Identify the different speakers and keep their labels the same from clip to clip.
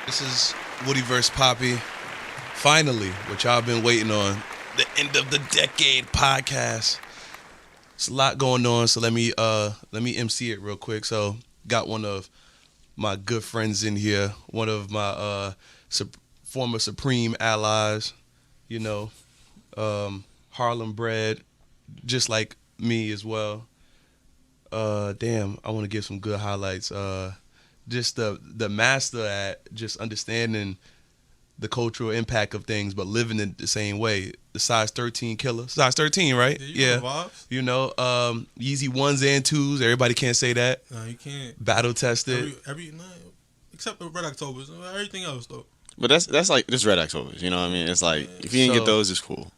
Speaker 1: This is Woody vs. Papi. Finally, what y'all been waiting on. The end of the decade podcast. It's a lot going on, so let me MC it real quick. So, got one of my good friends in here, one of my former Supreme allies, you know, Harlem bred, just like me as well. Damn, I want to give some good highlights. Just the master at just understanding the cultural impact of things, but living it the same way. The size 13 killer. Size 13, right?
Speaker 2: Yeah.
Speaker 1: You know, Yeezy 1s and 2s. Everybody can't say that.
Speaker 2: No, you can't.
Speaker 1: Battle tested.
Speaker 2: Except the Red Octobers. Everything else, though.
Speaker 3: But that's like just Red Octobers, you know what I mean? It's like if you didn't get those, it's cool.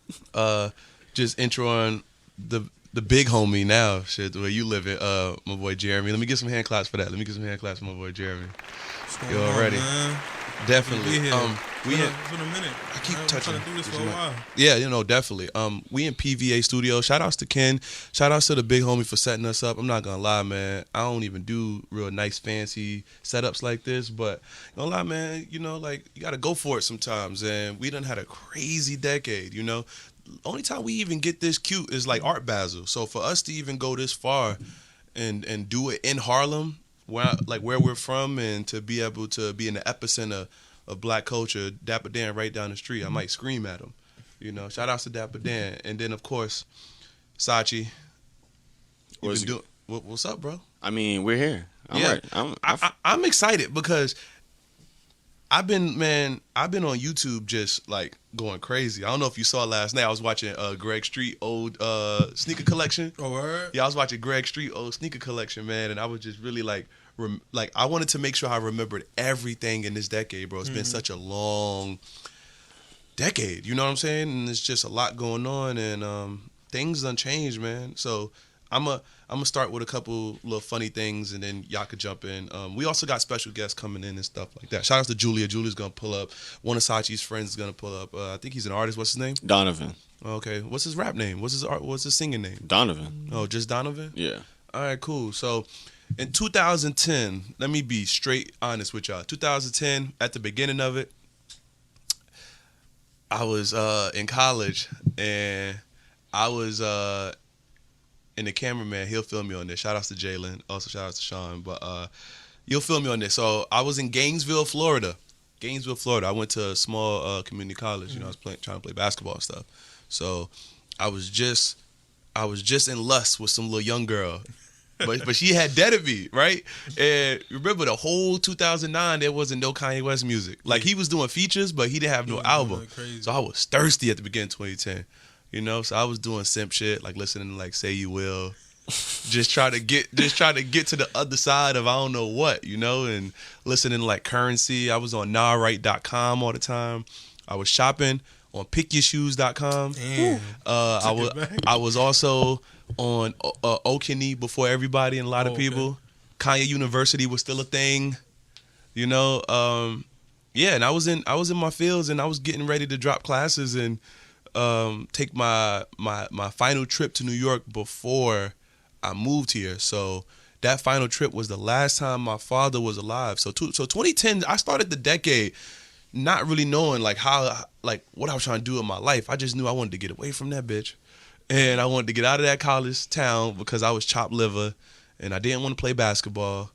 Speaker 1: Just intro on the big homie now, shit, the way you live it, my boy Jeremy. Let me get some hand claps for that. Let me get some hand claps for my boy Jeremy. You already?
Speaker 2: Man?
Speaker 1: Definitely.
Speaker 2: It's been a minute.
Speaker 1: I keep touching.
Speaker 2: Trying to do this for a while.
Speaker 1: Yeah, you know, definitely. We in PVA studio. Shout outs to Ken. Shout outs to the big homie for setting us up. I'm not gonna lie, man. I don't even do real nice fancy setups like this, but don't lie, man. You know, like you gotta go for it sometimes. And we done had a crazy decade. You know, only time we even get this cute is like Art Basel. So for us to even go this far and do it in Harlem, where we're from, and to be able to be in the epicenter of black culture, Dapper Dan right down the street, I might scream at him. You know, shout outs to Dapper Dan. And then, of course, Sachee. What's up, bro?
Speaker 3: I mean, we're here.
Speaker 1: I'm excited because I've been on YouTube just like going crazy. I don't know if you saw last night. I was watching Greg Street old sneaker collection.
Speaker 2: Oh, word?
Speaker 1: Yeah, I was watching Greg Street old sneaker collection, man, and I was just really like I wanted to make sure I remembered everything in this decade, bro. It's been such a long decade, you know what I'm saying? And there's just a lot going on, and things done changed, man. So I'm gonna start with a couple little funny things, and then y'all could jump in. We also got special guests coming in and stuff like that. Shout out to Julia. Julia's gonna pull up. One of Sachi's friends is gonna pull up. I think he's an artist. What's his name?
Speaker 3: Donovan.
Speaker 1: Okay. What's his rap name? What's his singing name?
Speaker 3: Donovan.
Speaker 1: Oh, just Donovan?
Speaker 3: Yeah.
Speaker 1: All right, cool. So in 2010, let me be straight honest with y'all. 2010, at the beginning of it, I was in college, and I was and the cameraman, he'll film me on this. Shout outs to Jalen. Also shout outs to Sean. But you'll film me on this. So I was in Gainesville, Florida. I went to a small community college. You know, I was trying to play basketball and stuff. So I was just in lust with some little young girl. But she had deaded me, right? And remember the whole 2009, there wasn't no Kanye West music. Like he was doing features, but he didn't have no album. So I was thirsty at the beginning of 2010. You know, so I was doing simp shit, like listening to like Say You Will, just trying to get to the other side of I don't know what, you know, and listening to like Currency. I was on NawRight.com all the time. I was shopping on PickYourShoes.com. I was also on Okini before everybody and a lot of people. Kanye University was still a thing, you know. And I was in my fields, and I was getting ready to drop classes and take my final trip to New York before I moved here. So that final trip was the last time my father was alive. So 2010, I started the decade not really knowing like what I was trying to do in my life. I just knew I wanted to get away from that bitch, and I wanted to get out of that college town because I was chopped liver, and I didn't want to play basketball.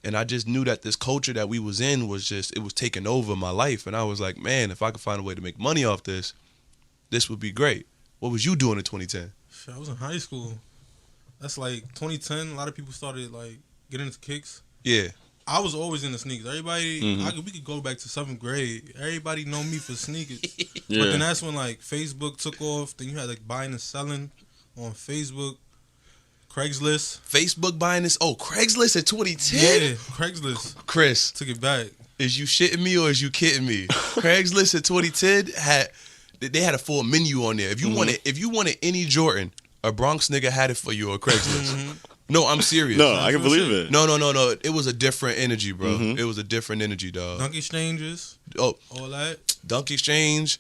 Speaker 1: And I just knew that this culture that we was in was taking over my life. And I was like, man, if I could find a way to make money off this would be great. What was you doing in 2010?
Speaker 2: I was in high school. That's like 2010. A lot of people started like getting into kicks.
Speaker 1: Yeah.
Speaker 2: I was always into sneakers. Everybody, we could go back to 7th grade. Everybody know me for sneakers.
Speaker 3: Yeah.
Speaker 2: But then that's when like Facebook took off. Then you had like buying and selling on Facebook, Craigslist.
Speaker 1: Facebook buying this? Oh, Craigslist in 2010?
Speaker 2: Yeah, Craigslist.
Speaker 1: Chris,
Speaker 2: Took it back.
Speaker 1: is you shitting me or is you kidding me? Craigslist in 2010 had a full menu on there. If you wanted any Jordan, a Bronx nigga had it for you on Craigslist. No, I'm serious.
Speaker 3: No, I can believe it.
Speaker 1: No. It was a different energy, bro. It was a different energy, dog.
Speaker 2: Dunk exchanges.
Speaker 1: Oh,
Speaker 2: all that.
Speaker 1: Dunk Exchange,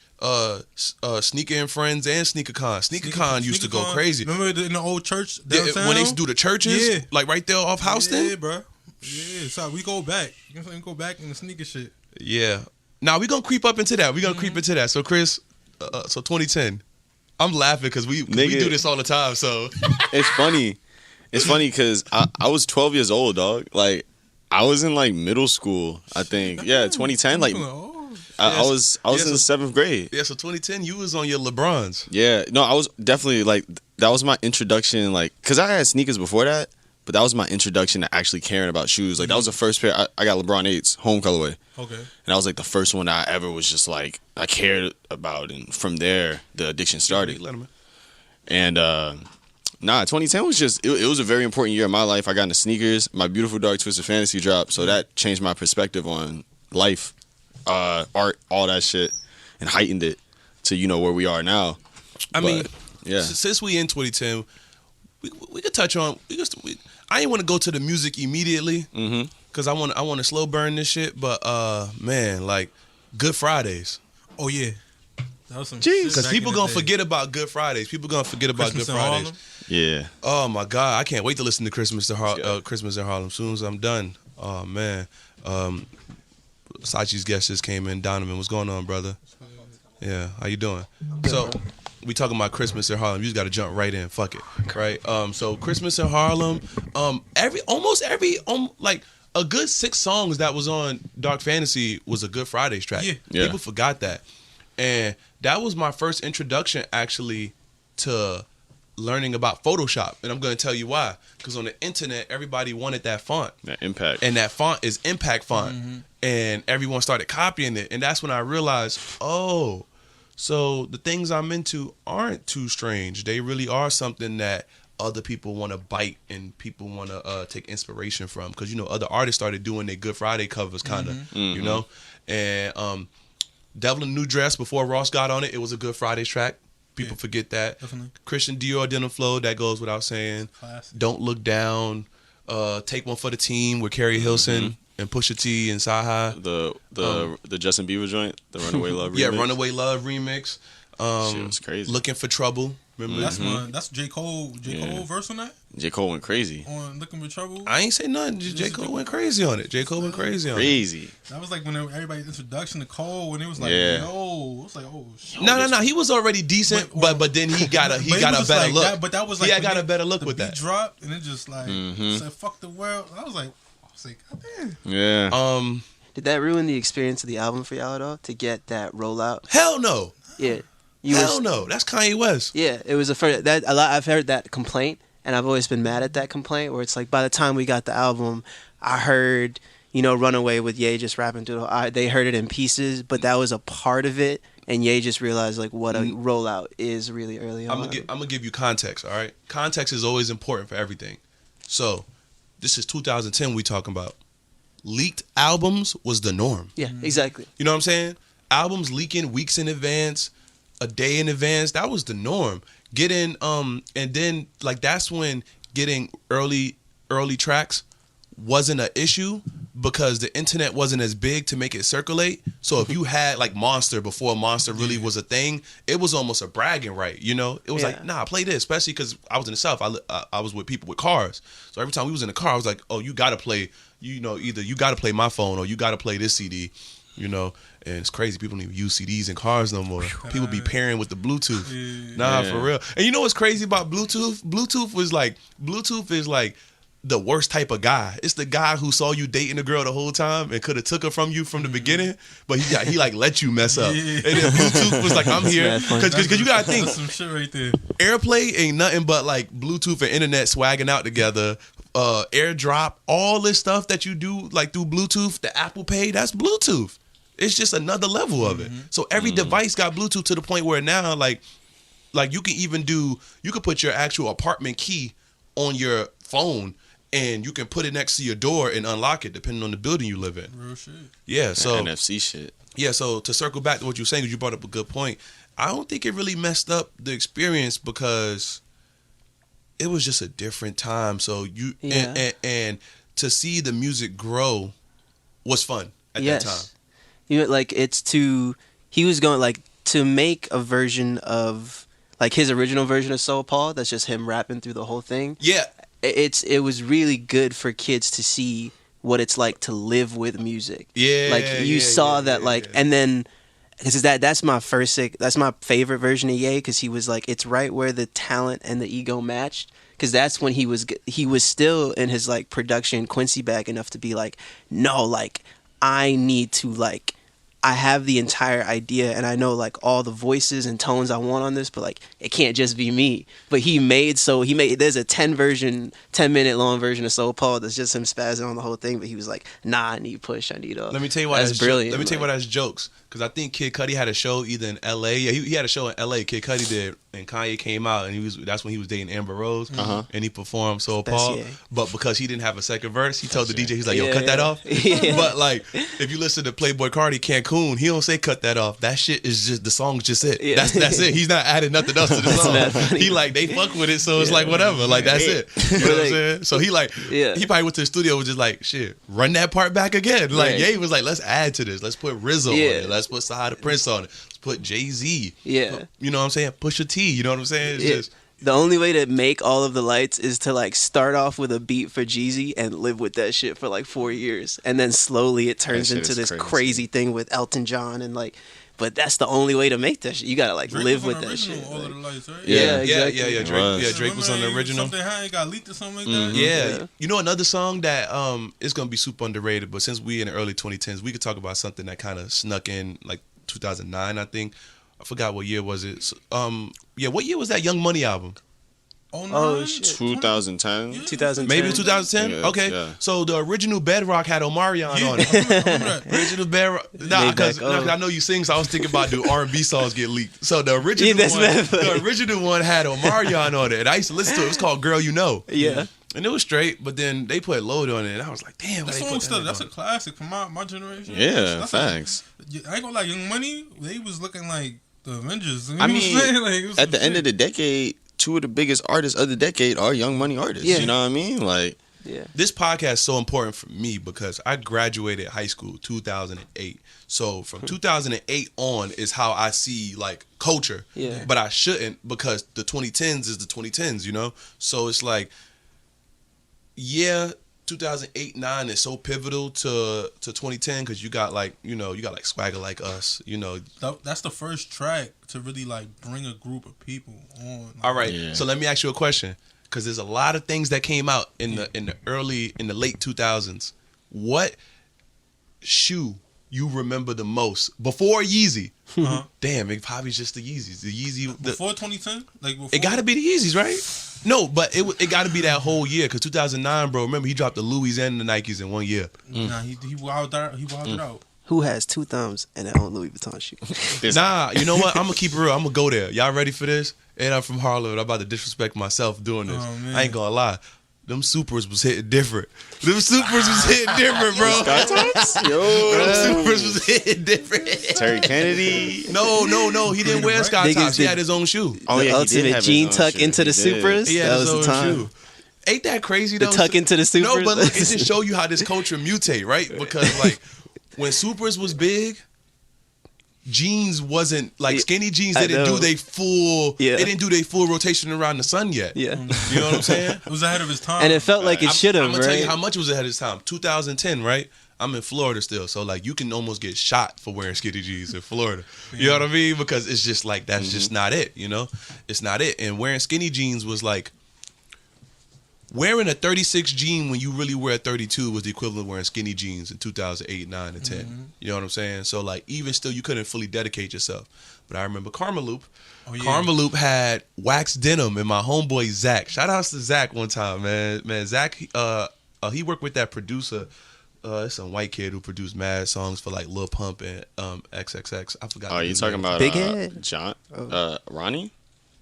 Speaker 1: Sneaker and Friends, and Sneaker Con. Sneaker Con used to go crazy.
Speaker 2: Remember in the old church downtown?
Speaker 1: When they used to do the churches?
Speaker 2: Yeah.
Speaker 1: Like right there off Houston?
Speaker 2: Yeah, bro. Yeah, so we go back. You know what I'm saying? We go back in the sneaker shit.
Speaker 1: Yeah. Now we gonna creep up into that. We gonna creep into that. So Chris, so 2010. I'm laughing because we do this all the time. So
Speaker 3: It's funny. It's funny because I was 12 years old, dog. Like I was in like middle school, I think. Yeah, 2010. Like I was in the 7th grade.
Speaker 1: Yeah, so 2010, you was on your LeBrons.
Speaker 3: Yeah, no, I was definitely like that was my introduction. Like, cause I had sneakers before that, but that was my introduction to actually caring about shoes. Like that was the first pair I got LeBron 8s, home colorway.
Speaker 2: Okay.
Speaker 3: And that was like the first one that I ever was just like I cared about, and from there the addiction started. And 2010 was just it was a very important year in my life. I got into sneakers. My Beautiful Dark Twisted Fantasy dropped, so that changed my perspective on life, art, all that shit, and heightened it to where we are now.
Speaker 1: I mean,
Speaker 3: yeah.
Speaker 1: Since we in 2010, we could touch on. I ain't want to go to the music immediately because I want to slow burn this shit. But man, like Good Fridays.
Speaker 2: Oh yeah, that was some.
Speaker 1: Because people gonna forget about Good Fridays. People gonna forget about
Speaker 2: Christmas
Speaker 1: Good
Speaker 2: in
Speaker 1: Fridays.
Speaker 2: Harlem?
Speaker 3: Yeah.
Speaker 1: Oh my God, I can't wait to listen to Christmas in Harlem. As soon as I'm done. Oh man, Sachee's guest just came in. Donavon, what's going on, brother? Yeah, how you doing? So we talking about Christmas in Harlem. You just got to jump right in. Fuck it, right? So Christmas in Harlem. Almost every like a good 6 songs that was on Dark Fantasy was a Good Fridays track.
Speaker 2: Yeah.
Speaker 1: People forgot that, and that was my first introduction actually to learning about Photoshop. And I'm going to tell you why. Because on the internet, everybody wanted that font.
Speaker 3: That Impact.
Speaker 1: And that font is Impact font. And everyone started copying it. And that's when I realized, oh, so the things I'm into aren't too strange. They really are something that other people want to bite and people want to take inspiration from. Because, other artists started doing their Good Friday covers, kind of, And Devil in a New Dress, before Ross got on it, it was a Good Fridays track. People forget that.
Speaker 2: Definitely.
Speaker 1: Christian Dior Denim Flow, that goes without saying.
Speaker 2: Classic.
Speaker 1: Don't Look Down. Take One for the Team with Carrie Hilson and Pusha T and Sahai.
Speaker 3: The Justin Bieber joint, the Runaway Love remix.
Speaker 1: Yeah, Runaway Love remix.
Speaker 3: Shit was crazy.
Speaker 1: Looking for Trouble. Remember?
Speaker 2: That's J. Cole verse on that?
Speaker 3: J. Cole went crazy.
Speaker 2: On Looking for Trouble?
Speaker 1: I ain't say nothing. J. Cole went crazy on it. J. Cole went crazy on it.
Speaker 3: Crazy.
Speaker 2: That was like when everybody's introduction to Cole, when it was like,
Speaker 3: Yeah.
Speaker 2: yo, it was like, oh shit.
Speaker 1: No. He was already decent, but then he got a better look.
Speaker 2: But that was like,
Speaker 1: I got a better look with
Speaker 2: the
Speaker 1: that.
Speaker 2: beat dropped and it just like said fuck the world. I was like, God damn.
Speaker 3: Yeah.
Speaker 4: Did that ruin the experience of the album for y'all at all? To get that rollout?
Speaker 1: Hell no.
Speaker 4: Yeah.
Speaker 1: Hell no. That's Kanye West.
Speaker 4: Yeah, it was the first that a lot. I've heard that complaint, and I've always been mad at that complaint. Where it's like, by the time we got the album, I heard Runaway with Ye just rapping through they heard it in pieces, but that was a part of it, and Ye just realized like what a rollout is really early on.
Speaker 1: I'm gonna give you context. All right, context is always important for everything. So, this is 2010. We talking about leaked albums was the norm.
Speaker 4: Yeah, exactly.
Speaker 1: You know what I'm saying? Albums leaking weeks in advance, a day in advance. That was the norm. And then like that's when getting early tracks wasn't an issue because the internet wasn't as big to make it circulate. So if you had like Monster before Monster really was a thing, it was almost a bragging right. It was like, nah, play this. Especially because I was in the South. I was with people with cars. So every time we was in the car, I was like, oh, you gotta play. Either you gotta play my phone or you gotta play this CD. And it's crazy. People don't even use CDs in cars no more. People be pairing with the Bluetooth. Nah, for real. And you know what's crazy about Bluetooth? Bluetooth is like the worst type of guy. It's the guy who saw you dating a girl the whole time and could have took her from you from the beginning, but he like let you mess up. And then Bluetooth was like, I'm here. Because you gotta think,
Speaker 2: That's some shit right there.
Speaker 1: AirPlay ain't nothing but like Bluetooth and internet swagging out together. AirDrop, all this stuff that you do like through Bluetooth, the Apple Pay, that's Bluetooth. It's just another level of it. So every device got Bluetooth to the point where now like you can put your actual apartment key on your phone and you can put it next to your door and unlock it depending on the building you live in.
Speaker 2: Real shit.
Speaker 1: Yeah, so
Speaker 3: NFC shit.
Speaker 1: Yeah, so to circle back to what you were saying, because you brought up a good point, I don't think it really messed up the experience because it was just a different time. So and to see the music grow was fun at that time.
Speaker 4: He was going like to make a version of like his original version of Soul Paul. That's just him rapping through the whole thing.
Speaker 1: Yeah.
Speaker 4: It was really good for kids to see what it's like to live with music.
Speaker 1: Yeah,
Speaker 4: like you saw that, like, and then because that's my favorite version of Ye, because he was like, it's right where the talent and the ego matched. Because that's when he was still in his like production Quincy bag enough to be like, no, like I need to, like, I have the entire idea and I know like all the voices and tones I want on this, but like it can't just be me. But he made there's a 10-minute long version of Soul Paul that's just him spazzing on the whole thing, but he was like, nah, I need push, I need
Speaker 1: Let me tell you why
Speaker 4: that's brilliant.
Speaker 1: Let me tell you why that's jokes. Because I think Kid Cudi had a show either in L.A. Yeah, he had a show in L.A. Kid Cudi did, and Kanye came out, and that's when he was dating Amber Rose, and he performed Soul Paul. But because he didn't have a second verse, he told the DJ, he's like, yo, cut that off. But like, if you listen to Playboy Cardi Cancun, he don't say cut that off. That shit is just, the song's just it. That's it. He's not adding nothing else to the song. He like, they fuck with it, so it's like whatever. Like, that's it. You know what I'm saying? So he like, he probably went to the studio and was just like, shit, run that part back again. Like, Ye was like, let's add to this. Let's put Rizzo on it. Let's put Sahara Prince on it. Let's put Jay-Z. You know what I'm saying? Pusha T. You know what I'm saying? It's just,
Speaker 4: the only way to make all of the lights is to like start off with a beat for Jeezy and live with that shit for like 4 years, and then slowly it turns into this crazy thing with Elton John and like. But that's the only way to make that shit. You gotta like
Speaker 2: Drake
Speaker 4: live
Speaker 2: was
Speaker 4: with
Speaker 2: on
Speaker 4: that shit.
Speaker 2: All of the lights, right?
Speaker 4: Exactly.
Speaker 1: Drake was on the original.
Speaker 2: Something it got leaked or something like that.
Speaker 1: Yeah. You know another song that is gonna be super underrated, but since we in the early 2010s, we could talk about something that kind of snuck in like 2009, I think. I forgot what year was it. So, what year was that Young Money album?
Speaker 2: Oh
Speaker 4: shit.
Speaker 3: 2010?
Speaker 4: 2010.
Speaker 1: Maybe 2010?
Speaker 3: Yeah,
Speaker 1: okay.
Speaker 3: yeah.
Speaker 1: So the original Bedrock had Omarion on it. Original Bedrock. Nah, because I know you sing, so I was thinking about do R&B songs get leaked. So the original one had Omarion on it, and I used to listen to it. It was called Girl You Know.
Speaker 4: Yeah.
Speaker 1: And it was straight, but then they put Load on it, and I was like, damn.
Speaker 2: That's a classic from my generation.
Speaker 3: Yeah, facts.
Speaker 2: I ain't gonna lie, Young Money, they was looking like the Avengers. You know
Speaker 3: I mean,
Speaker 2: what I'm saying? Like,
Speaker 3: at the end of the decade, two of the biggest artists of the decade are Young Money artists.
Speaker 4: Yeah.
Speaker 3: You know what I mean? Like,
Speaker 1: this podcast is so important for me because I graduated high school 2008. So from 2008 on is how I see like culture.
Speaker 4: Yeah.
Speaker 1: But I shouldn't, because the 2010s is the 2010s, you know? So it's like, 2008-9 is so pivotal to 2010 because you got like, you got like Swagger Like Us,
Speaker 2: That's the first track to really like bring a group of people on. Like,
Speaker 1: all right, so let me ask you a question, because there's a lot of things that came out in the late 2000s. What shoe you remember the most before Yeezy? Damn, it probably just the Yeezys. The Yeezy
Speaker 2: before 2010, like before?
Speaker 1: It got to be the Yeezys, right? No, but it got to be that whole year, because 2009, bro. Remember, he dropped the Louis and the Nikes in 1 year.
Speaker 2: Nah, he wilded it out.
Speaker 4: Who has two thumbs and that own Louis Vuitton shoe?
Speaker 1: Nah, you know what? I'm gonna keep it real. I'm gonna go there. Y'all ready for this? And I'm from Harlem. I'm about to disrespect myself doing this.
Speaker 2: Oh,
Speaker 1: I ain't gonna lie. Them Supers was hitting different. Bro.
Speaker 3: Yo,
Speaker 1: Them Supers was hitting different.
Speaker 3: Terry Kennedy.
Speaker 1: No. He didn't wear Sky Tops. He had his own shoe.
Speaker 3: Oh, yeah,
Speaker 4: ultimate jean tuck into the Supers.
Speaker 1: He had
Speaker 4: that
Speaker 1: his
Speaker 4: was the
Speaker 1: own
Speaker 4: time.
Speaker 1: shoe. Ain't that crazy though?
Speaker 4: The tuck into the Supers.
Speaker 1: No, but look, it just show you how this culture mutate, right? Because like when Supers was big, jeans wasn't like skinny jeans didn't do they full. They didn't do their full rotation around the sun yet.
Speaker 4: Yeah,
Speaker 1: you know what I'm saying?
Speaker 2: It was ahead of his time,
Speaker 4: and it felt like it should have.
Speaker 1: I'm gonna tell you how much it was ahead of his time. 2010, right? I'm in Florida still, so like you can almost get shot for wearing skinny jeans in Florida. You know what I mean? Because it's just like that's just not it. It's not it. And wearing skinny jeans was like wearing a 36 jean when you really wear a 32 was the equivalent of wearing skinny jeans in 2008, 9, and 10. You know what I'm saying? So like even still, you couldn't fully dedicate yourself. But I remember Karma Loop. Karma Loop had wax denim, and my homeboy Zach. Shout outs to Zach one time, man. Zach, he worked with that producer. It's some white kid who produced mad songs for like Lil Pump and XXX. I forgot.
Speaker 3: Oh, you talking about
Speaker 4: Big Head?
Speaker 3: John? Ronnie?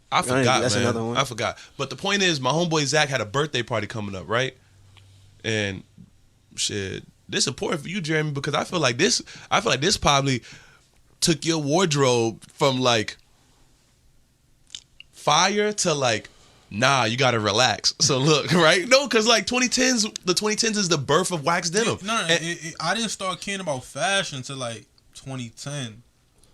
Speaker 1: I forgot,
Speaker 4: that's
Speaker 1: man.
Speaker 4: another one.
Speaker 1: I forgot. But the point is, my homeboy Zach had a birthday party coming up, right? And shit, this is important for you, Jeremy, because I feel like this probably took your wardrobe from like fire to like, nah, you gotta relax. So look, right? No, because like the 2010s is the birth of wax denim.
Speaker 2: I didn't start caring about fashion until like 2010.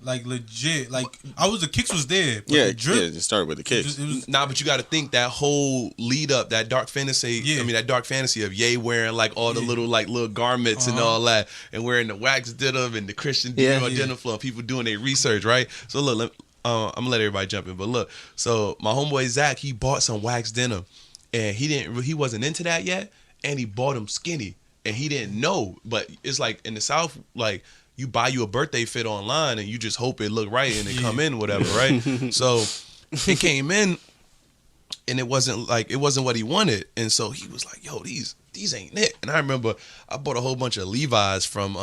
Speaker 2: Like legit, like the kicks was there. But
Speaker 3: Yeah,
Speaker 2: the drip,
Speaker 3: it started with the kicks.
Speaker 2: it was,
Speaker 1: Nah, but you got to think that whole lead up, that dark fantasy.
Speaker 2: Yeah.
Speaker 1: I mean, that dark fantasy of Ye wearing like all the little garments and all that, and wearing the wax denim and the Christian Dior denim flow. People doing their research, right? So look, I'm gonna let everybody jump in, but look. So my homeboy Zach, he bought some wax denim, and he wasn't into that yet, and he bought him skinny, and he didn't know. But it's like in the South, like. You buy you a birthday fit online and you just hope it look right and it come in whatever, right? So it came in and it wasn't what he wanted. And so he was like, yo, these ain't it. And I remember I bought a whole bunch of Levi's from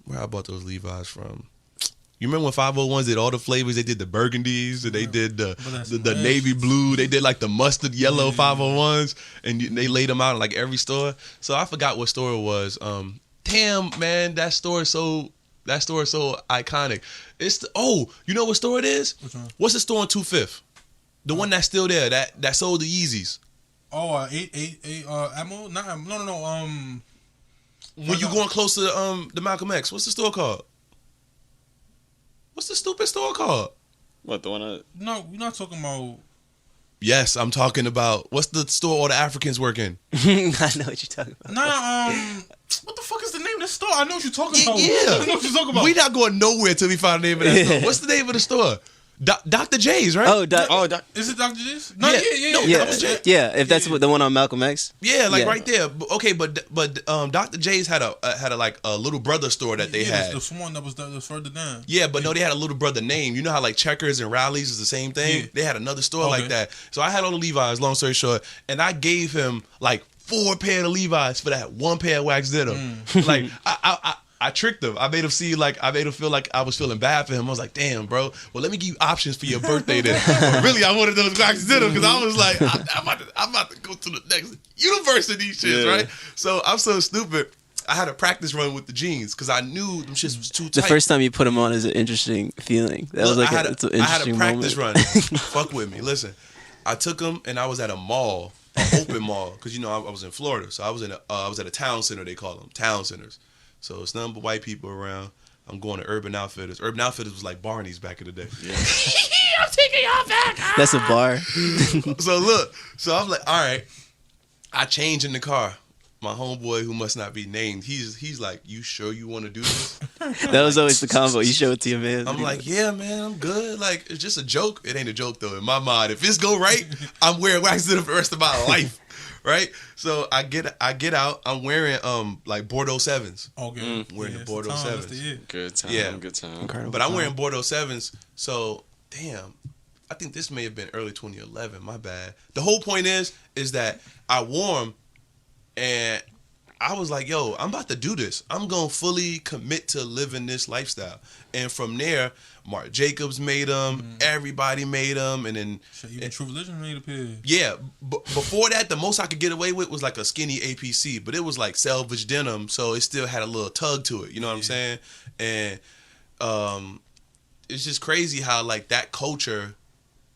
Speaker 1: where I bought those Levi's from. You remember when 501s did all the flavors? They did the burgundies and they did the navy blue. They did like the mustard yellow 501s and they laid them out in like every store. So I forgot what store it was. Damn, man, that store is so iconic. It's you know what store it is?
Speaker 2: Which one?
Speaker 1: What's the store on 25th? The one that's still there that sold the Yeezys.
Speaker 2: Oh, ammo? No.
Speaker 1: When you going close to the Malcolm X, what's the store called? What's the stupid store called?
Speaker 3: What, the one
Speaker 2: No, we're not talking about.
Speaker 1: Yes, I'm talking about what's the store all the Africans work in?
Speaker 4: I know what you're talking about.
Speaker 2: What the fuck is the name of the store? I know what you're talking about.
Speaker 1: Yeah.
Speaker 2: I know what you're talking about.
Speaker 1: We not going nowhere till we find the name of that store. What's the name of the store? Dr. J's, right?
Speaker 2: Is it Dr. J's? No, yeah.
Speaker 1: No,
Speaker 4: Yeah,
Speaker 1: Dr. J.
Speaker 4: yeah. If that's the one on Malcolm X.
Speaker 1: Yeah, like right there. Okay, but Dr. J's had a little brother store that they had.
Speaker 2: The one that was further down.
Speaker 1: Yeah, but no, they had a little brother name. You know how like Checkers and Rallies is the same thing?
Speaker 2: Yeah.
Speaker 1: They had another store like that. So I had all the Levi's, long story short, and I gave him like 4 pair of Levi's for that 1 pair of wax denim. Like I tricked him. I made him feel like I was feeling bad for him. I was like, damn, bro. Well, let me give you options for your birthday then. But really, I wanted those wax denim because I was like, I'm about to go to the next universe of these shits, right? So I'm so stupid. I had a practice run with the jeans because I knew them shits was too tight.
Speaker 4: The first time you put them on is an interesting feeling. That was like it's an interesting
Speaker 1: I had a practice
Speaker 4: moment.
Speaker 1: run. Fuck with me. Listen, I took them and I was at a mall, an open mall, because I was in Florida, so I was at a town center. They call them town centers. So it's nothing but white people around. I'm going to Urban Outfitters. Urban Outfitters was like Barney's back in the day. Yeah. I'm taking y'all back.
Speaker 4: That's a bar.
Speaker 1: So look, so I'm like, all right. I change in the car. My homeboy, who must not be named, he's like, you sure you want to do this?
Speaker 4: That was always the combo. You show it to your man.
Speaker 1: I'm like, yeah, man, I'm good. Like, it's just a joke. It ain't a joke though. In my mind, if this go right, I'm wearing wax denim for the rest of my life. Right? So I get out. I'm wearing like Bordeaux 7s.
Speaker 2: Okay.
Speaker 1: Wearing the Bordeaux 7s.
Speaker 3: Good time.
Speaker 1: Yeah.
Speaker 3: Good time.
Speaker 4: Incredible.
Speaker 1: But I'm wearing Bordeaux 7s. So damn, I think this may have been early 2011. My bad. The whole point is that I wore them, and I was like, yo, I'm about to do this. I'm going to fully commit to living this lifestyle. And from there, Mark Jacobs made them. Everybody made them. And then...
Speaker 2: Even True Religion made a pair.
Speaker 1: Yeah. Before that, the most I could get away with was like a skinny APC. But it was like selvage denim, so it still had a little tug to it. You know what I'm saying? And it's just crazy how like that culture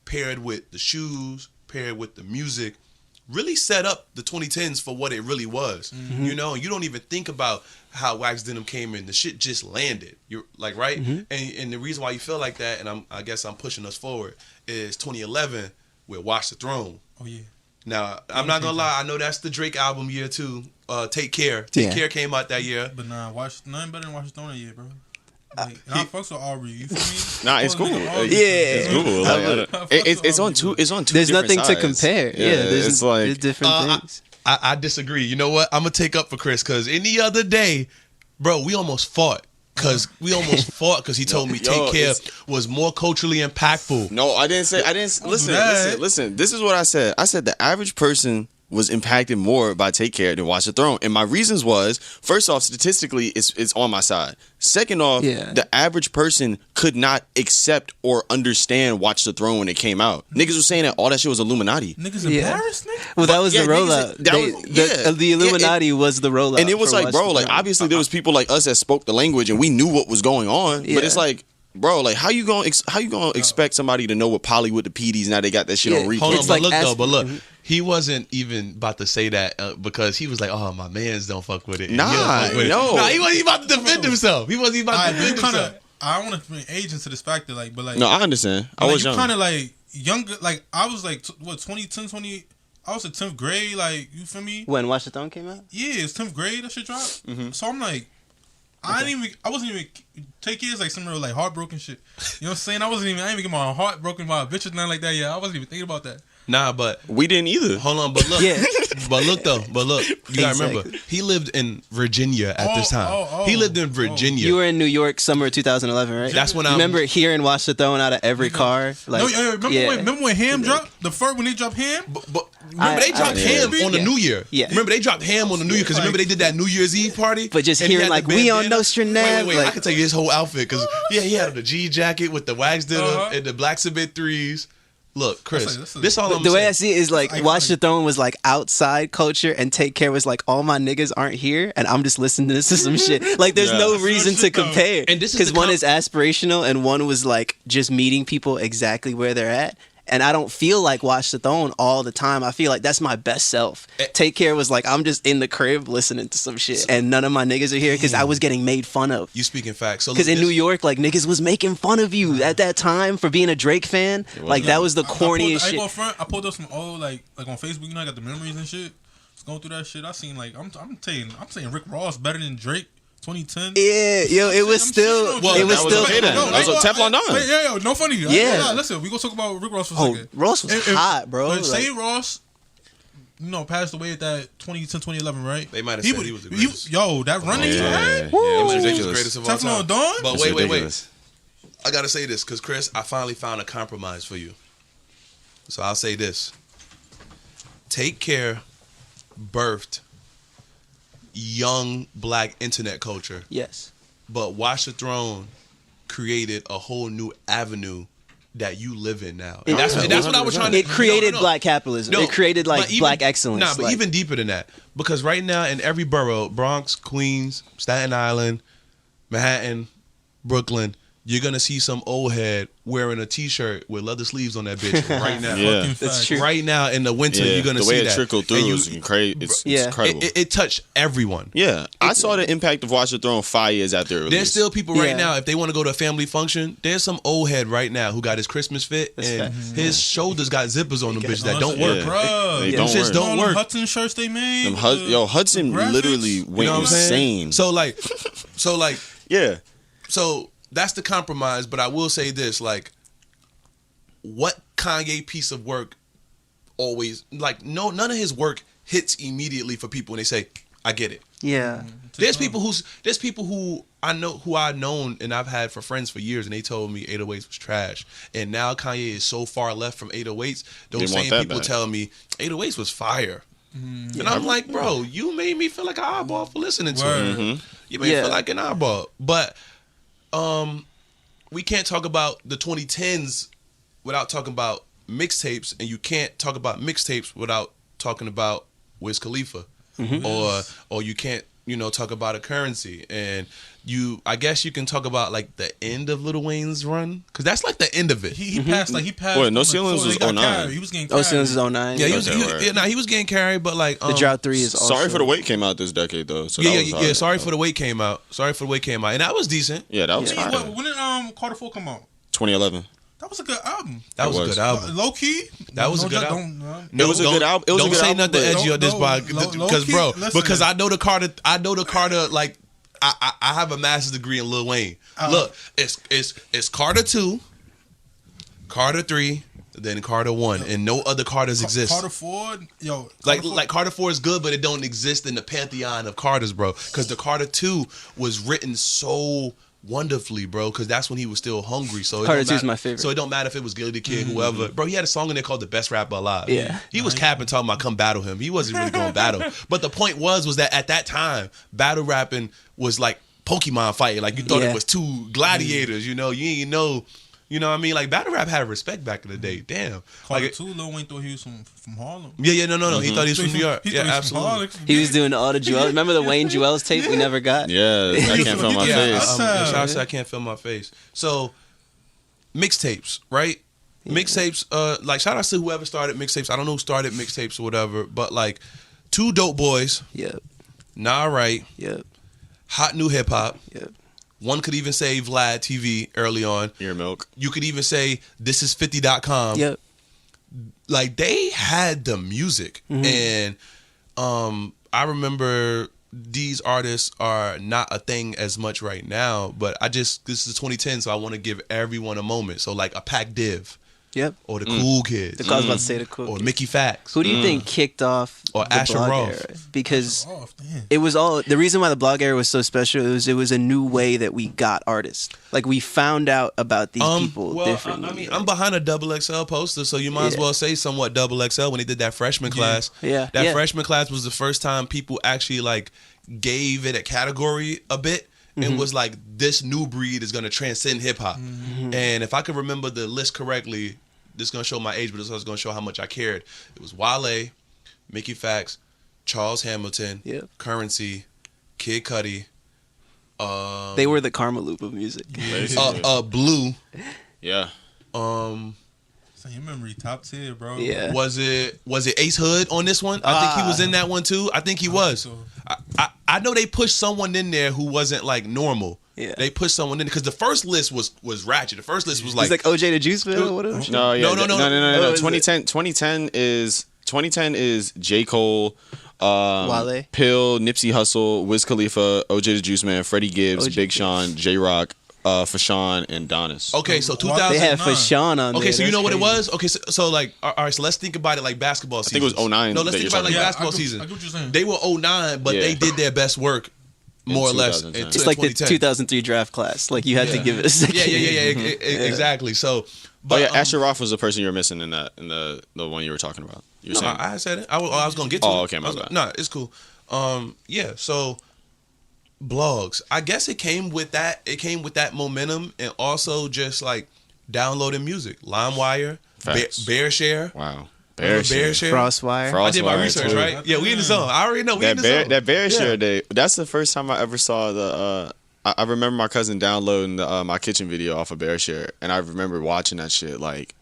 Speaker 1: paired with the shoes, paired with the music, really set up the 2010s for what it really was. You know, you don't even think about how wax denim came in. The shit just landed. You're like, right? And the reason why you feel like that, and I guess I'm pushing us forward, is 2011 with Watch the Throne.
Speaker 2: Oh yeah.
Speaker 1: Now, I'm not gonna lie, I know that's the Drake album year too. Take Care. Take Care came out that year.
Speaker 2: But nothing better than Watch the Throne yet, bro. Like, and I fucks with Aubrey. You feel me?
Speaker 3: Nah, it's cool.
Speaker 4: Yeah.
Speaker 3: It's cool. Like, it's on two. It's on two.
Speaker 4: There's
Speaker 3: different
Speaker 4: nothing
Speaker 3: sides.
Speaker 4: to compare. Yeah,
Speaker 3: it's like
Speaker 4: there's different things.
Speaker 1: I disagree. You know what? I'm gonna take up for Chris because any other day, bro, we almost fought. Because he told me Take Care was more culturally impactful.
Speaker 3: No, I didn't say. Listen. This is what I said. I said the average person was impacted more by Take Care than Watch the Throne. And my reasons was, first off, statistically, it's on my side. Second off, the average person could not accept or understand Watch the Throne when it came out. Niggas was saying that all that shit was Illuminati.
Speaker 2: Niggas in Paris, nigga?
Speaker 4: Well, that was the rollout. The Illuminati was the rollout.
Speaker 3: And it was like, bro, like, obviously there was people like us that spoke the language and we knew what was going on. But it's like, bro, like, how you gonna expect somebody to know what Polly with the PDs now they got that shit on replay?
Speaker 1: Hold on, but look, he wasn't even about to say that because he was like, "Oh, my mans don't fuck with it."
Speaker 3: Nah,
Speaker 1: he wasn't even about to defend himself. He wasn't even about to defend himself.
Speaker 2: I don't want to bring age into this factor, like, but like,
Speaker 3: No, I understand. I
Speaker 2: like,
Speaker 3: was
Speaker 2: you
Speaker 3: young.
Speaker 2: kind of like younger. Like I was like 2010, 20. I was in 10th grade. Like you feel me?
Speaker 4: When Watch the Throne came out?
Speaker 2: Yeah, it's 10th grade. That shit dropped.
Speaker 3: Mm-hmm.
Speaker 2: So I'm like, I wasn't even take years like some real like heartbroken shit. You know what I'm saying? I didn't even get my heart broken by a bitch or nothing like that. Yeah, I wasn't even thinking about that.
Speaker 1: Nah, but
Speaker 3: We didn't either.
Speaker 1: hold on, but look,
Speaker 4: Yeah.
Speaker 1: but look, you gotta remember,
Speaker 4: Exactly.
Speaker 1: he lived in Virginia at this time.
Speaker 2: Oh.
Speaker 1: He lived in Virginia.
Speaker 4: You were in New York summer of 2011, right?
Speaker 1: That's when I
Speaker 4: remember hearing Watch the Throne out of every car. Like,
Speaker 2: Remember when Ham dropped the first when they dropped Ham?
Speaker 1: But remember they dropped Ham on the
Speaker 4: yeah.
Speaker 1: New Year.
Speaker 4: Yeah.
Speaker 1: Remember they dropped Ham on the New Year because remember they did that New Year's Eve party.
Speaker 4: But just
Speaker 1: And he
Speaker 4: hearing
Speaker 1: had
Speaker 4: like
Speaker 1: the
Speaker 4: we on
Speaker 1: bandana.
Speaker 4: Nostradamus.
Speaker 1: Wait, I
Speaker 4: like,
Speaker 1: can tell you his whole outfit because he had the G jacket with the wax dinner and the Black Sabbath threes. Look, Chris, this all I'm
Speaker 4: the way
Speaker 1: saying.
Speaker 4: I see it is like
Speaker 2: It's
Speaker 4: Watch
Speaker 2: iconic.
Speaker 4: the Throne was like outside culture, and Take Care was like all my niggas aren't here, and I'm just listening to some shit. Like there's
Speaker 3: Yeah.
Speaker 4: no
Speaker 2: That's
Speaker 4: reason
Speaker 2: real
Speaker 4: to
Speaker 2: shit, though.
Speaker 4: compare.
Speaker 1: And this is
Speaker 4: because
Speaker 1: the
Speaker 4: one is aspirational, and one was like just meeting people exactly where they're at. And I don't feel like Watch the Throne all the time. I feel like that's my best self. Take Care was like I'm just in the crib listening to some shit, and none of my niggas are here because I was getting made fun of.
Speaker 1: You speaking facts. So
Speaker 4: Because
Speaker 1: look,
Speaker 4: in New York, like niggas was making fun of you at that time for being a Drake fan. Like that was the corniest shit.
Speaker 2: I pulled up some old like on Facebook. You know, I got the memories and shit. Just going through that shit. I seen like I'm saying Rick Ross better than Drake. 2010.
Speaker 4: Yeah, yo, it was still,
Speaker 1: Well,
Speaker 4: it was
Speaker 3: that was
Speaker 4: still.
Speaker 3: okay then. That was a Teflon Don.
Speaker 2: Wait, yo, no funny.
Speaker 4: Yeah.
Speaker 2: Listen, we gonna talk about Rick Ross for a
Speaker 4: Oh,
Speaker 2: second.
Speaker 4: Ross was hot, bro.
Speaker 2: But say
Speaker 4: Like,
Speaker 2: Ross, passed away at that 2010, 2011, right?
Speaker 1: They might have said he was the greatest.
Speaker 2: Yo, that run that he had,
Speaker 1: he was the
Speaker 3: ridiculous.
Speaker 1: greatest of all
Speaker 2: Teflon
Speaker 1: time.
Speaker 2: Don.
Speaker 1: But
Speaker 3: It's
Speaker 1: wait.
Speaker 3: ridiculous.
Speaker 1: I gotta say this because Chris, I finally found a compromise for you. So I'll say this: Take Care birthed young black internet culture,
Speaker 4: yes.
Speaker 1: but Watch the Throne created a whole new avenue that you live in now. And that's what I was trying to.
Speaker 4: It created
Speaker 1: No.
Speaker 4: black capitalism.
Speaker 1: No,
Speaker 4: It created like
Speaker 1: but even-
Speaker 4: black excellence.
Speaker 1: Nah, but
Speaker 4: like,
Speaker 1: even deeper than that, because right now in every borough, Bronx, Queens, Staten Island, Manhattan, Brooklyn, you're gonna see some old head wearing a T-shirt with leather sleeves on that bitch right now.
Speaker 3: Yeah.
Speaker 2: Fucking
Speaker 4: That's
Speaker 2: fact.
Speaker 4: true.
Speaker 1: Right now in the winter,
Speaker 3: Yeah,
Speaker 1: you're gonna
Speaker 3: the
Speaker 1: see
Speaker 3: way
Speaker 1: that.
Speaker 3: it trickled through
Speaker 1: And you-
Speaker 3: is incredible. It's
Speaker 4: Yeah.
Speaker 3: incredible.
Speaker 1: It touched everyone.
Speaker 3: Yeah, I saw the impact of Watch the Throne 5 years after it released.
Speaker 1: There's still people right
Speaker 4: Yeah.
Speaker 1: now, if they want to go to a family function, there's some old head right now who got his Christmas fit
Speaker 4: That's
Speaker 1: and
Speaker 4: facts.
Speaker 1: his shoulders got zippers on them bitches that
Speaker 2: Oh,
Speaker 1: don't
Speaker 2: shit.
Speaker 1: work.
Speaker 3: Yeah.
Speaker 2: Bruh.
Speaker 3: They
Speaker 4: Yeah.
Speaker 3: don't
Speaker 1: Them shits
Speaker 3: work.
Speaker 1: don't
Speaker 2: All them
Speaker 1: work.
Speaker 2: Hudson shirts they made.
Speaker 3: Them
Speaker 2: with the
Speaker 3: Hudson
Speaker 2: graphics.
Speaker 3: literally went
Speaker 1: You know what I'm saying?
Speaker 3: insane.
Speaker 1: So
Speaker 3: Yeah,
Speaker 1: that's the compromise. But I will say this: like, what Kanye piece of work always like? No, none of his work hits immediately for people, and they say, "I get it."
Speaker 4: yeah.
Speaker 1: There's people who I've known and I've had for friends for years, and they told me 808s was trash. And now Kanye is so far left from 808s. Those
Speaker 3: They want
Speaker 1: same
Speaker 3: that
Speaker 1: people
Speaker 3: back.
Speaker 1: tell me 808s was fire. And I'm like, bro, you made me feel like an eyeball for listening to it.
Speaker 3: Mm-hmm.
Speaker 1: You made me
Speaker 4: Yeah.
Speaker 1: feel like an eyeball. But we can't talk about the 2010s without talking about mixtapes, and you can't talk about mixtapes without talking about Wiz Khalifa. Or you can't, talk about a Currency. And I guess you can talk about like the end of Lil Wayne's run, because that's like the end of it.
Speaker 2: He passed like he passed.
Speaker 3: Wait, No
Speaker 2: like,
Speaker 3: Ceilings
Speaker 2: so
Speaker 3: was
Speaker 2: he got
Speaker 3: 09.
Speaker 2: carried. He was getting carried.
Speaker 4: Oh, since it's 09.
Speaker 1: Yeah,
Speaker 4: Yeah,
Speaker 1: he was getting carried, but like
Speaker 4: the Drought 3 is also.
Speaker 3: Sorry for the Wait came out this decade though. So
Speaker 1: Yeah,
Speaker 3: that was
Speaker 1: yeah.
Speaker 3: hard.
Speaker 1: Sorry for the Wait came out. And that was decent.
Speaker 3: Yeah, that was
Speaker 4: Yeah.
Speaker 3: fire.
Speaker 2: When did Carter 4 come out?
Speaker 3: 2011.
Speaker 2: That was a good album.
Speaker 1: That was a
Speaker 3: was.
Speaker 1: good album.
Speaker 2: Low key.
Speaker 1: That was a good
Speaker 2: don't-
Speaker 1: album.
Speaker 2: don't-
Speaker 3: It was a good album. It was a
Speaker 1: Don't
Speaker 3: good
Speaker 1: say
Speaker 3: album,
Speaker 1: nothing
Speaker 3: but-
Speaker 1: edgy on this
Speaker 2: Low-
Speaker 1: because,
Speaker 2: key,
Speaker 1: bro,
Speaker 2: listen.
Speaker 1: because I know the Carter. Like, I have a master's degree in Lil Wayne. Look, it's Carter 2, Carter 3, then Carter 1, and no other Carters exist.
Speaker 2: Carter 4, yo.
Speaker 1: Like Carter 4 is good, but it don't exist in the pantheon of Carters, bro. Because the Carter 2 was written so wonderfully, bro, because that's when he was still hungry. So
Speaker 4: Carter
Speaker 1: it don't
Speaker 4: 2 is
Speaker 1: matter-
Speaker 4: my favorite.
Speaker 1: So it don't matter if it was Gilly the Kid, whoever. Bro, he had a song in there called "The Best Rapper Alive."
Speaker 4: Yeah.
Speaker 1: He was capping, talking about come battle him. He wasn't really going to battle. But the point was that at that time, battle rapping was like Pokemon fighting. Like you thought
Speaker 4: Yeah.
Speaker 1: it was two gladiators. You didn't know. You know what I mean? Like battle rap had respect back in the day. Damn.
Speaker 2: Carter
Speaker 1: Like
Speaker 2: 2, Lil Wayne thought he was from Harlem.
Speaker 1: yeah, no. He thought he was from New York.
Speaker 2: He
Speaker 1: Yeah,
Speaker 2: thought he was from
Speaker 1: absolutely.
Speaker 2: Harlem.
Speaker 4: He was doing all the Jewels. Remember the Wayne Jewels tape we never got?
Speaker 3: Yeah, I can't feel my
Speaker 2: Yeah,
Speaker 3: face.
Speaker 1: Shout out to I can't feel my face. So mixtapes, right? Mixtapes, like shout out to whoever started mixtapes. I don't know who started mixtapes or whatever, but like two dope boys,
Speaker 4: Yep.
Speaker 1: Nah Right,
Speaker 4: Yep.
Speaker 1: Hot New Hip Hop,
Speaker 4: Yep.
Speaker 1: One could even say Vlad TV early on.
Speaker 3: Ear Milk.
Speaker 1: You could even say this is 50.com.
Speaker 4: Yep.
Speaker 1: Like they had the music, and I remember these artists are not a thing as much right now. But this is 2010, so I want to give everyone a moment. So like a Pac Div.
Speaker 4: Yep.
Speaker 1: Or the Cool Kids.
Speaker 4: I was about to say the Cool
Speaker 1: Or
Speaker 4: Kids.
Speaker 1: Mickey Fax.
Speaker 4: Who do you think kicked off
Speaker 1: Or
Speaker 4: the
Speaker 1: Asher
Speaker 4: blog
Speaker 1: Roth.
Speaker 4: era? Because
Speaker 2: Damn.
Speaker 4: it was all the reason why the blog era was so special. It was a new way that we got artists. Like we found out about these people differently.
Speaker 1: I mean, I'm behind a double XL poster, so you might as well say somewhat double XL when they did that freshman class.
Speaker 4: Yeah.
Speaker 1: That freshman class was the first time people actually like gave it a category a bit. And was like, this new breed is gonna transcend hip hop. And if I could remember the list correctly, this is gonna show my age, but this is gonna show how much I cared. It was Wale, Mickey Fax, Charles Hamilton, Currency, Kid Cudi.
Speaker 4: They were the Karma Loop of music.
Speaker 1: Blue.
Speaker 3: Yeah.
Speaker 2: So your memory top tier, bro.
Speaker 4: Yeah.
Speaker 1: Was it Ace Hood on this one? I think he was in that one too. I think he was.
Speaker 2: So.
Speaker 1: I know they pushed someone in there who wasn't like normal.
Speaker 4: Yeah.
Speaker 1: They pushed someone in because the first list was ratchet. The first list was
Speaker 4: It's like OJ the Juice Man or whatever.
Speaker 3: No.
Speaker 4: What was
Speaker 3: 2010 is J. Cole,
Speaker 4: Wale,
Speaker 3: Pill, Nipsey Hussle, Wiz Khalifa, OJ the Juice Man, Freddie Gibbs, Big Sean, J Rock, Fashawn, and Donis.
Speaker 1: Okay, so
Speaker 2: They
Speaker 1: 2000.
Speaker 4: They had Fashawn on there.
Speaker 1: Okay, so you
Speaker 4: That's
Speaker 1: know what it
Speaker 4: crazy.
Speaker 1: was? Okay, so like, all right, so let's think about it like basketball season.
Speaker 3: think it was 09
Speaker 1: No, let's
Speaker 3: that
Speaker 1: think
Speaker 3: you're
Speaker 1: about it like
Speaker 3: talking
Speaker 1: basketball
Speaker 2: I get
Speaker 1: season.
Speaker 2: what you're saying.
Speaker 1: They were 09, but
Speaker 3: Yeah.
Speaker 1: they did their best work more or less.
Speaker 3: 2010.
Speaker 1: in
Speaker 4: It's like the
Speaker 1: 2010.
Speaker 4: 2003 draft class. Like you had to give it a second.
Speaker 1: Yeah, exactly. So, but
Speaker 3: Oh yeah, Asher Roth was the person you were missing in the one you were talking about. You were
Speaker 1: no,
Speaker 3: saying
Speaker 1: I said it. I was gonna get to it.
Speaker 3: Oh, okay, my bad.
Speaker 1: No, it's cool. Yeah. So, blogs. I guess it came with that. It came with that momentum, and also just like downloading music. LimeWire,
Speaker 3: Facts.
Speaker 1: BearShare.
Speaker 3: wow.
Speaker 1: Remember
Speaker 3: Bear
Speaker 1: BearShare.
Speaker 4: Frostwire.
Speaker 1: I did my
Speaker 3: Frostwire,
Speaker 1: research,
Speaker 3: too.
Speaker 1: right? Yeah, we in the zone. I already know we in the zone.
Speaker 3: That Bear Share Day. That's the first time I ever saw the. I remember my cousin downloading my kitchen video off of Bear Share, and I remember watching that shit. Like,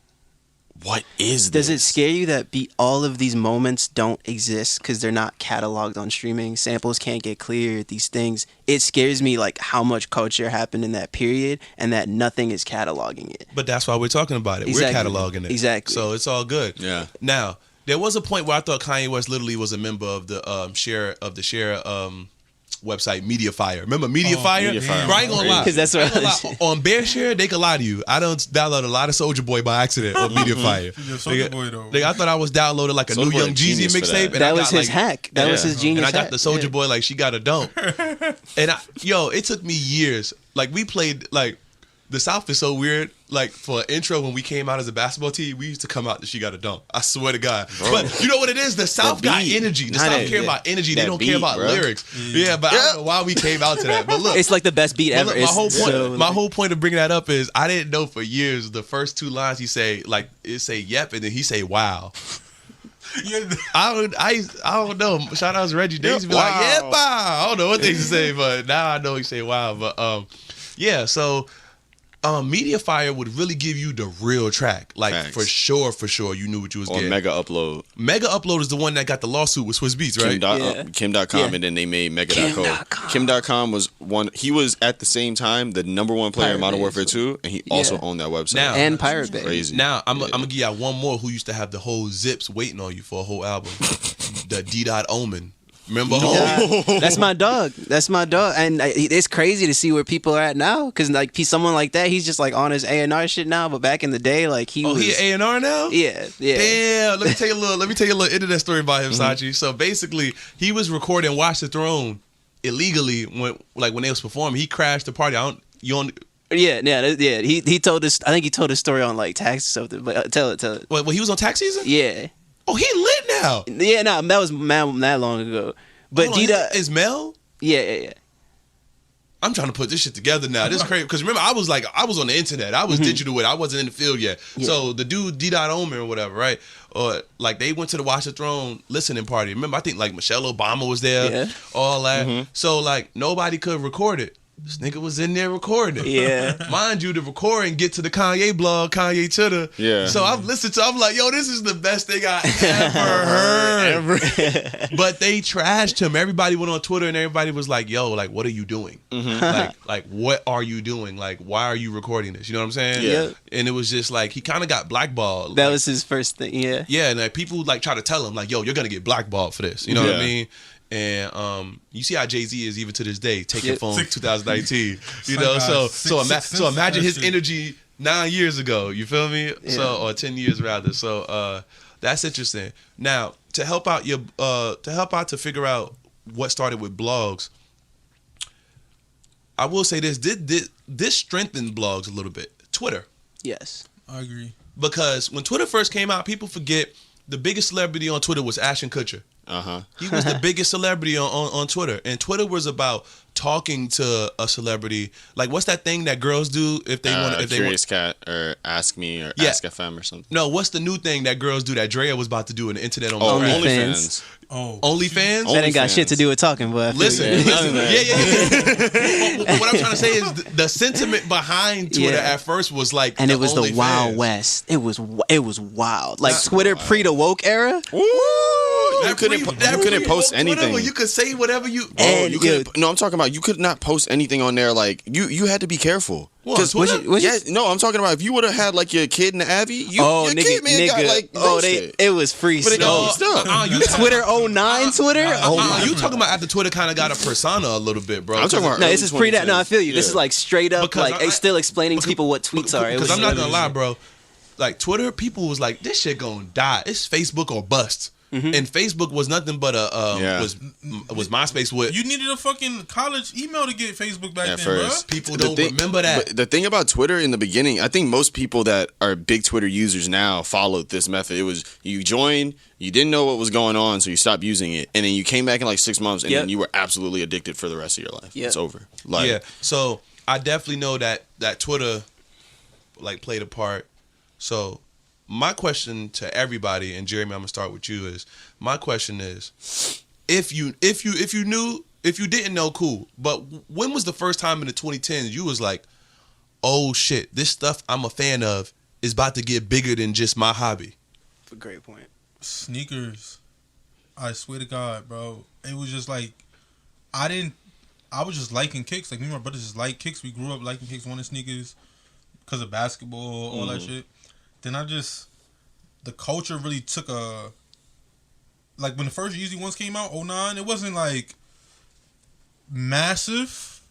Speaker 3: what is this?
Speaker 4: Does it scare you that all of these moments don't exist because they're not cataloged on streaming? Samples can't get cleared. These things. It scares me like how much culture happened in that period and that nothing is cataloging it.
Speaker 1: But that's why we're talking about it.
Speaker 4: Exactly.
Speaker 1: We're cataloging it.
Speaker 4: Exactly.
Speaker 1: So it's all good.
Speaker 3: Yeah.
Speaker 1: Now, there was a point where I thought Kanye West literally was a member of the share website MediaFire. Remember MediaFire?
Speaker 3: MediaFire.
Speaker 1: Bro, I ain't gonna lie.
Speaker 4: 'Cause that's what
Speaker 1: I ain't gonna lie. On BearShare, they could lie to you. I don't download a lot of Soulja Boy by accident on MediaFire.
Speaker 2: You're Soulja Boy, though.
Speaker 1: I thought I was downloading like a
Speaker 3: Soulja
Speaker 1: new
Speaker 3: Boy
Speaker 1: Young Jeezy
Speaker 3: genius for
Speaker 1: mixtape.
Speaker 3: that.
Speaker 1: And I
Speaker 4: That was
Speaker 1: got
Speaker 4: his hack. That was his genius
Speaker 1: And I got
Speaker 4: hack.
Speaker 1: the Soulja
Speaker 4: Yeah.
Speaker 1: Boy like she got a dump. And it took me years. Like we played like the South is so weird. Like for an intro when we came out as a basketball team, we used to come out that she got a dunk. I swear to God. But you know what it is? The South got
Speaker 3: beat.
Speaker 1: energy. The
Speaker 3: Nah,
Speaker 1: South
Speaker 3: that-
Speaker 1: care about energy. They
Speaker 3: that
Speaker 1: don't care
Speaker 3: beat,
Speaker 1: about
Speaker 3: bro.
Speaker 1: lyrics. Yeah, but I don't know why we came out to that. But look,
Speaker 4: It's like the best beat
Speaker 1: but
Speaker 4: ever.
Speaker 1: look, my
Speaker 4: It's
Speaker 1: whole point of bringing that up is I didn't know for years the first two lines he say like it say yep and then he say wow. I don't know. Shout out to Reggie. They used to be like,
Speaker 3: Wow.
Speaker 1: yeah, wow. I don't know what they used to say, but now I know he say wow. But yeah, so MediaFire would really give you the real track. Like
Speaker 3: Facts.
Speaker 1: for sure, you knew what you was
Speaker 3: Or
Speaker 1: getting.
Speaker 3: Mega Upload.
Speaker 1: Mega Upload is the one that got the lawsuit with Swiss Beats, right?
Speaker 4: Yeah.
Speaker 3: Kim.com,
Speaker 4: Yeah.
Speaker 3: and then they made Mega.com.
Speaker 4: Kim.com.
Speaker 3: Kim.com was one. He was at the same time the number one player in
Speaker 4: Pirate
Speaker 3: Modern
Speaker 4: Bay.
Speaker 3: Warfare 2, and he also
Speaker 4: Yeah.
Speaker 3: owned that website.
Speaker 1: Now-
Speaker 4: and Pirate Bay.
Speaker 3: Crazy.
Speaker 1: Now I'm gonna give y'all one more who used to have the whole zips waiting on you for a whole album. The D. Omen. Remember?
Speaker 4: That's my dog. That's my dog. And it's crazy to see where people are at now. Because like someone like that, he's just like on his A&R shit now. But back in the day, like he was.
Speaker 1: He A&R now?
Speaker 4: Yeah.
Speaker 1: Damn, let me tell you a little internet story about him, Sachee. So basically, he was recording Watch the Throne illegally when they was performing. He crashed the party.
Speaker 4: Yeah. He told this. I think he told his story on like Tax or something. But tell it.
Speaker 1: When he was on tax season?
Speaker 4: Yeah.
Speaker 1: Oh, he lit now.
Speaker 4: Yeah. No, that was that long ago. But
Speaker 1: Hold on,
Speaker 4: D-Dot.
Speaker 1: is Mel?
Speaker 4: Yeah.
Speaker 1: I'm trying to put this shit together now. This is crazy because remember I was on the internet. I was digital with it. I wasn't in the field yet.
Speaker 4: Yeah.
Speaker 1: So the dude D. Omen or whatever, right? Or like they went to the Watch the Throne listening party. Remember I think like Michelle Obama was there,
Speaker 4: Yeah.
Speaker 1: all that. So like nobody could record it. This nigga was in there recording.
Speaker 4: Yeah.
Speaker 1: Mind you, the recording get to the Kanye blog, Kanye Twitter.
Speaker 3: Yeah.
Speaker 1: So I've listened to I'm like, yo, this is the best thing I ever heard. But they trashed him. Everybody went on Twitter and everybody was like, yo, like, what are you doing? Like, what are you doing? Like, why are you recording this? You know what I'm saying?
Speaker 3: Yeah.
Speaker 1: And it was just like, he kind of got blackballed.
Speaker 4: That
Speaker 1: like,
Speaker 4: was his first thing. Yeah.
Speaker 1: yeah, and like people like try to tell him like, yo, you're gonna get blackballed for this. You know what I mean? And you see how Jay-Z is even to this day, taking phone 2019. You know, so imagine his energy 9 years ago. You feel me?
Speaker 4: Yeah.
Speaker 1: So or 10 years rather. So that's interesting. Now to help out to figure out what started with blogs, I will say this strengthened blogs a little bit. Twitter.
Speaker 4: Yes.
Speaker 2: I agree.
Speaker 1: Because when Twitter first came out, people forget the biggest celebrity on Twitter was Ashton Kutcher. He was the biggest celebrity on Twitter. And Twitter was about talking to a celebrity. Like, what's that thing that girls do if they want? If
Speaker 3: Curious Cat or Ask Me or Ask FM or something.
Speaker 1: No, what's the new thing that girls do that Drea was about to do on the internet on
Speaker 3: OnlyFans.
Speaker 1: OnlyFans?
Speaker 4: That ain't got shit to do with talking, but
Speaker 1: Listen. What I'm trying to say is the sentiment behind Twitter at first was like,
Speaker 4: and it was the Wild
Speaker 1: OnlyFans.
Speaker 4: West. It was wild. Like Twitter pre the woke era.
Speaker 3: Woo! You couldn't post anything.
Speaker 1: You could say whatever you.
Speaker 3: No, I'm talking about you could not post anything on there. Like you had to be careful.
Speaker 1: What?
Speaker 3: No, I'm talking about if you would have had like your kid in the Abbey, your kid got like roasted.
Speaker 4: It was free stuff. Twitter 09 Twitter.
Speaker 1: You talking about after Twitter kind of got a persona a little bit, bro?
Speaker 3: I'm talking about
Speaker 4: no, this is pre that. No, I feel you. This
Speaker 3: Yeah.
Speaker 4: is like straight up,
Speaker 1: Because
Speaker 4: like still explaining to people what tweets are.
Speaker 1: Because I'm not gonna lie, bro. Like Twitter, people was like, this shit gonna die. It's Facebook or bust. And Facebook was nothing but was MySpace with.
Speaker 2: You needed a fucking college email to get Facebook back then,
Speaker 3: first.
Speaker 2: bro.
Speaker 1: People don't remember that.
Speaker 3: But the thing about Twitter in the beginning, I think most people that are big Twitter users now followed this method. It was you joined, you didn't know what was going on, so you stopped using it, and then you came back in like 6 months, and then you were absolutely addicted for the rest of your life. It's over. Like,
Speaker 1: So I definitely know that Twitter like played a part. So my question to everybody, and Jeremy, I'm gonna start with you. My question is, if you didn't know, cool. But when was the first time in the 2010s you was like, oh shit, this stuff I'm a fan of is about to get bigger than just my hobby?
Speaker 4: That's a great point.
Speaker 2: Sneakers. I swear to God, bro. It was just like I was just liking kicks. Like me and my brothers just like kicks. We grew up liking kicks, wanting sneakers because of basketball, all that shit. Then the culture really took a, like when the first Yeezy ones came out, 09, it wasn't like massive.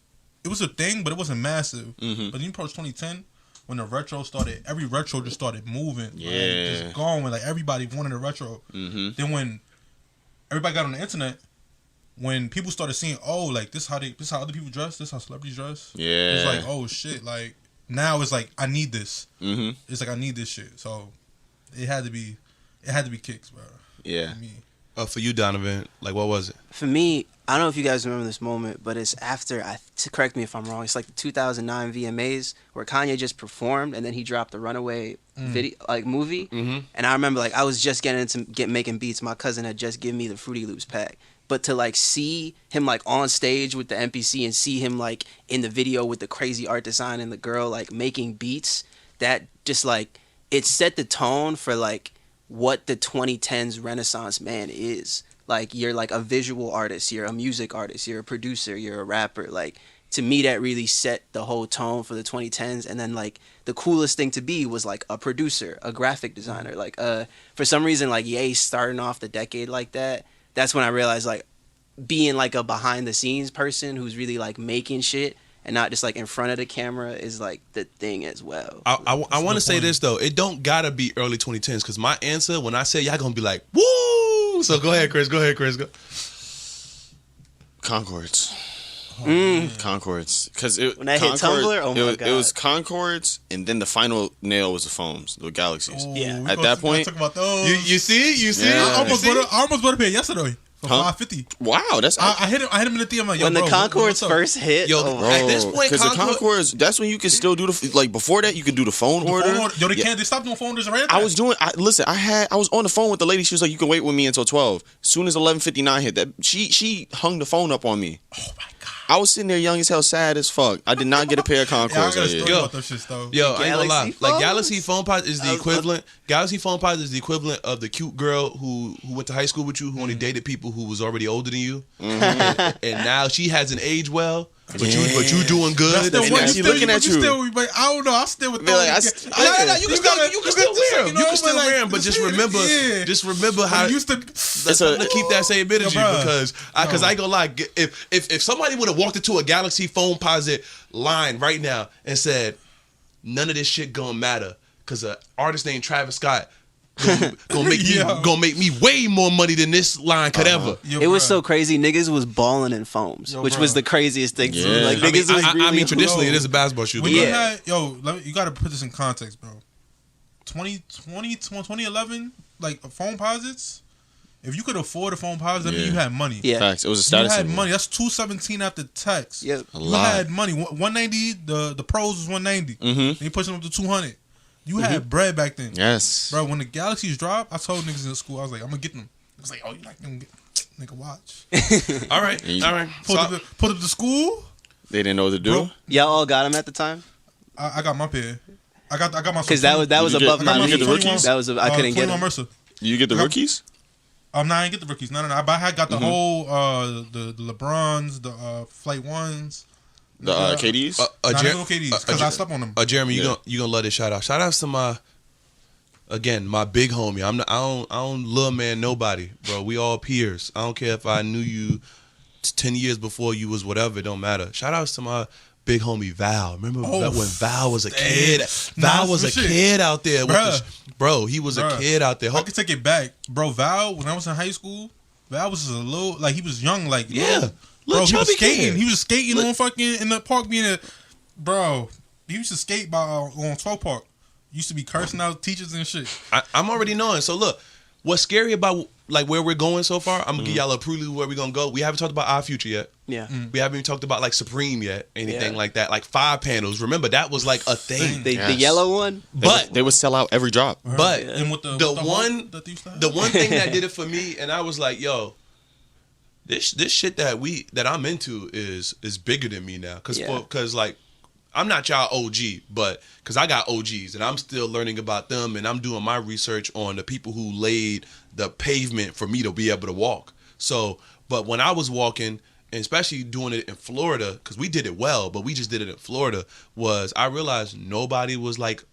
Speaker 2: It was a thing, but it wasn't massive. But then you approach 2010, when the retro started, every retro just started moving.
Speaker 3: Yeah.
Speaker 2: Like, just going, like everybody wanted a retro. Then when everybody got on the internet, when people started seeing, oh, like this how other people dress, this how celebrities dress.
Speaker 3: Yeah.
Speaker 2: It's like, oh shit, like now it's like I need this. It's like I need this shit. So it had to be kicks, bro.
Speaker 3: Yeah.
Speaker 1: For you, Donovan, like what was it?
Speaker 4: For me, I don't know if you guys remember this moment, but it's after, correct me if I'm wrong, it's like the 2009 VMAs where Kanye just performed and then he dropped the Runaway video, like movie. And I remember like I was just getting into making beats. My cousin had just given me the Fruity Loops pack. But to like see him like on stage with the MPC and see him like in the video with the crazy art design and the girl like making beats, that just like it set the tone for like what the 2010s Renaissance man is. Like you're like a visual artist, you're a music artist, you're a producer, you're a rapper. Like to me that really set the whole tone for the 2010s. And then like the coolest thing to be was like a producer, a graphic designer. Like for some reason like Ye starting off the decade like that. That's when I realized like being like a behind the scenes person who's really like making shit and not just like in front of the camera is like the thing as well.
Speaker 1: I want to say this though, it don't gotta be early 2010s because my answer when I say y'all gonna be like woo. So go ahead, Chris. Go.
Speaker 3: Concords. Concords, because
Speaker 4: when I hit Tumblr, oh my god,
Speaker 3: it was Concords, and then the final nail was the foams, the Galaxies.
Speaker 2: At
Speaker 3: that point,
Speaker 2: talk about those.
Speaker 1: You see,
Speaker 2: I almost bought a pair yesterday for $550.
Speaker 3: Wow, that's
Speaker 2: I hit him in the DM. Like,
Speaker 4: when the Concords first hit.
Speaker 1: At this point,
Speaker 3: because the Concords, that's when you can still do the like. Before that, you could do the phone order.
Speaker 2: Yo, they stopped doing phone orders around.
Speaker 3: I was on the phone with the lady. She was like, "You can wait with me until 12." As soon as 11:59 hit, that she hung the phone up on me.
Speaker 2: Oh my god.
Speaker 3: I was sitting there young as hell, sad as fuck. I did not get a pair of Concords.
Speaker 2: Yeah, I got a
Speaker 3: that
Speaker 2: story
Speaker 3: year.
Speaker 2: about those shits though.
Speaker 1: Yo, I ain't gonna lie.
Speaker 4: Galaxy
Speaker 1: Like
Speaker 4: phones?
Speaker 1: Galaxy phone pods is the equivalent. Galaxy phone pods is the equivalent of the cute girl who went to high school with you, who only dated people who was already older than you, and now she hasn't aged well. But you doing good.
Speaker 2: That's the
Speaker 3: And
Speaker 2: one
Speaker 3: now
Speaker 2: you
Speaker 3: she
Speaker 2: still,
Speaker 3: looking at you.
Speaker 2: Still, but I don't know. I still would
Speaker 3: Be like,
Speaker 2: throw it.
Speaker 1: You can still wear them. You can still wear them, but just remember, how
Speaker 2: I used to.
Speaker 1: that's something to keep that same energy
Speaker 2: Yo, bruh.
Speaker 1: because I ain't gonna lie. If somebody would have walked into a Galaxy phone posit line right now and said, "None of this shit gonna matter," because an artist named Travis Scott gonna make me way more money than this line could ever.
Speaker 2: Yo,
Speaker 4: It was
Speaker 2: bruh.
Speaker 4: so crazy. Niggas was balling in foams,
Speaker 2: Yo,
Speaker 4: which
Speaker 2: bro.
Speaker 4: was the craziest thing. To me.
Speaker 3: Yeah.
Speaker 4: Like
Speaker 1: I mean,
Speaker 4: niggas was really.
Speaker 1: traditionally it is a basketball shoe.
Speaker 2: When
Speaker 1: but
Speaker 2: you
Speaker 4: Yeah.
Speaker 2: had, you got to put this in context, bro. 2011, like phone posits. If you could afford a phone posit, that mean
Speaker 3: Yeah.
Speaker 2: you had money.
Speaker 4: Yeah.
Speaker 3: Facts. It was a
Speaker 2: You
Speaker 3: status
Speaker 2: had
Speaker 3: symbol.
Speaker 2: money. That's 217 after tax.
Speaker 4: Yep.
Speaker 3: A
Speaker 2: You
Speaker 3: lot.
Speaker 2: had money. 190. The pros was 190.
Speaker 3: Mm-hmm.
Speaker 2: And you pushing them to 200. You had bread back then,
Speaker 3: Yes.
Speaker 2: bro. When the Galaxies dropped, I told niggas in school, I was like, I'm gonna get them. I was like, oh, you like them? Nigga, watch.
Speaker 1: all right.
Speaker 2: Put up to school.
Speaker 3: They didn't know what to do.
Speaker 2: Bro.
Speaker 4: Y'all all got him at the time
Speaker 2: I got my pair. I got my.
Speaker 4: because that was
Speaker 3: Did you
Speaker 4: above
Speaker 3: get-
Speaker 4: my
Speaker 3: did you get
Speaker 4: league.
Speaker 3: the rookies?
Speaker 4: That was I couldn't get
Speaker 2: 21
Speaker 4: him.
Speaker 2: Mercer.
Speaker 3: You get the
Speaker 2: I got-
Speaker 3: rookies?
Speaker 2: No, I didn't get the rookies. No. But I had got the whole the LeBrons, the Flight Ones,
Speaker 3: The KDs?
Speaker 2: nah, they go KDs because I slept on them.
Speaker 1: Jeremy,
Speaker 3: Yeah.
Speaker 1: you gonna love this shout out. Shout outs to my big homie. I don't little man nobody, bro. We all peers. I don't care if I knew you 10 years before you was whatever. It don't matter. Shout outs to my big homie Val. Remember when Val was a kid? Val was a kid out there. Bro, he was a kid out there.
Speaker 2: I can take it back, bro. Val, when I was in high school, Val was just a little like he was young, like
Speaker 1: Yeah.
Speaker 2: bro. He was
Speaker 1: chubby
Speaker 2: skating.
Speaker 1: kid.
Speaker 2: He was skating on fucking in the park, being a bro. He used to skate by on 12 Park. Used to be cursing out teachers and shit.
Speaker 1: I'm already knowing. So look, what's scary about like where we're going so far? I'm gonna give y'all a prelude where we're gonna go. We haven't talked about our future yet.
Speaker 4: Yeah.
Speaker 1: We haven't even talked about like Supreme yet, anything
Speaker 4: Yeah.
Speaker 1: like that. Like 5 panels. Remember that was like a thing.
Speaker 4: The
Speaker 3: Yes.
Speaker 4: yellow one.
Speaker 1: But
Speaker 3: They would sell out every drop.
Speaker 1: But
Speaker 2: And with the
Speaker 1: one
Speaker 2: Hulk that they used to have?
Speaker 1: the one thing that did it for me, and I was like, yo, this shit that I'm into is bigger than me now. Cause like I'm not y'all OG, but because I got OGs and I'm still learning about them and I'm doing my research on the people who laid the pavement for me to be able to walk. So, but when I was walking, and especially doing it in Florida, because we did it well, but we just did it in Florida, was I realized nobody was like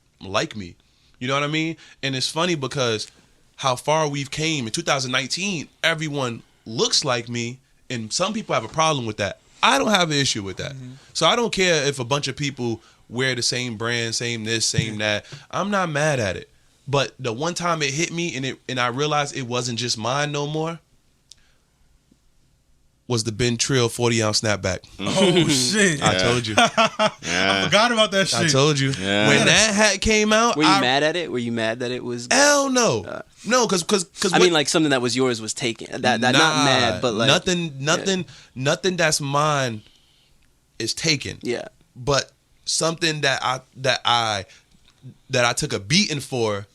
Speaker 1: me. You know what I mean? And it's funny because how far we've came in 2019, everyone looks like me, and some people have a problem with that. I don't have an issue with that. So I don't care if a bunch of people wear the same brand, same this, same that. I'm not mad at it. But the one time it hit me and I realized it wasn't just mine no more was the Ben Trill 40-ounce snapback.
Speaker 2: Oh shit!
Speaker 1: I told you.
Speaker 3: Yeah.
Speaker 2: Forgot about that shit.
Speaker 1: I told you.
Speaker 3: Yeah.
Speaker 1: When that hat came out,
Speaker 4: Were you mad at it? Were you mad that it was?
Speaker 1: Hell no. No, because
Speaker 4: I mean, like something that was yours was taken. That not mad, but like
Speaker 1: nothing that's mine is taken.
Speaker 4: Yeah.
Speaker 1: But something that I took a beating for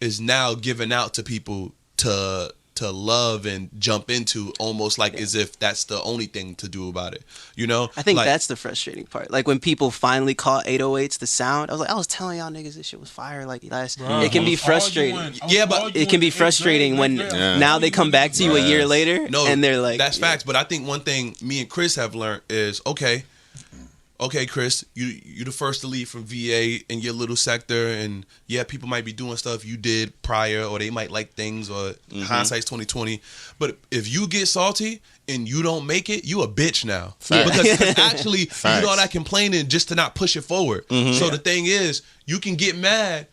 Speaker 1: is now given out to people to love and jump into, almost like as if that's the only thing to do about it. You know?
Speaker 4: I think
Speaker 1: like,
Speaker 4: that's the frustrating part. Like when people finally caught 808s, the sound. I was telling y'all niggas this shit was fire. Like last, it can be frustrating.
Speaker 1: Yeah, but
Speaker 4: It can be frustrating when now they come back to you a year later and they're like,
Speaker 1: that's facts. But I think one thing me and Chris have learned is okay, Chris, you the first to leave from VA in your little sector, and yeah, people might be doing stuff you did prior, or they might like things, or hindsight's 2020. But if you get salty and you don't make it, you a bitch now.
Speaker 3: Facts.
Speaker 1: Because actually, you
Speaker 3: Facts.
Speaker 1: do all that complaining just to not push it forward. So the thing is, you can get mad,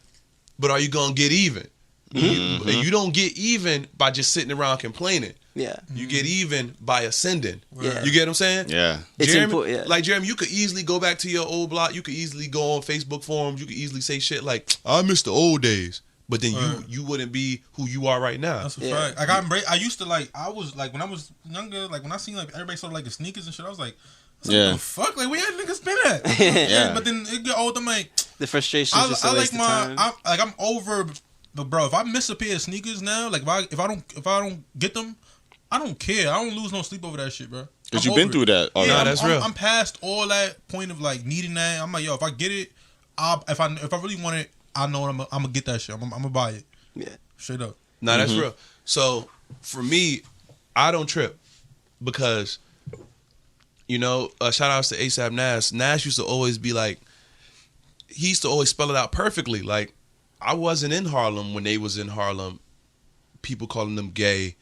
Speaker 1: but are you gonna get even? And you don't get even by just sitting around complaining.
Speaker 4: yeah.
Speaker 1: You get even by ascending.
Speaker 4: Yeah.
Speaker 1: You get what I'm saying?
Speaker 3: Yeah.
Speaker 4: It's
Speaker 1: Jeremy,
Speaker 4: important. Yeah.
Speaker 1: Like Jeremy, you could easily go back to your old block. You could easily go on Facebook forums. You could easily say shit like, "I miss the old days," but then you wouldn't be who you are right now.
Speaker 2: That's a fact. I got I used to like. I was like when I was younger. Like when I seen like everybody started like the sneakers and shit. I was like,
Speaker 3: Yeah.
Speaker 2: what the fuck? Like where y'all niggas been at?
Speaker 3: Yeah.
Speaker 2: But then it get old. I'm like,
Speaker 4: The frustration is just a
Speaker 2: I like
Speaker 4: waste of time.
Speaker 2: I'm over. But bro, if I miss a pair of sneakers now, like if I don't get them, I don't care. I don't lose no sleep over that shit, bro.
Speaker 3: Because you've been through that.
Speaker 1: Nah, that's real.
Speaker 2: I'm past all that point of like needing that. I'm like, yo, if I get it, if I really want it, I know I'm gonna get that shit. I'm gonna buy it.
Speaker 4: Yeah.
Speaker 2: Straight up.
Speaker 1: Nah, that's real. So for me, I don't trip because, you know, shout outs to ASAP Nash. Nash used to always be like, he used to always spell it out perfectly. Like, I wasn't in Harlem when they was in Harlem. People calling them gay.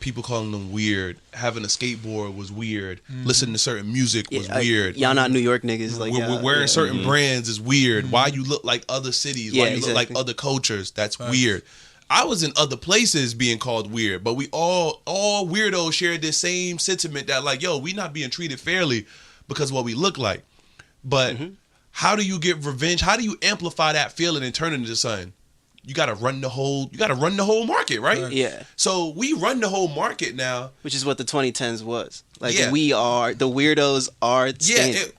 Speaker 1: People calling them weird. Having a skateboard was weird. Listening to certain music was weird.
Speaker 4: Y'all not New York niggas. Like
Speaker 1: we're wearing certain brands is weird. Why you look like other cities? Why you look like other cultures? That's weird. I was in other places being called weird, but we all weirdos shared this same sentiment that like, yo, we not being treated fairly because of what we look like. But how do you get revenge? How do you amplify that feeling and turn it into something? You gotta run the whole market, right?
Speaker 4: Yeah.
Speaker 1: So we run the whole market now.
Speaker 4: Which is what the 2010s was. Like we are the weirdos are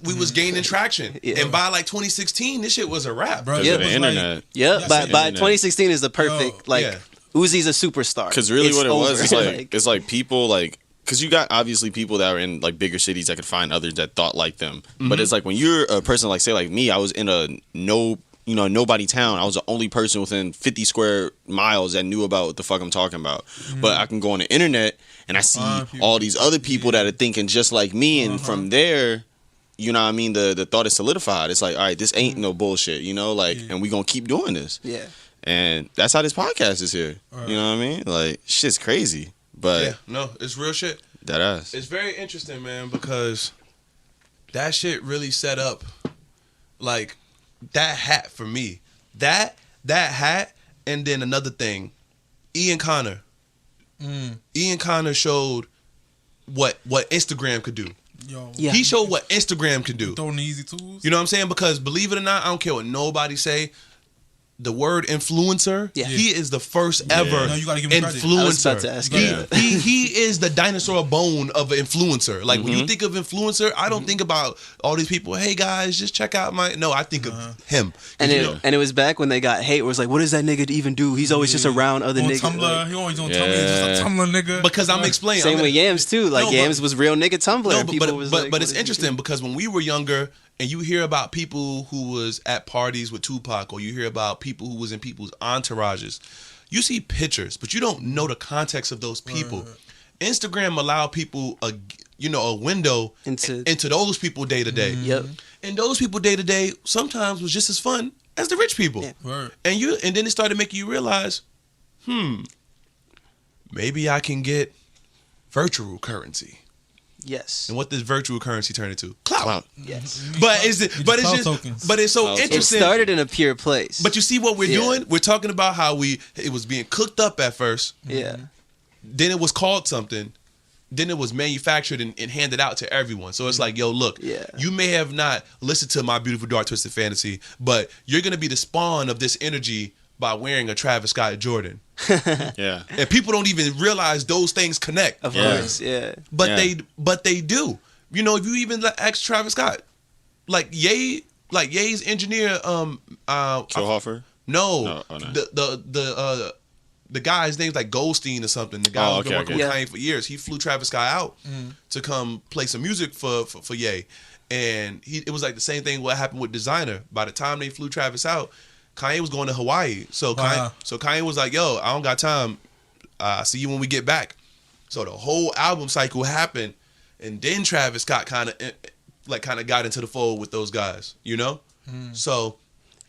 Speaker 1: we was gaining traction. And by like 2016, this shit was a wrap.
Speaker 3: Bro, the internet.
Speaker 4: By 2016 is the perfect Uzi's a superstar.
Speaker 3: Because really what it was is like it's like people like because you got obviously people that are in like bigger cities that could find others that thought like them. But it's like when you're a person like say like me, I was in a nobody town. I was the only person within 50 square miles that knew about what the fuck I'm talking about. But I can go on the internet and I see all these other people that are thinking just like me, and from there, you know what I mean, the thought is solidified. It's like, all right, this ain't no bullshit, you know, like, and we gonna keep doing this.
Speaker 4: Yeah.
Speaker 3: And that's how this podcast is here. You know what I mean? Like, shit's crazy. But
Speaker 1: no, it's real shit.
Speaker 3: That ass.
Speaker 1: It's very interesting, man, because that shit really set up like that hat for me. That hat, and then another thing, Ian Connor. Ian Connor showed what Instagram could do.
Speaker 2: Yo.
Speaker 4: Yeah.
Speaker 1: He showed what Instagram could do.
Speaker 2: Throwing the easy tools.
Speaker 1: You know what I'm saying? Because believe it or not, I don't care what nobody say. The word influencer, he is the first ever
Speaker 2: No, you gotta give him credit.
Speaker 1: influencer.
Speaker 4: I was about to ask you.
Speaker 1: He is the dinosaur bone of an influencer. Like when you think of influencer, I don't think about all these people. Hey guys, just check out my. No, I think of him.
Speaker 4: And it was back when they got hate. Where it's like, what does that nigga even do? He's always just around other
Speaker 2: on
Speaker 4: niggas.
Speaker 2: Tumblr,
Speaker 4: Like,
Speaker 2: he always on Tumblr. He's just a Tumblr nigga.
Speaker 1: Because I'm explaining.
Speaker 4: same with Yams too. Like Yams was real nigga Tumblr.
Speaker 1: No, but it's interesting because when we were younger, and you hear about people who was at parties with Tupac, or you hear about people who was in people's entourages, you see pictures, but you don't know the context of those people. Instagram allowed people a window into those people day to day.
Speaker 4: Yep.
Speaker 1: And those people day to day sometimes was just as fun as the rich people.
Speaker 2: Yeah.
Speaker 1: And then it started making you realize, maybe I can get virtual currency.
Speaker 4: Yes.
Speaker 1: And what does virtual currency turn into? Clout.
Speaker 4: Yes.
Speaker 1: But it's so interesting.
Speaker 4: It started in a pure place.
Speaker 1: But you see what we're doing? We're talking about how it was being cooked up at first.
Speaker 4: Yeah.
Speaker 1: Then it was called something. Then it was manufactured and handed out to everyone. So it's like, yo, look, you may have not listened to My Beautiful Dark Twisted Fantasy, but you're going to be the spawn of this energy by wearing a Travis Scott Jordan.
Speaker 3: Yeah.
Speaker 1: And people don't even realize those things connect.
Speaker 4: Of course, yeah.
Speaker 1: But they do. You know, if you even ask Travis Scott, like Ye's engineer,
Speaker 3: Killhofer?
Speaker 1: No.
Speaker 3: Oh, no.
Speaker 1: The guy's name's like Goldstein or something. The guy who's been working with Kanye for years. He flew Travis Scott out to come play some music for Ye. And it was like the same thing what happened with Designer. By the time they flew Travis out, Kanye was going to Hawaii. So Kanye was like, yo, I don't got time. See you when we get back. So the whole album cycle happened, and then Travis Scott kind of got into the fold with those guys, you know? So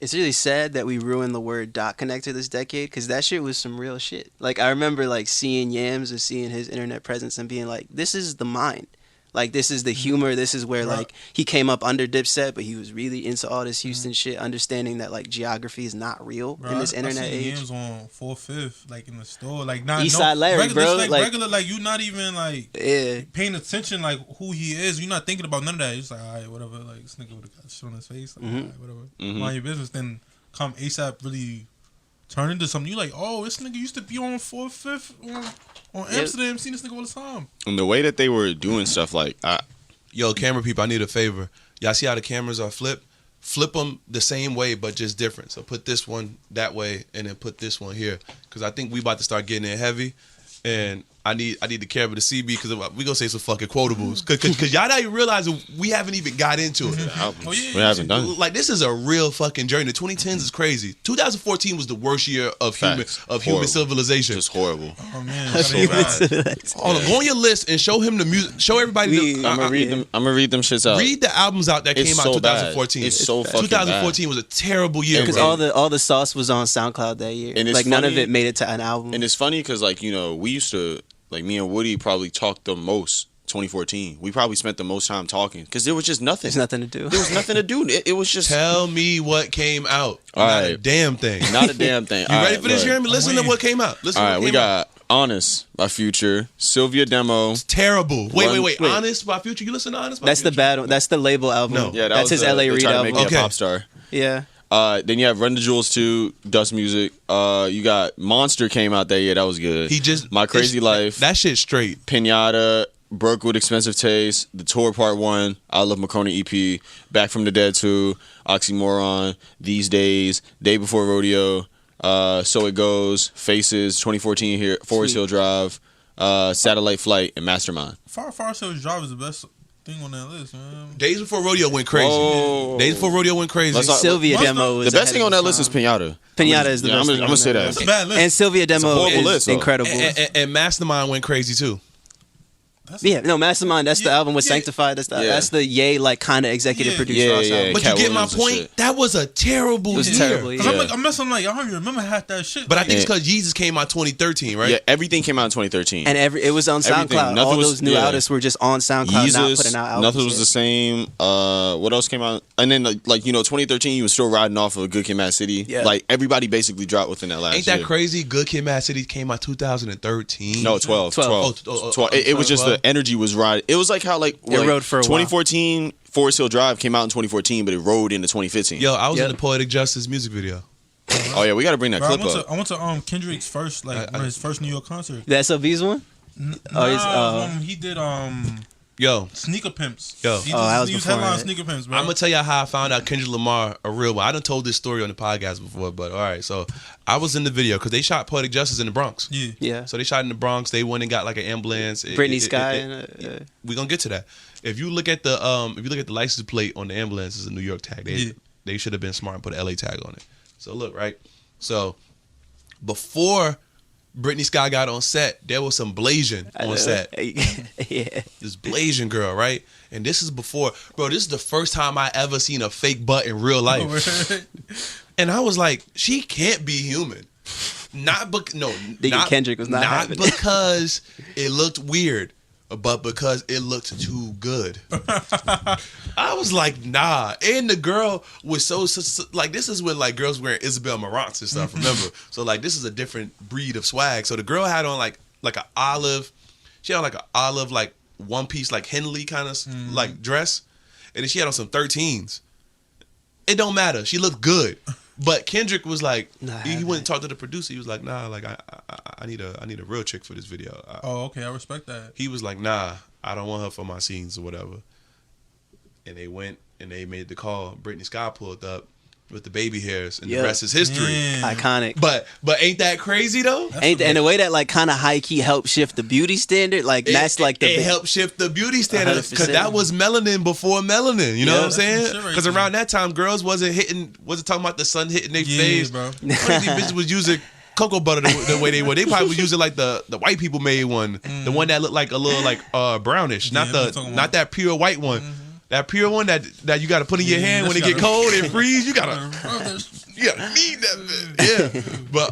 Speaker 4: it's really sad that we ruined the word dot connector this decade, because that shit was some real shit. Like, I remember like seeing Yams or seeing his internet presence and being like, this is the mind. Like, this is the humor. This is where, like, he came up under Dipset, but he was really into all this Houston shit, understanding that, like, geography is not real in this internet age.
Speaker 2: Yams on 4th, like, in the store. Like, not
Speaker 4: Eastside Larry,
Speaker 2: regular,
Speaker 4: bro.
Speaker 2: Like, regular, like, you not even, like, paying attention, like, who he is. You're not thinking about none of that. You're just like, all right, whatever. Like, this nigga would have got shit on his face. Like, all right, whatever. Mind your business. Then come ASAP really turn into something. You like, oh, this nigga used to be on 4th, on Amsterdam. Seen this nigga all the time.
Speaker 3: And the way that they were doing stuff, like,
Speaker 1: yo, camera people, I need a favor. Y'all see how the cameras are flipped? Flip them the same way, but just different. So put this one that way, and then put this one here, because I think we about to start getting in heavy, and I need the camera to see me because we gonna say some fucking quotables because y'all not even realizing we haven't even got into it.
Speaker 3: We haven't done it.
Speaker 1: Like this is a real fucking journey. The 2010s is crazy. 2014 was the worst year of human civilization.
Speaker 3: Just horrible.
Speaker 2: Oh man,
Speaker 1: Hold on, go on your list and show him the music. Show everybody.
Speaker 3: I'm gonna read them. I'm gonna read them shits out.
Speaker 1: Read the albums out that came out in 2014.
Speaker 3: It's so fucking
Speaker 1: 2014 was a terrible year
Speaker 4: because all the sauce was on SoundCloud that year.
Speaker 3: And
Speaker 4: like
Speaker 3: funny,
Speaker 4: none of it made it to an album.
Speaker 3: And it's funny because like we used to. Like me and Woody probably talked the most 2014. We probably spent the most time talking because there was just nothing.
Speaker 4: There's nothing to do.
Speaker 3: There was nothing to do. It was just.
Speaker 1: Tell me what came out.
Speaker 3: All
Speaker 1: Not
Speaker 3: right.
Speaker 1: a damn thing.
Speaker 3: Not a damn thing.
Speaker 1: You ready for this, Jeremy? Listen to what came out. Listen.
Speaker 3: All right, we got Honest by Future, Sylvia Demo.
Speaker 1: It's terrible. Wait. Honest by Future. You listen to Honest by
Speaker 4: That's
Speaker 1: Future?
Speaker 4: the bad one. That's the label album.
Speaker 1: No.
Speaker 3: Yeah,
Speaker 4: that's his LA Reid album.
Speaker 3: Okay. Pop star.
Speaker 4: Yeah.
Speaker 3: Then you have Run the Jewels 2, Dust Music. You got Monster came out that year. That was good. My Crazy Life.
Speaker 1: That shit straight.
Speaker 3: Pinata, Brookwood, Expensive Taste, The Tour Part 1, I Love Macaroni EP, Back from the Dead 2, Oxymoron, These Days, Day Before Rodeo, So It Goes, Faces, 2014 here, Forest Hill Drive, Satellite Flight, and Mastermind.
Speaker 2: Forest Hill Drive is the best thing on that list, man.
Speaker 1: Days Before Rodeo went crazy.
Speaker 3: Oh.
Speaker 1: Days Before Rodeo went crazy.
Speaker 4: Sylvia Demo was
Speaker 3: the best thing on that list is Pinata.
Speaker 4: Pinata is the best.
Speaker 3: I'm gonna say that.
Speaker 2: That's a bad list.
Speaker 4: And Sylvia Demo is
Speaker 3: list, though.
Speaker 4: incredible.
Speaker 1: And Mastermind went crazy too.
Speaker 4: Mastermind. That's the album with
Speaker 2: yeah.
Speaker 4: Sanctified. That's the Ye like kind of executive producer.
Speaker 3: Yeah.
Speaker 1: But
Speaker 3: Cat
Speaker 1: you get my
Speaker 3: Williams and
Speaker 1: point.
Speaker 3: shit.
Speaker 1: That was a terrible year.
Speaker 4: It was terrible. Yeah.
Speaker 2: I'm messing like I don't even remember half that shit.
Speaker 1: But I think it's because Yeezus came out 2013, right?
Speaker 3: Yeah, everything came out in 2013.
Speaker 4: And it was on
Speaker 3: Everything.
Speaker 4: SoundCloud.
Speaker 3: Nothing
Speaker 4: All
Speaker 3: was-
Speaker 4: those new
Speaker 3: yeah.
Speaker 4: artists were just on SoundCloud, not
Speaker 3: Yeezus,
Speaker 4: putting out albums.
Speaker 3: nothing was the same. What else came out? And then 2013, you was still riding off of Good Kid, Mad City.
Speaker 4: Yeah.
Speaker 3: Like everybody basically dropped within that last
Speaker 1: Ain't
Speaker 3: year.
Speaker 1: that crazy? Good Kid, Mad City came out 2013.
Speaker 3: No, 12.
Speaker 4: 12.
Speaker 3: 12. It was just
Speaker 1: 12.
Speaker 3: the energy was riding. It was like how
Speaker 4: It rode for a while.
Speaker 3: 2014 Forest Hill Drive came out in 2014, but it rode into 2015.
Speaker 1: Yo, I was
Speaker 4: Yep.
Speaker 1: in the Poetic Justice music video.
Speaker 3: Oh yeah, we got to bring that
Speaker 2: Bro,
Speaker 3: clip up.
Speaker 2: I went to Kendrick's first his first New York concert.
Speaker 4: The SOB's one?
Speaker 2: He did Sneaker Pimps.
Speaker 1: Yo.
Speaker 2: He
Speaker 4: that was
Speaker 2: used
Speaker 4: before
Speaker 2: headline
Speaker 4: that.
Speaker 2: Sneaker Pimps, bro.
Speaker 1: I'm gonna tell y'all how I found out Kendrick Lamar a real one. I done told this story on the podcast before, but all right. So I was in the video because they shot Poetic Justice in the Bronx.
Speaker 2: Yeah.
Speaker 1: So they shot in the Bronx. They went and got like an ambulance.
Speaker 4: Britney Sky.
Speaker 1: We gonna get to that. If you look at the license plate on the ambulance, it's a New York tag. They should have been smart and put an LA tag on it. So look, right. So before Britney Sky got on set, there was some blazing on set.
Speaker 4: Yeah.
Speaker 1: This blazing girl, right? And this is before, bro. This is the first time I ever seen a fake butt in real life. And I was like, she can't be human.
Speaker 4: Kendrick was not having it.
Speaker 1: because it looked weird, but because it looked too good. I was like, nah. And the girl was so like, this is when like girls wearing Isabel Marant's and stuff. Remember? So like, this is a different breed of swag. So the girl had on like an olive. She had on like an olive like one piece like Henley kind of like dress, and then she had on some 13s. It don't matter. She looked good. But Kendrick was like, he went and talked to the producer. He was like, nah, like I need a real chick for this video.
Speaker 2: Okay, I respect that.
Speaker 1: He was like, nah, I don't want her for my scenes or whatever. And they went and they made the call. Britney Sky pulled up with the baby hairs, and the rest is history.
Speaker 2: Yeah.
Speaker 4: Iconic.
Speaker 1: But ain't that crazy though?
Speaker 4: And the way that like kind of high key helped shift the beauty standard, like that's like the
Speaker 1: it helped shift the beauty standard
Speaker 4: 100%.
Speaker 1: because that was melanin before melanin. You know what I'm saying?
Speaker 2: Right
Speaker 1: Because around that time, girls wasn't talking about the sun hitting their face.
Speaker 2: bro.
Speaker 1: These bitches was using cocoa butter the way they were. They probably was using like the white people made one, the one that looked like a little like brownish, not that pure white one. That pure one that you got to put in your hand when it get cold and freeze. You gotta need that bit. Yeah, but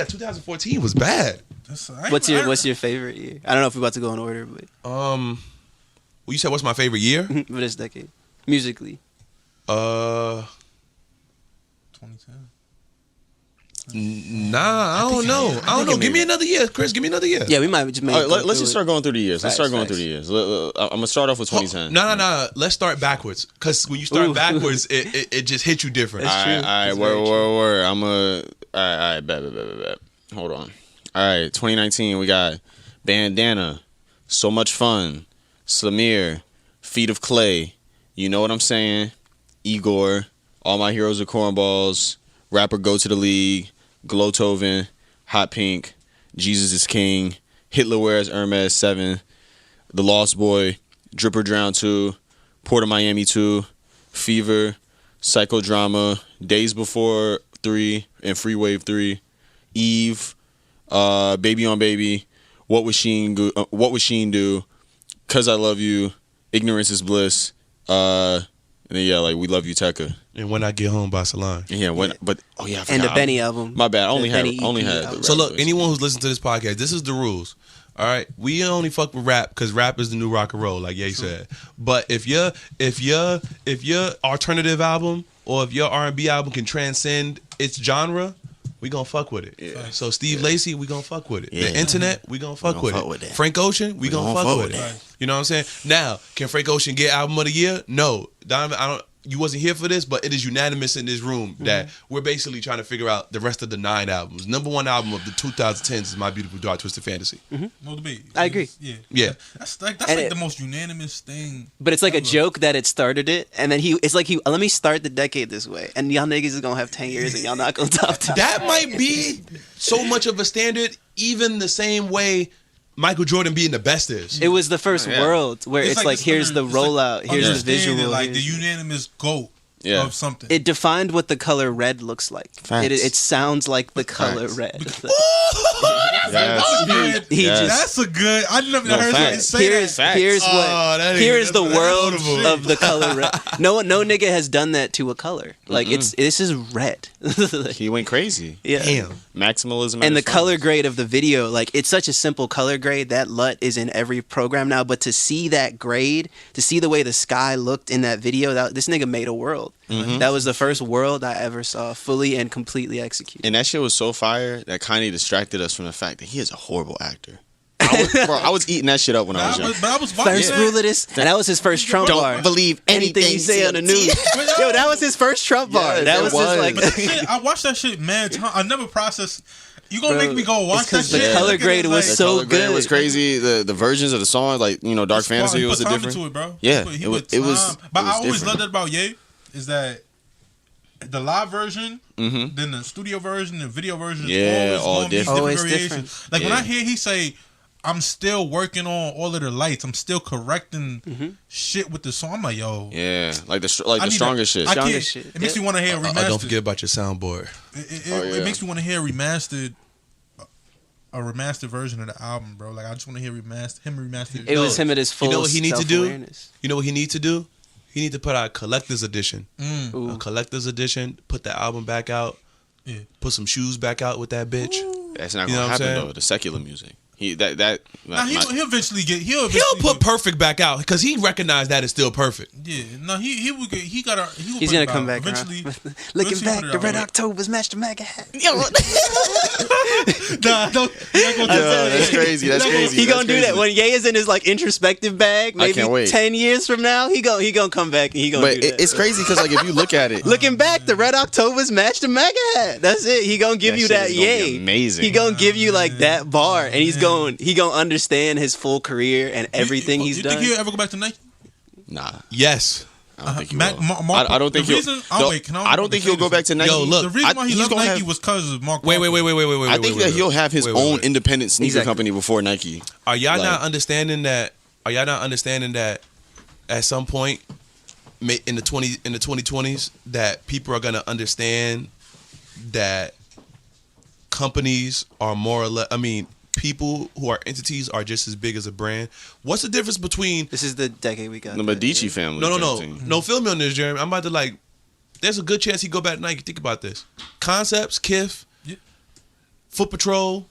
Speaker 1: 2014 was bad.
Speaker 4: What's your favorite year? I don't know if we're about to go in order, but
Speaker 1: Well, you said what's my favorite year?
Speaker 4: for this decade, musically.
Speaker 2: 2010.
Speaker 1: Nah, I don't know. Give me another year, Chris. Give me another year.
Speaker 4: Yeah, we might just make.
Speaker 3: All right, let's just start going through the years.
Speaker 4: Facts.
Speaker 3: I'm gonna start off with 2010.
Speaker 1: No. Let's start backwards. Because when you start backwards, it just hits you different.
Speaker 4: That's true.
Speaker 3: All right, word. All right, bet. Hold on. All right, 2019, we got Bandana, So Much Fun, Slamir, Feet of Clay, You Know What I'm Saying, Igor, All My Heroes Are Cornballs, Rapper Go to the League, Glotoven, Hot Pink, Jesus is King, Hitler Wears Hermes 7, The Lost Boy, Dripper Drown 2, Port of Miami 2, Fever, Psychodrama, Days Before 3 and Free Wave 3, Eve, Baby on Baby, What Would Sheen Do, Cause I Love You, Ignorance is Bliss, and then like We Love You Tekka.
Speaker 1: And When I Get Home by Salon.
Speaker 3: Yeah, I forgot.
Speaker 4: And the Benny album.
Speaker 3: My bad. I only had
Speaker 4: EP.
Speaker 3: the
Speaker 1: So
Speaker 3: rap
Speaker 1: look,
Speaker 3: voice.
Speaker 1: anyone who's listening to this podcast, this is the rules. All right, we only fuck with rap because rap is the new rock and roll, like Ye said. But if your alternative album or if your R&B album can transcend its genre, we gonna fuck with it.
Speaker 3: Yeah.
Speaker 1: So Steve Lacy, we gonna fuck with it.
Speaker 3: Yeah.
Speaker 1: The internet, we gonna fuck with it.
Speaker 3: that.
Speaker 1: Frank Ocean, we gonna fuck with it.
Speaker 2: Right.
Speaker 1: You know what I'm saying? Now, can Frank Ocean get album of the year? No, Donovan, I don't. You wasn't here for this, but it is unanimous in this room that we're basically trying to figure out the rest of the 9 albums. Number 1 album of the 2010s is My Beautiful Dark Twisted Fantasy.
Speaker 2: No debate.
Speaker 4: I agree.
Speaker 1: Yeah.
Speaker 2: That's like
Speaker 4: And
Speaker 2: the most unanimous thing.
Speaker 4: But it's like a
Speaker 2: ever.
Speaker 4: joke that it started it, and then it's like let me start the decade this way, and y'all niggas is gonna have 10 years, and y'all not gonna top that.
Speaker 1: That might be so much of a standard, even the same way Michael Jordan being the best is.
Speaker 4: It was the first world where it's like
Speaker 2: this
Speaker 4: here's the rollout, here's the
Speaker 2: understanding,
Speaker 4: visual,
Speaker 2: like the
Speaker 4: here's-
Speaker 2: unanimous GOAT
Speaker 3: Yeah.
Speaker 2: of something.
Speaker 4: It defined what the color red looks like.
Speaker 3: Facts.
Speaker 4: It sounds like the color
Speaker 3: Facts.
Speaker 4: red.
Speaker 2: That's good.
Speaker 4: He
Speaker 3: Yes.
Speaker 2: That's a good. I never
Speaker 3: No,
Speaker 2: heard
Speaker 3: facts.
Speaker 2: somebody say
Speaker 4: Here's
Speaker 2: that.
Speaker 4: here's
Speaker 1: Oh,
Speaker 4: what
Speaker 1: that ain't-
Speaker 4: here's the
Speaker 1: that's
Speaker 4: world
Speaker 1: notable.
Speaker 4: of the color red. No nigga has done that to a color. Like this is red.
Speaker 3: He went crazy.
Speaker 4: Yeah.
Speaker 1: Damn.
Speaker 3: Maximalism. at
Speaker 4: And the
Speaker 3: its
Speaker 4: color
Speaker 3: finest.
Speaker 4: grade of the video, like it's such a simple color grade. That LUT is in every program now. But to see that grade, to see the way the sky looked in that video, this nigga made a world. That was the first world I ever saw fully and completely executed.
Speaker 3: And that shit was so fire that Kanye distracted us from the fact that he is a horrible actor. I was eating that shit up when I was young.
Speaker 2: But I was watching
Speaker 4: First
Speaker 2: that.
Speaker 4: rule of this, and that was his first Trump
Speaker 3: Don't
Speaker 4: bar.
Speaker 3: believe
Speaker 4: Anything you say on the news. Yo, that was his first Trump bar.
Speaker 3: Yeah,
Speaker 4: That
Speaker 3: it
Speaker 4: was
Speaker 3: was.
Speaker 4: his like.
Speaker 2: But that shit, I watched that shit mad time. I never processed. You gonna
Speaker 4: Bro,
Speaker 2: make me go watch
Speaker 4: it's
Speaker 2: that
Speaker 4: 'cause the
Speaker 2: shit?
Speaker 4: color
Speaker 2: Look at
Speaker 4: grade
Speaker 2: it,
Speaker 4: was
Speaker 2: like,
Speaker 4: so
Speaker 3: color grade
Speaker 4: good.
Speaker 3: was crazy. The versions of the song, like Dark Fantasy,
Speaker 2: he
Speaker 3: was
Speaker 2: put
Speaker 3: a
Speaker 2: time
Speaker 3: different.
Speaker 2: into it, bro.
Speaker 3: Yeah,
Speaker 2: He
Speaker 3: it was.
Speaker 2: put time. But
Speaker 3: it
Speaker 2: I
Speaker 3: was
Speaker 2: always
Speaker 3: different.
Speaker 2: loved that about Ye is that the live version, then the studio version, the video version, is
Speaker 3: Yeah,
Speaker 2: always
Speaker 3: all
Speaker 2: gonna be
Speaker 3: different.
Speaker 4: Always
Speaker 2: variations.
Speaker 4: different.
Speaker 2: Like when
Speaker 3: Yeah.
Speaker 2: I hear he say, "I'm still working on all of the lights. I'm still correcting shit with the song." I'm like, yo,
Speaker 3: Yeah, like the
Speaker 2: I need
Speaker 3: strongest shit.
Speaker 2: I can't,
Speaker 4: Strongest shit.
Speaker 2: It makes me want to hear
Speaker 1: Oh,
Speaker 2: remastered.
Speaker 1: don't forget about your soundboard.
Speaker 2: It makes me want to hear remastered. A remastered version of the album, bro. Like I just want to hear remastered.
Speaker 4: It was him at his full.
Speaker 1: You know what he needs to do?
Speaker 4: self-awareness.
Speaker 1: You know what he needs to do? He needs to put out a collector's edition.
Speaker 4: Ooh.
Speaker 1: A collector's edition. Put the album back out.
Speaker 2: Yeah.
Speaker 1: Put some shoes back out with that bitch.
Speaker 3: That's not
Speaker 1: You know
Speaker 3: gonna
Speaker 1: what I'm
Speaker 3: happen
Speaker 1: saying?
Speaker 3: though. The secular music. He
Speaker 2: Nah, he'll eventually get. He'll
Speaker 1: Put Perfect back out because he recognized that it's still perfect.
Speaker 2: Yeah, no, he will get. He got. He will
Speaker 4: He's
Speaker 2: put
Speaker 4: gonna
Speaker 2: it
Speaker 4: come
Speaker 2: out.
Speaker 4: back.
Speaker 2: Eventually.
Speaker 4: Looking
Speaker 2: eventually
Speaker 4: back,
Speaker 2: put it
Speaker 4: the
Speaker 2: out.
Speaker 4: Red October's matched the MAGA hat.
Speaker 2: Nah, don't.
Speaker 3: that's crazy. That's crazy.
Speaker 4: He
Speaker 3: That's
Speaker 4: gonna do
Speaker 3: crazy.
Speaker 4: that when Ye is in his like introspective bag. Maybe
Speaker 3: can't wait.
Speaker 4: 10 years from now, he gonna come back and he gonna.
Speaker 3: But
Speaker 4: do that.
Speaker 3: it's crazy because like if you look at it,
Speaker 4: Looking back, the Red October's matched the MAGA hat. That's it. He gonna give
Speaker 3: That
Speaker 4: you
Speaker 3: shit
Speaker 4: that
Speaker 3: is gonna be
Speaker 4: Ye.
Speaker 3: amazing.
Speaker 4: He gonna give you like that bar, and he gonna understand his full career and everything he's
Speaker 2: you
Speaker 4: done.
Speaker 2: think he'll ever go back to Nike?
Speaker 3: nah,
Speaker 1: Yes.
Speaker 3: I don't think he
Speaker 2: Mac-
Speaker 3: will.
Speaker 2: Mark-
Speaker 3: I don't think
Speaker 2: the
Speaker 3: he'll.
Speaker 2: reason-
Speaker 3: no,
Speaker 2: wait, can I-
Speaker 3: I don't think he'll go back to Nike.
Speaker 1: Yo, look,
Speaker 2: The reason why he
Speaker 3: he's
Speaker 2: left
Speaker 3: gonna
Speaker 2: Nike
Speaker 3: have-
Speaker 2: was because of Mark.
Speaker 1: Wait.
Speaker 3: I think that he'll have his own independent sneaker
Speaker 4: Exactly.
Speaker 3: company before Nike.
Speaker 1: Are y'all
Speaker 3: Like-
Speaker 1: not understanding that? Are y'all not understanding that? At some point, in the 2020s, that people are gonna understand that companies are more or less. I mean, people who are entities are just as big as a brand. What's the difference between?
Speaker 4: This is the decade we got.
Speaker 3: The Medici family.
Speaker 1: No. Feel me on this, Jeremy. I'm about to like. There's a good chance he go back to Nike. Think about this: Concepts, Kith,
Speaker 2: Yeah.
Speaker 1: Foot Patrol,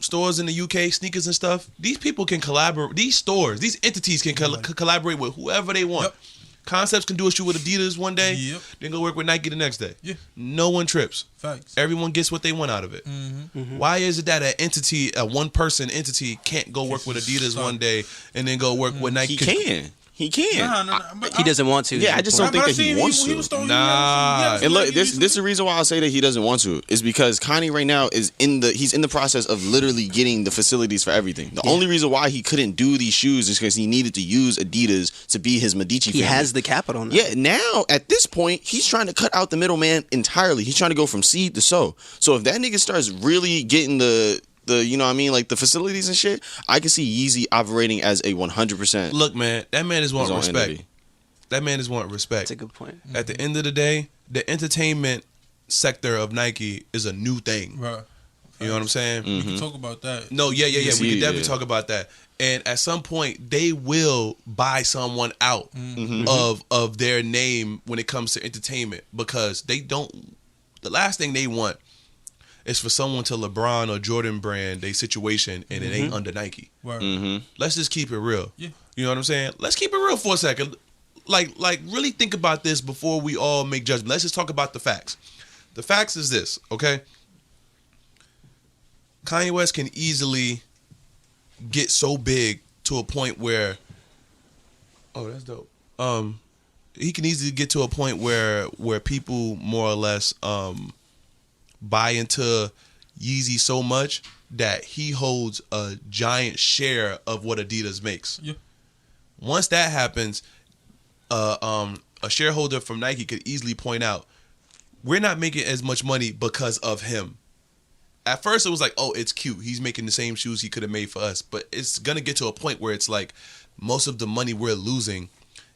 Speaker 1: stores in the UK, sneakers and stuff. These people can collaborate. These stores, these entities can collaborate with whoever they want.
Speaker 2: Yep.
Speaker 1: Concepts can do a shoe with Adidas one day,
Speaker 2: Yep.
Speaker 1: then go work with Nike the next day.
Speaker 2: Yeah.
Speaker 1: No one trips.
Speaker 2: Facts.
Speaker 1: Everyone gets what they want out of it. Why is it that an entity, a one-person entity, can't go work with Adidas one day and then go work with Nike?
Speaker 3: He can. He can.
Speaker 2: Nah, but
Speaker 4: He doesn't want to.
Speaker 3: Yeah, I just don't think that he wants to.
Speaker 2: was throwing-
Speaker 1: Nah.
Speaker 3: And look, this is the reason why I say that he doesn't want to is because Kanye right now is he's in the process of literally getting the facilities for everything. The only reason why he couldn't do these shoes is because he needed to use Adidas to be his Medici
Speaker 4: He
Speaker 3: family.
Speaker 4: has the capital now.
Speaker 3: Yeah, now at this point, he's trying to cut out the middleman entirely. He's trying to go from seed to sow. So if that nigga starts really getting the the you know what I mean, like the facilities and shit, I can see Yeezy operating as a 100%.
Speaker 1: Look, man, that man is
Speaker 3: his
Speaker 1: wanting
Speaker 3: own
Speaker 1: respect.
Speaker 3: entity.
Speaker 1: That man is wanting respect.
Speaker 4: That's a good point.
Speaker 1: At the end of the day, the entertainment sector of Nike is a new thing.
Speaker 2: Right.
Speaker 1: You know what I'm saying?
Speaker 2: We can talk about that.
Speaker 1: No, yeah. We
Speaker 3: Yeah,
Speaker 1: can definitely
Speaker 3: yeah.
Speaker 1: talk about that. And at some point, they will buy someone out of their name when it comes to entertainment, because they don't. The last thing they want is for someone to LeBron or Jordan brand a situation and it ain't under Nike.
Speaker 2: Right.
Speaker 1: Let's just keep it real.
Speaker 2: Yeah.
Speaker 1: You know what I'm saying? Let's keep it real for a second. Like really think about this before we all make judgment. Let's just talk about the facts. The facts is this, okay? Kanye West can easily get so big to a point where, oh, that's dope. He can easily get to a point where people more or less buy into Yeezy so much that he holds a giant share of what Adidas makes.
Speaker 2: Yeah.
Speaker 1: Once that happens, a shareholder from Nike could easily point out, we're not making as much money because of him. At first, it was like, oh, it's cute. He's making the same shoes he could have made for us. But it's going to get to a point where it's like most of the money we're losing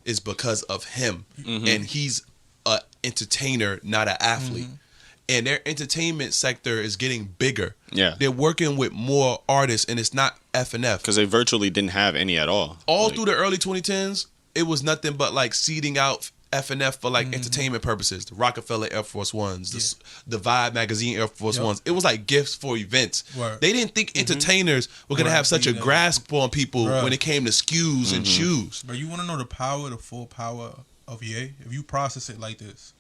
Speaker 1: is because of him. And he's an entertainer, not an athlete. And their entertainment sector is getting bigger.
Speaker 3: Yeah.
Speaker 1: They're working with more artists, and it's not F&F.
Speaker 3: Because they virtually didn't have any at all.
Speaker 1: All through the early 2010s, it was nothing but like seeding out F&F for like entertainment purposes. The Rockefeller Air Force Ones, the Vibe Magazine Air Force Ones. It was like gifts for events.
Speaker 2: Word.
Speaker 1: They didn't think entertainers were going to have such a grasp on people
Speaker 2: Bruh.
Speaker 1: when it came to SKUs and shoes.
Speaker 2: But you want to know the full power of Ye? If you process it like this,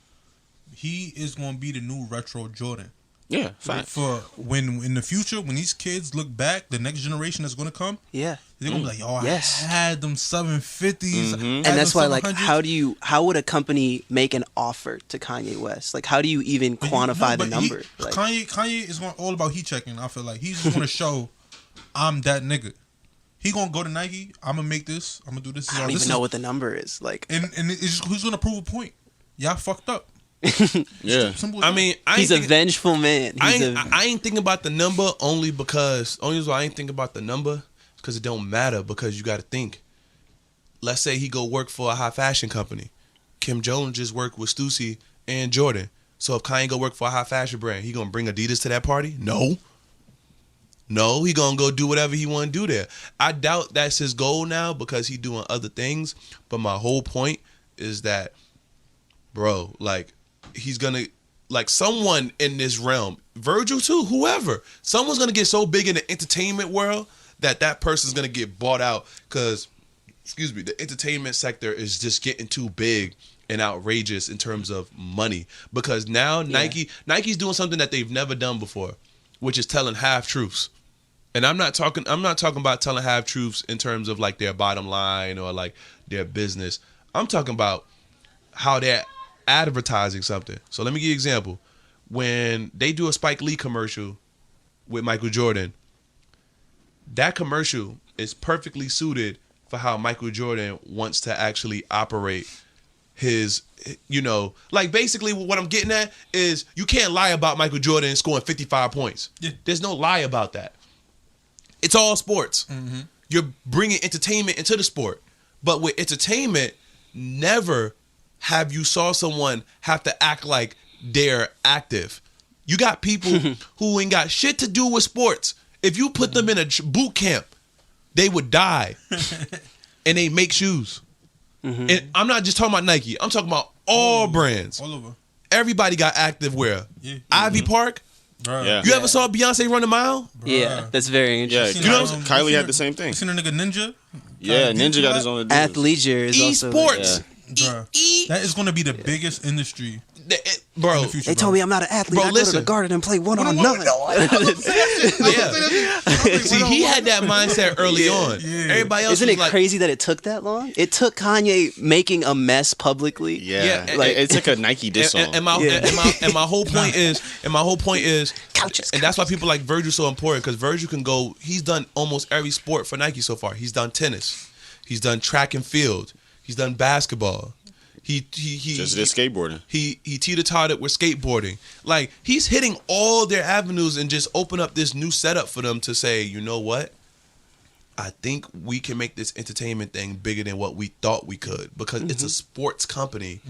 Speaker 2: he is going to be the new retro Jordan.
Speaker 3: Yeah, fact.
Speaker 2: For when in the future, when these kids look back, the next generation that's going to come,
Speaker 4: Yeah.
Speaker 2: they're going to be like, yo,
Speaker 4: Yes.
Speaker 2: I had them 750s.
Speaker 4: And that's why, like, how would a company make an offer to Kanye West? Like, how do you even quantify the number? Like,
Speaker 2: Kanye is all about heat checking. I feel like he's just going to show, I'm that nigga. He going to go to Nike. I'm going to make this. I'm going to do this.
Speaker 4: I don't even know what the number is. Like,
Speaker 2: And it's just, who's going to prove a point? Y'all fucked up.
Speaker 3: Yeah.
Speaker 2: Simple as
Speaker 1: I
Speaker 2: that.
Speaker 1: mean,
Speaker 4: he's a vengeful man.
Speaker 1: I ain't thinking about the number only reason why I ain't thinking about the number because it don't matter, because you got to think. Let's say he go work for a high fashion company. Kim Jones just worked with Stussy and Jordan. So if Kanye go work for a high fashion brand, he gonna bring Adidas to that party? No, he gonna go do whatever he want to do there. I doubt that's his goal now because he doing other things. But my whole point is that, bro, like, he's gonna, like, someone in this realm, Virgil too, whoever, someone's gonna get so big in the entertainment world that person's gonna get bought out because, the entertainment sector is just getting too big and outrageous in terms of money. Because now Nike's doing something that they've never done before, which is telling half truths. And I'm not talking about telling half truths in terms of like their bottom line or like their business. I'm talking about how they're advertising something. So let me give you an example. When they do a Spike Lee commercial with Michael Jordan, that commercial is perfectly suited for how Michael Jordan wants to actually operate his, like, basically what I'm getting at is you can't lie about Michael Jordan scoring 55 points.
Speaker 2: Yeah.
Speaker 1: There's no lie about that. It's all sports. You're bringing entertainment into the sport. But with entertainment, never have you saw someone have to act like they're active. You got people who ain't got shit to do with sports. If you put them in a boot camp, they would die. And they make shoes. And I'm not just talking about Nike. I'm talking about all brands.
Speaker 2: All over.
Speaker 1: Everybody got active wear.
Speaker 2: Yeah.
Speaker 1: Ivy Park.
Speaker 2: Bruh.
Speaker 3: Yeah.
Speaker 1: You ever saw Beyonce run a mile?
Speaker 4: yeah, that's very
Speaker 3: Yeah,
Speaker 4: interesting.
Speaker 2: You know
Speaker 3: Kylie had the same thing.
Speaker 2: You seen a nigga Ninja?
Speaker 3: Yeah, Ninja got his own Adidas.
Speaker 4: Athleisure is also
Speaker 1: Esports.
Speaker 2: Bruh. That is going to be the biggest industry
Speaker 1: Bro,
Speaker 2: in the future.
Speaker 4: They told me I'm not an athlete.
Speaker 1: Bro,
Speaker 4: I go to
Speaker 1: listen.
Speaker 4: the garden and play one-on-one.
Speaker 1: yeah. See, he had that mindset early on.
Speaker 2: Yeah.
Speaker 1: Everybody else
Speaker 4: Isn't
Speaker 1: was
Speaker 4: it
Speaker 1: like,
Speaker 4: crazy that it took that long? It took Kanye making a mess publicly.
Speaker 3: Yeah,
Speaker 1: Yeah,
Speaker 3: like
Speaker 1: and-
Speaker 3: it's like a Nike diss song.
Speaker 1: and my whole point is,
Speaker 4: Couches.
Speaker 1: and that's why people like Virgil so important, because Virgil can go. He's done almost every sport for Nike so far. He's done tennis, he's done track and field, he's done basketball, He
Speaker 3: Just did skateboarding.
Speaker 1: He teeter-totted with skateboarding. Like, he's hitting all their avenues and just open up this new setup for them to say, you know what? I think we can make this entertainment thing bigger than what we thought we could, because it's a sports company.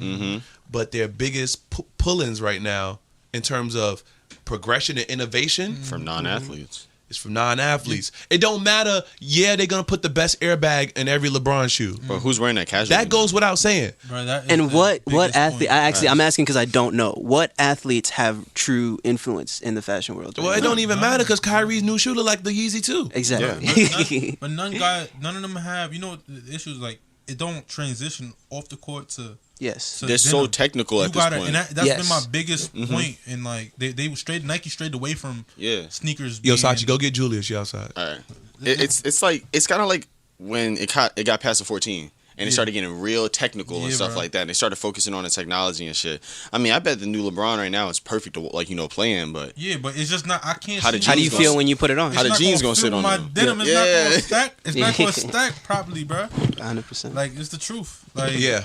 Speaker 1: But their biggest pull-ins right now in terms of progression and innovation
Speaker 3: From non-athletes.
Speaker 1: is from non-athletes. It don't matter. Yeah, they're going to put the best airbag in every LeBron shoe.
Speaker 3: But who's wearing that casual?
Speaker 1: That goes without saying.
Speaker 2: Bro, that is
Speaker 4: And
Speaker 2: the
Speaker 4: what
Speaker 2: biggest
Speaker 4: athlete?
Speaker 2: point.
Speaker 4: I'm asking because I don't know. What athletes have true influence in the fashion world?
Speaker 1: Well, it don't even matter because Kyrie's new shoe look like the Yeezy too.
Speaker 4: Exactly.
Speaker 2: But none of them have. You know, the issue is like it don't transition off the court to.
Speaker 4: Yes.
Speaker 3: They're so technical at this point.
Speaker 2: And that's
Speaker 4: Yes.
Speaker 2: been my biggest point. And like they strayed Nike strayed away from sneakers.
Speaker 1: Yo,
Speaker 2: being-
Speaker 1: Sachee, go get Julius. She outside.
Speaker 3: All right. It's like it's kind of like when it got past the 14 and they started getting real technical and stuff like that. And they started focusing on the technology and shit. I mean, I bet the new LeBron right now is perfect to play in, but
Speaker 2: Yeah, but it's just not. I can't.
Speaker 3: How
Speaker 2: see
Speaker 3: the
Speaker 4: How do you
Speaker 3: jeans
Speaker 4: feel when you put it on?
Speaker 3: How the
Speaker 2: not
Speaker 3: jeans
Speaker 2: gonna
Speaker 3: gonna sit
Speaker 2: fit
Speaker 3: on
Speaker 2: my
Speaker 3: them?
Speaker 2: denim? It's
Speaker 3: Yeah.
Speaker 2: not gonna stack. It's not gonna stack properly, bro.
Speaker 4: 100%.
Speaker 2: Like it's the truth. Like
Speaker 1: Yeah.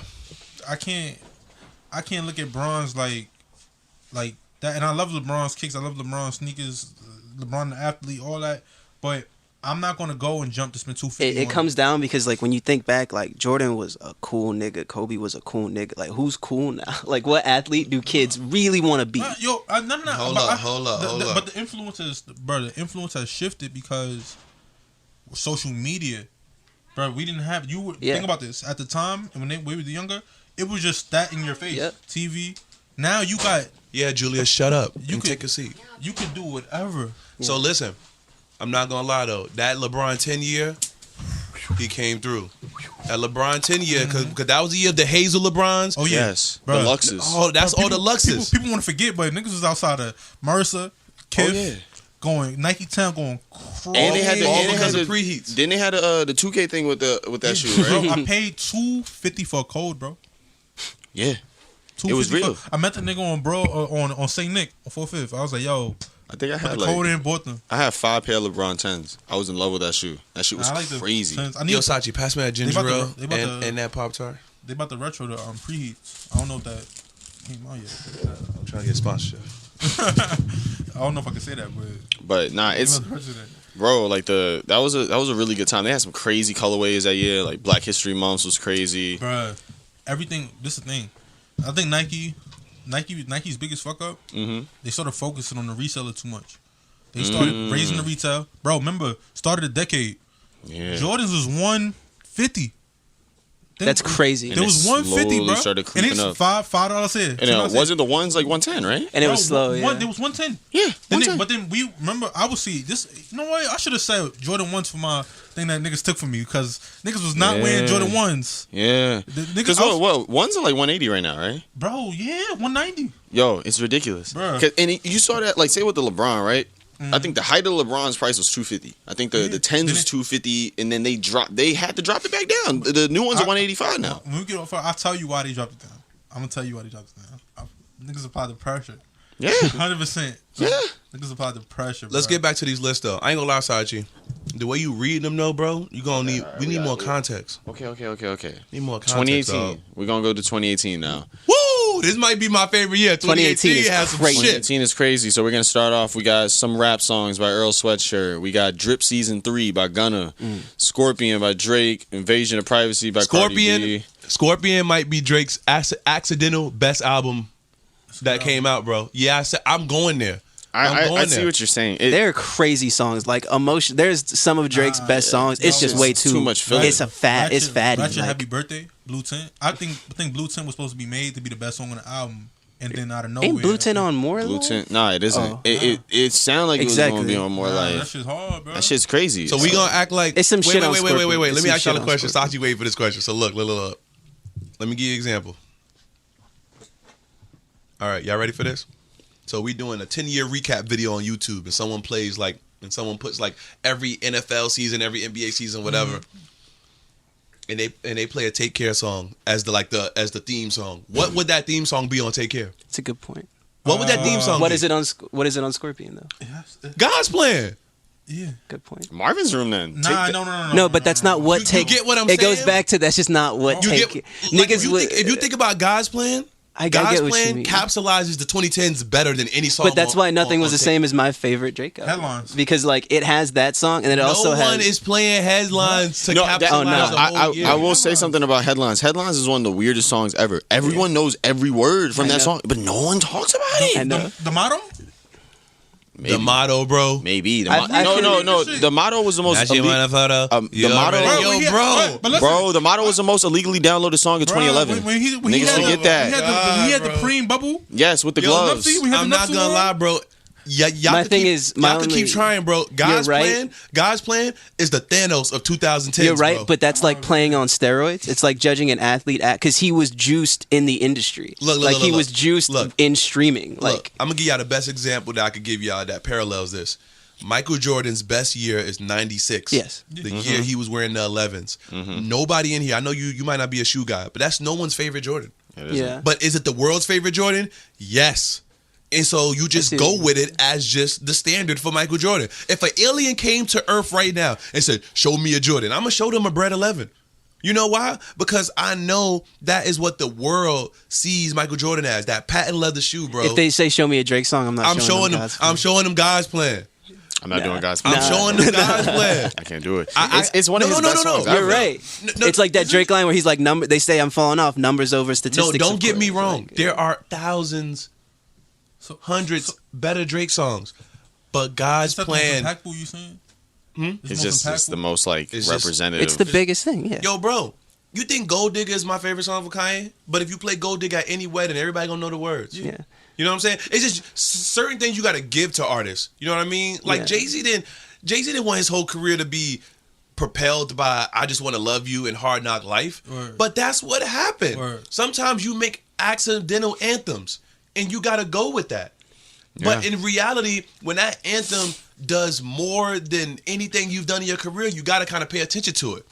Speaker 2: I can't look at Bron's like that. And I love LeBron's kicks. I love LeBron's sneakers. LeBron the athlete, all that. But I'm not gonna go and jump to spend $250.
Speaker 4: It comes down because like when you think back, like Jordan was a cool nigga, Kobe was a cool nigga. Like who's cool now? Like what athlete do kids really want to be?
Speaker 2: No.
Speaker 1: Hold up.
Speaker 2: But the influence has shifted because social media, bro. We didn't have think about this at the time and when we were younger. It was just that in your face.
Speaker 4: Yep.
Speaker 2: TV. Now you got.
Speaker 1: Yeah, Julius, shut up
Speaker 2: You
Speaker 1: and
Speaker 2: could-
Speaker 1: take a seat.
Speaker 2: You can do whatever.
Speaker 1: So listen, I'm not gonna lie though. That LeBron 10 year, he came through. That LeBron 10 year, because that was the year of the Hazel LeBrons.
Speaker 2: Oh yeah,
Speaker 3: Yes,
Speaker 2: Bruh.
Speaker 3: the Luxes.
Speaker 1: Oh, that's all the Luxes.
Speaker 2: People want to forget, but niggas was outside of Mercer, Kith, going Nike Town, going crazy.
Speaker 3: And they had the,
Speaker 1: all
Speaker 3: and they
Speaker 1: because
Speaker 3: had
Speaker 1: of
Speaker 3: the
Speaker 1: preheats.
Speaker 3: Then they had the 2K thing with that shoe, right?
Speaker 2: Bro, I paid $250 for a code, bro.
Speaker 3: Yeah,
Speaker 2: $250
Speaker 3: It was real.
Speaker 2: I met the nigga on St. Nick on 4th. I was like, yo,
Speaker 3: I think I
Speaker 2: put
Speaker 3: had
Speaker 2: the code in, bought them.
Speaker 3: I had 5 pair of LeBron 10s. I was in love with that shoe. That shoe was
Speaker 2: I like the
Speaker 3: crazy.
Speaker 2: Tens. I
Speaker 1: Yo,
Speaker 2: need
Speaker 1: Sachee, pass me that ginger
Speaker 2: about to-
Speaker 1: ale
Speaker 2: they about to-
Speaker 1: and that Pop-Tart.
Speaker 2: they about to retro the preheats. I don't know if that came out yet.
Speaker 1: I'm trying to get sponsorship.
Speaker 2: I don't know if I can say that,
Speaker 3: But nah,
Speaker 2: they
Speaker 3: it's
Speaker 2: about to retro that.
Speaker 3: bro. Like that was a really good time. They had some crazy colorways that year. Like Black History Month was crazy.
Speaker 2: Bruh, everything. This is the thing. I think Nike's biggest fuck up. They started focusing on the reseller too much. They started raising the retail. Bro, remember, started a decade.
Speaker 3: Yeah,
Speaker 2: Jordans was 150. Then
Speaker 4: That's crazy.
Speaker 2: There was 150,
Speaker 3: slowly
Speaker 2: bro.
Speaker 3: started
Speaker 2: And
Speaker 3: creeping
Speaker 2: it's
Speaker 3: up.
Speaker 2: $5 here.
Speaker 3: and
Speaker 2: $2 here.
Speaker 3: wasn't the ones like 110, right?
Speaker 4: And it was
Speaker 2: Bro,
Speaker 4: slow. Yeah.
Speaker 2: There was 110.
Speaker 3: Yeah,
Speaker 2: Then
Speaker 3: 110.
Speaker 2: but then we remember. I would see this. You know what? I should have said Jordan 1s for my thing that niggas took from me because niggas was not wearing Jordan 1s.
Speaker 3: Yeah,
Speaker 2: The niggas,
Speaker 3: because ones are like 180 right now, right?
Speaker 2: bro, yeah, 190.
Speaker 3: Yo, it's ridiculous.
Speaker 2: Bruh.
Speaker 3: And you saw that, like, say with the LeBron, right? I think the height of LeBron's price was $250. I think the 10s was $250, and then they had to drop it back down. The new ones are $185 now.
Speaker 2: When we get off, I'll tell you why they dropped it down. I'm gonna tell you why they dropped it down. Niggas apply the pressure.
Speaker 3: Yeah,
Speaker 2: 100%.
Speaker 3: Yeah.
Speaker 2: Niggas apply the pressure.
Speaker 1: Let's
Speaker 2: bro.
Speaker 1: get back to these lists though. I ain't gonna lie, Sachee. The way you read them though, bro, you gonna need. We need more context.
Speaker 3: Okay.
Speaker 1: Need more context.
Speaker 3: 2018.
Speaker 1: Dog.
Speaker 3: We're gonna go to 2018 now.
Speaker 1: Woo! This might be my favorite year.
Speaker 4: 2018 is
Speaker 1: has some
Speaker 4: crazy.
Speaker 1: shit.
Speaker 3: 2018 is crazy. So we're gonna start off. We got some rap songs by Earl Sweatshirt. We got Drip Season 3 by Gunna. Scorpion by Drake. Invasion of Privacy by Cardi B.
Speaker 1: Scorpion might be Drake's accidental best album that came out, bro. Yeah, I said I'm going there.
Speaker 3: I see what you're saying.
Speaker 4: They're crazy songs, like emotion. There's some of Drake's best songs. It's just way too
Speaker 3: much filler.
Speaker 4: It's it's fatty.
Speaker 2: Ratchet
Speaker 4: like-
Speaker 2: Happy Birthday, Blue Tint. I think Blue Tint was supposed to be made to be the best song on the album, and then out of nowhere,
Speaker 4: Ain't Blue Tint on more?
Speaker 3: Blue
Speaker 4: though?
Speaker 3: Tint. Nah, it isn't.
Speaker 4: Oh.
Speaker 3: It sounded like it was gonna be
Speaker 4: Exactly.
Speaker 3: on more
Speaker 2: Nah,
Speaker 3: like
Speaker 2: that shit's hard, bro.
Speaker 3: that shit's crazy.
Speaker 1: So we gonna act like
Speaker 4: It's some
Speaker 1: wait,
Speaker 4: shit
Speaker 1: wait,
Speaker 4: on
Speaker 1: wait, wait,
Speaker 4: Scorpion.
Speaker 1: wait, wait.
Speaker 4: It's
Speaker 1: Let me
Speaker 4: some
Speaker 1: ask y'all
Speaker 4: shit
Speaker 1: a
Speaker 4: on
Speaker 1: question.
Speaker 4: Scorpion.
Speaker 1: Sachee, wait for this question. So look. Let me give you an example. All right, y'all ready for this? So we doing a 10-year recap video on YouTube, and someone puts like every NFL season, every NBA season, whatever. And they play a Take Care song as the theme song. What would that theme song be on Take Care?
Speaker 4: It's a good point.
Speaker 1: What would that theme song
Speaker 4: What
Speaker 1: be?
Speaker 4: is it on Scorpion though?
Speaker 2: Yes,
Speaker 1: God's Plan.
Speaker 2: Yeah.
Speaker 4: Good point.
Speaker 3: Marvin's Room then.
Speaker 2: Nah, no.
Speaker 4: No, but that's not what
Speaker 1: You
Speaker 4: take.
Speaker 1: get what I'm
Speaker 4: it
Speaker 1: saying?
Speaker 4: goes back to that's just not what
Speaker 1: You
Speaker 4: take.
Speaker 1: get, like,
Speaker 4: Niggas would.
Speaker 1: if you think about God's Plan,
Speaker 4: I
Speaker 1: God's
Speaker 4: get what you
Speaker 1: Plan
Speaker 4: mean.
Speaker 1: capsulizes the 2010s better than any song.
Speaker 4: But that's why nothing was the
Speaker 1: Tape.
Speaker 4: same as my favorite Drake album.
Speaker 2: Headlines.
Speaker 4: Because like it has that song and then it also
Speaker 1: no one
Speaker 4: has.
Speaker 1: is playing headlines to
Speaker 3: No,
Speaker 1: capsulize
Speaker 3: that-
Speaker 4: oh, no.
Speaker 1: the whole year.
Speaker 3: I will say something about Headlines. Headlines is one of the weirdest songs ever. Everyone knows every word from
Speaker 4: I
Speaker 3: that
Speaker 4: know.
Speaker 3: song, but no one talks about it.
Speaker 4: I know.
Speaker 2: The motto?
Speaker 1: The motto, bro.
Speaker 3: Maybe.
Speaker 4: I feel-
Speaker 3: No. The motto was the most.
Speaker 1: That's your photo.
Speaker 3: The motto-
Speaker 1: Yo, bro.
Speaker 2: But listen,
Speaker 3: Bro, the motto was the most illegally downloaded song of 2011.
Speaker 2: When he
Speaker 3: Niggas
Speaker 2: had
Speaker 3: forget that.
Speaker 2: When he had
Speaker 1: bro.
Speaker 2: the preem bubble.
Speaker 3: Yes, with the
Speaker 2: Yo,
Speaker 3: gloves.
Speaker 2: Nupsy, we had
Speaker 1: I'm
Speaker 2: the
Speaker 1: not
Speaker 2: Nupsy
Speaker 1: gonna
Speaker 2: one.
Speaker 1: lie, bro. Yeah, y'all
Speaker 4: My
Speaker 1: can
Speaker 4: thing
Speaker 1: keep,
Speaker 4: is, my
Speaker 1: y'all can keep
Speaker 4: only-
Speaker 1: trying, bro. God's
Speaker 4: right.
Speaker 1: plan. God's plan is the Thanos of 2010.
Speaker 4: You're right,
Speaker 1: bro.
Speaker 4: but that's like playing on steroids. It's like judging an athlete because he was juiced in the industry.
Speaker 1: Look,
Speaker 4: he
Speaker 1: look.
Speaker 4: was juiced
Speaker 1: Look.
Speaker 4: in streaming.
Speaker 1: Look,
Speaker 4: Like
Speaker 1: I'm gonna give y'all the best example that I could give y'all that parallels this. Michael Jordan's best year is 96.
Speaker 4: Yes.
Speaker 1: The year he was wearing the 11s. Nobody in here, I know you might not be a shoe guy, but that's no one's favorite Jordan.
Speaker 4: yeah,
Speaker 1: But is it the world's favorite Jordan? Yes. And so you just
Speaker 4: see.
Speaker 1: go with it as just the standard for Michael Jordan. If an alien came to Earth right now and said, show me a Jordan, I'm going to show them a Bread 11. You know why? Because I know that is what the world sees Michael Jordan as, that patent leather shoe, bro.
Speaker 4: if they say show me a Drake song, I'm not.
Speaker 1: I'm showing them.
Speaker 4: God's
Speaker 1: I'm showing them God's plan.
Speaker 3: I'm not doing God's
Speaker 1: I'm
Speaker 3: plan.
Speaker 1: showing them God's plan.
Speaker 3: I can't do it.
Speaker 1: I-
Speaker 3: It's one of
Speaker 1: no,
Speaker 3: his
Speaker 1: no,
Speaker 3: best
Speaker 1: no, no.
Speaker 3: songs.
Speaker 4: You're
Speaker 3: ever.
Speaker 4: right.
Speaker 1: No,
Speaker 4: It's like that Drake line where he's like, "Number." They say I'm falling off. Numbers over
Speaker 1: No,
Speaker 4: statistics.
Speaker 1: don't
Speaker 4: of
Speaker 1: get me
Speaker 4: course.
Speaker 1: wrong.
Speaker 4: Like,
Speaker 1: There are thousands, hundreds better Drake songs, but God's
Speaker 2: Is that the most
Speaker 1: plan.
Speaker 2: impactful you saying?
Speaker 3: It's just the most like
Speaker 1: It's just-
Speaker 3: representative.
Speaker 4: it's the biggest thing. Yeah.
Speaker 1: Yo, bro, you think Gold Digger is my favorite song for Kanye? But if you play Gold Digger at any wedding, everybody gonna know the words.
Speaker 4: Yeah.
Speaker 1: You know what I'm saying? It's just certain things you gotta give to artists. You know what I mean? Like
Speaker 4: Yeah.
Speaker 1: Jay-Z didn't want his whole career to be propelled by I Just Want to Love You and Hard Knock Life.
Speaker 2: Word.
Speaker 1: But that's what happened.
Speaker 2: Word.
Speaker 1: Sometimes you make accidental anthems and you gotta go with that. But
Speaker 3: Yeah.
Speaker 1: in reality, when that anthem does more than anything you've done in your career, you gotta kind of pay attention to it.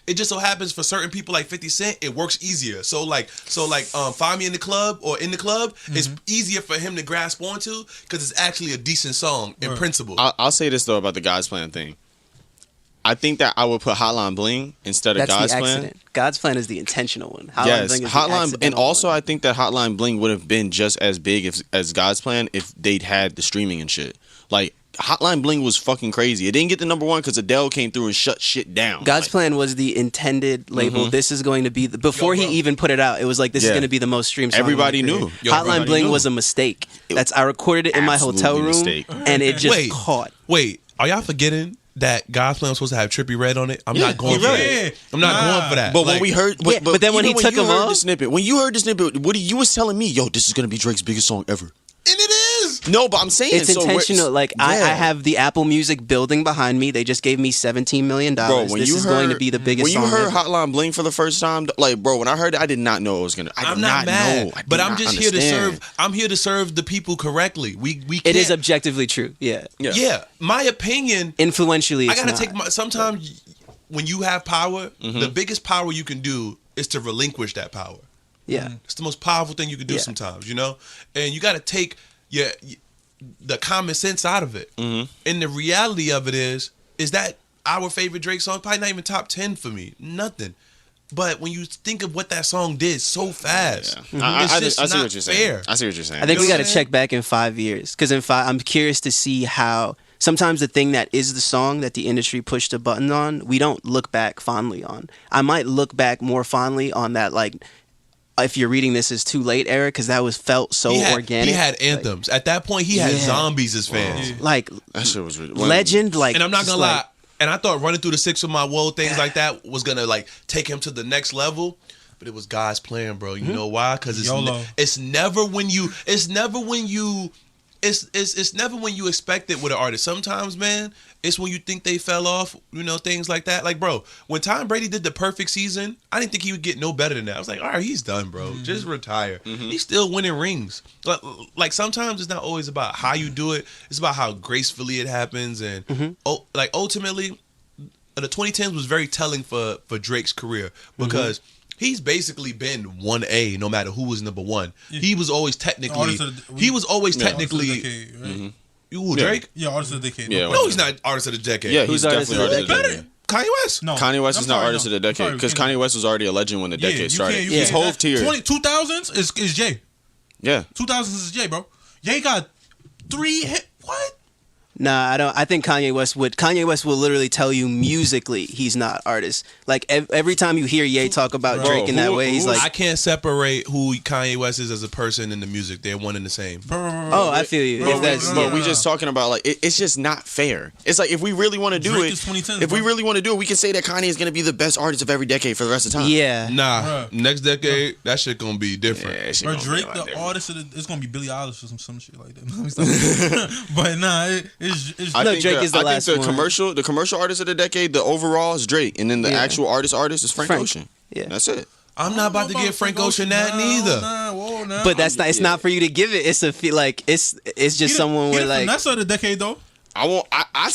Speaker 1: It just so happens for certain people like 50 Cent, it works easier. So Find Me in the Club or In the Club, it's easier for him to grasp onto because it's actually a decent song in
Speaker 2: Right.
Speaker 1: principle.
Speaker 3: I'll say this though about the God's plan thing. I think that I would put Hotline Bling instead of
Speaker 4: That's
Speaker 3: God's
Speaker 4: the
Speaker 3: plan.
Speaker 4: accident. God's plan is the intentional one. Hotline
Speaker 3: Yes,
Speaker 4: Bling is the
Speaker 3: Hotline, and
Speaker 4: accidental
Speaker 3: also
Speaker 4: one.
Speaker 3: I think that Hotline Bling would have been just as big as God's plan if they'd had the streaming and shit. Like Hotline Bling was fucking crazy. It didn't get the number one because Adele came through and shut shit down.
Speaker 4: God's
Speaker 3: Like,
Speaker 4: plan was the intended label. This is going to be before
Speaker 1: Yo,
Speaker 4: he
Speaker 1: bro.
Speaker 4: even put it out. It was like this is
Speaker 3: Yeah.
Speaker 4: going to be the most streamed song.
Speaker 3: Everybody
Speaker 4: of my
Speaker 3: knew.
Speaker 4: career.
Speaker 1: Yo,
Speaker 4: Hotline
Speaker 1: everybody
Speaker 4: Bling
Speaker 3: knew.
Speaker 4: was a mistake. I recorded it in my hotel
Speaker 3: Absolutely
Speaker 4: room,
Speaker 3: mistake.
Speaker 4: and it just
Speaker 1: Wait.
Speaker 4: caught.
Speaker 1: Wait, are y'all forgetting that God's Plan was supposed to have Trippie Redd on it? I'm
Speaker 3: Yeah,
Speaker 1: not going
Speaker 3: you're
Speaker 1: for
Speaker 3: right.
Speaker 1: that. I'm not going for that.
Speaker 3: But when
Speaker 1: Like,
Speaker 3: we heard,
Speaker 4: Yeah, but then when
Speaker 3: even
Speaker 4: he took
Speaker 3: you
Speaker 4: him
Speaker 3: heard
Speaker 4: off-
Speaker 3: the snippet, when you heard the snippet, Woody, you was telling me, "Yo, this is gonna be Drake's biggest song ever."
Speaker 1: and it is.
Speaker 3: No, but I'm saying
Speaker 4: It's
Speaker 3: so we're-
Speaker 4: intentional. Like I
Speaker 3: Yeah.
Speaker 4: have the Apple Music building behind me. They just gave me $17 million.
Speaker 3: Bro, when
Speaker 4: This
Speaker 3: you
Speaker 4: is
Speaker 3: heard,
Speaker 4: going to be the biggest
Speaker 3: when you
Speaker 4: song
Speaker 3: heard
Speaker 4: ever.
Speaker 3: Hotline Bling for the first time, like, bro, when I heard it, I did not know it was gonna.
Speaker 1: I'm not mad,
Speaker 3: know. I did
Speaker 1: but I'm
Speaker 3: not
Speaker 1: just here to
Speaker 3: understand.
Speaker 1: serve. I'm here to serve the people correctly. We
Speaker 4: It
Speaker 1: can't,
Speaker 4: is objectively true. Yeah.
Speaker 1: yeah. My opinion.
Speaker 4: Influentially,
Speaker 1: I
Speaker 4: it's
Speaker 1: gotta
Speaker 4: not.
Speaker 1: take my. Sometimes when you have power, the biggest power you can do is to relinquish that power.
Speaker 4: Yeah.
Speaker 1: It's the most powerful thing you can do
Speaker 4: Yeah.
Speaker 1: sometimes, you know? And you got to take the common sense out of it. And the reality of it is that our favorite Drake song? Probably not even top 10 for me. Nothing. But when you think of what that song did so fast,
Speaker 3: I
Speaker 1: it's just
Speaker 3: see
Speaker 1: not
Speaker 3: what you're saying.
Speaker 1: fair.
Speaker 3: I see what you're saying.
Speaker 4: I think
Speaker 1: You
Speaker 4: we
Speaker 1: know
Speaker 4: got
Speaker 1: what
Speaker 4: to
Speaker 1: I'm
Speaker 4: check back in 5 years because I'm curious to see how sometimes the thing that is the song that the industry pushed a button on, we don't look back fondly on. I might look back more fondly on that, like, if you're reading this as too late era, because that was felt so organic.
Speaker 1: He had anthems. At that point, he had
Speaker 4: Yeah.
Speaker 1: zombies as fans.
Speaker 4: Like
Speaker 3: that shit was really,
Speaker 4: legend. Like,
Speaker 1: And I'm not
Speaker 4: just
Speaker 1: gonna
Speaker 4: like-
Speaker 1: lie. And I thought running through the six with my woe, things like that, was gonna like take him to the next level. But it was God's plan, bro. You know why? Because
Speaker 2: YOLO.
Speaker 1: it's never when you it's never when you expect it with an artist. Sometimes, man, it's when you think they fell off, you know, things like that. Like, bro, when Tom Brady did the perfect season, I didn't think he would get no better than that. I was like, all right, he's done, bro. Just retire. He's still winning rings. Like sometimes it's not always about how you do it. It's about how gracefully it happens. And like ultimately, the 2010s was very telling for Drake's career because he's basically been 1A no matter who was number one. He was always technically
Speaker 2: Artist of the-
Speaker 1: he was always
Speaker 2: Artist of the
Speaker 1: technically
Speaker 2: decade, right?
Speaker 1: Who, Drake?
Speaker 2: Yeah, artist of the decade.
Speaker 3: Yeah,
Speaker 1: No, he's not artist of the decade.
Speaker 3: Yeah,
Speaker 4: Who's
Speaker 3: he's definitely artist of the
Speaker 1: Better.
Speaker 3: decade.
Speaker 1: Kanye West.
Speaker 2: No,
Speaker 3: Kanye West
Speaker 2: I'm
Speaker 3: is not
Speaker 2: sorry,
Speaker 3: artist
Speaker 2: no.
Speaker 3: of the
Speaker 2: I'm sorry,
Speaker 3: decade because
Speaker 2: we can't-
Speaker 3: Kanye West was already a legend when the
Speaker 2: Yeah,
Speaker 3: decade
Speaker 2: you
Speaker 3: started.
Speaker 2: can't- you
Speaker 3: He's
Speaker 2: can't-
Speaker 3: whole tier.
Speaker 2: 2000s is Jay.
Speaker 3: Yeah.
Speaker 2: 2000s is Jay, bro. Jay got 3 hit. What?
Speaker 4: Nah, I don't. I think Kanye West would. Kanye West will literally tell you musically he's not artist. Like every time you hear Ye talk about
Speaker 3: Bro,
Speaker 4: Drake in that
Speaker 3: who-
Speaker 4: way, he's
Speaker 3: who's-
Speaker 4: like,
Speaker 1: I can't separate who Kanye West is as a person and the music. They're one and the same.
Speaker 4: oh, I feel you.
Speaker 2: Bro,
Speaker 4: If that's
Speaker 2: bro,
Speaker 3: But we just talking about like it's just not fair. It's like if we really want to do
Speaker 2: Drake
Speaker 3: it,
Speaker 2: is 2010s,
Speaker 3: if we
Speaker 2: bro.
Speaker 3: really want to do it, we can say that Kanye is going to be the best artist of every decade for the rest of the time.
Speaker 4: yeah.
Speaker 1: Nah,
Speaker 2: Bruh.
Speaker 1: next decade, that shit gonna be different.
Speaker 3: Yeah, shit
Speaker 2: Bro,
Speaker 3: gonna be
Speaker 2: Drake,
Speaker 3: a lot
Speaker 2: the
Speaker 3: different.
Speaker 2: artist of the, it's gonna be Billie Eilish or some shit like that. Let me stop. But nah, it's
Speaker 3: I
Speaker 4: No,
Speaker 3: think
Speaker 4: Drake
Speaker 3: the,
Speaker 4: is the
Speaker 3: I
Speaker 4: last
Speaker 3: think the
Speaker 4: one.
Speaker 3: commercial artist of the decade, the overall is Drake, and then the
Speaker 4: Yeah.
Speaker 3: actual artist is Frank Ocean.
Speaker 4: Yeah.
Speaker 3: That's it.
Speaker 1: I'm not about to give Frank Ocean that neither.
Speaker 2: Nah.
Speaker 4: But that's not. It's not for you to give it. It's a feel like it's just someone where like.
Speaker 2: That's of the decade though.
Speaker 3: I won't.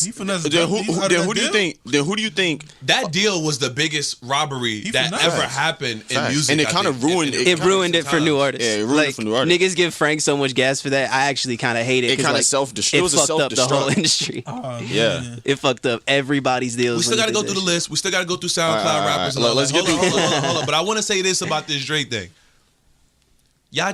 Speaker 2: He finessed
Speaker 3: then
Speaker 2: Drake. He's out of
Speaker 3: then
Speaker 2: that
Speaker 3: who do you
Speaker 2: deal?
Speaker 3: think? Then who do you think?
Speaker 1: That deal was the biggest robbery
Speaker 2: He
Speaker 1: that
Speaker 2: finessed.
Speaker 1: ever
Speaker 3: Facts.
Speaker 1: happened in
Speaker 3: Facts.
Speaker 1: music.
Speaker 3: And it
Speaker 1: I
Speaker 3: kinda
Speaker 1: think.
Speaker 3: ruined
Speaker 1: And
Speaker 4: It ruined it for new
Speaker 1: times.
Speaker 4: artists.
Speaker 3: Yeah, it ruined
Speaker 4: like,
Speaker 3: it for new artists.
Speaker 4: Niggas give Frank so much gas for that. I actually kind of hate it.
Speaker 3: It
Speaker 4: 'cause,
Speaker 3: kinda
Speaker 4: like,
Speaker 3: self-destruct-
Speaker 4: It
Speaker 3: it was a
Speaker 4: fucked up the whole
Speaker 3: self-destruct.
Speaker 4: industry.
Speaker 2: Oh,
Speaker 3: Yeah.
Speaker 2: man.
Speaker 4: It fucked up everybody's deals.
Speaker 1: We still
Speaker 4: when
Speaker 1: got to
Speaker 4: he
Speaker 1: go
Speaker 4: did
Speaker 1: through the
Speaker 4: that
Speaker 1: list. We still got to go through SoundCloud
Speaker 3: All right,
Speaker 1: rappers. And all
Speaker 3: let's
Speaker 1: that.
Speaker 3: get through-
Speaker 1: Hold on. But I want to say this about this Drake thing. Y'all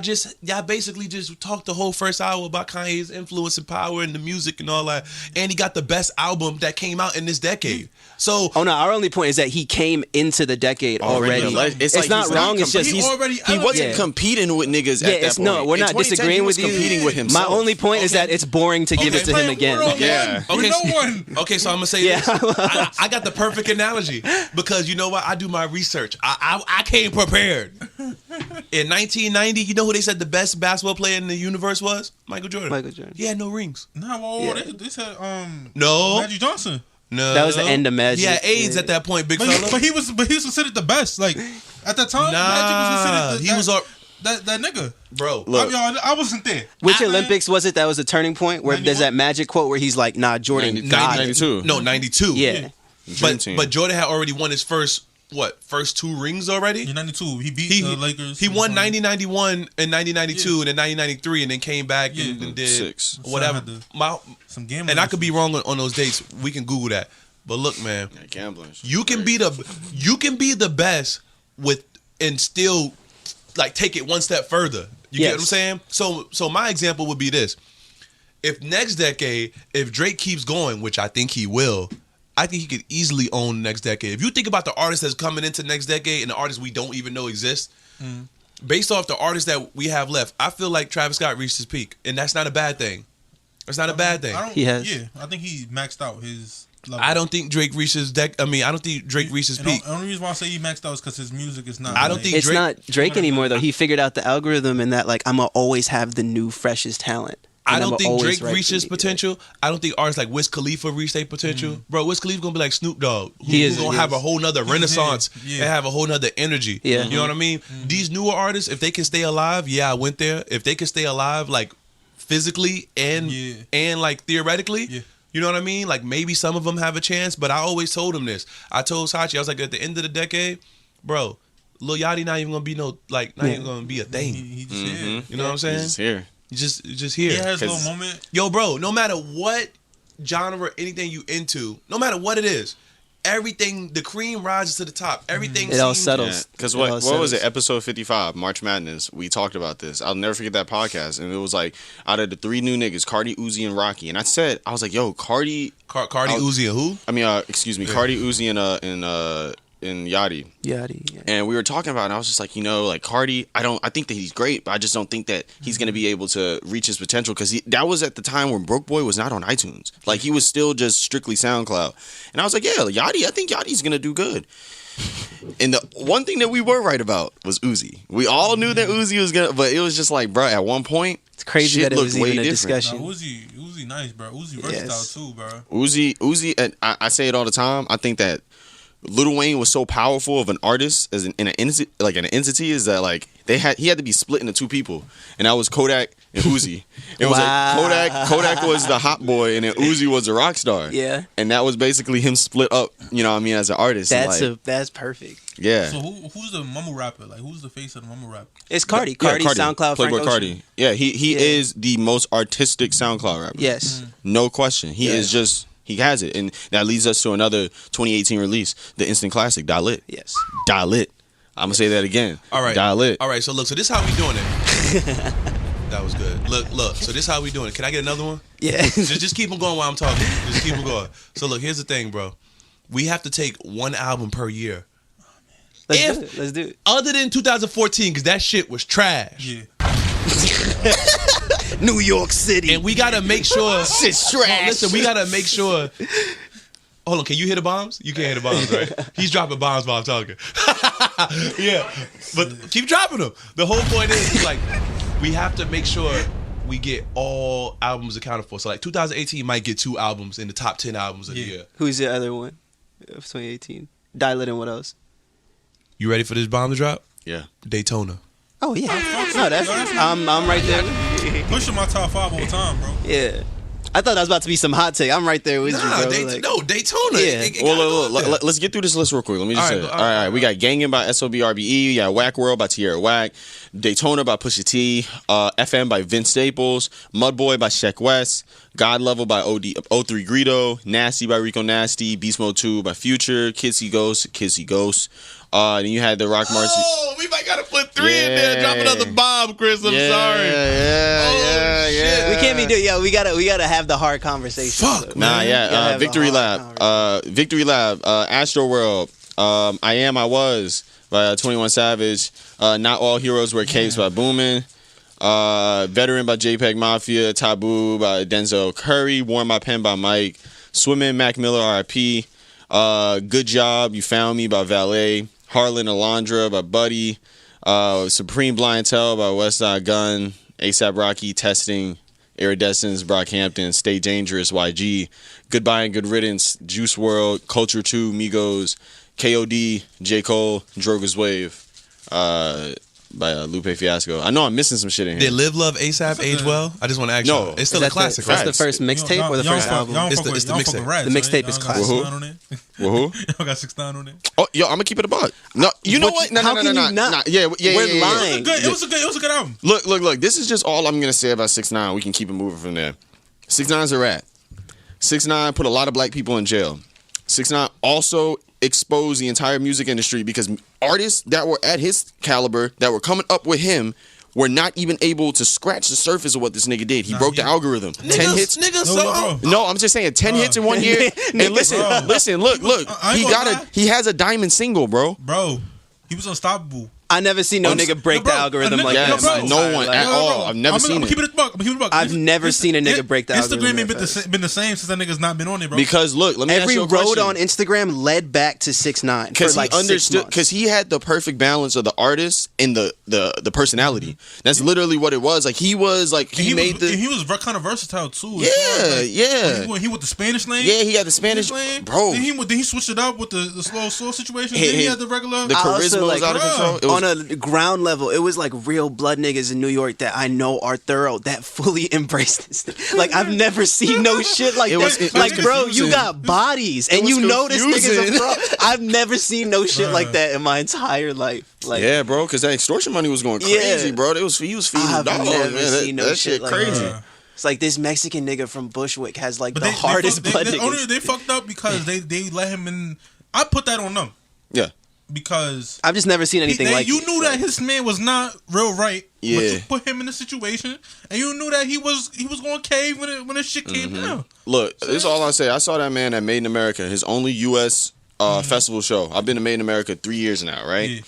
Speaker 1: basically just talked the whole first hour about Kanye's influence and power and the music and all that, and he got the best album that came out in this decade. So
Speaker 4: Oh no, our only point is that he came into the decade already.
Speaker 3: It's
Speaker 4: It's
Speaker 3: like
Speaker 4: not
Speaker 3: he's
Speaker 4: wrong.
Speaker 3: not
Speaker 4: It's just
Speaker 2: He
Speaker 4: he's.
Speaker 2: already
Speaker 3: He wasn't
Speaker 4: Yeah.
Speaker 3: competing with niggas
Speaker 4: Yeah,
Speaker 3: at that
Speaker 4: it's
Speaker 3: point.
Speaker 4: no. We're
Speaker 3: In
Speaker 4: not
Speaker 3: 2010,
Speaker 4: disagreeing
Speaker 3: he was
Speaker 4: with you.
Speaker 3: competing with
Speaker 4: My
Speaker 3: himself.
Speaker 4: only point is that it's boring to give
Speaker 1: Okay.
Speaker 4: it to him again.
Speaker 3: Yeah.
Speaker 2: Okay.
Speaker 1: Okay,
Speaker 2: No one.
Speaker 1: Okay, so I'm gonna say
Speaker 4: Yeah.
Speaker 1: this. I got the perfect analogy because you know what? I do my research. I came prepared. In 1990, you know who they said the best basketball player in the universe was? Michael Jordan.
Speaker 4: Michael Jordan.
Speaker 1: He had no rings.
Speaker 2: Nah, well,
Speaker 4: Yeah.
Speaker 2: they said
Speaker 1: No.
Speaker 2: Magic Johnson.
Speaker 1: No.
Speaker 4: That was the end of Magic.
Speaker 1: He had AIDS
Speaker 4: Yeah.
Speaker 1: at that point, big
Speaker 2: But
Speaker 1: fella.
Speaker 2: he was considered the best. Like at that time, Magic was considered
Speaker 1: he was
Speaker 2: that nigga.
Speaker 1: bro.
Speaker 3: Look.
Speaker 2: I wasn't there.
Speaker 4: Which
Speaker 2: I-
Speaker 4: Olympics was it that was a turning point where there's
Speaker 2: 91?
Speaker 4: that magic quote where he's like, "Nah, Jordan
Speaker 3: 90,
Speaker 4: got it."
Speaker 3: 92.
Speaker 1: No, 92.
Speaker 4: Yeah.
Speaker 3: Dream team.
Speaker 1: But Jordan had already won his first 2 rings already?
Speaker 2: In '92, he beat the Lakers.
Speaker 1: He won 90-91 and 90-92 and then 90-93 and then came back and did
Speaker 3: 6.
Speaker 1: whatever.
Speaker 2: So I
Speaker 1: My,
Speaker 2: some game.
Speaker 1: and I could be wrong on those dates. We can Google that. But look, man,
Speaker 3: Yeah, gambling.
Speaker 1: you can be the best with and still like take it one step further. You get what I'm
Speaker 4: Yes.
Speaker 1: saying? So my example would be this. If next decade, if Drake keeps going, which I think he will, I think he could easily own next decade. If you think about the artists that's coming into next decade and the artists we don't even know exist, based off the artists that we have left, I feel like Travis Scott reached his peak, and that's not a bad thing. That's not a bad thing.
Speaker 2: I don't,
Speaker 4: He has.
Speaker 2: Yeah, I think he maxed out his level.
Speaker 1: I don't think Drake reaches I don't think Drake reaches
Speaker 2: And
Speaker 1: peak.
Speaker 2: The only reason why I say he maxed out is because his music is not.
Speaker 1: I don't
Speaker 2: like-
Speaker 1: think
Speaker 4: It's
Speaker 1: Drake-
Speaker 4: not Drake anymore though. He figured out the algorithm and that like I'm gonna always have the new freshest talent.
Speaker 1: I
Speaker 4: And
Speaker 1: don't
Speaker 4: I'ma
Speaker 1: think
Speaker 4: always
Speaker 1: Drake
Speaker 4: write
Speaker 1: reached
Speaker 4: for
Speaker 1: his
Speaker 4: me.
Speaker 1: potential. I don't think artists like Wiz Khalifa reach their potential. Bro, Wiz Khalifa gonna be like Snoop Dogg.
Speaker 4: He is,
Speaker 1: gonna
Speaker 4: he
Speaker 1: have
Speaker 4: is.
Speaker 1: a whole nother renaissance
Speaker 2: Yeah.
Speaker 1: and have a whole nother energy.
Speaker 4: Yeah.
Speaker 1: You know what I mean? These newer artists, if they can stay alive, yeah, I went there. If they can stay alive like physically and like theoretically,
Speaker 2: Yeah.
Speaker 1: you know what I mean? Like maybe some of them have a chance, but I always told them this. I told Sachee, I was like, at the end of the decade, bro, Lil Yachty not even gonna be not even gonna be a thing.
Speaker 2: He just yeah.
Speaker 1: You know what I'm
Speaker 3: He's
Speaker 1: saying?
Speaker 3: just here.
Speaker 1: Just here.
Speaker 2: He has a
Speaker 3: 'Cause-
Speaker 2: little moment.
Speaker 1: Yo, bro, no matter what genre, anything you into, no matter what it is, everything, the cream rises to the top. Everything
Speaker 4: It all
Speaker 1: seems-
Speaker 4: settles.
Speaker 3: Because
Speaker 4: It all
Speaker 3: what was it?
Speaker 4: settles.
Speaker 3: Episode 55, March Madness. We talked about this. I'll never forget that podcast. And it was like, out of the 3 new niggas, Cardi, Uzi, and Rocky. And I was like, yo, Cardi.
Speaker 1: Cardi, Uzi, and who?
Speaker 3: I mean, excuse me, Cardi, Uzi, and Yachty.
Speaker 4: Yachty. Yeah.
Speaker 3: And we were talking about it, and I was just like, like Cardi, I think that he's great, but I just don't think that he's going to be able to reach his potential because that was at the time when Broke Boy was not on iTunes. Like, he was still just strictly SoundCloud. And I was like, yeah, Yachty, I think Yachty's going to do good. And the one thing that we were right about was Uzi. We all knew that Uzi was going to, but it was just like, bro, at one point,
Speaker 4: It's crazy
Speaker 3: shit
Speaker 4: that it was
Speaker 3: looked way
Speaker 4: even a
Speaker 3: different.
Speaker 4: discussion.
Speaker 2: Nah, Uzi nice, bro. Uzi versatile
Speaker 4: Yes.
Speaker 2: too, bro.
Speaker 3: Uzi, and I say it all the time. I think that Lil Wayne was so powerful of an artist as an entity is that like he had to be split into two people, and that was Kodak and Uzi. It was
Speaker 4: Wow.
Speaker 3: like Kodak was the hot boy, and then Uzi was the rock star.
Speaker 4: Yeah.
Speaker 3: And that was basically him split up. You know what I mean, as an artist.
Speaker 4: That's perfect.
Speaker 3: Yeah.
Speaker 2: So who's the mumble rapper? Like who's the face of the mumble rapper?
Speaker 4: It's Cardi. Cardi, SoundCloud,
Speaker 3: Playboy
Speaker 4: Frank
Speaker 3: Cardi.
Speaker 4: Ocean.
Speaker 3: Yeah, he is the most artistic SoundCloud rapper.
Speaker 4: Yes.
Speaker 3: No question. He is just, he has it. And that leads us to another 2018 release, the instant classic, Die Lit.
Speaker 4: Yes.
Speaker 3: Die Lit. I'm going to say that again.
Speaker 1: All right.
Speaker 3: Die Lit.
Speaker 1: All right, so look, so this how we doing it. That was good. Look, so this how we doing it. Can I get another one?
Speaker 4: Yeah.
Speaker 1: Just keep them going while I'm talking. Just keep them going. So look, here's the thing, bro. We have to take one album per year.
Speaker 4: Let's do it.
Speaker 1: Other than 2014, because that shit was trash.
Speaker 2: Yeah.
Speaker 4: New York City.
Speaker 1: And we gotta make sure
Speaker 3: Shit's trash.
Speaker 1: Listen, we gotta make sure. Hold on, can you hear the bombs? You can't hear the bombs, right? He's dropping bombs while I'm talking. Yeah, but keep dropping them. The whole point is like we have to make sure we get all albums accounted for. So like 2018 might get 2 albums in the top 10 albums of the year.
Speaker 4: Who's the other one of 2018? Die Lit and what else?
Speaker 1: You ready for this bomb to drop?
Speaker 3: Yeah.
Speaker 1: Daytona.
Speaker 4: Oh yeah. No, that's I'm right there.
Speaker 2: Pushing my top 5 all the time, bro.
Speaker 4: Yeah. I thought that was about to be some hot take. I'm right there with you, bro.
Speaker 1: Daytona.
Speaker 4: Yeah.
Speaker 3: Well, let's get through this list real quick. Let me just say it. All right. We got Gangin' by SOBRBE. We got Whack World by Tierra Whack. Daytona by Pusha T. FM by Vince Staples. Mudboy by Sheck West. God Level by O3 Greedo. Nasty by Rico Nasty. Beast Mode 2 by Future. Kissy Ghost. Then you had the Rock Marcy.
Speaker 1: Oh, we might gotta put 3 in there. Drop another bomb, Chris. I'm sorry.
Speaker 3: Yeah.
Speaker 4: We can't be doing. We gotta have the hard conversation.
Speaker 1: Fuck,
Speaker 3: Nah, Victory Lab. Victory Lab. Astro World. I Am, I Was by 21 Savage. Not All Heroes Wear Capes by Boomin'. Veteran by JPEG Mafia. Taboo by Denzel Curry. Warm My Pen by Mike. Swimming, Mac Miller, R.I.P. Good Job, You Found Me by Valet. Harlan Alondra by Buddy. Supreme Blientele by Westside Gun. ASAP Rocky, Testing. Iridescence, Brockhampton. Stay Dangerous, YG. Goodbye and Good Riddance, Juice WRLD. Culture 2, Migos. KOD, J. Cole, Droga's Wave. By Lupe Fiasco. I know I'm missing some shit in here.
Speaker 1: Did Live Love ASAP age well? I just want to ask
Speaker 3: No.
Speaker 1: you. It's still a classic,
Speaker 4: That's
Speaker 1: right?
Speaker 4: the first mixtape or the first album?
Speaker 1: It's the mixtape.
Speaker 4: The mixtape is classic.
Speaker 3: Well, who?
Speaker 2: Y'all got 6ix9ine on there.
Speaker 3: Oh, yo, I'm gonna keep it a buck. No, you know what? No.
Speaker 4: How can you not?
Speaker 3: Nah. Yeah.
Speaker 4: We're lying.
Speaker 2: It was a good album.
Speaker 3: Look. This is just all I'm gonna say about 6ix9ine. We can keep it moving from there. 6ix9ine's a rat. 6ix9ine put a lot of black people in jail. 6ix9ine also exposed the entire music industry because artists that were at his caliber, that were coming up with him, were not even able to scratch the surface of what this nigga did. He broke the algorithm. 10 hits. No, I'm just saying 10 hits in 1 year. And listen, look. He has a diamond single, bro.
Speaker 2: Bro, he was unstoppable.
Speaker 4: I never seen no nigga break the algorithm like that.
Speaker 3: No one at all. I've never seen it.
Speaker 2: Keep it a buck.
Speaker 4: I've never seen a nigga break the algorithm.
Speaker 2: Instagram ain't been the same since that nigga's not been on it, bro.
Speaker 3: Because look, let me ask you a
Speaker 4: Every road
Speaker 3: question.
Speaker 4: on Instagram led back to 6ix9ine
Speaker 3: Because
Speaker 4: for like
Speaker 3: he understood,
Speaker 4: 6 months.
Speaker 3: because he had the perfect balance of the artist and the personality. That's literally what it was. Like he was like he
Speaker 2: was kind of versatile too.
Speaker 3: Yeah.
Speaker 2: He with the Spanish lane.
Speaker 3: Yeah, he had the Spanish
Speaker 2: lane,
Speaker 3: bro.
Speaker 2: Then he switched it up with the slow situation. Then he had the regular.
Speaker 3: The charisma was out of control. It was,
Speaker 4: on a ground level, it was like real blood niggas in New York that I know are thorough that fully embrace this thing. Like I've never seen no shit like that. Like bro, you got bodies and you know this nigga's a pro. I've never seen no shit like that in my entire life. Like
Speaker 3: yeah, bro, because that extortion money was going crazy, bro. He was feeding dogs.
Speaker 4: I've never seen no
Speaker 3: that
Speaker 4: shit like
Speaker 3: crazy.
Speaker 4: that. It's like this Mexican nigga from Bushwick has like the hardest blood niggas.
Speaker 2: They fucked up because they let him in. I put that on them.
Speaker 3: Yeah.
Speaker 2: Because
Speaker 4: I've just never seen anything like
Speaker 2: you knew that his man was not real right.
Speaker 3: Yeah.
Speaker 2: But you put him in a situation, and you knew that he was going to cave when the shit came down.
Speaker 3: Look, this is all I say. I saw that man at Made in America, his only U.S. Festival show. I've been to Made in America 3 years now, right? Yeah.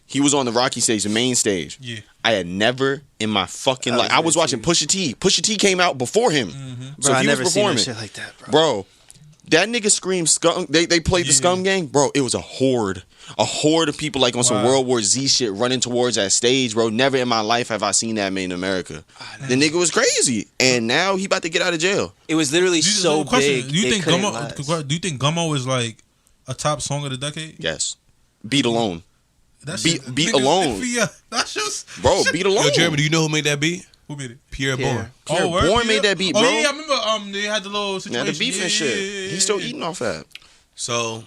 Speaker 3: He was on the Rocky stage, the main stage. Yeah. I had never in my fucking life. I was watching Pusha T. Pusha T came out before him. So
Speaker 4: bro,
Speaker 3: he
Speaker 4: I never
Speaker 3: was performing.
Speaker 4: seen no shit like that,
Speaker 3: Bro, that nigga screamed scum. They played the Scum Gang. Bro, it was a horde. A horde of people like on some World War Z shit running towards that stage, bro. Never in my life have I seen that Made in America. The nigga was crazy. And now he about to get out of jail.
Speaker 4: It was literally so big.
Speaker 2: Do you think Gummo is like a top song of the decade?
Speaker 3: Yes. Beat Alone. beat alone.
Speaker 2: That's just
Speaker 3: Bro, beat alone.
Speaker 1: Yo, Jeremy, do you know who made that beat?
Speaker 2: Who made it?
Speaker 1: Pierre Bourne.
Speaker 3: Pierre Bourne made that beat, bro.
Speaker 2: Oh yeah, I remember. They had the little situation.
Speaker 3: Yeah, the beef and shit. He's still eating off that.
Speaker 1: So,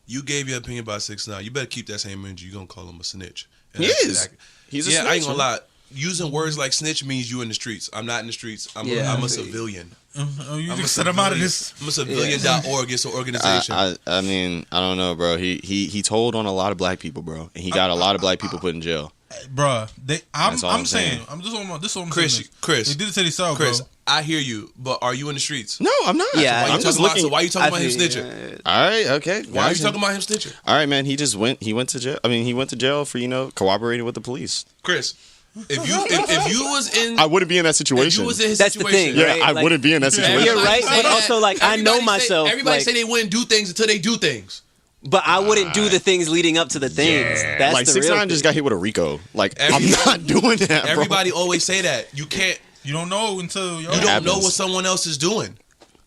Speaker 1: you gave your opinion about 6ix9ine. You better keep that same energy. You're gonna call him a snitch. And
Speaker 3: He
Speaker 1: that's
Speaker 3: is.
Speaker 1: exactly-
Speaker 3: He's a
Speaker 1: yeah,
Speaker 3: snitch.
Speaker 1: I ain't gonna lie. Using words like snitch means you in the streets. I'm not in the streets. I'm a civilian.
Speaker 2: Oh, you
Speaker 1: I'm
Speaker 2: just said I'm out of this.
Speaker 1: I'm a civilian.org. It's an organization.
Speaker 3: I mean, I don't know, bro. He told on a lot of black people, bro, and he got a lot of black people put in jail.
Speaker 2: Bruh, I'm
Speaker 3: saying.
Speaker 2: saying. I'm just on. This is what I'm
Speaker 1: Chris,
Speaker 2: saying.
Speaker 1: Chris,
Speaker 2: They did it to themselves,
Speaker 1: Chris,
Speaker 2: bro.
Speaker 1: I hear you, but are you in the streets?
Speaker 3: No, I'm not.
Speaker 4: Yeah,
Speaker 1: Why
Speaker 3: I'm
Speaker 1: you
Speaker 3: just
Speaker 1: talking about-
Speaker 3: looking.
Speaker 1: So why you talking about him
Speaker 4: feel-
Speaker 1: snitching?
Speaker 3: All right, okay.
Speaker 1: Why are you talking about him snitching?
Speaker 3: All right, man. He went to jail. I mean, he went to jail for cooperating with the police.
Speaker 1: Chris, if you was in,
Speaker 3: I wouldn't be in that
Speaker 1: if
Speaker 3: situation.
Speaker 1: you was in his
Speaker 4: That's the
Speaker 1: situation,
Speaker 4: thing,
Speaker 3: Yeah,
Speaker 4: right?
Speaker 3: I
Speaker 4: Like-
Speaker 3: wouldn't be in that situation.
Speaker 4: You're right,
Speaker 1: say
Speaker 4: but also, like, I know
Speaker 1: everybody
Speaker 4: myself,
Speaker 1: Everybody
Speaker 4: like-
Speaker 1: say they wouldn't do things until they do things.
Speaker 4: But I wouldn't do the things leading up to the things. That's
Speaker 3: Like
Speaker 4: the
Speaker 3: 6ix9ine
Speaker 4: real
Speaker 3: just
Speaker 4: thing.
Speaker 3: got hit with a RICO. Like
Speaker 1: Every-
Speaker 3: I'm not doing that. Bro.
Speaker 1: Everybody always say that. You can't.
Speaker 2: You don't know until
Speaker 1: You don't know
Speaker 3: happens.
Speaker 1: what someone else is doing.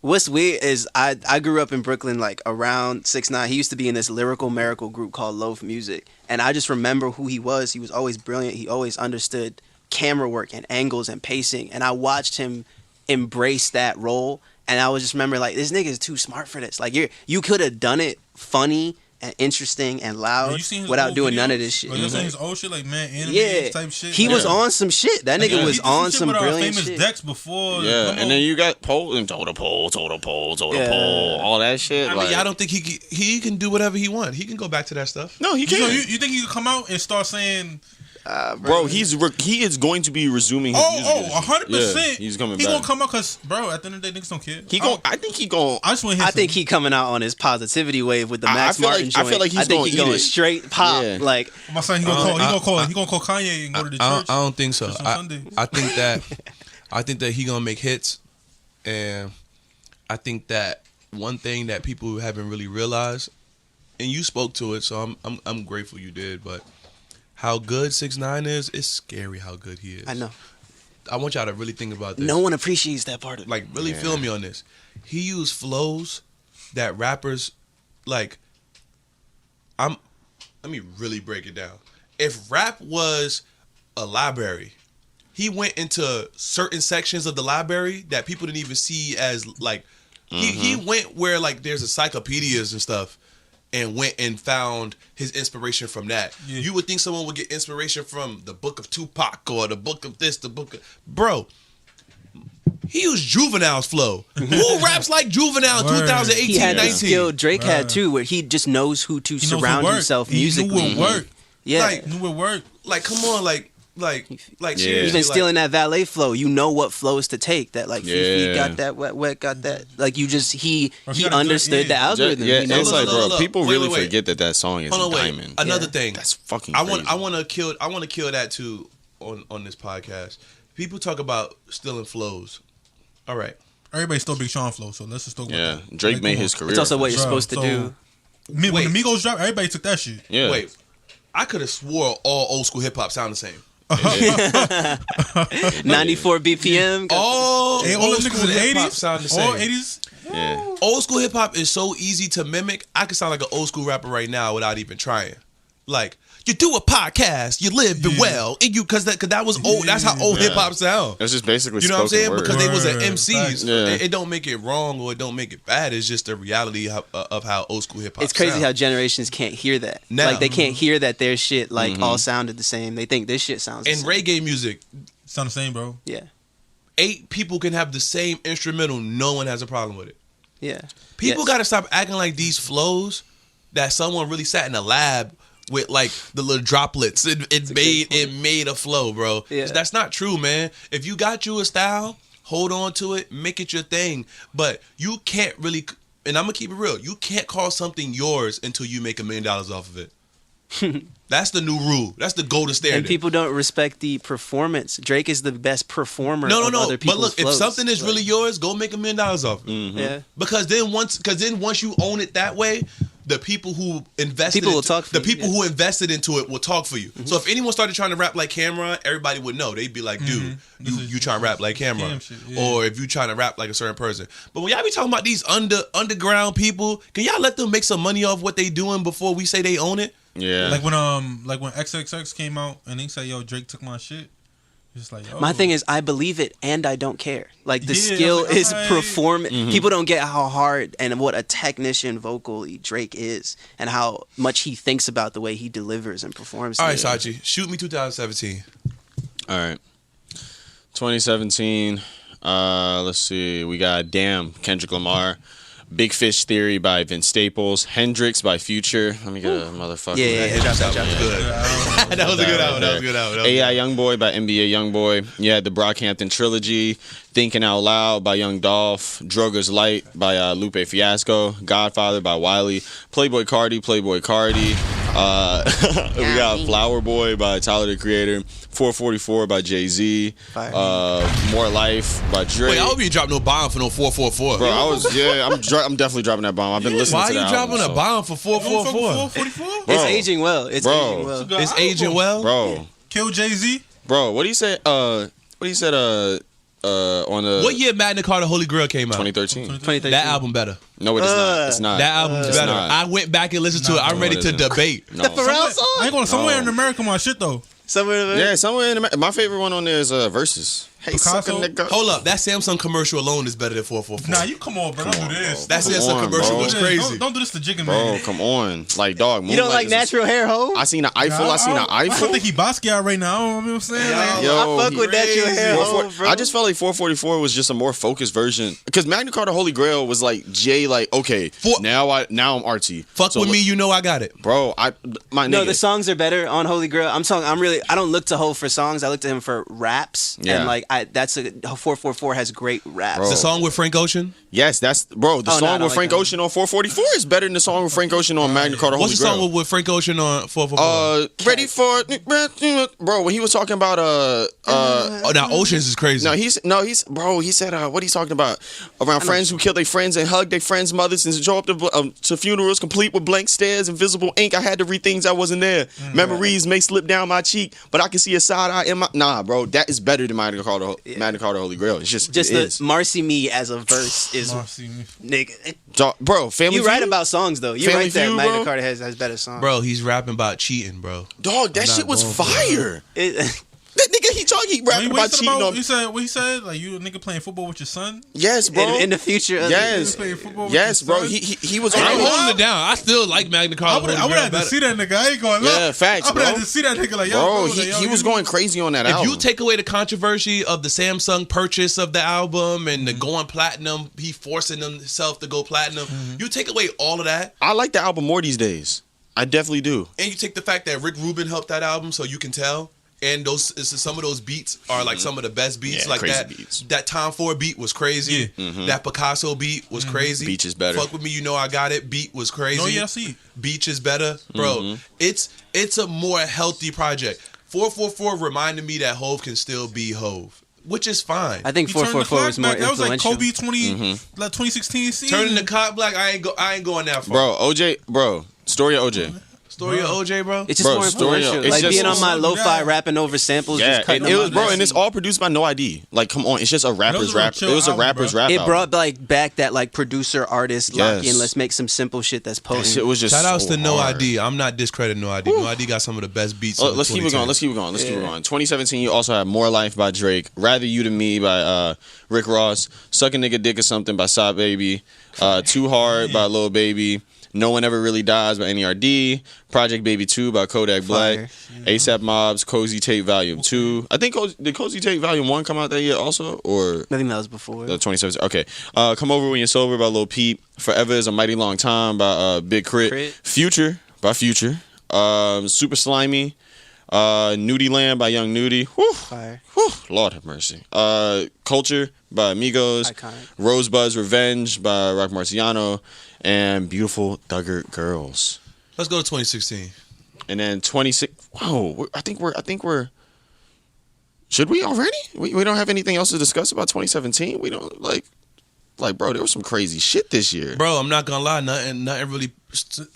Speaker 4: What's weird is I grew up in Brooklyn, like around 6ix9ine. He used to be in this lyrical miracle group called Loaf Music, and I just remember who he was. He was always brilliant. He always understood camera work and angles and pacing, and I watched him embrace that role. And I was just remember like, this nigga is too smart for this. Like you could have done it funny and interesting and loud without doing none of this shit.
Speaker 2: Like, you seen his old shit, like man, anime
Speaker 4: Yeah,
Speaker 2: type shit.
Speaker 4: he was on some shit. That nigga
Speaker 2: He
Speaker 4: was
Speaker 2: did
Speaker 4: on
Speaker 2: shit
Speaker 4: some
Speaker 2: with,
Speaker 4: brilliant
Speaker 2: famous
Speaker 4: shit.
Speaker 2: decks before.
Speaker 3: Yeah,
Speaker 2: Come
Speaker 3: and
Speaker 2: on.
Speaker 3: then you got pole and toe to pole, all that shit.
Speaker 1: I mean, I don't think he can do whatever he wants. He can go back to that stuff.
Speaker 3: No, he
Speaker 2: You,
Speaker 3: can't.
Speaker 2: you think he could come out and start saying,
Speaker 3: Bro, he is going to be resuming his music.
Speaker 2: 100%.
Speaker 3: Yeah, he's coming
Speaker 2: He
Speaker 3: back.
Speaker 2: gonna come out because, bro, at the end of the day, niggas don't care.
Speaker 3: I think he going.
Speaker 2: I just want to hear
Speaker 4: I think he coming out on his positivity wave with the
Speaker 3: I
Speaker 4: Max
Speaker 3: feel like-
Speaker 4: Martin
Speaker 3: I
Speaker 4: joint.
Speaker 3: feel like he's gonna
Speaker 4: he
Speaker 3: eat
Speaker 4: going
Speaker 3: it.
Speaker 4: straight pop.
Speaker 3: Yeah.
Speaker 4: Like
Speaker 2: my son, he gonna call Kanye and go to the church.
Speaker 1: I don't think so.
Speaker 2: Just on
Speaker 1: I
Speaker 2: Sunday.
Speaker 1: think that he gonna make hits, and I think that one thing that people haven't really realized, and you spoke to it, so I'm grateful you did, but how good 6ix9ine is, it's scary how good he is.
Speaker 4: I know.
Speaker 1: I want y'all to really think about this.
Speaker 4: No one appreciates that part of it.
Speaker 1: Like, really feel me on this. He used flows that rappers, like, let me really break it down. If rap was a library, he went into certain sections of the library that people didn't even see as, like, he went where, like, there's encyclopedias and stuff, and went and found his inspiration from that.
Speaker 2: Yeah.
Speaker 1: You would think someone would get inspiration from the book of Tupac or the book of this, the book of... Bro, he used Juvenile's flow. Who raps like Juvenile in
Speaker 2: Word.
Speaker 1: 2018,
Speaker 4: he had the
Speaker 1: 19?
Speaker 4: skill Drake had
Speaker 2: Bruh.
Speaker 4: too, where he just knows who to
Speaker 2: He knows
Speaker 4: surround
Speaker 2: what work.
Speaker 4: himself
Speaker 2: He
Speaker 4: musically.
Speaker 2: knew what work.
Speaker 4: Yeah,
Speaker 1: Like,
Speaker 2: Knew what work.
Speaker 1: Like, come on, like
Speaker 3: Yeah.
Speaker 1: seriously,
Speaker 4: even
Speaker 1: like,
Speaker 4: stealing that valet flow, you know what flows to take. That like Fifi
Speaker 3: Yeah.
Speaker 4: got that, wet got that. Like you just he
Speaker 2: Bro, he got a good
Speaker 4: understood the
Speaker 2: ear.
Speaker 4: algorithm.
Speaker 3: Yeah,
Speaker 4: He knows
Speaker 3: it's like,
Speaker 1: Look,
Speaker 3: bro,
Speaker 1: look, look.
Speaker 3: people
Speaker 1: Wait,
Speaker 3: really
Speaker 1: wait, wait.
Speaker 3: forget that song is a
Speaker 1: Hold on, wait.
Speaker 3: diamond.
Speaker 1: Another
Speaker 4: Yeah.
Speaker 1: thing.
Speaker 3: That's fucking
Speaker 1: I
Speaker 3: crazy.
Speaker 1: want to kill that too on this podcast. People talk about stealing flows. All right.
Speaker 2: Everybody still Big Sean flow, so let's just talk about
Speaker 3: Yeah,
Speaker 2: that.
Speaker 3: Drake
Speaker 2: Like,
Speaker 3: made
Speaker 2: come
Speaker 3: his
Speaker 2: on.
Speaker 3: career.
Speaker 4: It's also what you're
Speaker 2: Bro,
Speaker 4: supposed to
Speaker 2: so-
Speaker 4: do.
Speaker 2: When
Speaker 1: Wait.
Speaker 2: the Migos dropped, everybody took that shit.
Speaker 3: Yeah.
Speaker 1: Wait. I could have swore all old school hip hop sound the same.
Speaker 4: 94 BPM.
Speaker 1: All
Speaker 2: Hey, all
Speaker 1: old
Speaker 2: them niggas
Speaker 1: school
Speaker 2: in the
Speaker 1: hip hop
Speaker 2: 80s,
Speaker 1: sound the
Speaker 2: all
Speaker 1: same.
Speaker 2: 80s.
Speaker 3: Yeah.
Speaker 1: Old school hip hop is so easy to mimic. I could sound like an old school rapper right now without even trying. Like, you do a podcast, you live well, and you because that was old. That's how old
Speaker 3: Yeah.
Speaker 1: hip hop sound.
Speaker 3: It's just basically
Speaker 1: You know what I'm
Speaker 3: spoken
Speaker 1: saying?
Speaker 3: word.
Speaker 1: Because they was an
Speaker 2: Word.
Speaker 1: MCs.
Speaker 2: Facts.
Speaker 3: Yeah.
Speaker 1: It don't make it wrong or it don't make it bad. It's just the reality of how old school hip hop.
Speaker 4: It's crazy
Speaker 1: sound.
Speaker 4: how generations can't hear that.
Speaker 1: Now.
Speaker 4: Like they can't hear that their shit like all sounded the same. They think this shit sounds the
Speaker 1: in
Speaker 4: same.
Speaker 1: reggae music,
Speaker 2: Sound the same, bro.
Speaker 4: Yeah.
Speaker 1: 8 people can have the same instrumental. No one has a problem with it.
Speaker 4: Yeah.
Speaker 1: People
Speaker 4: Yes.
Speaker 1: got to stop acting like these flows that someone really sat in a lab with like the little droplets. It made a flow, bro.
Speaker 4: Yeah.
Speaker 1: That's not true, man. If you got you a style, hold on to it, make it your thing. But you can't really, and I'm gonna keep it real. You can't call something yours until you make $1 million off of it. That's the new rule. That's the golden standard.
Speaker 4: And people don't respect the performance. Drake is the best performer.
Speaker 1: no.
Speaker 4: Of other
Speaker 1: But
Speaker 4: people's
Speaker 1: look, if
Speaker 4: flows.
Speaker 1: something is
Speaker 4: Like,
Speaker 1: really yours, go make $1 million off it.
Speaker 4: yeah.
Speaker 1: Because then once you own it that way, the people who invested
Speaker 4: People will talk for
Speaker 1: the
Speaker 4: you,
Speaker 1: people
Speaker 4: yeah.
Speaker 1: who invested into it will talk for you. So if anyone started trying to rap like Cameron, everybody would know. They'd be like, dude, you trying to rap like Cameron.
Speaker 2: Cam shit, yeah.
Speaker 1: Or if you trying to rap like a certain person. But when y'all be talking about these underground people, can y'all let them make some money off what they doing before we say they own it?
Speaker 3: Yeah.
Speaker 2: Like when XXX came out and he said, "Yo, Drake took my shit." It's like, oh.
Speaker 4: My thing is, I believe it and I don't care. Like the
Speaker 2: Yeah,
Speaker 4: skill
Speaker 2: like,
Speaker 4: is
Speaker 2: alright.
Speaker 4: performing. People don't get how hard and what a technician vocally Drake is, and how much he thinks about the way he delivers and performs.
Speaker 1: All right, Sachee, shoot me 2017.
Speaker 3: All right. 2017. Let's see. We got Damn, Kendrick Lamar. Big Fish Theory by Vince Staples. Hendrix by Future. Let me get a motherfucker.
Speaker 4: Yeah,
Speaker 1: That was good. That was a good album. That was a good album.
Speaker 3: AI Youngboy by NBA Youngboy. Yeah, the Brockhampton Trilogy. Thinking Out Loud by Young Dolph. Drugger's Light by Lupe Fiasco. Godfather by Wiley. Playboy Cardi. We got Flower Boy by Tyler the Creator. 444 by Jay-Z. More Life by Drake.
Speaker 1: Wait, I hope you drop no bomb for no 444.
Speaker 3: Bro, I'm definitely dropping that bomb. I've been listening
Speaker 1: Why
Speaker 3: to
Speaker 1: are you
Speaker 3: that
Speaker 1: dropping
Speaker 3: album,
Speaker 1: a bomb for 444?
Speaker 2: 44?
Speaker 3: Bro.
Speaker 4: It's aging well. It's
Speaker 3: Bro.
Speaker 4: aging well.
Speaker 1: It's aging well.
Speaker 3: Bro,
Speaker 2: Kill Jay-Z.
Speaker 3: what do you say? On the
Speaker 1: What year Magna Carta Holy Grail came out?
Speaker 3: 2013.
Speaker 4: 2013.
Speaker 1: That album better.
Speaker 3: No, it is not. It's not.
Speaker 1: That album's
Speaker 3: It's
Speaker 1: better.
Speaker 3: not.
Speaker 1: I went back and listened to it. I'm
Speaker 3: No,
Speaker 1: ready
Speaker 3: it
Speaker 1: to
Speaker 3: isn't.
Speaker 1: debate.
Speaker 3: No.
Speaker 4: Pharrell song?
Speaker 2: I ain't going somewhere
Speaker 3: No.
Speaker 2: in America. My shit though.
Speaker 4: Somewhere.
Speaker 3: Yeah, somewhere in America. My favorite one on there is Versus. Hey,
Speaker 2: Picasso?
Speaker 3: sucker nigga.
Speaker 1: Hold up, that Samsung commercial alone is better than 444.
Speaker 2: Nah, you come on, bro. Don't do this.
Speaker 1: That
Speaker 3: Come
Speaker 1: Samsung
Speaker 3: on,
Speaker 1: commercial
Speaker 3: bro.
Speaker 1: was crazy.
Speaker 2: Don't do this to Jigga
Speaker 3: Bro,
Speaker 2: Man.
Speaker 3: come on. Like, dog.
Speaker 4: You don't like natural hair, ho?
Speaker 3: I seen an Eiffel. I seen an
Speaker 2: I
Speaker 3: Eiffel.
Speaker 2: don't think he Basquiat right now. You know what I'm saying? Like,
Speaker 3: Yo,
Speaker 4: I fuck with natural hair, ho, bro.
Speaker 3: I just felt like 444 was just a more focused version because Magna Carta Holy Grail was like Jay, like okay, now I'm artsy.
Speaker 1: Fuck
Speaker 3: So,
Speaker 1: with me, you know I got it.
Speaker 3: bro. My
Speaker 4: No,
Speaker 3: nigga.
Speaker 4: the songs are better on Holy Grail. I don't look to Ho for songs. I look to him for raps.
Speaker 3: Yeah.
Speaker 4: And like 444 has great raps.
Speaker 3: Bro.
Speaker 1: The song with Frank Ocean.
Speaker 3: Yes, that's bro. The
Speaker 4: Oh, no, I
Speaker 3: song
Speaker 4: don't
Speaker 3: with
Speaker 4: like
Speaker 3: Frank
Speaker 4: that.
Speaker 3: Ocean on 444 is better than the song with Frank Ocean on Magna Carta Holy
Speaker 1: What's the
Speaker 3: Grail.
Speaker 1: song with Frank Ocean on 444?
Speaker 3: Ready for bro when he was talking about
Speaker 1: Oh, now Oceans is crazy.
Speaker 3: he said what he's talking about around friends who kill their friends and hug their friends' mothers and show up to funerals complete with blank stares, invisible ink. I had to read things that wasn't there. Memories may slip down my cheek, but I can see a side eye in my bro. That is better than Magna Carta Holy Grail. It's just
Speaker 4: Just
Speaker 3: it
Speaker 4: the
Speaker 3: is.
Speaker 4: Marcy Me as a verse is
Speaker 2: Marcy.
Speaker 4: nigga.
Speaker 3: Bro, Family
Speaker 4: You right
Speaker 3: Feud?
Speaker 4: about songs though. You
Speaker 3: Family
Speaker 4: right that
Speaker 3: Feud,
Speaker 4: Magna
Speaker 3: bro?
Speaker 4: Carta has better songs.
Speaker 1: Bro, he's rapping about cheating, bro.
Speaker 3: Dog, that
Speaker 1: I'm not
Speaker 3: shit was
Speaker 1: going for it.
Speaker 3: fire.
Speaker 4: It,
Speaker 3: That nigga, he rapping about cheating on.
Speaker 2: He said what he said. Like you a nigga playing football with your son.
Speaker 3: Yes, bro.
Speaker 4: in the future.
Speaker 3: Yes,
Speaker 2: Nigga playing football with
Speaker 3: yes,
Speaker 2: your
Speaker 3: bro.
Speaker 2: son?
Speaker 3: He was.
Speaker 1: I'm
Speaker 3: on
Speaker 1: holding it down. I still like Magna Carta.
Speaker 2: I would
Speaker 1: Holy Grail
Speaker 2: have to
Speaker 1: better.
Speaker 2: see that nigga. I ain't going.
Speaker 3: Yeah, facts,
Speaker 2: I would have
Speaker 3: bro.
Speaker 2: to see that nigga. Like yo,
Speaker 3: Bro,
Speaker 2: like, yo,
Speaker 3: he was
Speaker 2: you-
Speaker 3: going crazy on that
Speaker 1: If
Speaker 3: album.
Speaker 1: you take away the controversy of the Samsung purchase of the album and the going platinum, he forcing himself to go platinum. You take away all of that,
Speaker 3: I like the album more these days. I definitely do.
Speaker 1: and you take the fact that Rick Rubin helped that album, so you can tell. And some of those beats are like some of the best beats.
Speaker 3: Yeah,
Speaker 1: like
Speaker 3: crazy
Speaker 1: that.
Speaker 3: beats.
Speaker 1: That Tom Ford beat was crazy. That Picasso beat was crazy.
Speaker 3: Beach is better.
Speaker 1: Fuck with me, you know I got it. Beat was crazy.
Speaker 2: No, yeah, I see.
Speaker 1: Beach is better, bro. It's a more healthy project. 444 reminded me that Hove can still be Hove, which is fine.
Speaker 4: I think
Speaker 2: He turned the
Speaker 4: 444
Speaker 2: clock
Speaker 4: was more
Speaker 2: back. That was like
Speaker 4: influential.
Speaker 2: Kobe 2016 season.
Speaker 1: Turning the clock black, I ain't going that far.
Speaker 3: Bro, OJ, bro, story of OJ.
Speaker 1: Story of OJ, bro.
Speaker 4: It's just
Speaker 3: Bro,
Speaker 4: more
Speaker 3: story of-
Speaker 4: influential.
Speaker 3: it's
Speaker 4: Like
Speaker 3: just-
Speaker 4: being on my lo-fi
Speaker 2: Yeah.
Speaker 4: rapping over samples.
Speaker 3: Yeah,
Speaker 4: just cutting
Speaker 3: it
Speaker 4: them
Speaker 3: was,
Speaker 4: up.
Speaker 3: bro, and it's all produced by No ID. Like, come on, it's just a rapper's
Speaker 2: a real
Speaker 3: rap. It
Speaker 2: chill
Speaker 3: was a
Speaker 2: album,
Speaker 3: rapper's
Speaker 2: bro.
Speaker 3: rap.
Speaker 4: It
Speaker 3: album.
Speaker 4: brought like back that like producer artist lock
Speaker 3: Yes.
Speaker 4: in. Let's make some simple shit that's
Speaker 3: That
Speaker 4: potent.
Speaker 3: shit was just
Speaker 1: Shout outs
Speaker 3: so
Speaker 1: to No
Speaker 3: hard.
Speaker 1: ID. I'm not discrediting No ID. No ID got some of the best beats.
Speaker 3: Oh,
Speaker 1: of
Speaker 3: let's keep it
Speaker 1: 2010.
Speaker 3: going. Let's keep it going. 2017, you also have More Life by Drake, Rather You Than Me by Rick Ross, Suck a Nigga Dick or Something by Side Baby, Too Hard by Lil Baby, No One Ever Really Dies by NERD, Project Baby 2 by Kodak Black,
Speaker 4: Fire.
Speaker 3: ASAP Mob's Cozy Tape Volume 2. I think did Cozy Tape Volume 1 come out that year also? Or
Speaker 4: I think that was before.
Speaker 3: 2017. Okay. Come Over When You're Sober by Lil Peep. Forever Is a Mighty Long Time by Big Crit. Future by Future. Super Slimy. Nudie Land by Young Nudie. Whew.
Speaker 4: Fire.
Speaker 3: Whew. Lord have mercy. Culture by Amigos.
Speaker 4: Iconic.
Speaker 3: Rosebud's Revenge by Rock Marciano. And Beautiful Thugger Girls.
Speaker 1: Let's go to 2016.
Speaker 3: And then 26. Whoa. I think we're. Should we already? We don't have anything else to discuss about 2017. We don't like, bro. There was some crazy shit this year,
Speaker 1: Bro, I'm not gonna lie, nothing really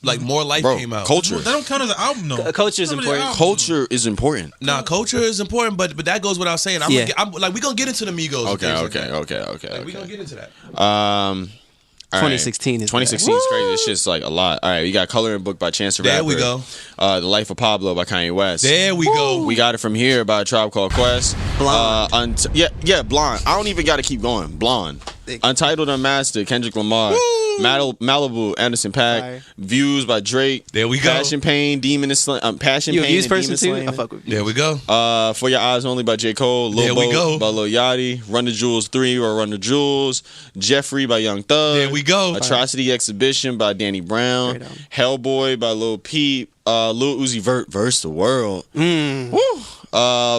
Speaker 1: like More Life
Speaker 3: bro.
Speaker 1: came out.
Speaker 3: Culture,
Speaker 2: That don't count as an album though.
Speaker 4: Culture is
Speaker 2: Some of the
Speaker 4: important.
Speaker 2: albums.
Speaker 3: culture is important.
Speaker 1: Nah, culture is important, but that goes without saying. I'm like we gonna get into the Migos. and
Speaker 3: Okay,
Speaker 1: things like
Speaker 3: okay,
Speaker 1: that.
Speaker 3: okay.
Speaker 1: Like, we gonna get into that.
Speaker 3: All All right.
Speaker 4: 2016 is
Speaker 3: 2016 is crazy. It's just like a lot. All right, we got Coloring Book by Chance the Rapper.
Speaker 1: There we go.
Speaker 3: The Life of Pablo by Kanye West.
Speaker 1: There we go.
Speaker 3: We got It From Here by a Tribe Called Quest.
Speaker 4: Blonde.
Speaker 3: Blonde. I don't even got to keep going. Blonde. Untitled Unmastered, Kendrick Lamar. Malibu, Anderson .Paak.
Speaker 4: Fire.
Speaker 3: Views by Drake.
Speaker 1: There we go.
Speaker 3: Passion Pain, Demon and Slam. Passion
Speaker 4: You a
Speaker 3: Pain,
Speaker 4: Views
Speaker 3: and
Speaker 4: person
Speaker 3: Demon
Speaker 4: too?
Speaker 3: Slayer.
Speaker 4: I fuck with you.
Speaker 1: There we go.
Speaker 3: For Your Eyes Only by J. Cole. Lil
Speaker 1: There we
Speaker 3: Boat
Speaker 1: go.
Speaker 3: by Lil Yachty. Run the Jewels 3 or Run the Jewels. Jeffrey by Young Thug.
Speaker 1: There we go.
Speaker 3: Atrocity Exhibition by Danny Brown.
Speaker 4: Great album.
Speaker 3: Hellboy by Lil Peep. Lil Uzi Vert, Verse the World. Woo.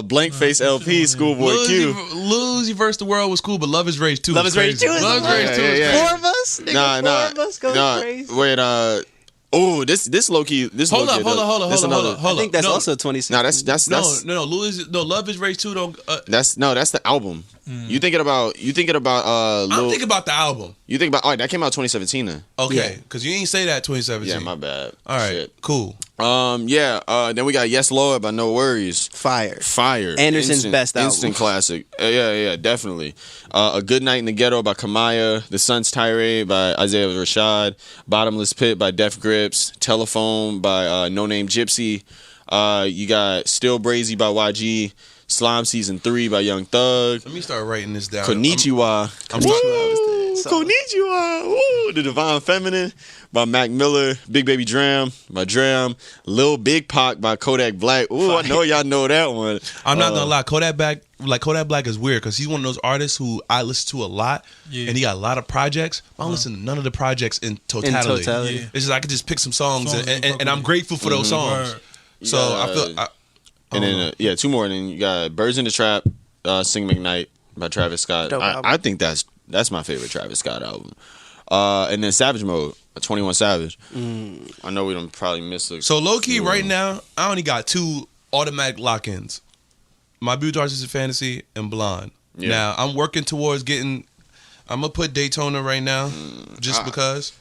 Speaker 3: Blank Face LP, Schoolboy Q.
Speaker 1: Lil Uzi versus the World was cool, but Love is Rage 2
Speaker 4: Love
Speaker 1: was
Speaker 4: is Rage
Speaker 1: crazy.
Speaker 4: 2 is
Speaker 1: Love is
Speaker 4: the
Speaker 1: Rage
Speaker 4: one.
Speaker 1: 2 is
Speaker 3: Yeah,
Speaker 1: crazy.
Speaker 3: yeah.
Speaker 4: Four of us? Nigga, four of us going crazy.
Speaker 3: Wait, this low key. This
Speaker 1: Hold
Speaker 3: low
Speaker 1: up,
Speaker 3: key,
Speaker 1: hold up.
Speaker 4: I think that's
Speaker 1: No,
Speaker 4: also 2016.
Speaker 3: No, that's
Speaker 1: no. Love is Rage 2 don't.
Speaker 3: that's the album. You thinking about
Speaker 1: I'm thinking about the album.
Speaker 3: You think about that came out 2017 then.
Speaker 1: Okay, because you ain't say that 2017.
Speaker 3: Yeah, my bad.
Speaker 1: All right,
Speaker 3: Shit.
Speaker 1: cool.
Speaker 3: Then we got Yes Lord by No Worries.
Speaker 4: Fire.
Speaker 3: Instant-
Speaker 4: Anderson's best album.
Speaker 3: Instant classic. Yeah, definitely. A Good Night in the Ghetto by Kamaya. The Sun's Tirade by Isaiah Rashad. Bottomless Pit by Def Grips. Telephone by No Name Gypsy. You got Still Brazy by YG. Slime Season 3 by Young Thug.
Speaker 1: Let me start writing this down.
Speaker 3: Konnichiwa.
Speaker 1: I'm starting.
Speaker 3: Woo! Konnichiwa. Woo! The Divine Feminine by Mac Miller. Big Baby Dram by Dram. Lil Big Pac by Kodak Black. Ooh, I know y'all know that one.
Speaker 1: I'm not gonna lie, Kodak Black is weird because he's one of those artists who I listen to a lot, and he got a lot of projects. I don't listen to none of the projects in totality.
Speaker 2: Yeah.
Speaker 1: It's just I could just pick some songs,
Speaker 2: Songs
Speaker 1: and I'm grateful for those songs.
Speaker 2: Word.
Speaker 1: So I feel.
Speaker 3: And then two more. And then you got Birds in the Trap, Sing McKnight by Travis Scott.
Speaker 4: Dope album.
Speaker 3: I think that's my favorite Travis Scott album. And then Savage Mode, 21 Savage. I know we don't probably miss it.
Speaker 1: So low key right now, I only got 2 automatic lock-ins: My Beautiful Artistic Fantasy and Blonde.
Speaker 3: Yeah.
Speaker 1: Now I'm working towards getting. I'm gonna put Daytona right now, just because.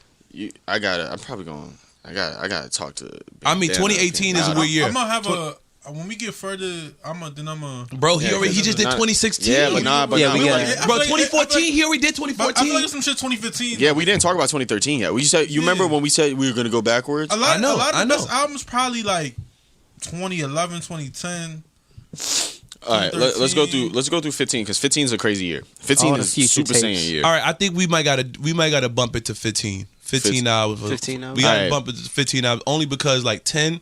Speaker 3: I'm probably going. I gotta talk to.
Speaker 1: I mean,
Speaker 3: Bandana.
Speaker 1: 2018 is a weird year.
Speaker 2: I'm gonna have when we get further,
Speaker 1: Bro, he just did 2016.
Speaker 3: Yeah, but
Speaker 4: we got it.
Speaker 1: Bro, 2014. He already did 2014.
Speaker 2: I feel like some shit 2015.
Speaker 3: Yeah, we didn't talk about 2013 yet. You remember when we said we were gonna go backwards?
Speaker 2: A lot
Speaker 1: I know.
Speaker 2: of the best albums probably like 2011, 2010.
Speaker 3: All right, let's go through 15 because 15 is a crazy year. 15
Speaker 4: All the
Speaker 3: is
Speaker 4: future
Speaker 3: Super
Speaker 4: tapes.
Speaker 3: Saiyan year.
Speaker 1: All right, I think we might gotta bump it to 15. 15 hours.
Speaker 4: 15 hours.
Speaker 1: We gotta
Speaker 3: Alright.
Speaker 1: bump it to 15 hours only because like 10.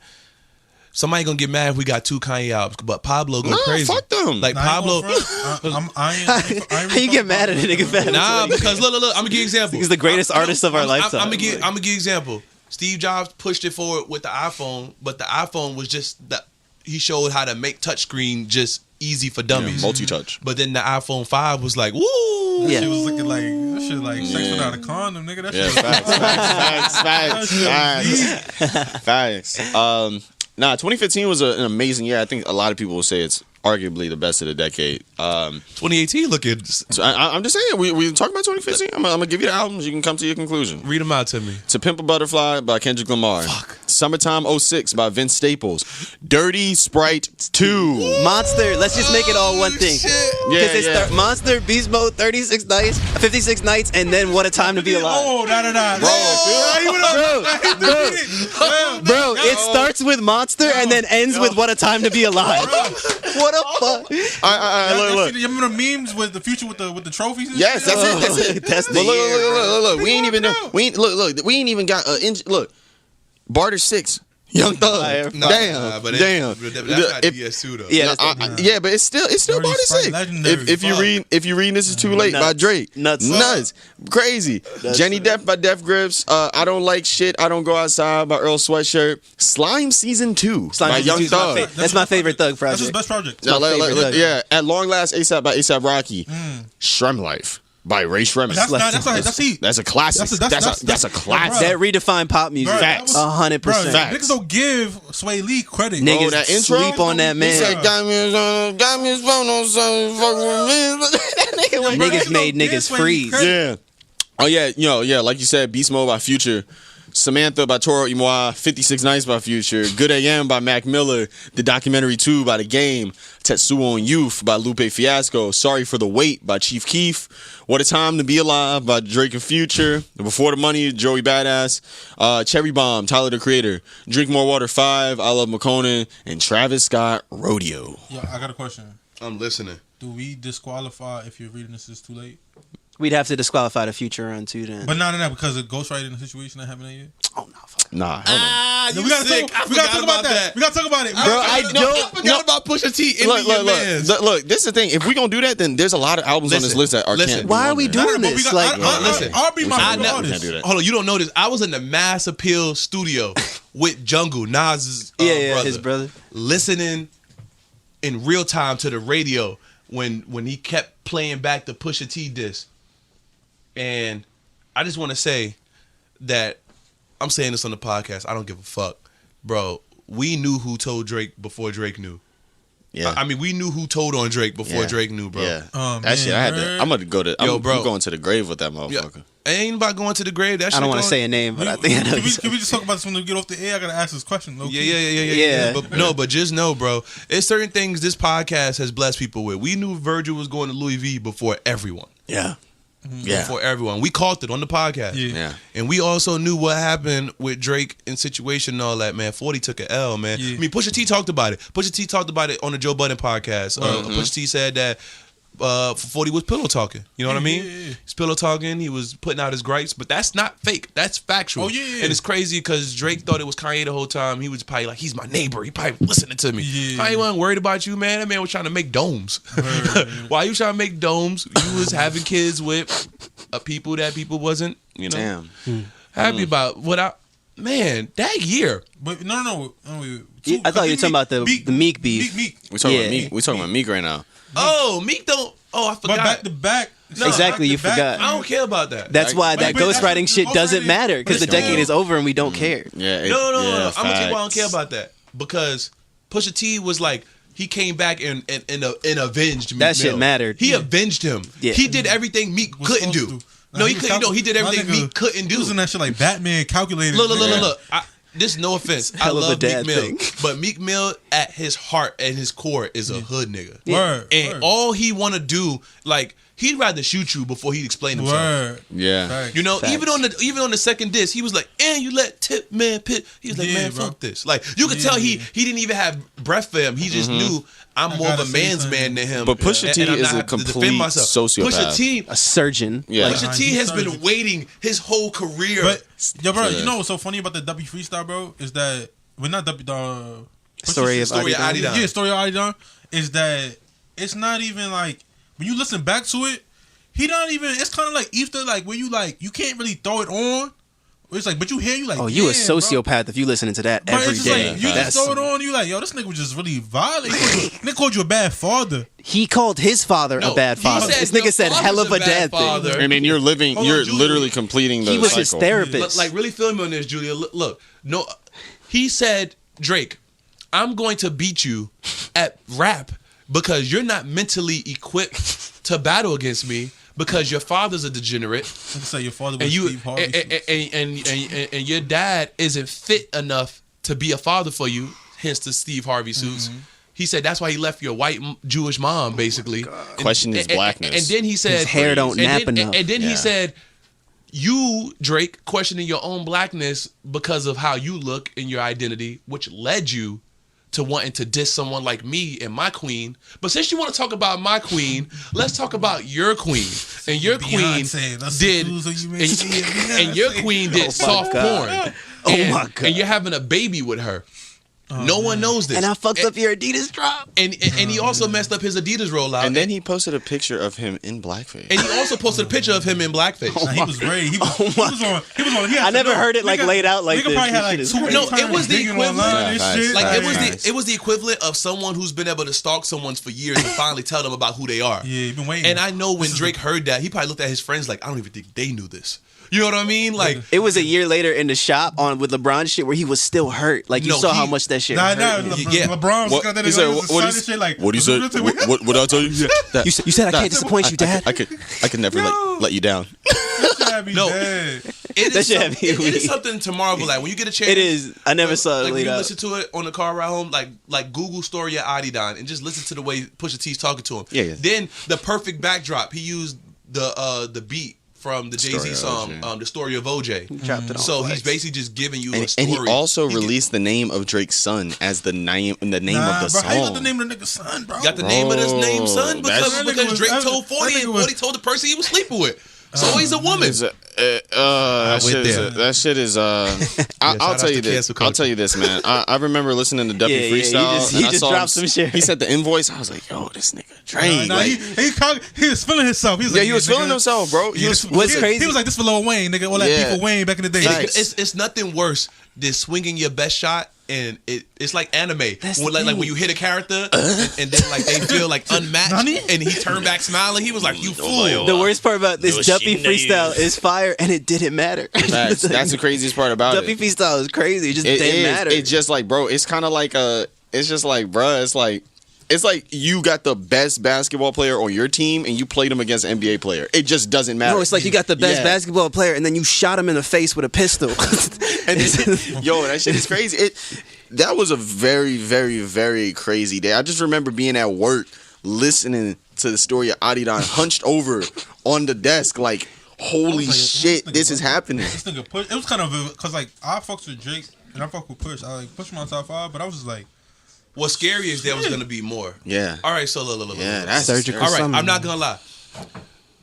Speaker 1: Somebody gonna get mad if we got 2 Kanye albums, but Pablo go crazy.
Speaker 3: Fuck them.
Speaker 1: Like
Speaker 2: Nah, I ain't
Speaker 1: Pablo.
Speaker 2: gonna front. I ain't
Speaker 4: How you get mad at a nigga fat?
Speaker 1: Nah, because look. I'm gonna give you an example.
Speaker 4: He's the greatest artist of our lifetime.
Speaker 1: I'm gonna give you an example. Steve Jobs pushed it forward with the iPhone, but the iPhone was just he showed how to make touchscreen just easy for dummies.
Speaker 3: Multi-touch.
Speaker 1: But then the iPhone 5 was like, woo.
Speaker 4: Yeah.
Speaker 2: Shit was looking like that shit like sex without a condom, nigga. That
Speaker 3: Yeah,
Speaker 2: shit.
Speaker 3: facts. 2015 was an amazing year. I think a lot of people will say it's arguably the best of the decade.
Speaker 1: 2018 looking.
Speaker 3: So I'm just saying, we talking about 2015. I'm gonna give you the albums. You can come to your conclusion.
Speaker 1: Read them out to me.
Speaker 3: To Pimp a Butterfly by Kendrick Lamar. Summertime 06 by Vince Staples. Dirty Sprite 2.
Speaker 4: Monster. Let's just make it all one thing.
Speaker 3: Yeah,
Speaker 4: Because it's Monster, Beast Mode, 56 nights, and then What a Time to Be Alive.
Speaker 2: Oh, nah.
Speaker 4: Bro, it starts with Monster and then ends with What a Time to Be Alive. What a fuck.
Speaker 3: Look.
Speaker 2: You remember the memes with the future with the trophies? And
Speaker 3: Yes,
Speaker 2: shit?
Speaker 3: that's it.
Speaker 4: That's the
Speaker 3: But
Speaker 4: year.
Speaker 3: look. We ain't even we ain't even got Barter 6. Young Thug. Damn.
Speaker 1: But that's not DS2 though.
Speaker 4: Yeah,
Speaker 3: Yeah, but it's still
Speaker 2: Dirty
Speaker 3: Barter
Speaker 2: Sprite
Speaker 3: 6.
Speaker 2: legendary.
Speaker 3: If you read This Is Too Late by
Speaker 4: Nuts.
Speaker 3: Drake.
Speaker 4: Nuts.
Speaker 3: Crazy. Jenny Depp by Def Grips. I Don't Like Shit, I Don't Go Outside by Earl Sweatshirt. Slime Season 2 by Young Thug.
Speaker 4: That's my favorite Thug
Speaker 2: That's his
Speaker 4: project.
Speaker 2: best project.
Speaker 3: Now,
Speaker 4: my favorite Thug.
Speaker 3: yeah, At Long Last ASAP by ASAP Rocky. Shrem Life by Ray Shrem.
Speaker 2: That's heat.
Speaker 3: That's a classic. That's a classic.
Speaker 4: That redefined pop music.
Speaker 2: Bro,
Speaker 3: Facts.
Speaker 4: 100%.
Speaker 2: Bro,
Speaker 3: Facts.
Speaker 2: niggas don't give Sway Lee credit.
Speaker 4: Niggas
Speaker 3: that intro?
Speaker 4: sleep on that
Speaker 3: He
Speaker 4: man.
Speaker 3: said, got me his phone on something, fuck with me.
Speaker 4: Niggas made niggas freeze.
Speaker 3: Yeah. Oh yeah, like you said, Beast Mode by Future. Samantha by Toro Imoa, 56 Nights by Future, Good AM by Mac Miller, The Documentary 2 by The Game, Tetsuo and Youth by Lupe Fiasco, Sorry for the Wait by Chief Keef, What a Time to Be Alive by Drake and Future, Before the Money, Joey Badass, Cherry Bomb, Tyler the Creator, Drink More Water 5, I Love McConan, and Travis Scott, Rodeo.
Speaker 2: Yo, I got a question.
Speaker 1: I'm listening.
Speaker 2: Do we disqualify if you're reading this is too late?
Speaker 4: We'd have to disqualify the Future run too then.
Speaker 2: But no, because of ghostwriting the situation that happened that year.
Speaker 4: Oh no, fuck.
Speaker 3: Nah, hold on.
Speaker 2: No, we gotta talk about that. We gotta talk about it.
Speaker 4: Bro, I
Speaker 1: forgot about Pusha T.
Speaker 3: Look, this is the thing. If we gonna do that, then there's a lot of albums on this list that are can't.
Speaker 4: Why are we doing this?
Speaker 1: Listen,
Speaker 2: I'll be my favorite
Speaker 3: can't
Speaker 2: artist.
Speaker 3: do that.
Speaker 1: Hold on, you don't know this. I was in the Mass Appeal studio with Jungle, Nas's brother,
Speaker 4: his brother,
Speaker 1: listening in real time to the radio when he kept playing back the Pusha T disc. And I just want to say that I'm saying this on the podcast. I don't give a fuck, bro. We knew who told Drake before Drake knew.
Speaker 3: Yeah,
Speaker 1: I mean, we knew who told on Drake before Drake knew, bro.
Speaker 3: Yeah,
Speaker 2: Oh,
Speaker 3: that shit. I had to. I'm gonna go to. I'm
Speaker 1: bro.
Speaker 3: going to the grave with that motherfucker.
Speaker 1: Yeah. It ain't about going to the grave. That shit
Speaker 4: I don't want to
Speaker 1: going-
Speaker 4: say a name, but I think I know.
Speaker 2: Can we just talk about this when we get off the air? I gotta ask this question. Low-key.
Speaker 1: Yeah. But just know, bro. It's certain things this podcast has blessed people with. We knew Virgil was going to Louis V before everyone.
Speaker 3: Yeah, yeah.
Speaker 1: Before everyone. We called it on the podcast.
Speaker 2: Yeah.
Speaker 1: And we also knew what happened with Drake in situation and all that, man. 40 took an L, man.
Speaker 2: Yeah.
Speaker 1: I mean, Pusha T talked about it. Pusha T talked about it on the Joe Budden podcast. Pusha T said that 40 was pillow talking. You know what I mean?
Speaker 2: Yeah.
Speaker 1: He's pillow talking. He was putting out his gripes, but that's not fake. That's factual.
Speaker 2: Oh, yeah.
Speaker 1: And it's crazy because Drake thought it was Kanye the whole time. He was probably like, he's my neighbor. He probably listening to me.
Speaker 2: Yeah.
Speaker 1: Kanye wasn't worried about you, man. That man was trying to make domes. While you trying to make domes, you was having kids with people that people wasn't, you know, happy about. Man, that year.
Speaker 2: But no.
Speaker 4: I thought you were talking about the Meek beef.
Speaker 2: Meek.
Speaker 3: We talking about Meek. We talking about Meek right now.
Speaker 1: Oh, Meek don't. Oh, I forgot.
Speaker 2: But back to back.
Speaker 1: No,
Speaker 4: Exactly, you forgot.
Speaker 1: I don't care about that.
Speaker 4: That's why that
Speaker 2: but that's-
Speaker 4: ghostwriting shit doesn't
Speaker 2: ghostwriting-
Speaker 4: matter because the
Speaker 2: but it's
Speaker 4: decade is over and we don't care.
Speaker 3: Yeah.
Speaker 1: No.
Speaker 3: Yeah,
Speaker 1: I'm gonna tell you why I don't
Speaker 3: facts.
Speaker 1: care about that because Pusha T was like he came back and avenged Meek
Speaker 4: That shit
Speaker 1: Mill.
Speaker 4: mattered.
Speaker 1: He avenged him.
Speaker 4: Yeah.
Speaker 1: He did everything Meek
Speaker 2: Was
Speaker 1: couldn't
Speaker 2: supposed
Speaker 1: do.
Speaker 2: to.
Speaker 1: No, he
Speaker 2: was
Speaker 1: couldn't. No, he did
Speaker 2: my
Speaker 1: everything
Speaker 2: nigga
Speaker 1: Meek couldn't
Speaker 2: was
Speaker 1: do.
Speaker 2: Using that shit like Batman calculated.
Speaker 1: Look. This no offense. I
Speaker 4: Hell of a
Speaker 1: love Meek
Speaker 4: dad
Speaker 1: Mill,
Speaker 4: thing.
Speaker 1: but Meek Mill at his heart and his core is a hood nigga.
Speaker 2: Word.
Speaker 1: And all he want to do, like, he'd rather shoot you before he'd explain himself.
Speaker 2: Word.
Speaker 3: Yeah.
Speaker 2: Facts.
Speaker 1: You know,
Speaker 4: Facts.
Speaker 1: even on the second disc, he was like, "And you let Tip Man Pit." He was like,
Speaker 2: Yeah,
Speaker 1: "Man,
Speaker 2: bro.
Speaker 1: fuck this." Like you could tell he didn't even have breath for him. He just knew I'm more of
Speaker 2: gotta
Speaker 1: a
Speaker 2: say
Speaker 1: man's
Speaker 2: something.
Speaker 1: man than him.
Speaker 3: But Pusha T
Speaker 1: and I'm
Speaker 3: is
Speaker 1: not
Speaker 3: a
Speaker 1: have to defend
Speaker 3: complete
Speaker 1: myself.
Speaker 3: sociopath.
Speaker 1: Pusha T,
Speaker 4: A surgeon.
Speaker 3: Yeah.
Speaker 1: Pusha T
Speaker 2: He's
Speaker 1: has been
Speaker 2: surgeon.
Speaker 1: waiting his whole career.
Speaker 2: But yo, bro,
Speaker 3: Yeah.
Speaker 2: you know what's so funny about the W freestyle, bro? Is that we're not W.
Speaker 4: Story of
Speaker 1: Story of
Speaker 4: Adidon.
Speaker 1: Adidon.
Speaker 2: Yeah, story of Adidon is that it's not even like when you listen back to it, he not even. It's kind of like Ether, like where you like you can't really throw it on. It's like, but you hear you like,
Speaker 4: Oh, you a
Speaker 2: damn,
Speaker 4: sociopath
Speaker 2: bro.
Speaker 4: if you listening to that
Speaker 2: But
Speaker 4: every
Speaker 2: it's just
Speaker 4: day.
Speaker 2: like you
Speaker 4: That's-
Speaker 2: just throw it on, you like, yo, this nigga was just really violent. They called you a bad father.
Speaker 4: He called his father
Speaker 1: No,
Speaker 4: a bad
Speaker 1: he
Speaker 4: father.
Speaker 1: said
Speaker 4: This nigga
Speaker 1: your
Speaker 4: said hell of a
Speaker 1: father's a bad
Speaker 4: dad thing.
Speaker 1: father.
Speaker 3: And then you're living.
Speaker 1: Hold on,
Speaker 3: You're
Speaker 1: Julie.
Speaker 3: literally completing the
Speaker 4: He was
Speaker 3: cycle.
Speaker 4: his therapist.
Speaker 1: Like, really feel me on this, Julia. Look, no, he said, Drake, I'm going to beat you at rap because you're not mentally equipped to battle against me because your father's a degenerate
Speaker 2: Nigga say your father was
Speaker 1: and you
Speaker 2: Steve Harvey.
Speaker 1: and your dad isn't fit enough to be a father for you. Hence the Steve Harvey suits. He said that's why he left your white Jewish mom, basically.
Speaker 3: Question his blackness.
Speaker 1: And then he said
Speaker 4: His hair don't nap enough.
Speaker 1: And then
Speaker 3: Yeah.
Speaker 1: he said, you, Drake, questioning your own blackness because of how you look and your identity, which led you to wanting to diss someone like me and my queen. But since you want to talk about my queen, let's talk about your queen. And your
Speaker 2: Beyonce, that's
Speaker 1: queen
Speaker 2: the fools that you may see at
Speaker 1: and your
Speaker 2: Beyonce.
Speaker 1: queen did soft
Speaker 4: God.
Speaker 1: porn.
Speaker 4: Oh
Speaker 1: And-
Speaker 4: my God.
Speaker 1: And you're having a baby with her. No one knows this.
Speaker 4: And I fucked up your Adidas drop.
Speaker 1: And he also messed up his Adidas rollout.
Speaker 3: And then he posted a picture of him in blackface.
Speaker 1: And he also posted a picture of him in blackface.
Speaker 2: Nah, he was ready. He was on. He had
Speaker 4: I never heard it, like,
Speaker 2: nigga-
Speaker 4: laid out like
Speaker 2: nigga
Speaker 4: this.
Speaker 2: probably had
Speaker 4: This
Speaker 2: like
Speaker 4: shit is
Speaker 2: 2
Speaker 4: crazy.
Speaker 1: No, it was the
Speaker 2: digging
Speaker 1: equivalent-
Speaker 2: online and
Speaker 3: Yeah,
Speaker 2: shit.
Speaker 3: facts.
Speaker 1: Like
Speaker 3: Nice.
Speaker 1: it was the equivalent of someone who's been able to stalk someone for years and finally tell them about who they are.
Speaker 2: Yeah, he been waiting.
Speaker 1: And I know when Drake heard that, he probably looked at his friends like, I don't even think they knew this. You know what I mean? Like,
Speaker 4: It was a year later in the shop on with LeBron shit where he was still hurt. Like you
Speaker 1: No,
Speaker 4: saw how
Speaker 1: he-
Speaker 4: much that shit
Speaker 2: Nah,
Speaker 4: hurt.
Speaker 2: nah,
Speaker 4: him.
Speaker 1: Yeah.
Speaker 2: LeBron was got that
Speaker 3: He
Speaker 2: nigga
Speaker 3: said,
Speaker 2: was
Speaker 3: what
Speaker 2: signing shit like.
Speaker 3: What he said? What I tell you?
Speaker 4: You said I can't disappoint you, Dad.
Speaker 3: I could never let you down.
Speaker 2: had me
Speaker 1: No.
Speaker 2: dead.
Speaker 1: It
Speaker 4: That
Speaker 1: is,
Speaker 4: shit had me
Speaker 1: it is
Speaker 4: weak.
Speaker 1: something to marvel at when you get a chance.
Speaker 4: It is. I never saw it
Speaker 1: Like
Speaker 4: laid
Speaker 1: you
Speaker 4: out.
Speaker 1: listen to it on the car ride home, like Google Story at Adidon, and just listen to the way Pusha T's talking to him.
Speaker 3: Yeah.
Speaker 1: Then the perfect backdrop. He used the beat from the Jay-Z song, The Story of OJ.
Speaker 4: Dropped it on
Speaker 1: So he's
Speaker 4: Flex.
Speaker 1: basically just giving you a
Speaker 3: And
Speaker 1: story.
Speaker 3: he also
Speaker 1: He
Speaker 3: released the name of Drake's son as the name of the
Speaker 2: Bro,
Speaker 3: song.
Speaker 2: how you got the name of the nigga's son, bro?
Speaker 1: got the name of this name, son,
Speaker 3: That's-
Speaker 1: because Drake told 40
Speaker 2: that
Speaker 1: and
Speaker 2: nigga was-
Speaker 1: 40 told the person he was sleeping with. So he's a woman.
Speaker 3: That shit is. I'll
Speaker 1: shout out
Speaker 3: tell you
Speaker 1: to
Speaker 3: this.
Speaker 1: cancel culture.
Speaker 3: I'll tell you this, man. I remember listening to Duppy
Speaker 4: Yeah, yeah,
Speaker 3: Freestyle.
Speaker 4: he
Speaker 3: and I
Speaker 4: just
Speaker 3: saw
Speaker 4: dropped
Speaker 3: him,
Speaker 4: some shit.
Speaker 3: He said the invoice. I was like, yo, this nigga Drake.
Speaker 2: Nah,
Speaker 3: like,
Speaker 2: he was feeling himself. He was
Speaker 3: yeah,
Speaker 2: like,
Speaker 3: he was feeling
Speaker 2: nigga.
Speaker 3: himself, bro. He
Speaker 2: Yeah,
Speaker 3: was.
Speaker 4: What's crazy?
Speaker 2: He was like, this for Lil Wayne, nigga. All that
Speaker 3: Yeah.
Speaker 2: beef for Wayne back in the day.
Speaker 3: Facts.
Speaker 1: It's nothing worse than swinging your best shot, and it's like anime.
Speaker 4: That's
Speaker 1: When,
Speaker 4: the
Speaker 1: like when you hit a character and then like they feel like unmatched,
Speaker 2: Nani?
Speaker 1: and he turned back smiling. He was like, "You fool!"
Speaker 4: The worst part about this
Speaker 3: No,
Speaker 4: Duppy
Speaker 3: she
Speaker 4: freestyle
Speaker 3: knows.
Speaker 4: is fire, and it didn't matter.
Speaker 3: Facts. That's the craziest part about
Speaker 4: Duppy
Speaker 3: it.
Speaker 4: freestyle is crazy. It just
Speaker 3: It
Speaker 4: didn't
Speaker 3: is.
Speaker 4: matter.
Speaker 3: It's just like, bro. It's kind of like It's just like, bro. It's like you got the best basketball player on your team and you played him against an NBA player. It just doesn't matter.
Speaker 4: No, it's like you got the best
Speaker 3: Yeah.
Speaker 4: basketball player, and then you shot him in the face with a pistol.
Speaker 3: And yo, that shit is crazy. That was a very, very, very crazy day. I just remember being at work listening to the story of Adidon hunched over on the desk, like, holy shit, this is happening.
Speaker 2: This nigga Push. It was kind of because like I fucks with Drake and I fuck with Push. I like Push my top 5, but I was just like,
Speaker 1: What's scary is there was gonna be more.
Speaker 3: Yeah.
Speaker 1: All right, so look.
Speaker 3: Yeah, that's
Speaker 4: Surgical
Speaker 1: All right.
Speaker 4: summoning.
Speaker 1: I'm not gonna lie.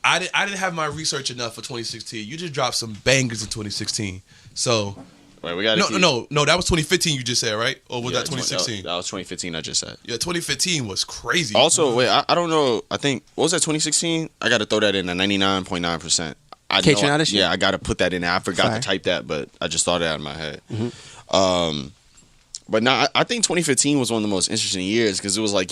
Speaker 1: I didn't have my research enough for 2016. You just dropped some bangers in 2016. So
Speaker 3: Wait, we got
Speaker 1: no. That was 2015. You just said, right? Or was that 2016?
Speaker 3: That was 2015. I just said.
Speaker 1: Yeah, 2015 was crazy.
Speaker 3: Also, wait, I don't know. I think what was that 2016? I got to throw that in at 99.9%.
Speaker 4: K-Tronada shit?
Speaker 3: Yeah, I got to put that in there. I forgot
Speaker 4: Fire.
Speaker 3: to type that, but I just thought it out of my head. But nah, I think 2015 was one of the most interesting years because it was like,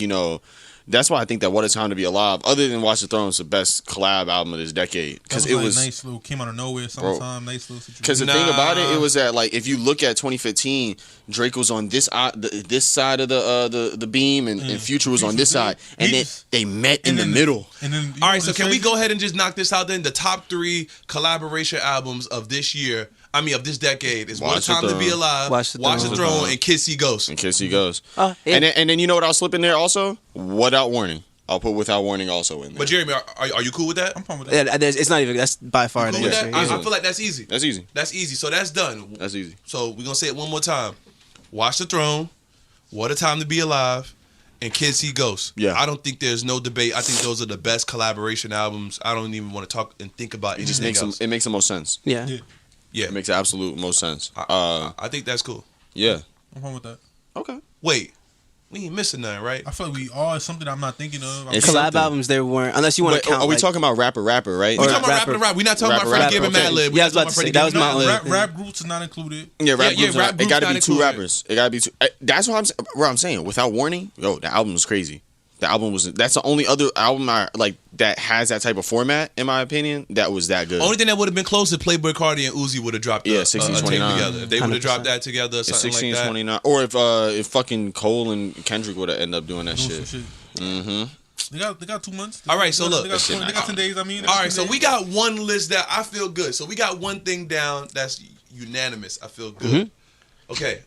Speaker 3: that's why I think that What a Time to Be Alive, other than Watch the Throne, is the best collab album of this decade. Because it
Speaker 2: like
Speaker 3: was
Speaker 2: nice little came out of nowhere sometime. Nice little situation.
Speaker 3: Because the thing about it was that, like, if you look at 2015, Drake was on this side of the beam, and Future was on this side, and then they met in the middle.
Speaker 2: And then,
Speaker 1: All right, so can we go ahead and just knock this out then? The top 3 collaboration albums of this year, of this decade, is What a Time to Be Alive,
Speaker 4: Watch the
Speaker 1: Throne, and Kids See Ghosts.
Speaker 3: And Kiss He Goes.
Speaker 4: Oh, yeah.
Speaker 3: And then you know what I'll slip in there also? Without Warning. I'll put Without Warning also in there.
Speaker 1: But Jeremy, are you cool with that?
Speaker 2: I'm fine with that.
Speaker 4: Yeah, it's not even. That's by far the
Speaker 1: Cool with
Speaker 4: answer.
Speaker 1: that?
Speaker 4: Yeah.
Speaker 1: I feel like that's easy.
Speaker 3: That's easy.
Speaker 1: That's easy. So that's done.
Speaker 3: That's easy.
Speaker 1: So we're gonna say it one more time. Watch the Throne, What a Time to Be Alive, and Kids See Ghosts.
Speaker 3: Yeah.
Speaker 1: I don't think there's no debate. I think those are the best collaboration albums. I don't even want to talk and think about
Speaker 3: It just
Speaker 1: anything else.
Speaker 3: it makes the most sense.
Speaker 4: Yeah.
Speaker 1: Yeah,
Speaker 3: It makes the absolute most sense.
Speaker 1: I think that's cool.
Speaker 3: Yeah.
Speaker 2: I'm fine with that.
Speaker 3: Okay.
Speaker 1: Wait, we ain't missing nothing, right?
Speaker 2: I feel like we are something I'm not thinking of.
Speaker 3: It's
Speaker 4: Collab
Speaker 3: something.
Speaker 4: albums there weren't, unless you want
Speaker 3: Wait,
Speaker 4: to count.
Speaker 3: are we
Speaker 4: like,
Speaker 3: talking about rapper, right?
Speaker 1: We
Speaker 4: Or
Speaker 1: talking about
Speaker 4: rapper.
Speaker 1: rapping around. We're not talking
Speaker 3: Rapper,
Speaker 1: about Freddie Gibb and
Speaker 3: okay.
Speaker 1: Mad Lib.
Speaker 4: Yeah, I was about to say, that was my list.
Speaker 2: Rap groups is not included.
Speaker 3: Yeah, rap
Speaker 1: Yeah,
Speaker 3: groups.
Speaker 1: rap
Speaker 3: It got to
Speaker 1: groups
Speaker 3: be
Speaker 1: not
Speaker 3: 2
Speaker 1: included.
Speaker 3: rappers. It got to be 2. That's what I'm saying. Without Warning, yo, the album was crazy. The album was. That's the only other album that has that type of format, in my opinion. That was that good.
Speaker 1: Only thing that would have been close is Playboy Cardi and Uzi would have dropped
Speaker 3: Yeah,
Speaker 1: a tape
Speaker 3: 1629.
Speaker 1: together. If they would have
Speaker 4: 100%.
Speaker 1: dropped that together,
Speaker 3: It's
Speaker 1: something like that.
Speaker 3: 1629, or if fucking Cole and Kendrick would have ended up doing that
Speaker 2: Doing
Speaker 3: shit.
Speaker 2: some shit. They got 2 months.
Speaker 1: All right, so look.
Speaker 2: They got,
Speaker 3: That shit
Speaker 2: 10 days. I mean.
Speaker 1: All right, so we got one list that I feel good. So we got one thing down that's unanimous. I feel good. Okay.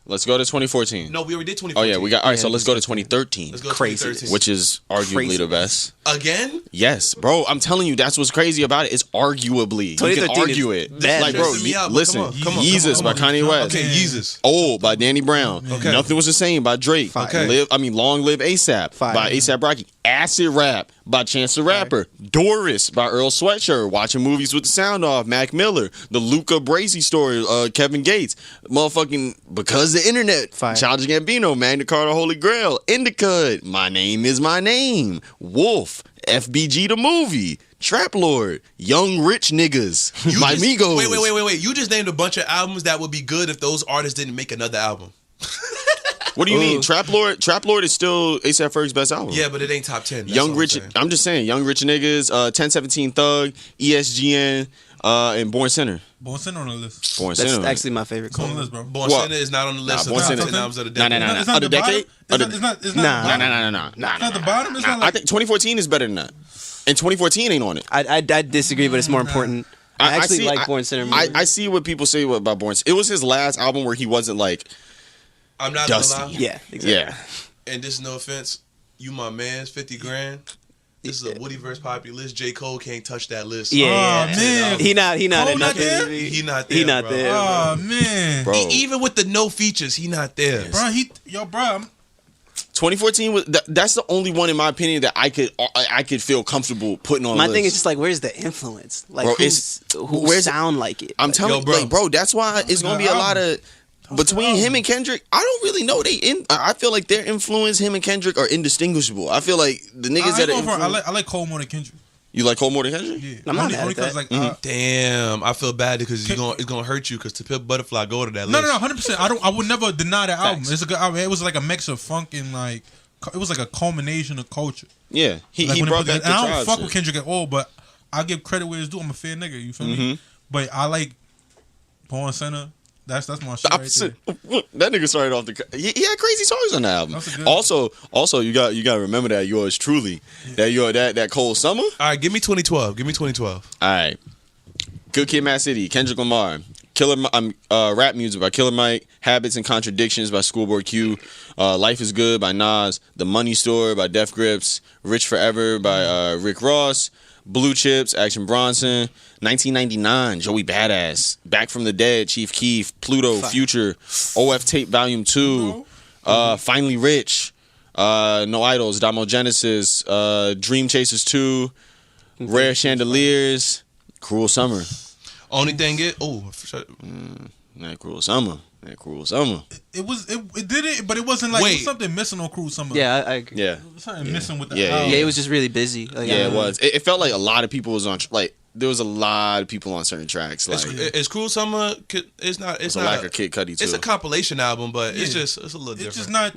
Speaker 3: Let's go to 2014.
Speaker 1: No, we already did 2014.
Speaker 3: Oh yeah, we got. All right, so
Speaker 4: Yeah,
Speaker 3: let's go to 2013,
Speaker 1: Let's go to
Speaker 4: Crazy.
Speaker 1: 2013.
Speaker 3: which is arguably
Speaker 4: Crazy.
Speaker 3: the best.
Speaker 1: Again?
Speaker 3: Yes, bro. I'm telling you, that's what's crazy about it. It's arguably. You can
Speaker 4: 2013
Speaker 3: argue
Speaker 4: is
Speaker 3: it.
Speaker 4: bad.
Speaker 3: Like, bro,
Speaker 1: Stressing me out, but
Speaker 3: listen.
Speaker 1: come on.
Speaker 3: Yeezus by Kanye West.
Speaker 1: Okay, Yeezus.
Speaker 3: Old by Danny Brown.
Speaker 1: Okay.
Speaker 3: Nothing Was the Same by Drake.
Speaker 4: Fire.
Speaker 1: Okay.
Speaker 3: Long Live ASAP
Speaker 4: Fire.
Speaker 3: by ASAP Rocky. Acid Rap by Chance the Rapper. Doris by Earl Sweatshirt. Watching Movies with the Sound Off, Mac Miller. The Luca Bracey Story, Kevin Gates. Motherfucking Because the Internet.
Speaker 4: Fire.
Speaker 3: Childish Gambino, Magna Carta Holy Grail. Indica. My Name Is My Name. Wolf. FBG the Movie. Trap Lord. Young Rich Niggas. My Migos.
Speaker 1: Wait. You just named a bunch of albums that would be good if those artists didn't make another album.
Speaker 3: What do you mean? Trap Lord is still A$AP Ferg's best album.
Speaker 1: Yeah, but it ain't top 10. That's
Speaker 3: Young
Speaker 1: all
Speaker 3: Rich.
Speaker 1: I'm saying.
Speaker 3: I'm just saying, Young Rich Niggas, 1017 Thug, ESGN, and Born Center.
Speaker 2: Born Center on the list.
Speaker 3: Born
Speaker 4: That's
Speaker 3: Center.
Speaker 4: actually my favorite.
Speaker 2: It's on the
Speaker 4: Call.
Speaker 2: list, bro.
Speaker 1: Born
Speaker 3: What?
Speaker 1: Center is not on the list
Speaker 3: Born
Speaker 1: of
Speaker 3: Center-
Speaker 1: top 10 albums of the
Speaker 3: Nah,
Speaker 1: decade.
Speaker 3: nah, nah.
Speaker 2: It's not
Speaker 3: Of the
Speaker 2: the bottom.
Speaker 3: decade?
Speaker 2: It's not the
Speaker 4: Nah.
Speaker 2: bottom.
Speaker 3: Nah.
Speaker 2: It's not the bottom. It's not
Speaker 3: I
Speaker 2: like
Speaker 3: think 2014 is better than that. And 2014 ain't on it.
Speaker 4: I disagree, but it's more important. I actually
Speaker 3: see,
Speaker 4: like Born Center.
Speaker 3: I see what people say about Born. It was his last album where he wasn't like.
Speaker 1: I'm not
Speaker 3: dusty.
Speaker 1: gonna lie.
Speaker 4: Yeah, exactly.
Speaker 3: Yeah.
Speaker 1: And this is no offense. You my man's 50 grand. This is a Woody versus Papi list. J. Cole can't touch that list.
Speaker 4: Yeah,
Speaker 2: Oh, man.
Speaker 4: He not
Speaker 2: Cole
Speaker 4: at
Speaker 2: not
Speaker 4: nothing.
Speaker 2: there?
Speaker 1: He not there.
Speaker 4: He not
Speaker 1: bro.
Speaker 4: there.
Speaker 2: Oh man,
Speaker 3: Bro.
Speaker 1: Even with the no features, he not there.
Speaker 2: bro, bro.
Speaker 3: 2014 was that's the only one in my opinion that I could feel comfortable putting on.
Speaker 4: My
Speaker 3: a
Speaker 4: thing is
Speaker 3: list.
Speaker 4: just like, where's the influence? Like,
Speaker 3: Bro,
Speaker 4: who
Speaker 3: where's-
Speaker 4: sound like it?
Speaker 3: I'm
Speaker 4: Like,
Speaker 3: telling you,
Speaker 1: bro.
Speaker 3: like, bro, that's why it's gonna be a lot of between him and Kendrick. I don't really know I feel like their influence, him and Kendrick, are indistinguishable. I feel like the niggas that
Speaker 2: I like Cole more than Kendrick.
Speaker 3: you like Cole more than Kendrick.
Speaker 2: Yeah,
Speaker 4: I'm not
Speaker 2: only,
Speaker 4: mad
Speaker 2: only
Speaker 4: at that.
Speaker 2: 'cause, like,
Speaker 1: Damn, I feel bad because it's gonna hurt you because To Pimp Butterfly go to that
Speaker 2: no,
Speaker 1: list.
Speaker 2: 100%. I would never deny the album.
Speaker 4: Facts.
Speaker 2: It's a good album. It was like a mix of funk and like it was like a culmination of culture.
Speaker 3: Yeah, he
Speaker 2: Like, when it
Speaker 3: brought
Speaker 2: put-
Speaker 3: back
Speaker 2: and
Speaker 3: the
Speaker 2: I don't
Speaker 3: tribe
Speaker 2: fuck
Speaker 3: shit.
Speaker 2: with Kendrick at all, but I give credit where it's due. I'm a fair nigga. You feel me?
Speaker 3: Mhm.
Speaker 2: But I like Born Center. That's my shit
Speaker 3: The
Speaker 2: right
Speaker 3: opposite.
Speaker 2: there.
Speaker 3: That nigga started off he had crazy songs on the album.
Speaker 2: That's a good-
Speaker 3: Also, you got to remember that yours truly, that Cold Summer.
Speaker 1: All right, give me 2012. Give me 2012.
Speaker 3: All right, Good Kid, Mad City, Kendrick Lamar, rap music by Killer Mike, Habits and Contradictions by Schoolboy Q, Life is Good by Nas, The Money Store by Def Grips, Rich Forever by Rick Ross, Blue Chips, Action Bronson, 1999, Joey Badass, Back from the Dead, Chief Keef, Pluto, Future, OF Tape Volume 2, Finally Rich, No Idols, Damo Genesis, Dream Chasers 2, Rare Chandeliers, Cruel Summer.
Speaker 1: Only thing is,
Speaker 3: That Cruel Summer.
Speaker 2: It did it, but it wasn't like it
Speaker 1: Wait.
Speaker 2: was something missing on Cruise Summer.
Speaker 4: Yeah, I agree.
Speaker 3: Yeah.
Speaker 2: There was something missing with the
Speaker 3: Yeah,
Speaker 2: album.
Speaker 4: Yeah, it was just really busy. Like,
Speaker 3: Yeah, it was. It felt like a lot of people was on, like, there was a lot of people on certain tracks. Like,
Speaker 1: it's Cruel Summer. It's not. It's
Speaker 3: a
Speaker 1: not.
Speaker 3: lack of Kid Cudi, too.
Speaker 1: It's a compilation album, but it's
Speaker 2: Yeah.
Speaker 1: just a little different.
Speaker 2: It's just not.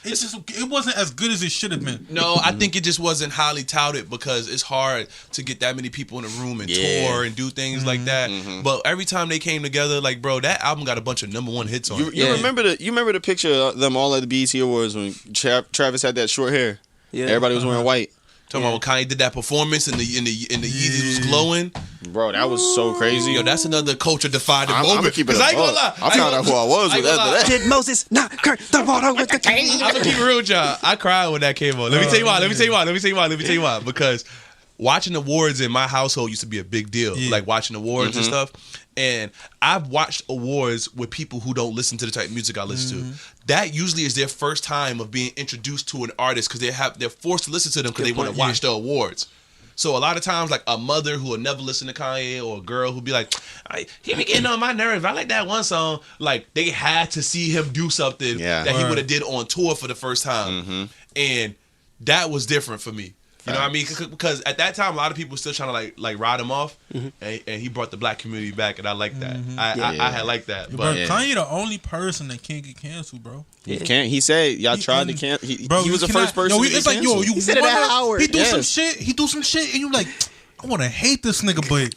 Speaker 2: It wasn't as good as it should have been.
Speaker 1: No, I think it just wasn't highly touted because it's hard to get that many people in a room and
Speaker 3: Yeah.
Speaker 1: tour and do things like that. But every time they came together, like, bro, that album got a bunch of #1 hits on
Speaker 3: You,
Speaker 1: it.
Speaker 3: you remember the picture of them all at the BET Awards when Travis had that short hair?
Speaker 4: Yeah.
Speaker 3: Everybody was wearing white.
Speaker 1: Talking about when Kanye did that performance and the Yeezys was glowing.
Speaker 3: Bro, that was so crazy.
Speaker 1: Yo, that's another culture defining
Speaker 3: I'm
Speaker 1: moment.
Speaker 3: gonna keep it
Speaker 1: 'Cause I ain't gonna
Speaker 3: up.
Speaker 1: lie.
Speaker 3: I found out who I was with after that.
Speaker 4: Did Moses not curse the water with the king?
Speaker 1: I'm gonna keep it real with y'all. I cried when that came on. Let me tell you why. Because watching awards in my household used to be a big deal.
Speaker 2: Yeah.
Speaker 1: Like watching awards and stuff. And I've watched awards with people who don't listen to the type of music I listen to. That usually is their first time of being introduced to an artist because they're forced to listen to them because they want to watch the awards. So a lot of times, like a mother who will never listen to Kanye, or a girl who'll be like, he be getting on my nerves. I like that one song. Like, they had to see him do something that he would have did on tour for the first time. And that was different for me. You know what I mean? Because at that time, a lot of people were still trying to like ride him off, and he brought the black community back, and I like that. I had liked that.
Speaker 2: Bro,
Speaker 1: But
Speaker 2: Kanye the only person that can't get canceled, bro.
Speaker 3: He can't. He said y'all tried to cancel. He was the first person to get
Speaker 2: it's like, yo,
Speaker 3: canceled.
Speaker 2: you
Speaker 4: He said it at Howard.
Speaker 2: He do some shit. He do some shit, and you like, I want to hate this nigga, but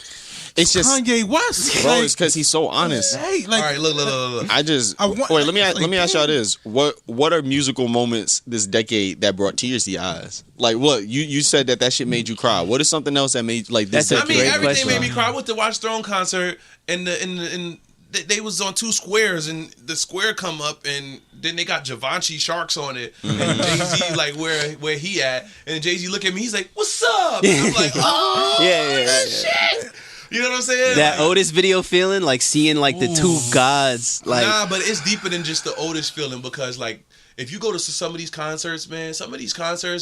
Speaker 3: It's just,
Speaker 2: Kanye West,
Speaker 3: bro.
Speaker 2: like,
Speaker 3: It's because he's so honest.
Speaker 2: hey, like,
Speaker 1: all right, look.
Speaker 3: Wait. Let me ask y'all this: What are musical moments this decade that brought tears to your eyes? Like what you said that shit made you cry. What is something else that made like this?
Speaker 4: That's a
Speaker 1: I mean,
Speaker 4: great
Speaker 1: everything
Speaker 4: question.
Speaker 1: made me cry. I went to watch Throne concert, and they was on two squares, and the square come up, and then they got Givenchy sharks on it, and Jay-Z like where he at, and Jay-Z look at me, he's like, "What's up?" And I'm like, "Oh,
Speaker 4: Yeah.
Speaker 1: shit." You know what I'm saying?
Speaker 4: That
Speaker 1: Like,
Speaker 4: Otis video feeling, like seeing like the two gods, like
Speaker 1: nah, but it's deeper than just the Otis feeling, because like if you go to some of these concerts, man,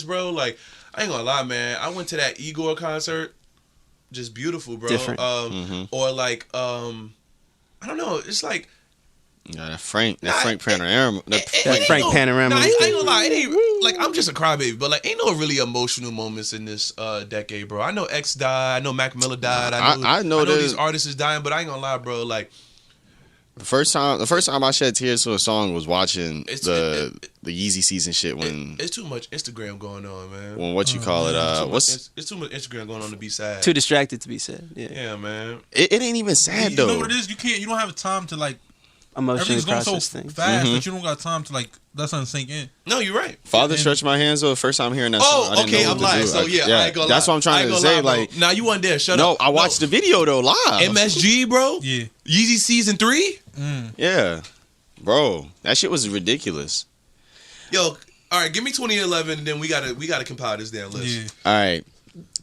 Speaker 1: bro, like I ain't gonna lie, man, I went to that Igor concert, just beautiful, bro.
Speaker 4: Different.
Speaker 1: Or like I don't know, it's like
Speaker 3: Yeah, that Frank Panorama.
Speaker 4: Frank Panorama.
Speaker 1: Nah, I ain't gonna lie, it ain't like I'm just a crybaby, but like ain't no really emotional moments in this decade, bro. I know X died, I know Mac Miller died, I know these artists is dying, but I ain't gonna lie, bro. Like
Speaker 3: The first time I shed tears to a song was watching the Yeezy season shit when
Speaker 1: it's too much Instagram going on, man.
Speaker 3: when what you call it
Speaker 1: It's too much Instagram going on to be sad.
Speaker 4: too distracted to be sad. Yeah.
Speaker 1: Yeah, man.
Speaker 3: it ain't even sad
Speaker 2: you
Speaker 3: though.
Speaker 2: know what it is? You don't have time to like
Speaker 4: emotionally
Speaker 2: everything's going so
Speaker 4: process things.
Speaker 2: fast that you don't got time to like let something sink in.
Speaker 1: No, you're right.
Speaker 3: Father Stretch My Hands the first time hearing that song. I didn't
Speaker 1: okay,
Speaker 3: know
Speaker 1: I'm
Speaker 3: what to
Speaker 1: lying.
Speaker 3: do.
Speaker 1: So yeah, I ain't gonna
Speaker 3: that's
Speaker 1: lie.
Speaker 3: what I'm trying to say. Like,
Speaker 1: nah, you weren't there. Shut up.
Speaker 3: no, I watched the video though live.
Speaker 1: MSG, bro.
Speaker 2: Yeah.
Speaker 1: Yeezy season 3.
Speaker 3: Yeah, bro, that shit was ridiculous.
Speaker 1: Yo, all right, give me 2011, and then we gotta compile this damn list.
Speaker 2: Yeah.
Speaker 3: All right,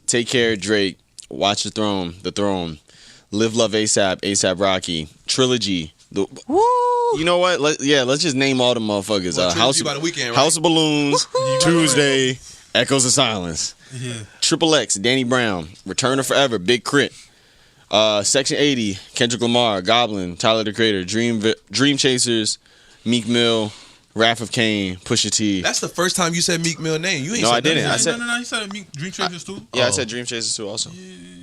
Speaker 3: Take Care, Drake, Watch The Throne, Live Love ASAP, ASAP Rocky, Trilogy.
Speaker 4: Woo!
Speaker 3: You know what? Let's just name all the motherfuckers.
Speaker 1: Well, Trilogy by the Weeknd, right?
Speaker 3: House of Balloons, Tuesday, Echoes of Silence,
Speaker 2: Yeah.
Speaker 3: Triple X, Danny Brown, Return of Forever, Big Crit, Section 80, Kendrick Lamar, Goblin, Tyler the Creator, Dream Chasers, Meek Mill, Wrath of Cain, Pusha T.
Speaker 1: That's the first time you said Meek Mill name. You ain't
Speaker 3: No,
Speaker 1: said
Speaker 3: I didn't.
Speaker 1: nothing.
Speaker 3: I said-
Speaker 2: No. You said Dream Chasers too.
Speaker 3: Yeah, I said Dream Chasers too also.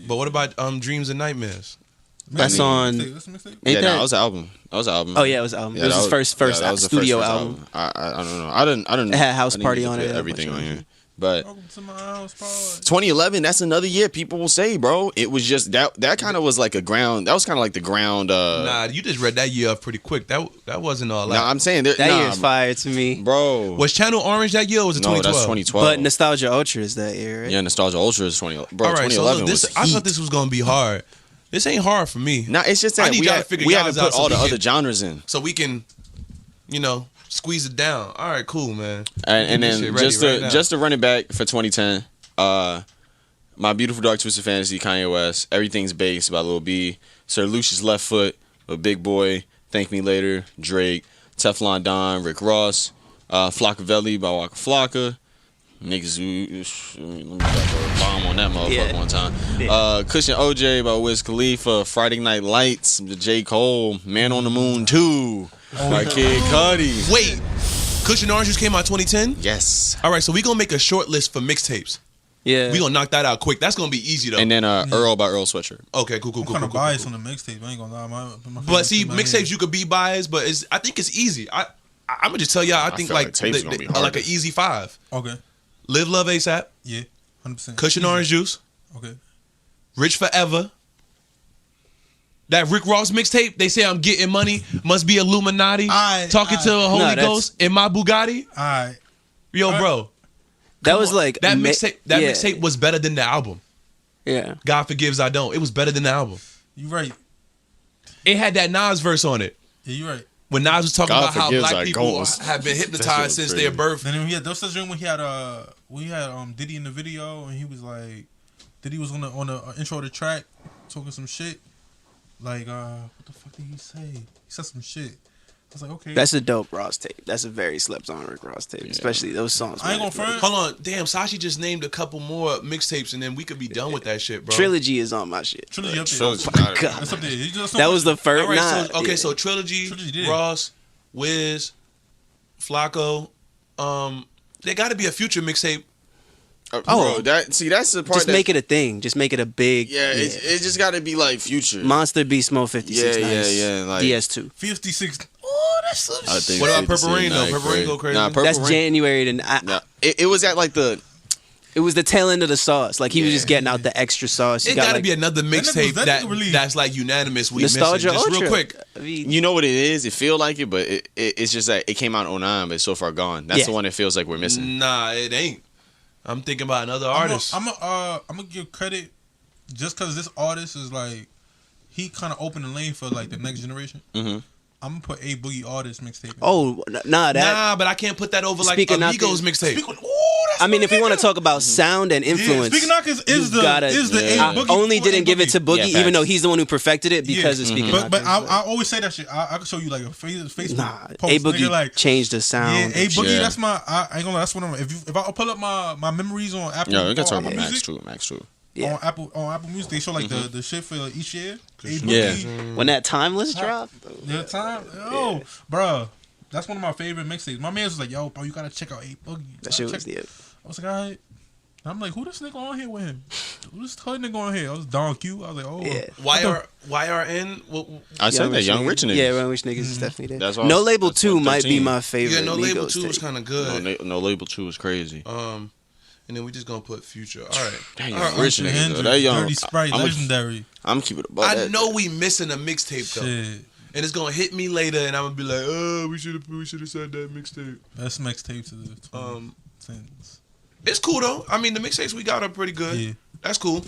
Speaker 1: But what about Dreams and Nightmares?
Speaker 4: That's on.
Speaker 2: That's a mixtape.
Speaker 4: Ain't
Speaker 3: Yeah,
Speaker 4: that?
Speaker 3: that was an album.
Speaker 4: Oh yeah, it was an album.
Speaker 3: Yeah,
Speaker 4: it was
Speaker 3: that
Speaker 4: his first
Speaker 3: that was the
Speaker 4: studio
Speaker 3: first
Speaker 4: album.
Speaker 3: I don't know. I didn't.
Speaker 4: It had House
Speaker 3: I didn't
Speaker 4: Party
Speaker 3: get to
Speaker 4: on
Speaker 3: put
Speaker 4: it,
Speaker 3: Everything
Speaker 4: a bunch
Speaker 3: on
Speaker 4: of
Speaker 3: here, but
Speaker 2: Welcome to my house, party.
Speaker 3: 2011. That's another year people will say, bro. It was just that kind of was like a ground. That was kind of like the ground.
Speaker 1: Nah, you just read that year up pretty quick. That wasn't all that.
Speaker 3: Nah, I'm saying
Speaker 4: That year's fire to me.
Speaker 3: bro.
Speaker 1: Was Channel Orange that year or was it
Speaker 3: No,
Speaker 1: 2012?
Speaker 3: that's 2012.
Speaker 4: But Nostalgia Ultra is that year, right?
Speaker 3: Yeah, Nostalgia Ultra is 20. Bro,
Speaker 1: all right,
Speaker 3: 2011
Speaker 1: so look,
Speaker 3: was
Speaker 1: I
Speaker 3: heat.
Speaker 1: thought this was gonna be hard. This ain't hard for me.
Speaker 3: Nah, it's just
Speaker 1: I
Speaker 3: that
Speaker 1: need
Speaker 3: we
Speaker 1: y'all to figure
Speaker 3: haven't
Speaker 1: y'all's out
Speaker 3: put
Speaker 1: so
Speaker 3: all the
Speaker 1: we
Speaker 3: other
Speaker 1: can-
Speaker 3: genres in.
Speaker 1: So we can, squeeze it down. All right, cool, man.
Speaker 3: And
Speaker 1: Get this
Speaker 3: then
Speaker 1: shit ready
Speaker 3: just to run it back for 2010, My Beautiful Dark Twisted Fantasy, Kanye West, Everything's Bass by Lil B, Sir Lucius Left Foot, A Big Boy, Thank Me Later, Drake, Teflon Don, Rick Ross, Flockavelli by Waka Flocka. Niggas, let me drop a bomb on that motherfucker one time. Cushion OJ by Wiz Khalifa, Friday Night Lights, J. Cole, Man on the Moon 2 by Kid Cudi.
Speaker 1: Wait, Cushion Orange Juice came out 2010.
Speaker 3: Yes.
Speaker 1: All right, so we gonna make a short list for mixtapes.
Speaker 4: Yeah.
Speaker 1: We gonna knock that out quick. That's gonna be easy though.
Speaker 3: And then Earl by Earl Sweatshirt.
Speaker 1: Okay, cool.
Speaker 2: I'm kind of biased on the mixtape. I ain't gonna lie. My
Speaker 1: But see,
Speaker 2: favorite thing
Speaker 1: mixtapes you could be biased, but I think it's easy. I'm gonna just tell y'all. I think
Speaker 3: feel like tapes gonna be harder.
Speaker 1: like an easy 5.
Speaker 2: Okay.
Speaker 1: Live Love ASAP,
Speaker 2: Yeah. 100%.
Speaker 1: Cushion Orange Juice,
Speaker 2: Okay.
Speaker 1: Rich Forever. That Rick Ross mixtape, they say I'm getting money, must be Illuminati. Talking to a Holy
Speaker 4: No, that's-
Speaker 1: Ghost in my Bugatti.
Speaker 2: All right.
Speaker 1: Yo, bro.
Speaker 4: that
Speaker 1: come
Speaker 4: was
Speaker 1: on.
Speaker 4: like
Speaker 1: that mixtape. That
Speaker 4: yeah.
Speaker 1: mixtape was better than the album.
Speaker 4: Yeah.
Speaker 1: God Forgives I Don't. It was better than the album.
Speaker 2: You right.
Speaker 1: It had that Nas verse on it.
Speaker 2: Yeah, you right.
Speaker 1: When Nas was talking
Speaker 3: God
Speaker 1: about how
Speaker 3: Forgives
Speaker 1: black
Speaker 3: I
Speaker 1: people
Speaker 3: Don't.
Speaker 1: have been
Speaker 3: That
Speaker 1: hypnotized
Speaker 3: shit
Speaker 1: since
Speaker 3: was
Speaker 1: their
Speaker 3: crazy.
Speaker 1: birth.
Speaker 2: Then he had those times when he had Diddy in the video and he was like, Diddy was on the intro of the track talking some shit. Like what the fuck did he say? He said some shit. I was like, okay.
Speaker 4: That's a dope Ross tape. That's a very slept on Rick Ross tape, especially those songs.
Speaker 2: I ain't
Speaker 4: man.
Speaker 2: gonna front.
Speaker 1: Hold on, damn, Sachee just named a couple more mixtapes and then we could be done with that shit, bro.
Speaker 4: Trilogy is on my shit.
Speaker 2: Trilogy up there.
Speaker 3: Trilogy.
Speaker 4: Oh my God.
Speaker 2: That's up there. He just-
Speaker 4: That was the first.
Speaker 1: All right,
Speaker 4: nah, yeah.
Speaker 1: so Trilogy
Speaker 2: did.
Speaker 1: Ross, Wiz, Flacco, there got to be a Future mixtape.
Speaker 3: Bro, that's the part.
Speaker 4: Just make it a thing. Just make it a big.
Speaker 3: Yeah, it just got to be like Future.
Speaker 4: Monster Beast Mode 56.
Speaker 3: Yeah, like-
Speaker 4: DS2.
Speaker 2: 56. Oh, that's some
Speaker 3: I
Speaker 2: shit.
Speaker 3: think
Speaker 1: What about
Speaker 3: 56,
Speaker 1: Purple Rain, though?
Speaker 3: nah,
Speaker 1: Purple Rain go crazy?
Speaker 3: Nah, Purple
Speaker 4: That's
Speaker 3: Rain.
Speaker 4: January. Then
Speaker 3: Nah, it was at like the.
Speaker 4: it was the tail end of the sauce. Like he was just getting out the extra sauce. You
Speaker 1: It got to
Speaker 4: like,
Speaker 1: be another mixtape
Speaker 2: that nigga released-
Speaker 1: that's like unanimous. We
Speaker 4: Nostalgia
Speaker 1: missing. Just
Speaker 4: Ultra.
Speaker 1: real quick.
Speaker 4: I mean,
Speaker 3: You know what it is? It feel like it, but it's just that it came out in 09, but it's so far gone. That's
Speaker 4: Yeah.
Speaker 3: the one that feels like we're missing.
Speaker 1: Nah, it ain't. I'm thinking about another artist.
Speaker 2: I'm gonna give credit just because this artist is like he kind of opened the lane for like the next generation.
Speaker 3: Mhm.
Speaker 2: I'm gonna put A Boogie artist mixtape.
Speaker 4: oh nah, that.
Speaker 1: Nah, but I can't put that over like
Speaker 4: Speaking of
Speaker 1: Amigos
Speaker 4: nothing-
Speaker 1: mixtape.
Speaker 4: I mean, if we want to talk about sound and influence,
Speaker 2: Speaking Knock is
Speaker 4: you
Speaker 2: the
Speaker 4: gotta-
Speaker 2: is the
Speaker 3: Yeah.
Speaker 2: A Boogie.
Speaker 4: only
Speaker 2: for
Speaker 4: didn't
Speaker 2: A
Speaker 4: give it to
Speaker 2: Boogie.
Speaker 4: Boogie,
Speaker 3: Yeah,
Speaker 4: even though
Speaker 3: facts.
Speaker 4: he's the one who perfected it because of Speaking
Speaker 2: But
Speaker 4: Knockers.
Speaker 2: I always say that shit. I could show you like a Facebook
Speaker 4: Nah,
Speaker 2: post.
Speaker 4: A Boogie
Speaker 2: nigga, like
Speaker 4: changed the sound.
Speaker 2: yeah, A Boogie.
Speaker 3: Yeah.
Speaker 2: That's my. I ain't gonna lie. That's one of my. If I pull up my memories on Apple,
Speaker 3: Yo, we can
Speaker 2: on
Speaker 3: talk
Speaker 2: Apple
Speaker 3: about Max
Speaker 2: Music,
Speaker 3: True. Max True.
Speaker 4: Yeah.
Speaker 2: on Apple Music, they show like the shit for like, each year. A Boogie.
Speaker 3: Yeah.
Speaker 4: When that Timeless dropped,
Speaker 2: The time, yo, bruh, that's one of my favorite mixtapes. My man was like, "Yo, bro, you gotta check out A Boogie."
Speaker 4: that shit was the.
Speaker 2: I was like, "All right." I'm like, "Who this nigga on here with him? Who this third nigga on here?" I was Don Q. I was like, "Oh,
Speaker 4: Yeah.
Speaker 1: YRN?
Speaker 3: I said that Young Rich niggas.
Speaker 4: Yeah, Young Rich niggas is definitely there.
Speaker 3: That's why I
Speaker 4: No
Speaker 3: was-
Speaker 4: Label
Speaker 3: that's
Speaker 4: 2
Speaker 3: what
Speaker 4: might be
Speaker 3: 13.
Speaker 4: my favorite.
Speaker 1: Yeah, No Label
Speaker 4: Migos
Speaker 1: 2 was
Speaker 4: tape.
Speaker 1: kind of good.
Speaker 3: No Label 2 was crazy.
Speaker 1: And then we just gonna put Future. All right.
Speaker 3: That
Speaker 1: All right,
Speaker 3: Young Rich
Speaker 2: Hendrix,
Speaker 3: niggas, though. That young.
Speaker 2: Dirty Sprite,
Speaker 3: I'm
Speaker 2: legendary.
Speaker 3: keeping it above
Speaker 1: I
Speaker 3: that.
Speaker 1: know we missing a mixtape though.
Speaker 2: Shit.
Speaker 1: and it's gonna hit me later, and I'm gonna be like, oh, we should have said that mixtape.
Speaker 2: Best mixtapes of the 2010s.
Speaker 1: It's cool though. I mean, the mixtapes we got are pretty good.
Speaker 2: Yeah.
Speaker 1: That's cool.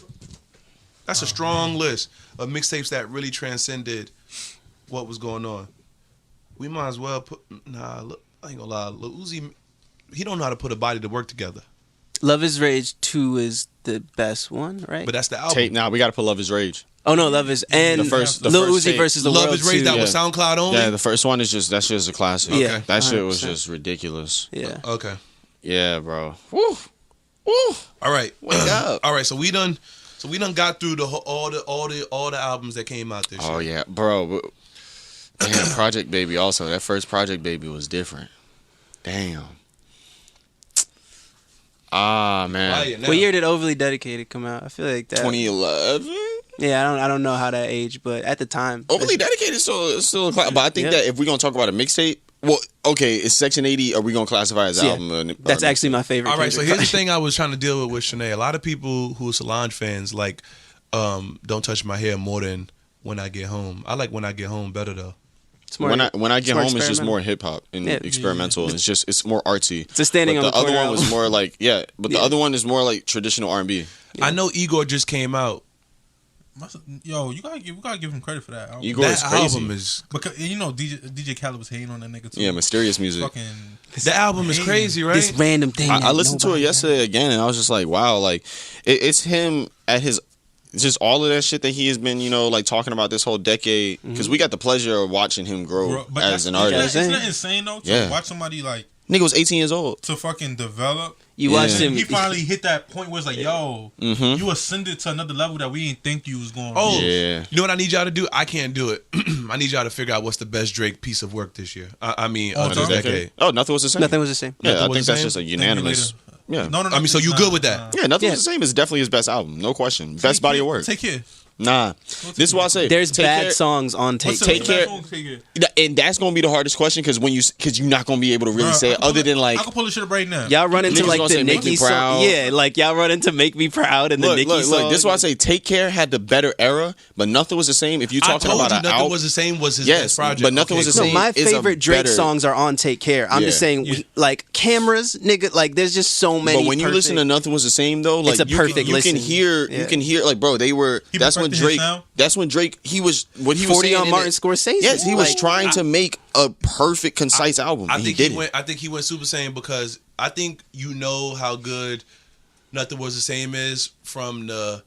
Speaker 1: That's a strong list of mixtapes that really transcended what was going on. We might as well put. Nah, look, I ain't gonna lie. Lil Uzi, he don't know how to put a body to work together.
Speaker 4: Love is Rage 2 is the best one, right?
Speaker 1: But that's the album.
Speaker 3: We got to put Love Is Rage.
Speaker 4: Oh no, Love is and
Speaker 3: The first
Speaker 4: Lil Uzi
Speaker 3: tape.
Speaker 4: versus the
Speaker 1: Love
Speaker 4: World
Speaker 1: is Rage.
Speaker 4: 2.
Speaker 1: That was SoundCloud only.
Speaker 3: Yeah, the first one is just a classic.
Speaker 4: Yeah,
Speaker 3: That shit was
Speaker 4: 100%.
Speaker 3: just ridiculous.
Speaker 4: Yeah.
Speaker 1: Okay.
Speaker 3: Yeah, bro. Woo. Woo.
Speaker 1: All right.
Speaker 3: Wake up.
Speaker 1: All right. So we done got through all the albums that came out this year.
Speaker 3: Oh yeah, bro. Damn, Project Baby also. That first Project Baby was different. Damn. Ah, man.
Speaker 1: Why, now?
Speaker 4: What year did Overly Dedicated come out? I feel like that.
Speaker 3: 2011.
Speaker 4: Yeah, I don't know how that aged, but at the time,
Speaker 3: Overly Dedicated is still a class. But I think
Speaker 4: Yeah.
Speaker 3: that if we're gonna talk about a mixtape, well, okay, it's Section 80. Are we gonna classify as
Speaker 4: Yeah.
Speaker 3: album?
Speaker 4: That's actually my favorite.
Speaker 1: All right, so
Speaker 4: Kendrick.
Speaker 1: here's the thing I was trying to deal with Shanae. A lot of people who are Solange fans like Don't Touch My Hair more than When I Get Home. I like When I Get Home better though.
Speaker 4: It's more-
Speaker 3: when I get
Speaker 4: more
Speaker 3: home, it's just
Speaker 4: experimental.
Speaker 3: more hip hop and
Speaker 4: Yeah.
Speaker 3: experimental. It's more artsy.
Speaker 4: It's a standing
Speaker 3: but
Speaker 4: on the
Speaker 3: other
Speaker 4: corner
Speaker 3: one was
Speaker 4: album.
Speaker 3: more like but the
Speaker 4: Yeah.
Speaker 3: other one is more like traditional R&B.
Speaker 1: I know Igor just came out.
Speaker 2: Yo, we gotta give him credit for that album.
Speaker 3: Igor
Speaker 1: That
Speaker 3: is crazy.
Speaker 1: album is
Speaker 2: Because DJ Khaled was hating on that nigga too.
Speaker 3: Yeah, mysterious music.
Speaker 2: Fucking
Speaker 1: the album is crazy, right?
Speaker 4: This random thing.
Speaker 3: I
Speaker 4: that
Speaker 3: listened to it
Speaker 4: nobody
Speaker 3: yesterday again, and I was just like, wow, like it's him at his. Just all of that shit that he has been, like talking about this whole decade. Because we got the pleasure of watching him grow
Speaker 2: But
Speaker 3: as an
Speaker 2: isn't
Speaker 3: artist.
Speaker 2: that insane though? To
Speaker 3: Yeah.
Speaker 2: watch somebody like
Speaker 3: Nigga was 18 years old.
Speaker 2: to fucking develop.
Speaker 4: You
Speaker 3: Yeah.
Speaker 4: watched him.
Speaker 2: He finally hit that point where it's like, yo,
Speaker 3: Mm-hmm.
Speaker 2: you ascended to another level that we didn't think you was going.
Speaker 1: Oh,
Speaker 3: Yeah.
Speaker 1: you know what I need y'all to do? I can't do it. I need y'all to figure out what's the best Drake piece of work this year. I mean,
Speaker 2: Oh,
Speaker 1: this
Speaker 2: Tom?
Speaker 1: decade.
Speaker 3: Oh, nothing was the same.
Speaker 4: Nothing was the same.
Speaker 3: Yeah,
Speaker 1: Nothing
Speaker 3: I
Speaker 1: was
Speaker 3: think
Speaker 1: the
Speaker 3: that's
Speaker 1: same?
Speaker 3: just a unanimous. Yeah.
Speaker 2: No.
Speaker 1: I mean, so you good with that?
Speaker 3: Yeah, nothing
Speaker 4: Yeah.
Speaker 3: was the same. It's definitely his best album. No question. Best body of work.
Speaker 2: Take care.
Speaker 3: Nah. This is why I say.
Speaker 4: There's
Speaker 3: Take
Speaker 4: bad
Speaker 3: Care-
Speaker 4: songs on tape.
Speaker 3: Take Care.
Speaker 2: Take care.
Speaker 3: And that's gonna be the hardest question because you're not gonna be able to really say it other than like.
Speaker 2: I can pull this shit up right now.
Speaker 4: Y'all run into
Speaker 3: Niggas
Speaker 4: like
Speaker 3: gonna
Speaker 4: the
Speaker 3: say Make Me
Speaker 4: Nicki song.
Speaker 3: Proud.
Speaker 4: Yeah, like y'all run into Make Me Proud and the Nicki song.
Speaker 3: Look. This is why I say Take Care had the better era, but nothing was the same. If you're
Speaker 1: I
Speaker 3: talking
Speaker 1: told
Speaker 3: about
Speaker 1: you
Speaker 3: an
Speaker 1: nothing
Speaker 3: album,
Speaker 1: was the same was his
Speaker 3: Yes,
Speaker 1: best project.
Speaker 3: but nothing was the
Speaker 4: No,
Speaker 3: same.
Speaker 4: my
Speaker 3: is a
Speaker 4: favorite Drake
Speaker 3: better-
Speaker 4: songs are on Take Care. I'm just
Speaker 3: Yeah.
Speaker 4: saying, like cameras, nigga. Like there's just so many.
Speaker 3: But when you listen to Nothing Was the Same though, like
Speaker 4: It's a perfect
Speaker 3: you
Speaker 4: listen.
Speaker 3: can hear
Speaker 4: Yeah.
Speaker 3: you can hear like bro, they were
Speaker 2: He
Speaker 3: that's when
Speaker 2: perfected his
Speaker 3: Drake
Speaker 2: sound?
Speaker 3: that's when Drake he was what he was
Speaker 4: 40
Speaker 3: saying
Speaker 4: on
Speaker 3: in
Speaker 4: Martin
Speaker 3: it.
Speaker 4: Scorsese.
Speaker 3: Yes, he was
Speaker 4: Like,
Speaker 3: trying to make a perfect concise album.
Speaker 1: I
Speaker 3: and
Speaker 1: think
Speaker 3: he
Speaker 1: he
Speaker 3: did
Speaker 1: went. I think he went Super Saiyan because I think you know how good Nothing Was the Same is from the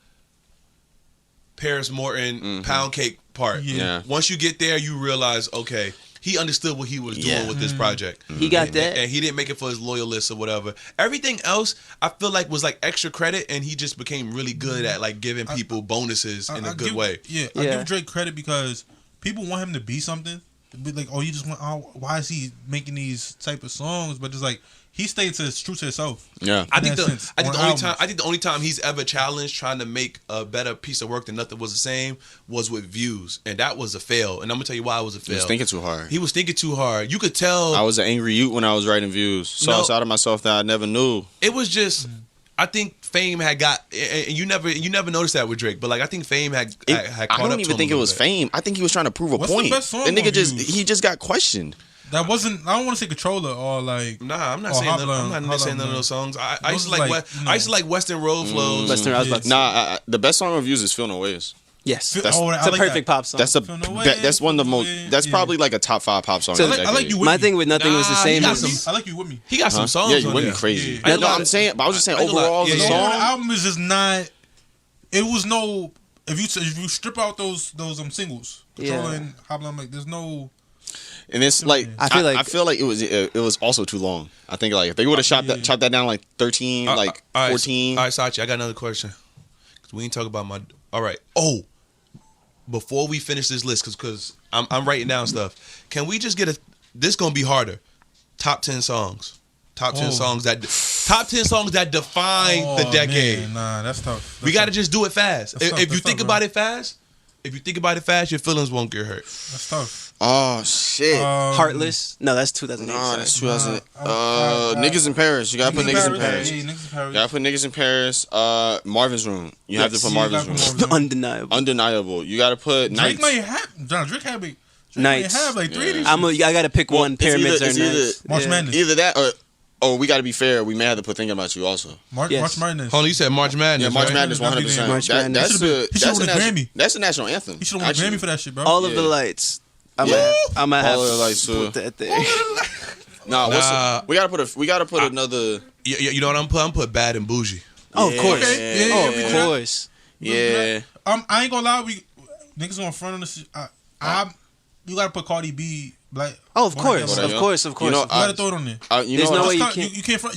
Speaker 1: Paris Morton Pound Cake part.
Speaker 3: Yeah.
Speaker 1: Once you get there, you realize okay, he understood what he was doing
Speaker 3: Yeah.
Speaker 1: with this project.
Speaker 4: He got
Speaker 1: and,
Speaker 4: that.
Speaker 1: and he didn't make it for his loyalists or whatever. Everything else, I feel like was like extra credit, and he just became really good at like giving people bonuses in a
Speaker 2: I
Speaker 1: good
Speaker 2: give-
Speaker 1: way.
Speaker 2: Yeah, I
Speaker 4: Yeah.
Speaker 2: give Drake credit because people want him to be something. Be like, oh, you just want. Oh, why is he making these type of songs? But it's like he stayed true to himself.
Speaker 3: Yeah.
Speaker 1: I
Speaker 2: In
Speaker 1: think
Speaker 2: that
Speaker 1: the
Speaker 2: sense,
Speaker 1: I think
Speaker 2: on
Speaker 1: the only time
Speaker 2: albums.
Speaker 1: I think the only time he's ever challenged trying to make a better piece of work than Nothing Was the Same was with Views, and that was a fail. And I'm gonna tell you why it was a
Speaker 3: He
Speaker 1: fail.
Speaker 3: was thinking too hard.
Speaker 1: He was thinking too hard. You could tell
Speaker 3: I was an angry youth when I was writing views. Saw
Speaker 1: No.
Speaker 3: a side of myself that I never knew.
Speaker 1: it was just. I think Fame had got, and you never noticed that with Drake, but like I think Fame had caught
Speaker 3: I
Speaker 1: up
Speaker 3: don't
Speaker 1: to
Speaker 3: even
Speaker 1: him
Speaker 3: think
Speaker 1: a
Speaker 3: it
Speaker 1: little
Speaker 3: was
Speaker 1: bit.
Speaker 3: fame. I think he was trying to prove a
Speaker 2: What's the
Speaker 3: point.
Speaker 2: best song
Speaker 3: The nigga
Speaker 2: on Views?
Speaker 3: he just got questioned.
Speaker 2: That wasn't. I don't want to say controller or like.
Speaker 1: Nah, I'm not
Speaker 2: Oh,
Speaker 1: saying
Speaker 2: Hotline,
Speaker 1: I'm not saying none of
Speaker 2: Hotline.
Speaker 1: those songs. I
Speaker 2: Those
Speaker 1: used to
Speaker 2: is
Speaker 1: like,
Speaker 2: like,
Speaker 1: I used to like Western Road Flows.
Speaker 4: Western, I was about to say.
Speaker 3: Nah, the best song of views is Feel No Ways.
Speaker 4: Yes,
Speaker 2: That's-
Speaker 4: it's
Speaker 2: I
Speaker 4: a
Speaker 2: like
Speaker 4: perfect
Speaker 2: that.
Speaker 4: pop song.
Speaker 3: That's
Speaker 2: Feel No Way,
Speaker 3: that's one of the most. That's
Speaker 2: yeah.
Speaker 3: probably like a top 5 pop song.
Speaker 4: So-
Speaker 3: of the
Speaker 2: I like
Speaker 3: decade.
Speaker 2: you. With
Speaker 4: My
Speaker 2: me.
Speaker 4: thing with Nothing Was the
Speaker 1: Nah,
Speaker 4: Same.
Speaker 1: he got
Speaker 4: is-
Speaker 1: some-
Speaker 2: I like you with me.
Speaker 1: He got some
Speaker 3: Huh?
Speaker 1: songs.
Speaker 3: Yeah, you
Speaker 1: on
Speaker 3: would be
Speaker 1: there.
Speaker 3: crazy.
Speaker 2: Yeah.
Speaker 3: No, I'm saying, but I was just saying
Speaker 1: I ain't gonna lie.
Speaker 3: overall
Speaker 1: Yeah,
Speaker 3: the
Speaker 1: yeah,
Speaker 2: The
Speaker 3: song.
Speaker 2: album is just not. It was no. If you strip out those singles, Controller and Hobble, I'm like, there's no.
Speaker 3: And it's like
Speaker 4: I feel like-
Speaker 3: it was also too long. I think like if they would have chopped that down like 13, like
Speaker 1: All right,
Speaker 3: 14.
Speaker 1: All right, Sachee, I got another question. 'Cause we ain't talk about my. All right. Oh, before we finish this list, because I'm writing down stuff. Can we just get a? This gonna be harder. Top 10 songs. Top 10 songs that define the decade.
Speaker 2: Man, nah, that's tough.
Speaker 1: We got to just do it fast.
Speaker 2: That's tough,
Speaker 1: If you
Speaker 2: that's
Speaker 1: think
Speaker 2: tough,
Speaker 1: about it fast, your feelings won't get hurt.
Speaker 2: That's tough.
Speaker 3: Oh shit.
Speaker 4: Heartless. No, that's 2008.
Speaker 3: Nah,
Speaker 4: sorry.
Speaker 3: that's 2000.
Speaker 2: Nah,
Speaker 3: Niggas in Paris. You gotta put niggas in Paris.
Speaker 2: Yeah, niggas in Paris.
Speaker 3: You gotta put niggas in Paris. Marvin's Room. You have to
Speaker 4: Yes.
Speaker 3: put
Speaker 2: Yeah,
Speaker 3: Marvin's
Speaker 2: you gotta
Speaker 3: Room.
Speaker 2: put Marvin's Room.
Speaker 4: Undeniable.
Speaker 3: Undeniable. You gotta put
Speaker 2: Drake
Speaker 3: Nights.
Speaker 2: might have. Drake had me.
Speaker 4: nights.
Speaker 2: Have like 3 of these.
Speaker 4: I gotta pick one. Pyramids or nights.
Speaker 2: March Madness.
Speaker 3: Either that or we got to be fair. We may have to put Thinking About You also.
Speaker 2: March Madness.
Speaker 1: Hold on, you said March Madness.
Speaker 3: Yeah, March
Speaker 1: right?
Speaker 3: Madness, 100%.
Speaker 4: March Madness.
Speaker 3: That's a Grammy. That's a national anthem.
Speaker 2: He should have won a Grammy for that shit, bro.
Speaker 4: All of the lights. I might have
Speaker 3: all of the lights too.
Speaker 4: put that there.
Speaker 3: We gotta put another.
Speaker 1: You know what I'm putting? I'm put Bad and Bougie.
Speaker 4: Oh, of course.
Speaker 2: Okay. Yeah,
Speaker 4: Oh, of course.
Speaker 3: Yeah.
Speaker 2: I ain't gonna lie. Niggas gonna front on this. You gotta put Cardi B. Like,
Speaker 4: Oh, of course.
Speaker 2: You
Speaker 4: Of course.
Speaker 3: You know,
Speaker 2: You gotta throw it on there.
Speaker 4: There's no way you can't.
Speaker 2: You can't front.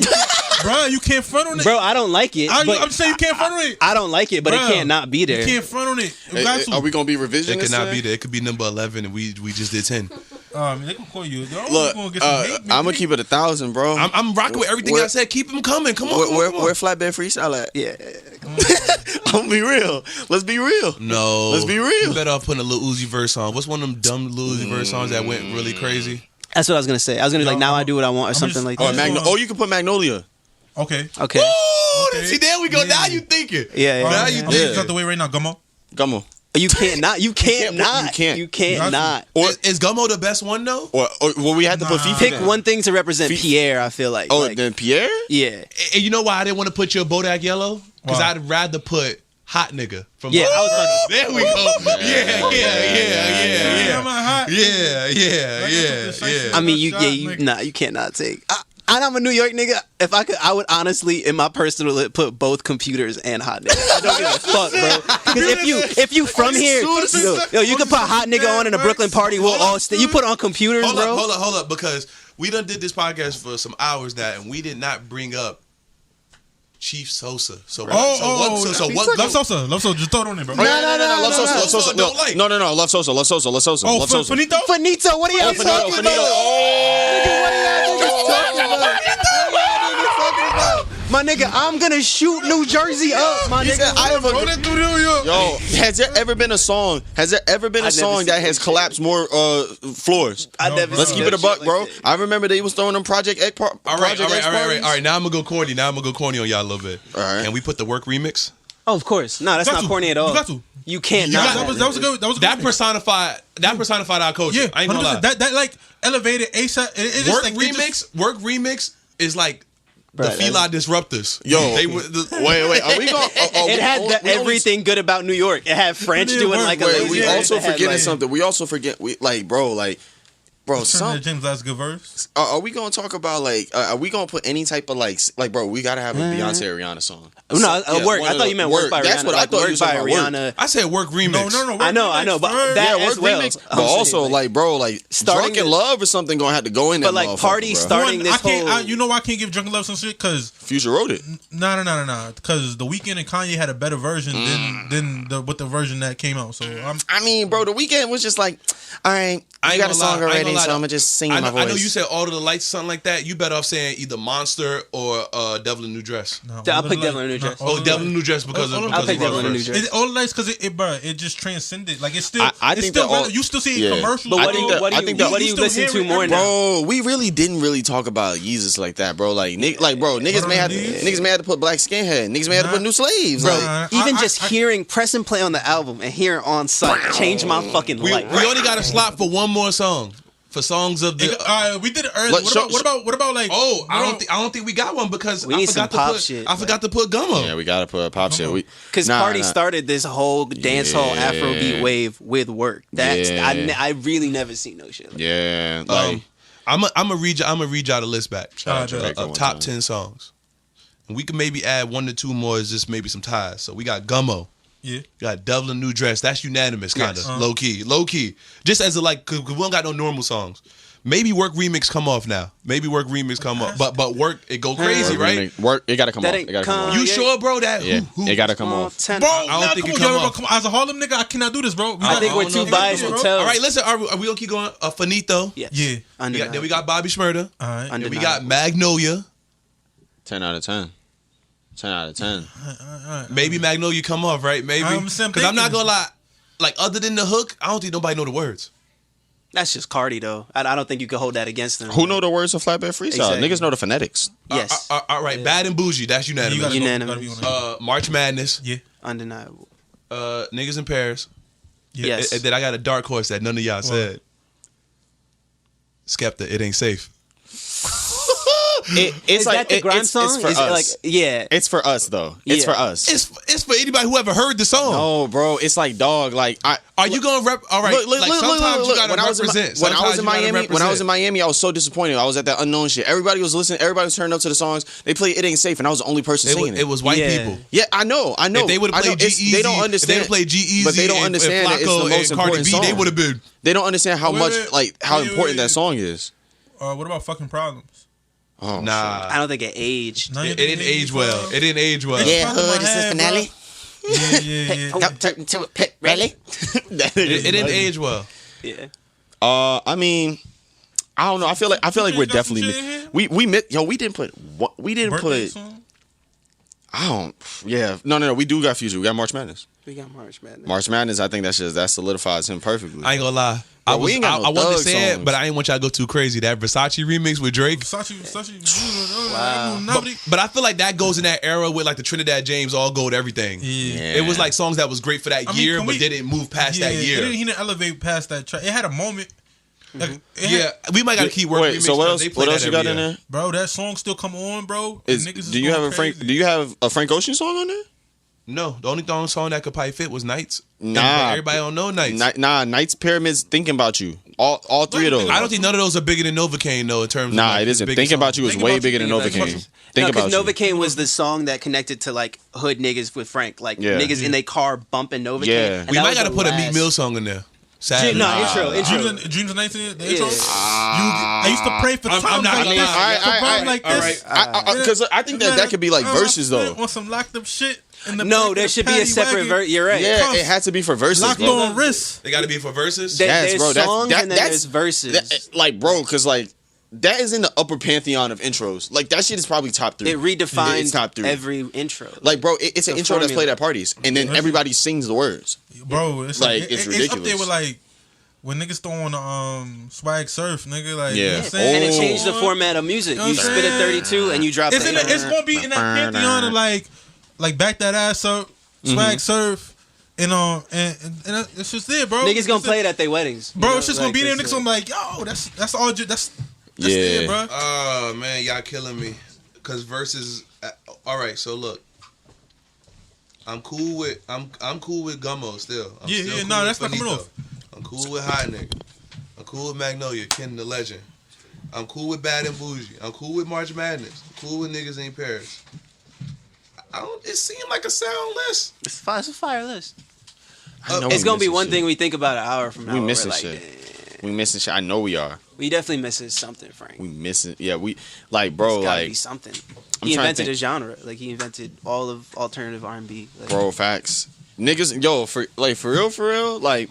Speaker 2: Bro, you can't front on it.
Speaker 4: Bro, I don't like it.
Speaker 2: I'm
Speaker 4: But
Speaker 2: saying you can't front on it.
Speaker 4: I don't like it, but it
Speaker 2: Bruh,
Speaker 4: can't not be there.
Speaker 2: You can't front on it. You got to.
Speaker 3: Are we gonna be revisioning?
Speaker 1: It could not be there. It could be number 11, and we just did 10.
Speaker 2: They gonna call you.
Speaker 3: Look,
Speaker 2: Gonna get some hate,
Speaker 3: I'm gonna keep it 1,000, bro.
Speaker 1: I'm rocking with everything I said. Keep them coming. Come on.
Speaker 3: Where Flatbed Freestyle at?
Speaker 4: Yeah.
Speaker 3: I'm gonna be real. Let's be real.
Speaker 1: No.
Speaker 3: Let's be real.
Speaker 1: You better off putting a Lil Uzi verse on. What's one of them dumb Lil Uzi verse songs that went really crazy?
Speaker 4: That's what I was gonna say. I was gonna be like, now I do what I want, or something like that.
Speaker 3: You can put Magnolia.
Speaker 2: Okay.
Speaker 4: Okay.
Speaker 1: Woo! See, there we go. Now you thinking.
Speaker 4: Yeah.
Speaker 1: Now you
Speaker 2: I'm
Speaker 1: think.
Speaker 2: out the way right now, Gummo.
Speaker 3: Gummo.
Speaker 4: You can't not. You can't not.
Speaker 3: You can't.
Speaker 4: You can't not.
Speaker 1: Or is Gummo the best one though?
Speaker 3: Or we had to put FIFA.
Speaker 4: Pick
Speaker 3: then.
Speaker 4: one thing to represent Pierre. I feel like.
Speaker 3: Oh,
Speaker 4: like,
Speaker 3: then Pierre?
Speaker 4: Yeah.
Speaker 1: And you know why I didn't want to put your Bodak Yellow? Because
Speaker 2: Why?
Speaker 1: I'd rather put Hot Nigga from.
Speaker 4: Yeah, I was about to.
Speaker 1: There we go. Yeah.
Speaker 4: I mean, you cannot take. And I'm a New York nigga. If I could, I would honestly, in my personal, put both computers and Hot Nigga. I don't give a fuck, bro. Because if you from here, you can put Hot Nigga on in a Brooklyn party. We'll all stay. You put on computers, bro.
Speaker 1: Hold up, because we done did this podcast for some hours now, and we did not bring up Chief Sosa. So what?
Speaker 2: Love Sosa. Just throw it on there, bro.
Speaker 3: No. Love Sosa.
Speaker 1: Don't like.
Speaker 3: No. Love Sosa.
Speaker 2: Oh, Finito?
Speaker 4: Finito, what are y'all talking about? My nigga, I'm gonna shoot New Jersey up, my nigga.
Speaker 3: Yo, has there ever been a song? That has collapsed more floors? Let's keep it a buck, bro. I remember they was throwing them Project X. All right.
Speaker 1: Now I'm gonna go corny. on y'all a little bit.
Speaker 3: All right.
Speaker 1: Can we put the work remix?
Speaker 4: Oh, of course. No, that's not corny at all.
Speaker 2: You got to.
Speaker 4: You can't not.
Speaker 2: That was a good.
Speaker 1: That personified our culture.
Speaker 2: Yeah,
Speaker 1: I ain't gonna lie.
Speaker 2: that like elevated ASAP.
Speaker 1: Work remix is like the Fila Disruptors.
Speaker 3: Yo,
Speaker 1: wait.
Speaker 3: Are we going?
Speaker 4: It had everything good about New York. It had French doing like a lazy.
Speaker 3: We also forgetting
Speaker 2: like,
Speaker 3: something. We also forget. Bro,
Speaker 2: James last good verse.
Speaker 3: Are we gonna talk about are we gonna put any type of bro? We gotta have a Beyonce Rihanna song.
Speaker 4: No, work. I thought you meant work by Rihanna.
Speaker 3: That's what I thought you was talking about.
Speaker 4: Rihanna.
Speaker 1: I said work remix.
Speaker 2: No.
Speaker 4: I know, but that as well.
Speaker 3: Remix, but also Drunk in Love or something gonna have to go in there.
Speaker 4: But Party starting this whole.
Speaker 2: You know why I can't give Drunk in Love some shit? Because
Speaker 3: Future wrote it.
Speaker 2: No. Because The Weeknd and Kanye had a better version than the version that came out. So
Speaker 3: I mean, bro, The Weeknd was just like, all right, I got a song already, so I'm gonna just sing my voice.
Speaker 1: I know you said All of the Lights, something like that. You better off saying either Monster or Devil in a New Dress.
Speaker 2: No,
Speaker 4: I'll pick Devil in a New Dress.
Speaker 1: Devil in a New Dress because of
Speaker 4: I'll pick Devil in a New Dress.
Speaker 2: All the Lights because it just transcended. Like it's still.
Speaker 3: I think that
Speaker 2: you still see commercials.
Speaker 4: But what do you listen to more now?
Speaker 3: Bro, we really didn't talk about Yeezus like that, bro. Niggas may have to put Black Skinhead. Niggas may have to put New Slaves,
Speaker 4: bro. Even just hearing press and play on the album and hearing on site changed my fucking life.
Speaker 1: We only got a slot for one more song. For songs of the,
Speaker 2: we did it early. What about like?
Speaker 1: Oh, I don't think we got one because
Speaker 4: we need some pop shit.
Speaker 1: I forgot to put Gummo.
Speaker 3: Yeah, we gotta put pop shit.
Speaker 4: Because Party started this whole dancehall Afrobeat wave with work. That's I really never seen no shit.
Speaker 3: Yeah,
Speaker 1: I'm gonna read y'all the list back of top 10 songs, and we can maybe add 1 to 2 more as just maybe some ties. So we got Gummo.
Speaker 2: Yeah.
Speaker 1: Got Devil in a New Dress. That's unanimous, kind of. Low key. Just as cause we don't got no normal songs. Maybe Work Remix come off now. But Work, it go crazy, right?
Speaker 3: Work, it gotta come off.
Speaker 1: You sure, bro?
Speaker 3: It gotta come off.
Speaker 2: Bro,
Speaker 1: I don't think it come off.
Speaker 2: As a Harlem nigga, I cannot do this, bro.
Speaker 4: I think we're too biased to tell.
Speaker 1: All right, listen. Are we gonna keep going? Finito.
Speaker 4: Yes.
Speaker 2: Yeah.
Speaker 1: Then we got Bobby Shmurda.
Speaker 2: All right.
Speaker 1: Then we got Magnolia.
Speaker 3: 10 out of 10. 10 out of 10.
Speaker 1: Maybe Magnolia come off, right? Maybe. Because I'm not gonna lie. Other than the hook, I don't think nobody know the words.
Speaker 4: That's just Cardi, though. I don't think you can hold that against them.
Speaker 3: Who know the words of Flatbed Freestyle?
Speaker 4: Exactly.
Speaker 3: Niggas know the phonetics.
Speaker 4: Yes.
Speaker 1: All right, Bad and Bougie. That's unanimous.
Speaker 4: Unanimous.
Speaker 1: March Madness.
Speaker 2: Yeah.
Speaker 4: Undeniable.
Speaker 1: Niggas in Paris.
Speaker 4: Yes.
Speaker 1: And then I got a dark horse that none of y'all said. Skepta, It Ain't Safe.
Speaker 3: It's
Speaker 4: Is
Speaker 3: like
Speaker 4: that the grime
Speaker 3: it's
Speaker 4: song?
Speaker 3: for
Speaker 4: Is
Speaker 3: us.
Speaker 4: it like it's
Speaker 3: for us though. It's
Speaker 4: Yeah.
Speaker 3: for us.
Speaker 1: It's for anybody who ever heard the song.
Speaker 3: No, bro. It's like dog. Like
Speaker 1: Are you gonna rep? All right.
Speaker 3: Look,
Speaker 1: Sometimes you gotta
Speaker 3: when
Speaker 1: represent.
Speaker 3: When I was in
Speaker 1: Sometimes you
Speaker 3: Miami,
Speaker 1: gotta represent.
Speaker 3: I was so disappointed. I was at that unknown shit. Everybody was listening. Everybody was turning up to the songs. They played "It Ain't Safe," and I was the only person singing it.
Speaker 1: It was white
Speaker 4: Yeah.
Speaker 1: people.
Speaker 3: Yeah, I know.
Speaker 1: If they would have played G-Eazy,
Speaker 3: they don't understand.
Speaker 1: If they played G-Eazy,
Speaker 3: but they don't understand that it's the most
Speaker 1: and Cardi
Speaker 3: important
Speaker 1: B,
Speaker 3: song.
Speaker 1: they would have been.
Speaker 3: They don't understand how much, how
Speaker 2: wait,
Speaker 3: important
Speaker 2: wait.
Speaker 3: that song is.
Speaker 2: What about fucking problems?
Speaker 3: Oh,
Speaker 1: Nah,
Speaker 4: I don't think it aged.
Speaker 2: None
Speaker 1: it
Speaker 2: of
Speaker 1: didn't
Speaker 2: these,
Speaker 1: age
Speaker 2: bro.
Speaker 1: well. It didn't age well.
Speaker 3: Yeah,
Speaker 2: Fuck in my
Speaker 3: hood, is this
Speaker 2: head,
Speaker 3: finale?
Speaker 2: Yeah.
Speaker 3: Don't turn into a pit rally.
Speaker 1: It didn't age well.
Speaker 4: Yeah.
Speaker 3: I mean, I don't know. I feel like we're
Speaker 2: got some
Speaker 3: definitely
Speaker 2: shit in here?
Speaker 3: we didn't put
Speaker 2: Birthday song?
Speaker 3: I don't. Yeah, no. We do got Future. We got March Madness.
Speaker 4: We got March Madness.
Speaker 3: March Madness. I think that solidifies him perfectly.
Speaker 1: I ain't gonna lie.
Speaker 3: Bro, we ain't got no
Speaker 1: I wanted to
Speaker 3: thug
Speaker 1: say it,
Speaker 3: songs.
Speaker 1: but I ain't want y'all to go too crazy. That Versace remix with Drake.
Speaker 2: Sachee.
Speaker 4: Wow.
Speaker 1: But I feel like that goes in that era with like the Trinidad James all gold everything.
Speaker 2: Yeah.
Speaker 1: It was like songs that was great for that
Speaker 2: I mean,
Speaker 1: year,
Speaker 2: can
Speaker 1: but
Speaker 2: we-
Speaker 1: didn't move past that
Speaker 2: He
Speaker 1: year.
Speaker 2: didn't elevate past that track. It had a moment. Like, it
Speaker 1: Yeah,
Speaker 2: had-
Speaker 1: we might gotta keep working.
Speaker 3: Wait, so what else?
Speaker 1: They play
Speaker 3: What
Speaker 1: that
Speaker 3: else you
Speaker 1: every
Speaker 3: got in
Speaker 1: year.
Speaker 3: there?
Speaker 2: bro, that song still come on, bro. Niggas
Speaker 3: Do you have
Speaker 2: going
Speaker 3: a Frank?
Speaker 2: crazy.
Speaker 3: Do you have a Frank Ocean song on there?
Speaker 1: No, the only song that could probably fit was Nights.
Speaker 3: Nah.
Speaker 1: Everybody don't know Nights.
Speaker 3: Nights, Pyramids, Thinking About You. All three of those.
Speaker 1: I don't think none of those are bigger than Novocaine though. In terms of
Speaker 3: Nah,
Speaker 1: like,
Speaker 3: it
Speaker 1: his
Speaker 3: isn't.
Speaker 1: biggest
Speaker 3: Thinking About
Speaker 1: song.
Speaker 3: You is
Speaker 2: Think
Speaker 3: way
Speaker 2: About
Speaker 3: bigger
Speaker 2: You,
Speaker 3: than
Speaker 2: think about
Speaker 3: Novocaine.
Speaker 2: you.
Speaker 3: Think
Speaker 4: because
Speaker 3: About You.
Speaker 4: Novocaine was the song that connected to like hood niggas with Frank, like
Speaker 3: Yeah.
Speaker 4: niggas in their car bumping Novocaine.
Speaker 3: Yeah.
Speaker 4: And
Speaker 1: We
Speaker 4: that
Speaker 1: might
Speaker 4: was
Speaker 1: gotta
Speaker 4: the
Speaker 1: put a Meek
Speaker 4: last-
Speaker 1: Mill song in there. Sadly.
Speaker 4: intro.
Speaker 2: Dreams of 19, the intro.
Speaker 4: Yeah.
Speaker 2: I used to pray for
Speaker 1: I'm
Speaker 2: times
Speaker 1: not
Speaker 2: like
Speaker 1: gonna
Speaker 2: this.
Speaker 1: lie.
Speaker 2: for problems like
Speaker 1: all
Speaker 2: this.
Speaker 1: right.
Speaker 3: Because I think that could be like verses though.
Speaker 2: On some locked up shit. In the
Speaker 4: No,
Speaker 2: back
Speaker 4: there
Speaker 2: of the
Speaker 4: should be a
Speaker 2: paddy
Speaker 4: separate
Speaker 2: wagon.
Speaker 4: verse. You're right.
Speaker 3: Yeah,
Speaker 2: Cuffs.
Speaker 3: it had to be for verses.
Speaker 2: Locked
Speaker 3: bro.
Speaker 2: on wrists.
Speaker 1: They gotta be for verses.
Speaker 3: Yes,
Speaker 4: There's
Speaker 3: bro.
Speaker 4: songs and then
Speaker 3: that's
Speaker 4: there's verses.
Speaker 3: like, bro, because like that is in the upper pantheon of intros. Like that shit is probably top 3.
Speaker 4: It redefined
Speaker 3: It's top 3.
Speaker 4: every intro.
Speaker 3: Like, bro, it's an
Speaker 4: The
Speaker 3: intro that's
Speaker 4: formula.
Speaker 3: played at parties, and then everybody sings the words.
Speaker 2: Bro, it's
Speaker 3: Like,
Speaker 2: like,
Speaker 3: it's
Speaker 2: it's up there
Speaker 3: ridiculous.
Speaker 2: with like when niggas throwing swag surf, nigga. Like,
Speaker 3: Yeah.
Speaker 2: you know what I'm saying?
Speaker 4: and it
Speaker 3: Oh.
Speaker 4: changed the format of music. You
Speaker 2: You know what I'm
Speaker 4: spit at
Speaker 2: saying?
Speaker 4: 32 and you drop
Speaker 2: It's
Speaker 4: it.
Speaker 2: it's gonna be in that pantheon of like back that ass up, swag surf, and it's just there, bro.
Speaker 4: Niggas gonna
Speaker 2: It's
Speaker 4: play it at their weddings.
Speaker 2: bro.
Speaker 4: You know,
Speaker 2: It's just gonna
Speaker 4: like,
Speaker 2: be there.
Speaker 4: it's,
Speaker 2: Niggas gonna be like, yo, that's all. That's
Speaker 3: Yeah.
Speaker 2: there, bro.
Speaker 1: Oh man, y'all killing me. Cause verses. All right, so look, I'm cool with Gummo still. I'm
Speaker 2: Yeah,
Speaker 1: still
Speaker 2: yeah,
Speaker 1: cool
Speaker 2: nah,
Speaker 1: with
Speaker 2: that's not coming
Speaker 1: Finito.
Speaker 2: off.
Speaker 1: I'm cool with High Nigga. I'm cool with Magnolia, Ken the Legend. I'm cool with Bad and Bougie. I'm cool with March Madness. I'm cool with Niggas Ain't Paris. It seemed like a sound list.
Speaker 4: It's a fire list.
Speaker 3: I know
Speaker 4: It's
Speaker 3: we
Speaker 4: gonna be
Speaker 3: missing
Speaker 4: one
Speaker 3: shit.
Speaker 4: thing we think about an hour from now.
Speaker 3: We
Speaker 4: where
Speaker 3: missing
Speaker 4: we're like,
Speaker 3: shit. We missing shit. I know we are.
Speaker 4: We definitely missing something, Frank.
Speaker 3: We missing. Yeah, we like, bro.
Speaker 4: It's gotta be
Speaker 3: Like,
Speaker 4: something.
Speaker 3: I'm
Speaker 4: He
Speaker 3: trying to
Speaker 4: invented
Speaker 3: think.
Speaker 4: a genre. Like he invented all of alternative R&B. Like,
Speaker 3: bro, facts. Niggas, yo, for real. Like,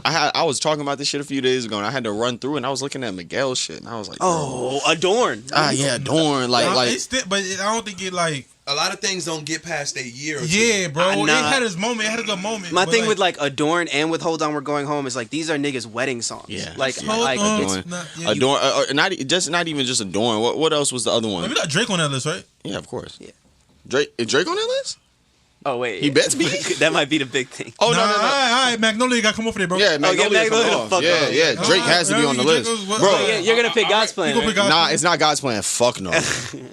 Speaker 3: I was talking about this shit a few days ago, and I had to run through, and I was looking at Miguel's shit, and I was like, bro.
Speaker 4: oh, Adorn.
Speaker 3: Yeah, Dorn. Like,
Speaker 2: It's still, but I don't think it like.
Speaker 1: A lot of things don't get past a year or two.
Speaker 2: Yeah, bro.
Speaker 4: Nah.
Speaker 2: It had its moment. It had a good moment.
Speaker 4: My
Speaker 2: but,
Speaker 4: thing with like Adorn and with Hold On We're Going Home is like these are niggas' wedding songs.
Speaker 3: Yeah.
Speaker 4: Like,
Speaker 3: Yeah.
Speaker 2: Hold
Speaker 4: like
Speaker 2: on.
Speaker 4: it's,
Speaker 3: Adorn.
Speaker 2: not- yeah, you-
Speaker 3: Adorn, not even just Adorn. What else was the other one?
Speaker 2: we got Drake on that list, right?
Speaker 3: Yeah, of course.
Speaker 4: Yeah.
Speaker 3: Drake on that list?
Speaker 4: oh wait,
Speaker 3: He bets me?
Speaker 4: that might be the big thing.
Speaker 3: Oh,
Speaker 2: nah,
Speaker 3: no.
Speaker 2: All right. Magnolia got to come over there, bro.
Speaker 3: Yeah, Magnolia.
Speaker 4: Magnolia
Speaker 3: come
Speaker 4: fuck
Speaker 3: off. Yeah,
Speaker 4: off.
Speaker 3: yeah. Drake has to be on the list, bro.
Speaker 4: You're gonna pick God's Plan.
Speaker 2: You gonna
Speaker 4: right?
Speaker 2: pick
Speaker 3: Nah, it's not God's plan. Fuck no.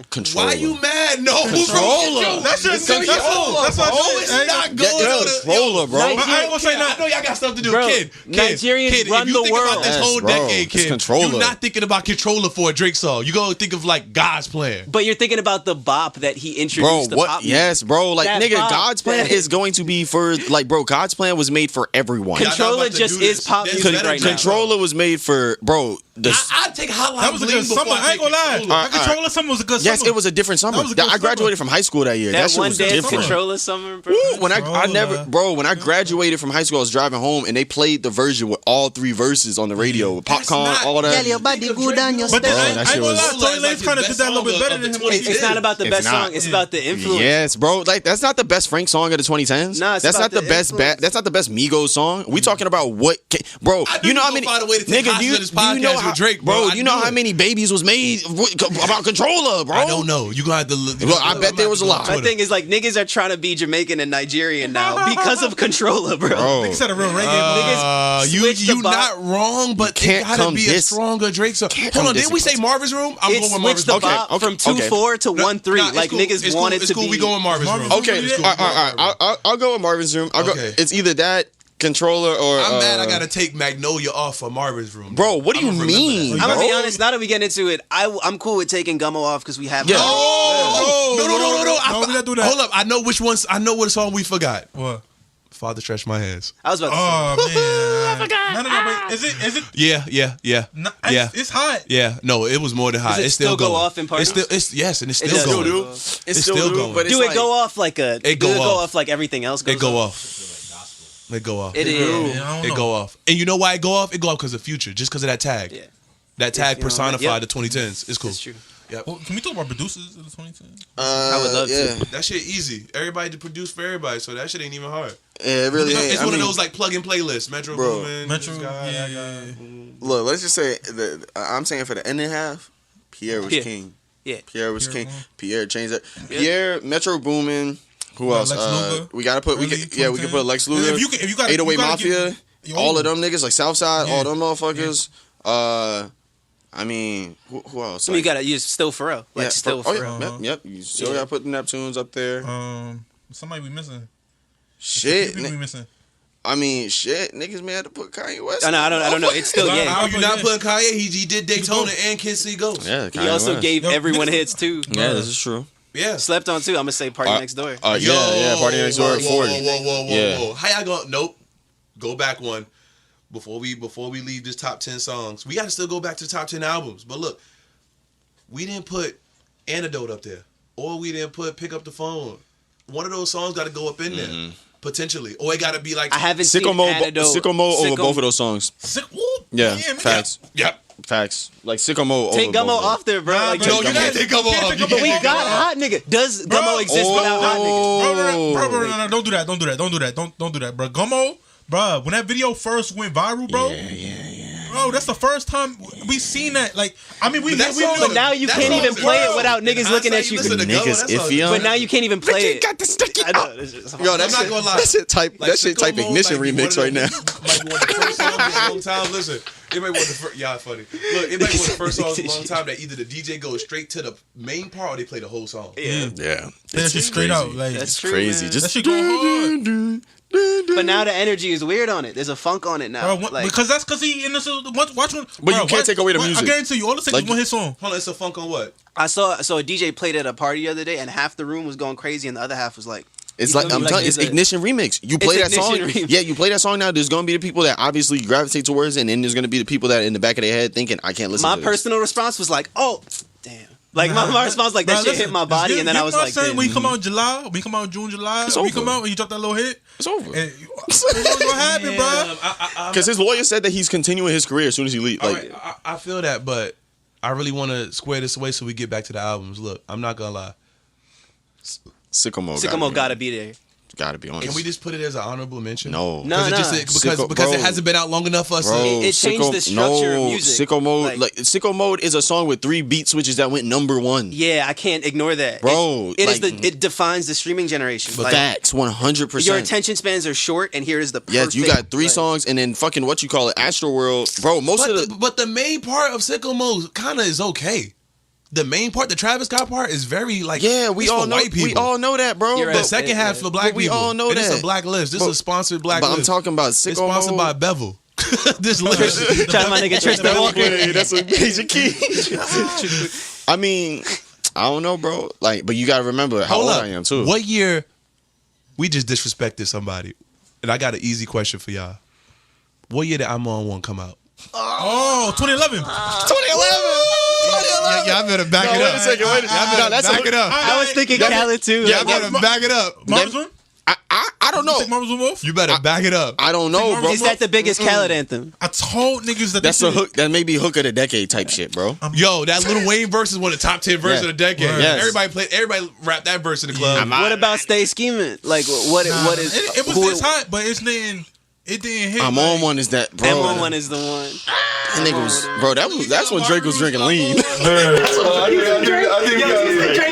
Speaker 3: Controller.
Speaker 1: Why you mad? No,
Speaker 3: Controller.
Speaker 2: That's just
Speaker 1: Controller.
Speaker 2: that's
Speaker 1: bro.
Speaker 2: what
Speaker 1: It's
Speaker 2: Hey,
Speaker 1: not good.
Speaker 3: Controller, bro.
Speaker 4: Nigeria-
Speaker 2: But I ain't gonna say
Speaker 1: I
Speaker 2: nothing.
Speaker 1: know y'all got stuff to do,
Speaker 4: Bro,
Speaker 1: kid.
Speaker 4: Nigerians run
Speaker 1: if you
Speaker 4: the
Speaker 1: think about
Speaker 4: world.
Speaker 1: this
Speaker 3: Yes,
Speaker 1: whole
Speaker 3: bro.
Speaker 1: decade,
Speaker 3: It's
Speaker 1: kid,
Speaker 3: Controller.
Speaker 1: you're not thinking about Controller for a Drake song. You gonna think of like God's Plan.
Speaker 4: But you're thinking about the bop that he
Speaker 3: Bro,
Speaker 4: introduced. the
Speaker 3: what?
Speaker 4: pop music.
Speaker 3: Yes, bro. Like,
Speaker 4: That
Speaker 3: nigga,
Speaker 4: pop,
Speaker 3: God's plan
Speaker 4: that-
Speaker 3: is going to be for, like, bro, God's plan was made for everyone.
Speaker 1: Y'all not
Speaker 4: Controller
Speaker 1: about to
Speaker 4: just
Speaker 1: do
Speaker 4: is
Speaker 1: this.
Speaker 4: pop
Speaker 1: There's
Speaker 4: music
Speaker 1: better
Speaker 4: right now.
Speaker 1: Drake songs.
Speaker 3: Controller was made for, bro.
Speaker 1: I'd take Hotline
Speaker 2: That was a
Speaker 1: Bling
Speaker 2: good
Speaker 1: before
Speaker 2: summer. I ain't gonna lie.
Speaker 1: Controller.
Speaker 3: Alright,
Speaker 2: Controller summer was a good summer.
Speaker 3: Yes, it was a different summer.
Speaker 2: That was a good
Speaker 3: I graduated from high school that year. That
Speaker 4: That
Speaker 3: shit
Speaker 4: one
Speaker 3: was
Speaker 4: dance
Speaker 3: different.
Speaker 4: Controller summer, bro.
Speaker 3: Woo, when I never,
Speaker 2: Controller.
Speaker 3: bro, when I graduated from high school, I was driving home and they played the version with all 3 verses on the radio with
Speaker 1: That's
Speaker 3: popcorn,
Speaker 1: not-
Speaker 3: all that.
Speaker 4: Girl, your body good on your
Speaker 2: But then
Speaker 3: Bro,
Speaker 2: I
Speaker 3: that
Speaker 2: ain't
Speaker 3: shit
Speaker 2: gonna lie.
Speaker 3: was-
Speaker 2: Tory Lanez kind of did that a little bit better than him.
Speaker 1: It's
Speaker 4: It's not about the
Speaker 3: It's
Speaker 4: best
Speaker 3: not.
Speaker 4: song. It's about the influence.
Speaker 3: Yes, bro. Like, that's not the best Frank song of the 2010s?
Speaker 4: Nah, it's
Speaker 3: that's
Speaker 4: about
Speaker 3: not the
Speaker 4: the
Speaker 3: best.
Speaker 4: influence.
Speaker 3: That's not the best Migos song. We talking about what, bro? You know how many
Speaker 1: find a way to take
Speaker 3: nigga? Do
Speaker 1: this
Speaker 3: you
Speaker 1: podcast
Speaker 3: know
Speaker 1: with
Speaker 3: how,
Speaker 1: Drake,
Speaker 3: bro?
Speaker 1: I
Speaker 3: You know
Speaker 1: knew
Speaker 3: how
Speaker 1: it.
Speaker 3: many babies was made about Controller, bro?
Speaker 1: I don't know. You gonna have to look.
Speaker 3: Well, I bet there was a lot.
Speaker 4: My thing is like niggas are trying to be Jamaican and Nigerian now because of Controller, bro.
Speaker 2: Niggas said a real reggae.
Speaker 1: You not wrong, but
Speaker 3: can't
Speaker 1: it gotta
Speaker 3: come
Speaker 1: be a
Speaker 3: this-
Speaker 1: stronger Drake song. Hold on, didn't we say Marvin's Room? I'm
Speaker 4: It
Speaker 1: going with Marvin's
Speaker 4: switched the
Speaker 1: Room.
Speaker 4: bop from 2-4 to 1-3.
Speaker 1: Nah,
Speaker 4: Like niggas wanted to be.
Speaker 1: We going Marvin's Room.
Speaker 2: Marvin's
Speaker 3: Okay,
Speaker 2: It's cool.
Speaker 3: all right. I'll go with Marvin's Room. I'll go.
Speaker 1: Okay.
Speaker 3: It's either that Controller or.
Speaker 1: I'm mad I gotta take Magnolia off for Marvin's Room.
Speaker 3: Bro, what do you
Speaker 1: I'ma remember
Speaker 3: mean?
Speaker 1: that.
Speaker 4: I'm gonna be
Speaker 3: bro?
Speaker 4: honest. Now that we get into it, I'm cool with taking Gummo off because we have.
Speaker 3: Yeah.
Speaker 1: Oh, no.
Speaker 2: No, we not do that.
Speaker 1: Hold up. I know which ones. I know what song we forgot.
Speaker 2: What?
Speaker 1: Father Stretch My Hands.
Speaker 4: I was about to say.
Speaker 2: Oh man, I forgot. No, but is it?
Speaker 1: Yeah.
Speaker 2: No,
Speaker 1: Yeah.
Speaker 2: it's hot.
Speaker 1: Yeah, no, it was more than hot.
Speaker 4: Does it
Speaker 1: It's still
Speaker 4: still go
Speaker 1: going.
Speaker 4: off in parties?
Speaker 1: Yes, and it's
Speaker 4: It
Speaker 1: still
Speaker 4: does.
Speaker 1: going.
Speaker 4: Still do.
Speaker 3: It's
Speaker 1: still going.
Speaker 3: but it's
Speaker 4: Do it
Speaker 3: like,
Speaker 4: go off like a?
Speaker 1: It go
Speaker 4: do it go
Speaker 1: off.
Speaker 4: off like everything else goes?
Speaker 1: It go
Speaker 4: off?
Speaker 1: off. It go off.
Speaker 4: It is.
Speaker 2: Yeah, I don't
Speaker 1: It
Speaker 2: know.
Speaker 1: go off. And you know why it go off? It go off because of Future, just because of that tag.
Speaker 4: Yeah.
Speaker 1: That tag
Speaker 4: you know,
Speaker 1: personified
Speaker 4: yep.
Speaker 1: the 2010s. It's cool.
Speaker 4: That's true.
Speaker 1: Yep.
Speaker 2: Well, can we talk about producers of the 2010s?
Speaker 4: I would love to.
Speaker 1: That shit easy. Everybody to produce for everybody, so that shit ain't even hard.
Speaker 3: Yeah, it really ain't.
Speaker 1: It's
Speaker 3: I
Speaker 1: one
Speaker 3: mean,
Speaker 1: of those like plug and play lists. Metro
Speaker 3: Bro.
Speaker 1: Boomin,
Speaker 2: Metro,
Speaker 1: this guy,
Speaker 2: yeah,
Speaker 1: that guy.
Speaker 2: yeah.
Speaker 3: Look, let's just say I'm saying for the ending half, Pierre was
Speaker 4: Yeah.
Speaker 3: king.
Speaker 4: Yeah.
Speaker 3: Pierre was
Speaker 2: Pierre
Speaker 3: king.
Speaker 2: won.
Speaker 3: Pierre changed it. Pierre, Metro Boomin. Who else?
Speaker 2: Lex Luger.
Speaker 3: We gotta put. We
Speaker 2: Early
Speaker 3: can put Lex
Speaker 2: 2010.
Speaker 3: Luger.
Speaker 2: If you got
Speaker 3: 808 Mafia. All of them niggas like Southside.
Speaker 2: Yeah.
Speaker 3: All them motherfuckers. I mean, who else?
Speaker 4: So you gotta use still Pharrell. Like
Speaker 3: Yeah,
Speaker 4: still
Speaker 3: oh,
Speaker 4: Pharrell.
Speaker 3: yeah, yep. You still gotta put the Neptunes up there.
Speaker 2: Somebody we missing.
Speaker 3: Shit.
Speaker 2: People we missing.
Speaker 3: I mean, shit. Niggas may have to put Kanye West.
Speaker 4: I don't know. It's still
Speaker 2: How
Speaker 4: yeah.
Speaker 1: You not putting Kanye? He did Daytona and Kids See Ghosts.
Speaker 3: Yeah,
Speaker 4: He
Speaker 3: Kanye
Speaker 4: also
Speaker 3: West.
Speaker 4: gave
Speaker 2: Yo,
Speaker 4: everyone
Speaker 2: niggas-
Speaker 4: hits too.
Speaker 3: Yeah, this is true.
Speaker 1: Yeah.
Speaker 4: Slept on too. I'm gonna say Party Next Door.
Speaker 3: Yeah, Party Next Door at 40.
Speaker 1: Whoa. How y'all go? Nope. Go back one. Before we leave this top 10 songs, we got to still go back to the top 10 albums. But look, we didn't put Antidote up there, or we didn't put Pick Up the Phone. One of those songs got to go up in there potentially, or it got to be like
Speaker 4: I haven't
Speaker 3: Sicko
Speaker 4: seen
Speaker 3: mode,
Speaker 4: Antidote.
Speaker 3: Sicko mode over
Speaker 4: Sicko-
Speaker 3: both of those songs. Yeah, facts.
Speaker 1: Yep.
Speaker 3: Facts. Like Sicko mode
Speaker 4: Take
Speaker 3: over
Speaker 4: Gummo
Speaker 3: both of them.
Speaker 4: off there, bro.
Speaker 2: Nah,
Speaker 4: Like,
Speaker 2: bro,
Speaker 1: No,
Speaker 2: you
Speaker 1: you
Speaker 2: gotta
Speaker 1: can't take Gummo off. You
Speaker 4: but
Speaker 1: can't
Speaker 4: we
Speaker 1: take
Speaker 4: got
Speaker 1: Gummo off.
Speaker 4: hot nigga. Does Gummo exist without hot niggas?
Speaker 2: Bro, don't do that. Don't do that, bro. Gummo, bro. When that video first went viral, bro. Bro, that's the first time we seen that. Like, I mean, we
Speaker 1: But that
Speaker 2: knew.
Speaker 1: song-
Speaker 4: But now you
Speaker 1: That
Speaker 4: can't
Speaker 1: song
Speaker 4: even
Speaker 1: is
Speaker 4: play it
Speaker 1: wild.
Speaker 4: without niggas
Speaker 1: In
Speaker 4: looking at
Speaker 1: hindsight,
Speaker 4: you.
Speaker 1: listen to
Speaker 3: Niggas
Speaker 1: Gummo, that song
Speaker 3: iffy
Speaker 1: is-
Speaker 3: on
Speaker 4: But now you can't even play it.
Speaker 3: Got the sticky.
Speaker 4: I know. It's just-
Speaker 3: Yo,
Speaker 1: I'm not gonna lie.
Speaker 3: that shit type.
Speaker 1: Like,
Speaker 3: That shit type
Speaker 1: Sicko Mode
Speaker 3: ignition
Speaker 1: might be
Speaker 3: remix
Speaker 1: one
Speaker 3: right now.
Speaker 1: of the- Might be one of the first songs in a long time. Listen, it might be one of the first. Y'all funny. Look, it might be one of the first songs in a long time that either the DJ goes straight to the main part or they play the whole song.
Speaker 4: Yeah.
Speaker 3: Yeah,
Speaker 2: That shit straight out. Like,
Speaker 4: That's true.
Speaker 3: crazy.
Speaker 4: Man.
Speaker 3: Just
Speaker 2: that shit going hard.
Speaker 4: But now the energy is weird on it. There's a funk on it now.
Speaker 2: Bro,
Speaker 4: Like,
Speaker 2: because that's because he in this. Watch one.
Speaker 3: But you can't take away the music.
Speaker 2: I guarantee you, all the
Speaker 3: Like-
Speaker 2: is one hit song.
Speaker 1: Hold on, it's a funk on what?
Speaker 4: I saw a DJ played at a party the other day, and half the room was going crazy, and the other half was like,
Speaker 3: It's like I'm
Speaker 4: Like,
Speaker 3: telling you, it's
Speaker 4: it's a-
Speaker 3: ignition remix. You play that
Speaker 4: Ignition
Speaker 3: song,
Speaker 4: remix.
Speaker 3: yeah. You play that song now. There's gonna be the people that obviously gravitate towards, it, and then there's gonna be the people that in the back of their head thinking, "I can't listen."
Speaker 4: my
Speaker 3: to this.
Speaker 4: personal response was like, oh, damn. Like my response was like that shit hit my body, and then I was like,
Speaker 2: when he
Speaker 4: damn.
Speaker 2: come out in July, when he come out in June, July,
Speaker 3: It's
Speaker 2: when he
Speaker 3: over.
Speaker 2: come out and he drop that little hit,
Speaker 3: It's over.
Speaker 2: and what's gonna happen, bro?
Speaker 3: Because his lawyer said that he's continuing his career as soon as he leaves.
Speaker 1: All
Speaker 3: Like,
Speaker 1: right, I feel that, but I really want to square this away so we get back to the albums. Look, I'm not gonna lie.
Speaker 3: Sicko Mode.
Speaker 4: Sycamore gotta be there.
Speaker 3: Gotta be honest.
Speaker 1: Can we just put it as an honorable mention?
Speaker 3: No.
Speaker 4: No,
Speaker 1: Because it just
Speaker 4: nah.
Speaker 1: because it
Speaker 3: Bro.
Speaker 1: hasn't been out long enough for us.
Speaker 3: Bro,
Speaker 4: It changed the structure of music.
Speaker 3: Sicko Mode,
Speaker 4: Like-
Speaker 3: Sicko Mode is a song with 3 beat switches that went number 1.
Speaker 4: Yeah, I can't ignore that,
Speaker 3: Bro,
Speaker 4: It is
Speaker 3: like-
Speaker 4: it defines the streaming generation. Like,
Speaker 3: Facts, 100%.
Speaker 4: your attention spans are short, and here is the perfect,
Speaker 3: Yes, you got 3
Speaker 4: like-
Speaker 3: songs, and then fucking what you call it, Astro World, bro. Most of the
Speaker 1: But the main part of Sicko Mode kind of is okay. The main part, the Travis Scott part, is very like
Speaker 3: we
Speaker 1: it's
Speaker 3: all
Speaker 1: for
Speaker 3: know
Speaker 1: white people.
Speaker 3: we all know that, bro.
Speaker 4: You're right.
Speaker 1: The
Speaker 3: But,
Speaker 1: second half for black
Speaker 3: but we
Speaker 1: people.
Speaker 3: all know
Speaker 1: and It's
Speaker 3: that.
Speaker 1: a black list. This is a sponsored black
Speaker 3: but
Speaker 1: list.
Speaker 3: I'm talking about
Speaker 1: It's
Speaker 3: Sicko
Speaker 1: sponsored by
Speaker 3: Mode.
Speaker 1: Bevel. This list.
Speaker 4: Shout out my nigga Tristan Walker.
Speaker 3: Okay, that's a major key. I mean, I don't know, bro. Like, but you gotta remember how
Speaker 1: Hold
Speaker 3: old
Speaker 1: up.
Speaker 3: I am too.
Speaker 1: What year we just disrespected somebody? And I got an easy question for y'all. What year did I'm on one come out?
Speaker 2: Oh, 2011.
Speaker 3: 2011.
Speaker 1: Y'all better back
Speaker 3: No, wait a second. Wait a second. No, that's
Speaker 1: back it up.
Speaker 4: I was thinking Khaled too.
Speaker 3: Yeah,
Speaker 4: Like,
Speaker 3: better
Speaker 1: back it up.
Speaker 2: Marvin's Room?
Speaker 3: I I don't know.
Speaker 2: You think Marbles with Wolf?
Speaker 1: You better back it up.
Speaker 3: I don't know, bro.
Speaker 4: Is that the biggest Khaled anthem?
Speaker 2: I told niggas that
Speaker 3: That's a hook. That may be hook of the decade type shit, bro.
Speaker 1: Yo, that Lil Wayne verse is one of the top 10 verses
Speaker 3: Yeah.
Speaker 1: of the decade.
Speaker 3: Right. Yes.
Speaker 1: Everybody rapped that verse in the club.
Speaker 4: What about Stay Scheming? Like, what is...
Speaker 2: It was this hot, but it didn't hit.
Speaker 3: I'm on one is that, bro.
Speaker 4: M1 is the one.
Speaker 3: That nigga was, bro. That's when Drake was drinking lean.
Speaker 4: Drake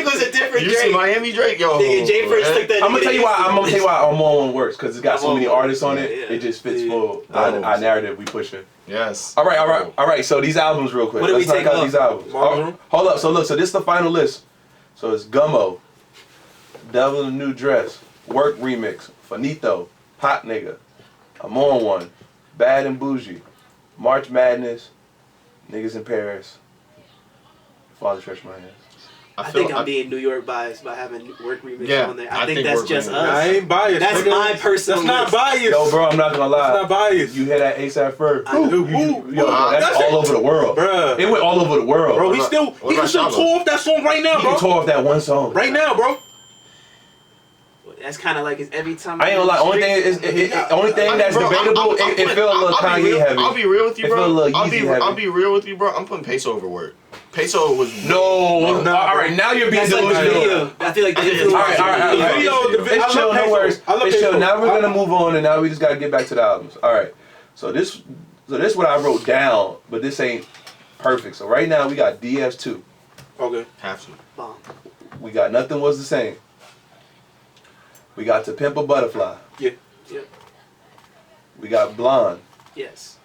Speaker 4: was a different
Speaker 3: You see Miami Drake, yo.
Speaker 4: Jay first took that.
Speaker 5: I'm gonna tell you why. I'm gonna tell you why I'm on one works because it's got so many artists on it.
Speaker 4: Yeah.
Speaker 5: It just fits for our narrative we pushing.
Speaker 3: Yes.
Speaker 5: All right. So these albums, real quick.
Speaker 4: What do we
Speaker 5: Let's knock
Speaker 4: take
Speaker 5: out
Speaker 4: off?
Speaker 5: these albums. Hold up. So look. So this is the final list. So it's Gummo, Devil in a New Dress, Work Remix, Finito, Hot Nigga, I'm on one, Bad and Bougie, March Madness, Niggas in Paris, Father Stretch My Hands.
Speaker 4: I think I'm being New York biased by having Work Remix
Speaker 3: Yeah,
Speaker 4: on there.
Speaker 3: I
Speaker 4: I think
Speaker 3: think
Speaker 4: that's
Speaker 3: Work
Speaker 4: just
Speaker 3: Remix.
Speaker 4: us.
Speaker 6: I ain't biased.
Speaker 4: That's
Speaker 6: nigga.
Speaker 4: my personal
Speaker 6: That's not
Speaker 4: list.
Speaker 6: biased.
Speaker 5: Yo, bro, I'm not gonna lie.
Speaker 6: That's not biased.
Speaker 5: You hear that ASAP Ferg? That's
Speaker 6: That's
Speaker 5: all over the world.
Speaker 6: Bruh.
Speaker 5: It went all over the world.
Speaker 6: Bro, he
Speaker 3: What
Speaker 6: can
Speaker 3: about
Speaker 6: still
Speaker 3: Shallow?
Speaker 6: tour off that song right now,
Speaker 5: He can
Speaker 6: bro.
Speaker 5: tore off that one song.
Speaker 6: Right now, bro.
Speaker 4: That's kind of like it's every time.
Speaker 5: I ain't gonna lie. Only thing that's debatable, it feel a little Kanye heavy.
Speaker 3: I'll be real with you,
Speaker 5: It feel a
Speaker 3: bro.
Speaker 5: little Yeezy heavy.
Speaker 3: I'll be real with you, bro. I'm putting Peso over Work. Peso was
Speaker 5: No. All right, now you're being
Speaker 4: That's like the
Speaker 5: delusional.
Speaker 4: video. I feel like the video.
Speaker 5: All right. It's chill, no worries. It's chill. Now we're gonna move on, and now we just gotta get back to the albums. All right. So this what I wrote down, but this ain't perfect. So right now we got DS2.
Speaker 6: Okay.
Speaker 3: have to.
Speaker 4: Bomb.
Speaker 5: We got Nothing Was the Same. We got To Pimp a Butterfly.
Speaker 6: Yeah.
Speaker 4: Yep.
Speaker 5: We got Blonde.
Speaker 4: Yes.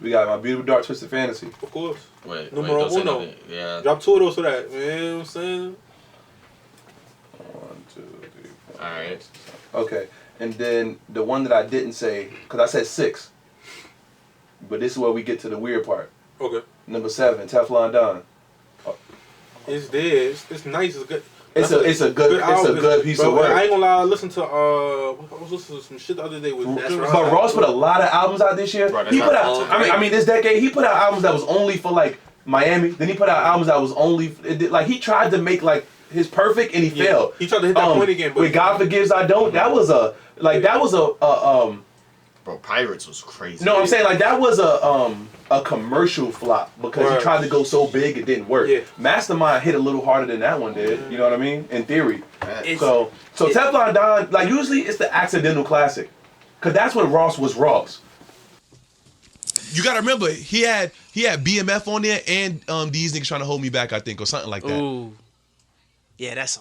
Speaker 5: We got My Beautiful Dark Twisted Fantasy.
Speaker 6: Of course.
Speaker 3: Wait,
Speaker 6: Numero
Speaker 3: don't say
Speaker 6: uno.
Speaker 3: nothing. Yeah.
Speaker 6: Drop two of those for that. Man, you know what I'm saying?
Speaker 5: 1, 2, 3, 4.
Speaker 3: All right.
Speaker 5: Okay. And then the one that I didn't say, because I said 6. But this is where we get to the weird part.
Speaker 6: Okay.
Speaker 5: Number 7, Teflon Don.
Speaker 6: It's there. It's nice. It's good.
Speaker 5: It's a good piece of work.
Speaker 6: I ain't gonna lie. I listened to I was listening to some shit the other day with.
Speaker 5: But Ross put a lot of albums out this year.
Speaker 3: Bro,
Speaker 5: He put out. I mean, this decade he put out albums that was only for like Miami. Then he put out albums that was only like he tried to make like his perfect and he failed.
Speaker 6: He tried to hit that point again. But
Speaker 5: With God Forgives I Don't. That was a
Speaker 3: Bro, Pirates was crazy.
Speaker 5: No, I'm saying like that was a commercial flop because he tried to go so big it didn't work.
Speaker 6: Yeah.
Speaker 5: Mastermind hit a little harder than that one did. You know what I mean? In theory.
Speaker 4: It's-
Speaker 5: So Teflon Don, like usually it's the accidental classic, cause that's when Ross was Ross.
Speaker 1: You gotta remember, he had BMF on there and these niggas trying to hold me back, I think, or something like that.
Speaker 4: Ooh. Yeah, that's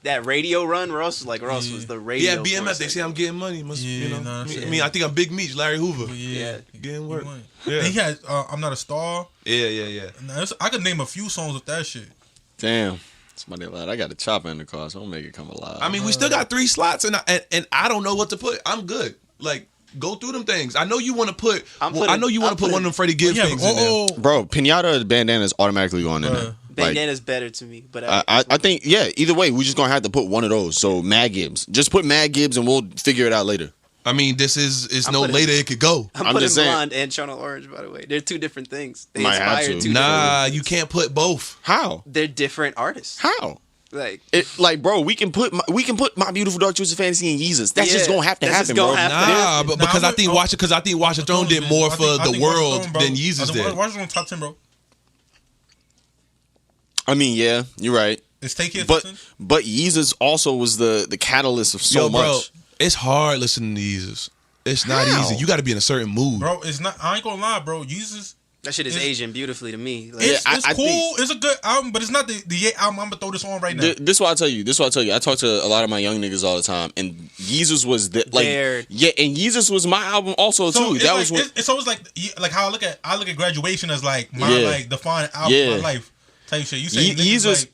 Speaker 4: that radio run. Ross was the radio.
Speaker 1: Yeah, BMF.
Speaker 4: force.
Speaker 1: They say I'm getting money.
Speaker 2: Yeah, nah,
Speaker 1: I mean, I think I'm Big Meech, Larry Hoover.
Speaker 2: Yeah.
Speaker 1: Getting work.
Speaker 2: Yeah.
Speaker 1: Yeah.
Speaker 2: He had I'm Not a Star.
Speaker 1: Yeah.
Speaker 2: Now, I could name a few songs with that shit.
Speaker 3: Damn. Somebody lied. I got a chopper in the car, so don't make it come alive.
Speaker 1: I mean, we still got 3 slots, and I don't know what to put. I'm good. Like, go through them things. I know you want to put.
Speaker 4: I'm
Speaker 1: I know you want to put one of them Freddie Gibbs things in there.
Speaker 3: Bro, Pinata bandana is automatically going in there. Like,
Speaker 4: Bandana's better to me, but
Speaker 3: I think, yeah, either way, we just going to have to put one of those. So, Mad Gibbs. Just put Mad Gibbs and we'll figure it out later.
Speaker 1: I mean, this is no
Speaker 4: putting-
Speaker 1: later it could go.
Speaker 4: I'm
Speaker 3: I'm
Speaker 4: putting
Speaker 3: just saying.
Speaker 4: Blonde and Channel Orange, by the way. They're two different things. They
Speaker 3: Might have
Speaker 4: inspired
Speaker 3: to.
Speaker 4: two
Speaker 1: Nah,
Speaker 4: different
Speaker 1: you can't put both.
Speaker 3: How?
Speaker 4: They're different artists.
Speaker 3: How?
Speaker 4: Like,
Speaker 3: Bro, we can put My Beautiful Dark Twisted Fantasy and Yeezus. That's just
Speaker 4: Yeah,
Speaker 3: gonna have to
Speaker 4: that's just
Speaker 3: happen,
Speaker 4: gonna
Speaker 3: bro.
Speaker 4: have to
Speaker 1: Nah, but because I think Watch the Throne did more for
Speaker 2: I
Speaker 1: the
Speaker 2: think
Speaker 1: world
Speaker 2: Watch the Throne, bro.
Speaker 1: than Yeezus did.
Speaker 2: Watch the Throne top 10, bro.
Speaker 3: I mean, yeah, you're right.
Speaker 2: It's Take Care.
Speaker 3: But Yeezus also was the catalyst of so
Speaker 1: Yo, bro,
Speaker 3: much.
Speaker 1: it's hard listening to Yeezus. It's not
Speaker 3: How?
Speaker 1: easy. You got to be in a certain mood.
Speaker 2: Bro, it's not. I ain't gonna lie, bro. Jesus.
Speaker 4: that shit is
Speaker 2: It's-
Speaker 4: Asian beautifully to me. Like,
Speaker 2: It's
Speaker 3: I
Speaker 2: cool.
Speaker 3: think-
Speaker 2: It's a good album, but it's not the album I'm gonna throw this on right now.
Speaker 3: This is what I tell you. I talk to a lot of my young niggas all the time, and Yeezus was and Yeezus was my album also too.
Speaker 2: It's
Speaker 3: That
Speaker 2: like,
Speaker 3: was when,
Speaker 2: it's always like how I look at Graduation as like my
Speaker 3: Yeah.
Speaker 2: like defining album
Speaker 3: Yeah.
Speaker 2: of my life. Type shit. You say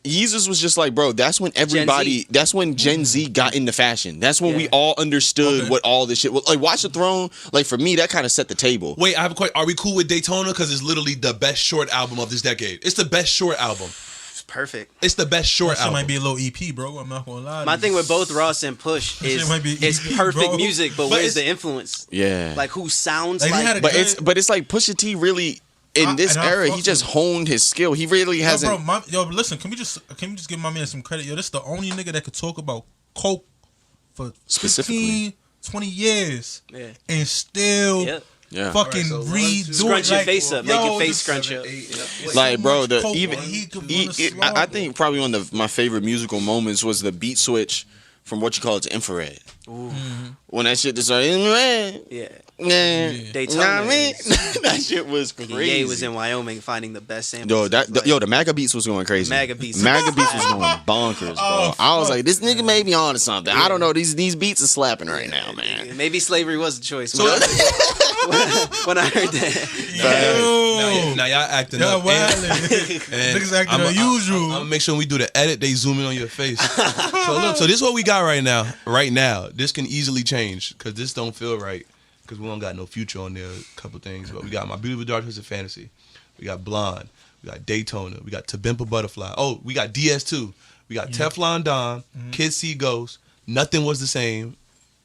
Speaker 3: Yeezus was just like, bro, that's when everybody, that's when Gen Z got into fashion. That's when we all understood what all this shit was. Like, Watch the Throne, like, for me, that kind of set the table.
Speaker 1: Wait, I have a question. Are we cool with Daytona? Because it's literally the best short album of this decade. It's the best short album.
Speaker 4: it's perfect.
Speaker 1: It's the best short
Speaker 2: That shit
Speaker 1: album.
Speaker 2: might be a little EP, bro. I'm not gonna lie.
Speaker 4: My thing with both Ross and Push
Speaker 2: That shit
Speaker 4: is
Speaker 2: might be
Speaker 4: it's
Speaker 2: EP,
Speaker 4: perfect
Speaker 2: bro.
Speaker 4: music, but where's the influence?
Speaker 3: Yeah.
Speaker 4: Like, who sounds
Speaker 2: Like, they
Speaker 4: like...
Speaker 2: had a
Speaker 3: But it's like Pusha T really, in this
Speaker 2: and I
Speaker 3: era,
Speaker 2: fuck
Speaker 3: he just
Speaker 2: with-
Speaker 3: honed his skill. He really hasn't.
Speaker 2: Listen, can we just give my man some credit? Yo, this the only nigga that could talk about coke for
Speaker 3: Specifically.
Speaker 2: 15, 20 years
Speaker 4: Yeah.
Speaker 2: and still
Speaker 4: Yep.
Speaker 3: Yeah.
Speaker 2: fucking
Speaker 5: Alright, so
Speaker 2: redo it.
Speaker 4: Scrunch your
Speaker 2: like,
Speaker 4: face up,
Speaker 2: yo,
Speaker 4: make your face
Speaker 2: just
Speaker 4: scrunch up.
Speaker 3: Like, bro,
Speaker 2: much
Speaker 3: the
Speaker 2: coke
Speaker 3: even
Speaker 2: when he could run a
Speaker 3: I
Speaker 2: slog.
Speaker 3: think probably one of my favorite musical moments was the beat switch from what you call it to infrared. When that shit just started infrared.
Speaker 4: Yeah.
Speaker 3: Yeah.
Speaker 4: Daytona.
Speaker 3: Nah, man. That shit was
Speaker 4: Nigga,
Speaker 3: crazy.
Speaker 4: Ye was in Wyoming finding the best samples.
Speaker 3: Yo,
Speaker 4: Like,
Speaker 3: the Maga Beats was going crazy.
Speaker 4: Maga Beats.
Speaker 3: Maga Beats was going bonkers, bro.
Speaker 2: Oh,
Speaker 3: I was
Speaker 2: fuck.
Speaker 3: like, this nigga may be on to something. I don't know. These beats are slapping right now, man.
Speaker 4: Maybe slavery was a choice. When I heard that.
Speaker 1: Now y'all acting
Speaker 2: Yeah,
Speaker 1: up.
Speaker 2: wildin'.
Speaker 1: And
Speaker 2: Niggas acting
Speaker 1: I'm
Speaker 2: unusual.
Speaker 1: gonna make sure when we do the edit, they zoom in on your face. So look, so this is what we got right now. Right now, this can easily change because this don't feel right because we don't got no future on there. A couple things, but we got My Beautiful Dark Twisted Fantasy. We got Blonde. We got Daytona. We got To Pimp a Butterfly. Oh, we got DS2. We got Teflon Don. Kids See Ghosts. Nothing Was the Same.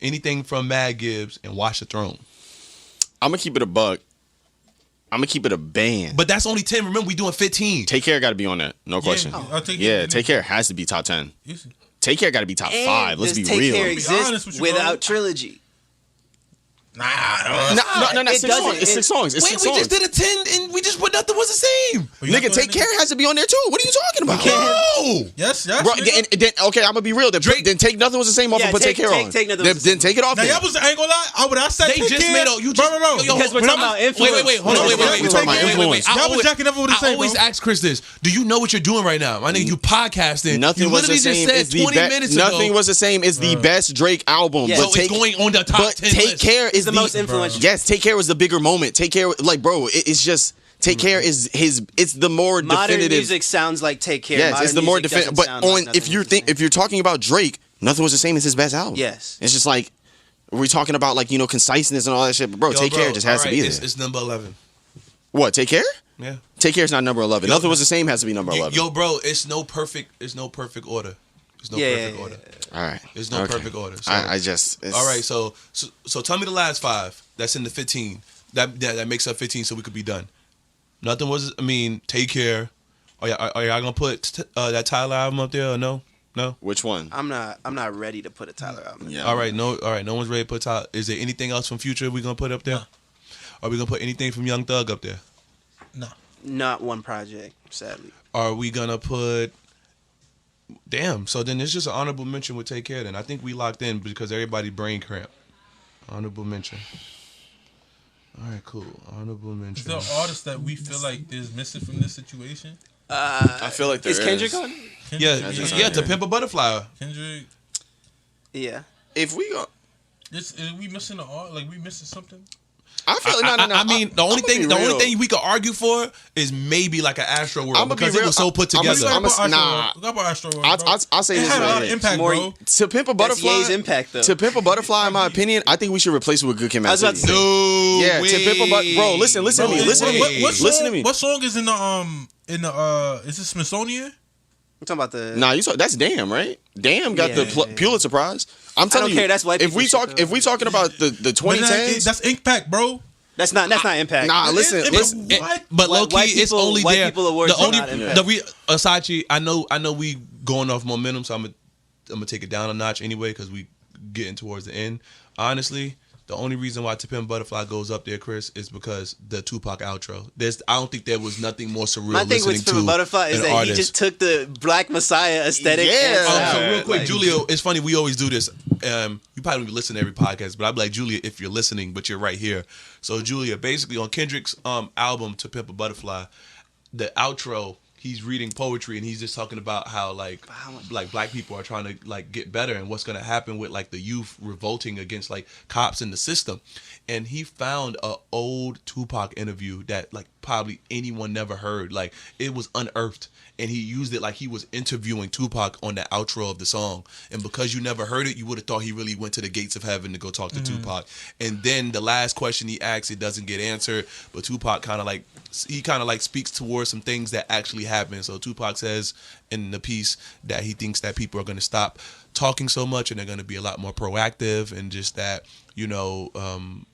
Speaker 1: Anything from Mad Gibbs and Watch the Throne.
Speaker 3: I'm gonna keep it a buck. I'm gonna keep it a band.
Speaker 1: But that's only 10. Remember, we doing 15.
Speaker 3: Take Care got to be on that. No question.
Speaker 2: I'll take
Speaker 3: Yeah,
Speaker 2: it.
Speaker 3: Take Care has to be top 10.
Speaker 2: Easy.
Speaker 3: Take Care got to be top
Speaker 4: And
Speaker 3: 5. Let's
Speaker 4: does
Speaker 3: be
Speaker 4: Take
Speaker 3: real.
Speaker 4: Care
Speaker 2: Be honest with
Speaker 4: exist
Speaker 2: you, bro.
Speaker 4: without trilogy?
Speaker 2: Nah,
Speaker 3: No,
Speaker 4: It
Speaker 3: six songs.
Speaker 4: doesn't.
Speaker 3: It's 6 songs. It's
Speaker 1: Wait,
Speaker 3: 6
Speaker 1: we
Speaker 3: songs.
Speaker 1: just did a 10 and we just put Nothing Was the Same.
Speaker 3: Nigga, Take Care has to be on there too. What are you talking about?
Speaker 1: No.
Speaker 2: Yes,
Speaker 3: Bro,
Speaker 2: nigga.
Speaker 3: then, okay, I'm gonna be real. Then Take Nothing Was the Same off
Speaker 4: Yeah,
Speaker 3: and put Take Care on.
Speaker 4: Take Nothing Was the
Speaker 3: Then take it off.
Speaker 2: Now
Speaker 3: then.
Speaker 2: y'all was I ain't gonna lie. When I said
Speaker 1: They
Speaker 2: Take
Speaker 1: just
Speaker 2: Care,
Speaker 1: made a you
Speaker 2: bro,
Speaker 1: just
Speaker 2: bro,
Speaker 1: yo,
Speaker 4: Because we're
Speaker 2: when
Speaker 4: talking
Speaker 2: I'm-
Speaker 4: about influence.
Speaker 1: Wait, hold on, wait.
Speaker 3: We talking about influence.
Speaker 2: Y'all was jacking up over the
Speaker 1: I
Speaker 2: same,
Speaker 1: always
Speaker 2: bro.
Speaker 1: ask Chris this. Do you know what you're doing right now? My nigga, you podcasting.
Speaker 3: Nothing
Speaker 1: you
Speaker 3: Was the
Speaker 1: literally
Speaker 3: Same.
Speaker 1: just
Speaker 3: Is
Speaker 1: said
Speaker 3: the
Speaker 1: 20 minutes ago.
Speaker 3: Nothing Was the Same is the best Drake album.
Speaker 4: Yeah.
Speaker 3: But
Speaker 1: So it's
Speaker 3: take,
Speaker 1: going on the top
Speaker 3: but
Speaker 1: 10
Speaker 3: Take
Speaker 1: list.
Speaker 3: Care is
Speaker 4: the most influential.
Speaker 3: Yes, Take Care was the bigger moment. Take Care, like, bro, it's just Take Care is his. It's the more
Speaker 4: Modern
Speaker 3: definitive.
Speaker 4: music sounds like Take Care.
Speaker 3: Yes,
Speaker 4: Modern
Speaker 3: it's the more
Speaker 4: music
Speaker 3: definitive.
Speaker 4: doesn't
Speaker 3: But
Speaker 4: sound like
Speaker 3: on
Speaker 4: Nothing
Speaker 3: if you
Speaker 4: Was the
Speaker 3: think
Speaker 4: Same.
Speaker 3: if you're talking about Drake, Nothing Was the Same as his best album.
Speaker 4: Yes.
Speaker 3: It's just like we're talking about like conciseness and all that shit. But bro,
Speaker 1: Yo,
Speaker 3: Take
Speaker 1: bro,
Speaker 3: Care just has to
Speaker 1: alright,
Speaker 3: be there.
Speaker 1: It's number 11.
Speaker 3: What? Take Care?
Speaker 1: Yeah.
Speaker 3: Take Care is not number 11.
Speaker 1: Yo,
Speaker 3: Nothing Was the Same has to be number 11.
Speaker 1: Yo, bro, it's no perfect order. There's no
Speaker 4: Yeah,
Speaker 1: perfect
Speaker 4: yeah,
Speaker 1: order.
Speaker 3: All right.
Speaker 1: There's no
Speaker 3: Okay.
Speaker 1: perfect order. So,
Speaker 3: I just. It's,
Speaker 1: all right, so tell me the last 5 that's in the 15. That makes up 15 so we could be done. Nothing was, Take Care. Are y'all gonna put that Tyler album up there or no? No?
Speaker 3: Which one?
Speaker 4: I'm not ready to put a Tyler album.
Speaker 3: Yeah.
Speaker 1: All right, no one's ready to put Tyler. Is there anything else from Future we gonna put up there?
Speaker 2: No.
Speaker 1: Are we gonna put anything from Young Thug up there?
Speaker 2: No.
Speaker 4: Not one project, sadly.
Speaker 1: Are we gonna put Damn, so then it's just an honorable mention with Take Care then. I think we locked in because everybody brain cramp. Honorable mention. All right, cool. Honorable
Speaker 2: Is
Speaker 1: mention.
Speaker 2: there an artist that we feel like is missing from this situation?
Speaker 3: I feel like there
Speaker 4: Is Kendrick on?
Speaker 1: Yeah,
Speaker 3: Kendrick,
Speaker 1: yeah, To Pimp a Butterfly.
Speaker 2: Kendrick.
Speaker 4: Yeah.
Speaker 3: If we go,
Speaker 2: Is we missing an art? Like we missing something?
Speaker 3: I feel like no.
Speaker 1: I mean, the only
Speaker 3: I'ma be real.
Speaker 1: thing we could argue for is maybe like an Astro World
Speaker 3: I'ma be
Speaker 1: because it
Speaker 3: real.
Speaker 1: was so put
Speaker 3: I'ma-
Speaker 1: together.
Speaker 3: I'ma- I'll say
Speaker 2: It
Speaker 3: this
Speaker 2: had a lot
Speaker 3: right
Speaker 2: of
Speaker 3: here.
Speaker 2: impact,
Speaker 4: More-
Speaker 2: bro.
Speaker 3: To Pimp a
Speaker 4: That's
Speaker 3: Butterfly.
Speaker 4: Ye's impact, though.
Speaker 3: To Pimp a Butterfly, in my opinion, I think we should replace it with Good Kid,
Speaker 4: I
Speaker 3: Mad
Speaker 4: was about
Speaker 3: City.
Speaker 4: to say.
Speaker 1: No,
Speaker 3: Yeah, To Pimp a Butterfly. Bro, listen to me. Listen to me. Listen to me.
Speaker 2: What song is in the is it Smithsonian?
Speaker 4: I'm talking about the.
Speaker 3: Nah, that's Damn, right? Damn got the
Speaker 4: Yeah.
Speaker 3: Pulitzer Prize. I'm telling
Speaker 4: don't
Speaker 3: you,
Speaker 4: care, that's white
Speaker 3: if
Speaker 4: people
Speaker 3: we
Speaker 4: shit,
Speaker 3: talk,
Speaker 4: though.
Speaker 3: if we talking about the
Speaker 2: But
Speaker 3: 2010s,
Speaker 2: that's Impact, bro.
Speaker 4: That's not impact.
Speaker 3: nah, listen,
Speaker 2: It-
Speaker 3: listen.
Speaker 2: What?
Speaker 1: But low key,
Speaker 4: White
Speaker 1: it's
Speaker 4: people-
Speaker 1: only
Speaker 4: white
Speaker 1: there.
Speaker 4: people awards
Speaker 1: the
Speaker 4: are
Speaker 1: only
Speaker 4: not impact.
Speaker 1: Sachee, I know we going off momentum, so I'm gonna take it down a notch anyway because we getting towards the end. Honestly, the only reason why To Pimp a Butterfly goes up there, Chris, is because the Tupac outro. I don't think there was nothing more surreal.
Speaker 4: My thing
Speaker 1: listening
Speaker 4: with
Speaker 1: to
Speaker 4: Pimp a Butterfly is
Speaker 1: an
Speaker 4: that
Speaker 1: artist.
Speaker 4: he just took the Black Messiah aesthetic.
Speaker 3: Yeah.
Speaker 4: and
Speaker 1: So
Speaker 4: style.
Speaker 1: real quick,
Speaker 4: Like,
Speaker 1: Julio, it's funny, we always do this. You probably don't listen to every podcast, but I'd be like, Julia, if you're listening, but you're right here. So Julia, basically on Kendrick's album To Pimp a Butterfly, the outro, he's reading poetry and he's just talking about how like black people are trying to like get better and what's gonna happen with like the youth revolting against like cops in the system. And he found a old Tupac interview that like probably anyone never heard. Like it was unearthed. And he used it like he was interviewing Tupac on the outro of the song. And because you never heard it, you would have thought he really went to the gates of heaven to go talk to Tupac. And then the last question he asks, it doesn't get answered. But Tupac kind of like speaks towards some things that actually happened. So Tupac says in the piece that he thinks that people are going to stop talking so much and they're going to be a lot more proactive, and just that, you know,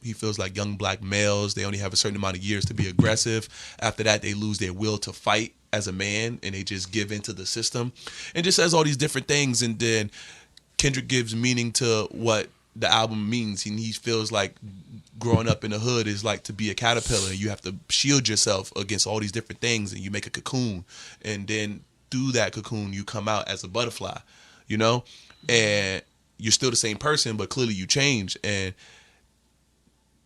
Speaker 1: he feels like young black males, they only have a certain amount of years to be aggressive. After that, they lose their will to fight as a man and they just give into the system, and just says all these different things. And then Kendrick gives meaning to what the album means, and he feels like growing up in the hood is like to be a caterpillar. You have to shield yourself against all these different things, and you make a cocoon, and then through that cocoon you come out as a butterfly, you know, and you're still the same person, but clearly you change. And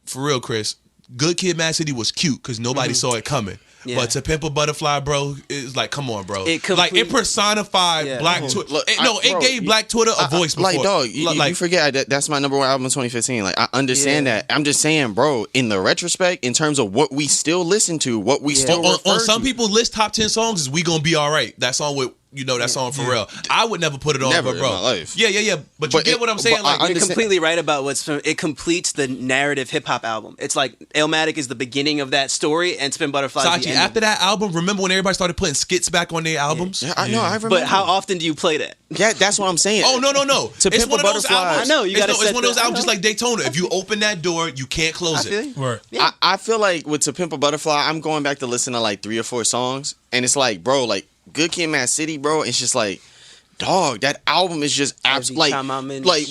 Speaker 1: for real, Chris, Good Kid, Mad City was cute because nobody saw it coming. Yeah. But To Pimp a Butterfly, bro, is like, come on, bro. It personified Black Twitter. It gave Black Twitter a voice before.
Speaker 3: Like, dog, you forget that's my number one album in 2015. Like, I understand that. I'm just saying, bro, in the retrospect, in terms of what we still listen to, what we still
Speaker 1: on some people's list, top 10 songs is We Gonna Be Alright. That song with, that song for real. I would never put it on,
Speaker 3: never
Speaker 1: but bro.
Speaker 3: In my life.
Speaker 1: Yeah. But you get what I'm saying? Like,
Speaker 4: you're completely right about it completes the narrative hip hop album. It's like Illmatic is the beginning of that story, and Spin Butterfly.
Speaker 1: Sachee, after that album, remember when everybody started putting skits back on their albums?
Speaker 3: Yeah, I know. I remember.
Speaker 4: But how often do you play that?
Speaker 3: Yeah, that's what I'm saying.
Speaker 1: Oh no.
Speaker 3: To
Speaker 1: It's
Speaker 3: Pimp
Speaker 1: one
Speaker 3: a
Speaker 1: of those
Speaker 3: Butterfly.
Speaker 1: albums.
Speaker 4: I know you got to.
Speaker 1: It's one of those albums just like Daytona. If you open that door, you can't close it.
Speaker 2: Right.
Speaker 4: Yeah.
Speaker 3: I feel like with To Pimp a Butterfly, I'm going back to listen to like 3 or 4 songs, and it's like, bro, like Good Kid, Mad City, bro. It's just like, dog, that album is just like,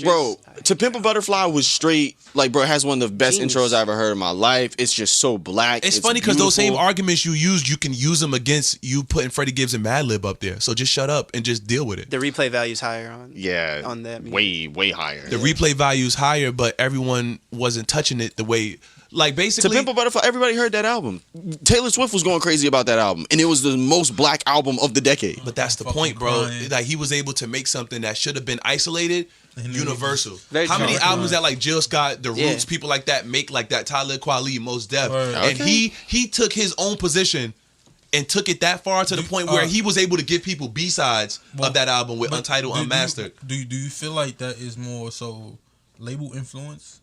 Speaker 3: bro, To Pimp a Butterfly was straight, like, bro, it has one of the best intros I ever heard in my life. It's just so black.
Speaker 1: It's funny because those same arguments you used, you can use them against you putting Freddie Gibbs and Madlib up there. So just shut up and just deal with it.
Speaker 4: The replay value's higher on that
Speaker 3: way
Speaker 4: music.
Speaker 3: higher.
Speaker 1: The replay value's higher, but everyone wasn't touching it the way. Like, basically,
Speaker 3: To Pimp a Butterfly, everybody heard that album. Taylor Swift was going crazy about that album, and it was the most black album of the decade.
Speaker 1: But that's the point, bro. Like, he was able to make something that should have been isolated, universal. How many albums that like Jill Scott, The Roots, people like that make like that? Talib Kweli, Mos Def, and he took his own position and took it that far to the point where he was able to give people B-sides of that album with Untitled, Unmastered.
Speaker 2: Do you feel like that is more so label influence?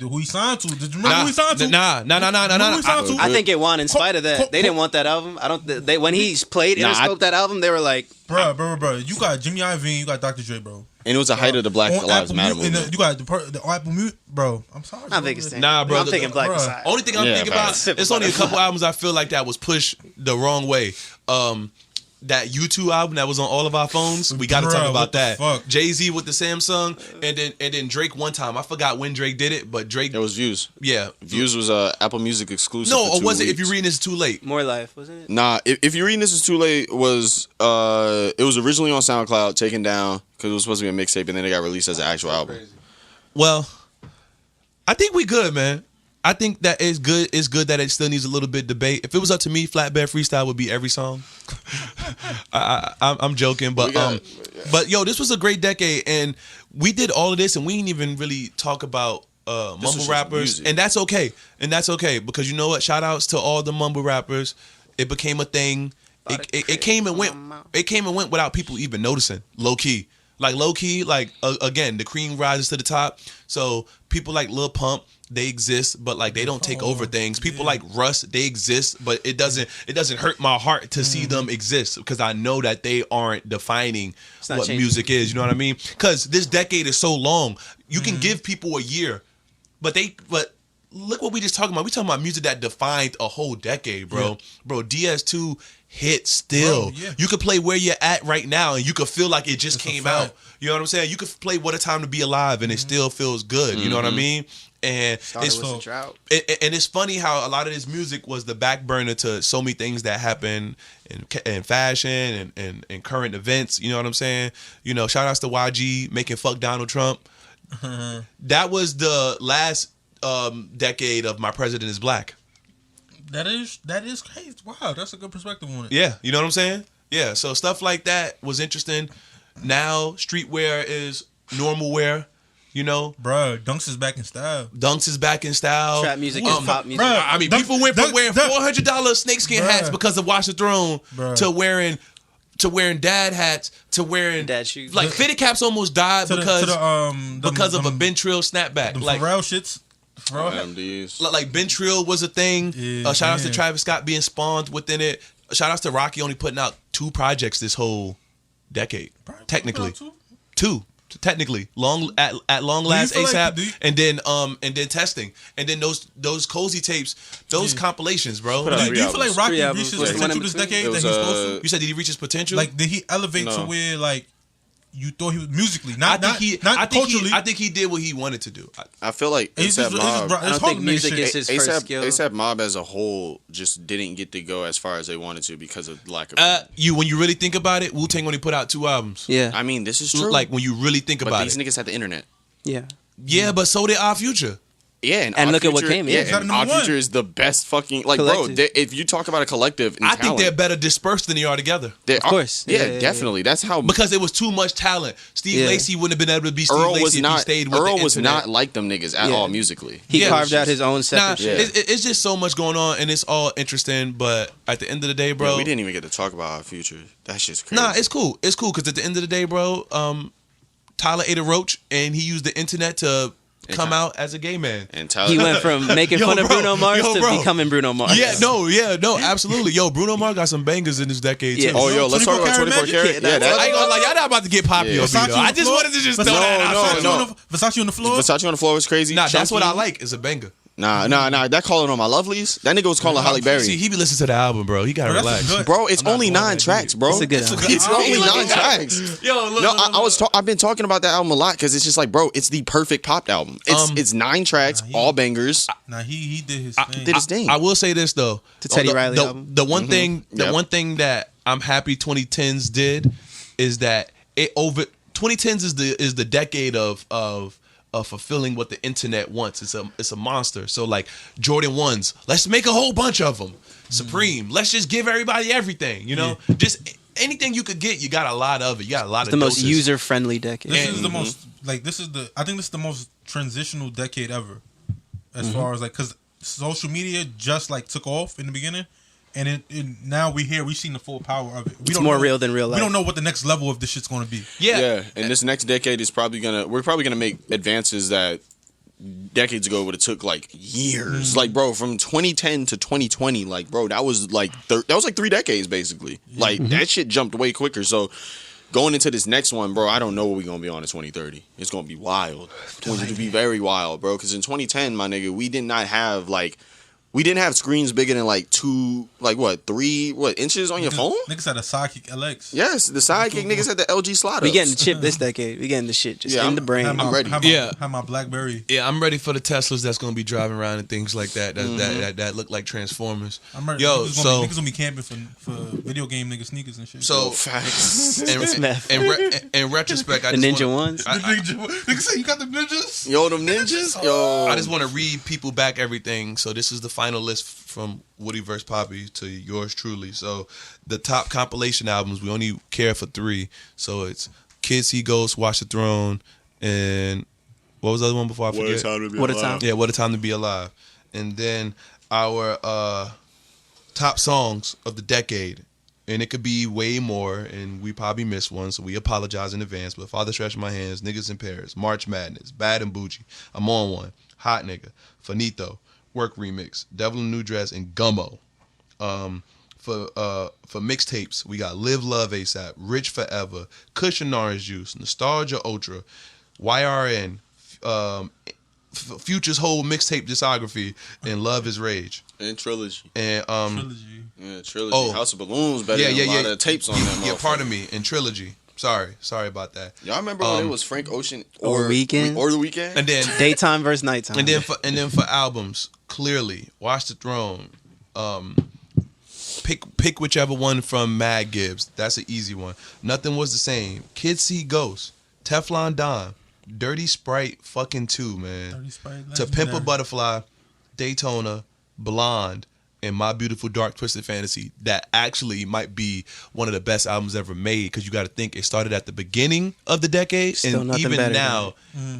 Speaker 2: Who he signed to? Did you remember who he signed to?
Speaker 1: Nah.
Speaker 4: I think it won in spite of that. They didn't want that album. When he played Interscope that album, they were like,
Speaker 2: bro. You got Jimmy Iovine, you got Dr. Dre, bro.
Speaker 3: And it was a height of the Black Lives Matter movement.
Speaker 2: You got the Apple Mute, bro. I'm sorry.
Speaker 4: I'm thinking
Speaker 1: bro.
Speaker 4: I'm thinking Black Messiah.
Speaker 1: Only thing I'm thinking about, it's only a couple albums I feel like that was pushed the wrong way. That U2 album that was on all of our phones, we got to talk about that. Jay-Z with the Samsung, and then Drake one time. I forgot when Drake did it, but Drake.
Speaker 3: It was Views.
Speaker 1: Yeah,
Speaker 3: Views was Apple Music exclusive.
Speaker 1: No, or was it?
Speaker 3: Weeks.
Speaker 1: If you're reading this, it's too late.
Speaker 4: More Life, wasn't it?
Speaker 3: Nah, if you're reading this is too late, it was originally on SoundCloud, taken down because it was supposed to be a mixtape, and then it got released as an actual album.
Speaker 1: Well, I think we good, man. I think that it's good. It's good that it still needs a little bit of debate. If it was up to me, Flatbed Freestyle would be every song. I'm joking, but yo, this was a great decade, and we did all of this, and we didn't even really talk about mumble rappers, and that's okay. Because you know what? Shout outs to all the mumble rappers. It became a thing. It came and went. It came and went without people even noticing. Low key, again, the cream rises to the top. So people like Lil Pump, they exist, but like they don't take over things. People like Russ, they exist, but it doesn't hurt my heart to see them exist because I know that they aren't defining what changing. Music is. You know what I mean? Because this decade is so long. You can give people a year, but look what we just talking about. We talking about music that defined a whole decade, bro. Yeah. Bro, DS2 hit still. Bro, yeah. You could play Where You're At right now and you could feel like it just came out. You know what I'm saying? You could play What a Time to Be Alive and it still feels good. You know what I mean? And it's funny how a lot of this music was the back burner to so many things that happen in fashion and current events. You know what I'm saying? You know, shout outs to YG making Fuck Donald Trump. That was the last decade of My President is Black.
Speaker 2: That is crazy. Wow, that's a good perspective on it.
Speaker 1: Yeah, you know what I'm saying? Yeah, so stuff like that was interesting. Now streetwear is normal wear. You know,
Speaker 2: bro, Dunks is back in style.
Speaker 4: Trap music and pop music.
Speaker 1: Bro, I mean, people went from wearing $400 snakeskin hats because of Watch the Throne to wearing dad hats to wearing
Speaker 4: dad shoes.
Speaker 1: Like fitted caps almost died because of a Ben Trill snapback. Like
Speaker 2: Pharrell shits.
Speaker 1: Like Ben Trill was a thing.
Speaker 2: Yeah,
Speaker 1: shout outs to Travis Scott being spawned within it. Shout outs to Rocky only putting out 2 projects this whole decade. Technically, 2. Technically, long last ASAP, and then testing, and then those cozy tapes, those compilations, bro.
Speaker 2: Do you feel like Rocky reached his potential this decade that he's supposed to?
Speaker 1: You said did he reach his potential?
Speaker 2: Like did he elevate to where like you thought he was musically, not culturally.
Speaker 1: I think he did what he wanted to do.
Speaker 3: I feel like ASAP Mob.
Speaker 4: I don't think music is his first skill.
Speaker 3: ASAP Mob as a whole just didn't get to go as far as they wanted to because of lack of.
Speaker 1: When you really think about it, Wu-Tang only put out 2 albums.
Speaker 4: Yeah,
Speaker 3: I mean, this is true.
Speaker 1: Like when you really think about
Speaker 3: these
Speaker 1: it,
Speaker 3: niggas had the internet.
Speaker 1: Yeah, but so did Our Future.
Speaker 3: Yeah,
Speaker 4: and look at what came.
Speaker 3: Yeah, and Our Future is the best fucking
Speaker 4: collective.
Speaker 3: Bro. If you talk about a collective,
Speaker 1: I think they're better dispersed than they are together.
Speaker 4: Of course,
Speaker 3: yeah, definitely. That's how
Speaker 1: because there was too much talent. Steve Lacy wouldn't have been able to be Steve
Speaker 3: Earl
Speaker 1: Lacy
Speaker 3: was
Speaker 1: if
Speaker 3: not.
Speaker 1: he stayed with
Speaker 3: Earl
Speaker 1: the
Speaker 3: was
Speaker 1: internet.
Speaker 3: not like them niggas at all musically.
Speaker 4: He carved out his own separate shit.
Speaker 1: It's just so much going on, and it's all interesting. But at the end of the day, bro,
Speaker 3: we didn't even get to talk about Our Future. That shit's crazy.
Speaker 1: Nah, it's cool. It's cool because at the end of the day, bro, Tyler ate a roach, and he used the internet to come out as a gay man.
Speaker 3: And Tyler,
Speaker 4: he went from making fun of Bruno Mars to becoming Bruno Mars.
Speaker 1: No, absolutely. Yo, Bruno Mars got some bangers in this decade too.
Speaker 3: Oh, yo, let's talk about 24 Karat.
Speaker 1: I ain't gonna lie, y'all not about to get Papi over here. I just wanted to just throw that out.
Speaker 3: No.
Speaker 2: Versace on the floor.
Speaker 3: Versace on the floor was crazy.
Speaker 1: Nah, that's what I like. It's a banger.
Speaker 3: Nah. That calling on my lovelies. That nigga was calling Halle Berry.
Speaker 1: See, he be listening to the album, bro. He gotta relax.
Speaker 3: Bro, it's only 9 tracks, bro.
Speaker 4: It's a good album.
Speaker 3: It's only 9 tracks.
Speaker 1: Yo, look,
Speaker 3: I've been talking about that album a lot because it's just like, bro, it's the perfect pop album. It's 9 tracks, all bangers.
Speaker 2: Nah, he did his thing.
Speaker 3: Did his thing.
Speaker 1: I will say this though.
Speaker 4: The Teddy Riley album.
Speaker 1: The one thing that I'm happy 2010s did is that 2010s is the decade of fulfilling what the internet wants. It's a monster. So like Jordan 1s, let's make a whole bunch of them. Supreme, let's just give everybody everything. You know, just anything you could get, you got a lot of it. You got a lot of
Speaker 4: the
Speaker 1: doses.
Speaker 4: most user friendly decade.
Speaker 2: This is the most I think this is the most transitional decade ever, as far as like because social media just like took off in the beginning. And now we've seen the full power of it.
Speaker 4: It's more real than real life.
Speaker 2: We don't know what the next level of this shit's going to be.
Speaker 3: Yeah. And this next decade is we're probably gonna make advances that decades ago would have took like years. Like, bro, from 2010 to 2020, like, bro, that was like 3 decades basically. Like that shit jumped way quicker. So going into this next one, bro, I don't know what we're gonna be on in 2030. It's gonna be wild. It's going to be very wild, bro. Because in 2010, my nigga, we didn't have screens bigger than like 3 inches on your phone?
Speaker 2: Niggas had a Sidekick LX.
Speaker 3: Yes, the Sidekick niggas had the LG slide
Speaker 4: We getting the chip this decade. We getting the shit just in the brain.
Speaker 3: I'm ready.
Speaker 2: Have my BlackBerry.
Speaker 1: Yeah, I'm ready for the Teslas that's gonna be driving around and things like that. That look like Transformers.
Speaker 2: I'm ready.
Speaker 1: Yo,
Speaker 2: niggas gonna be camping for video game nigga sneakers and shit.
Speaker 1: So
Speaker 3: facts.
Speaker 1: in retrospect, I
Speaker 4: the
Speaker 1: just
Speaker 4: ninja ones.
Speaker 2: Niggas say you got the ninjas.
Speaker 3: Yo, them ninjas. Yo,
Speaker 1: I just want to read people back everything. So this is the final list from Woody vs. Papi to yours truly. So the top compilation albums, we only care for 3. So it's Kids See Ghosts, Watch the Throne, and what was the other one before I forget?
Speaker 4: What a Time.
Speaker 1: Yeah, What a Time to Be Alive. And then our top songs of the decade. And it could be way more, and we probably missed one, so we apologize in advance. But Father Stretch My Hands, Niggas in Paris, March Madness, Bad and Bougie, I'm On One, Hot Nigga, Finito, Work Remix, Devil in a New Dress, and Gummo. For mixtapes, we got Live Love ASAP, Rich Forever, Kush and Orange Juice, Nostalgia Ultra, YRN, Future's whole mixtape discography, and Love is Rage.
Speaker 3: And Trilogy.
Speaker 1: And
Speaker 2: Trilogy.
Speaker 3: Yeah, Trilogy. House of Balloons better than a lot of tapes on that.
Speaker 1: Yeah, pardon me. And Trilogy. Sorry about that.
Speaker 3: Y'all remember when it was Frank Ocean
Speaker 4: or Weekend?
Speaker 3: Or The Weekend?
Speaker 1: And then
Speaker 4: daytime versus nighttime.
Speaker 1: And then for albums, clearly, Watch the Throne. Pick whichever one from Mad Gibbs. That's an easy one. Nothing Was the Same. Kids See Ghosts. Teflon Don. Dirty Sprite fucking 2, man.
Speaker 2: Dirty Sprite,
Speaker 1: To Pimp a Butterfly, Daytona, Blonde, and My Beautiful Dark Twisted Fantasy. That actually might be one of the best albums ever made, because you got to think it started at the beginning of the decade,
Speaker 4: Still
Speaker 1: and even now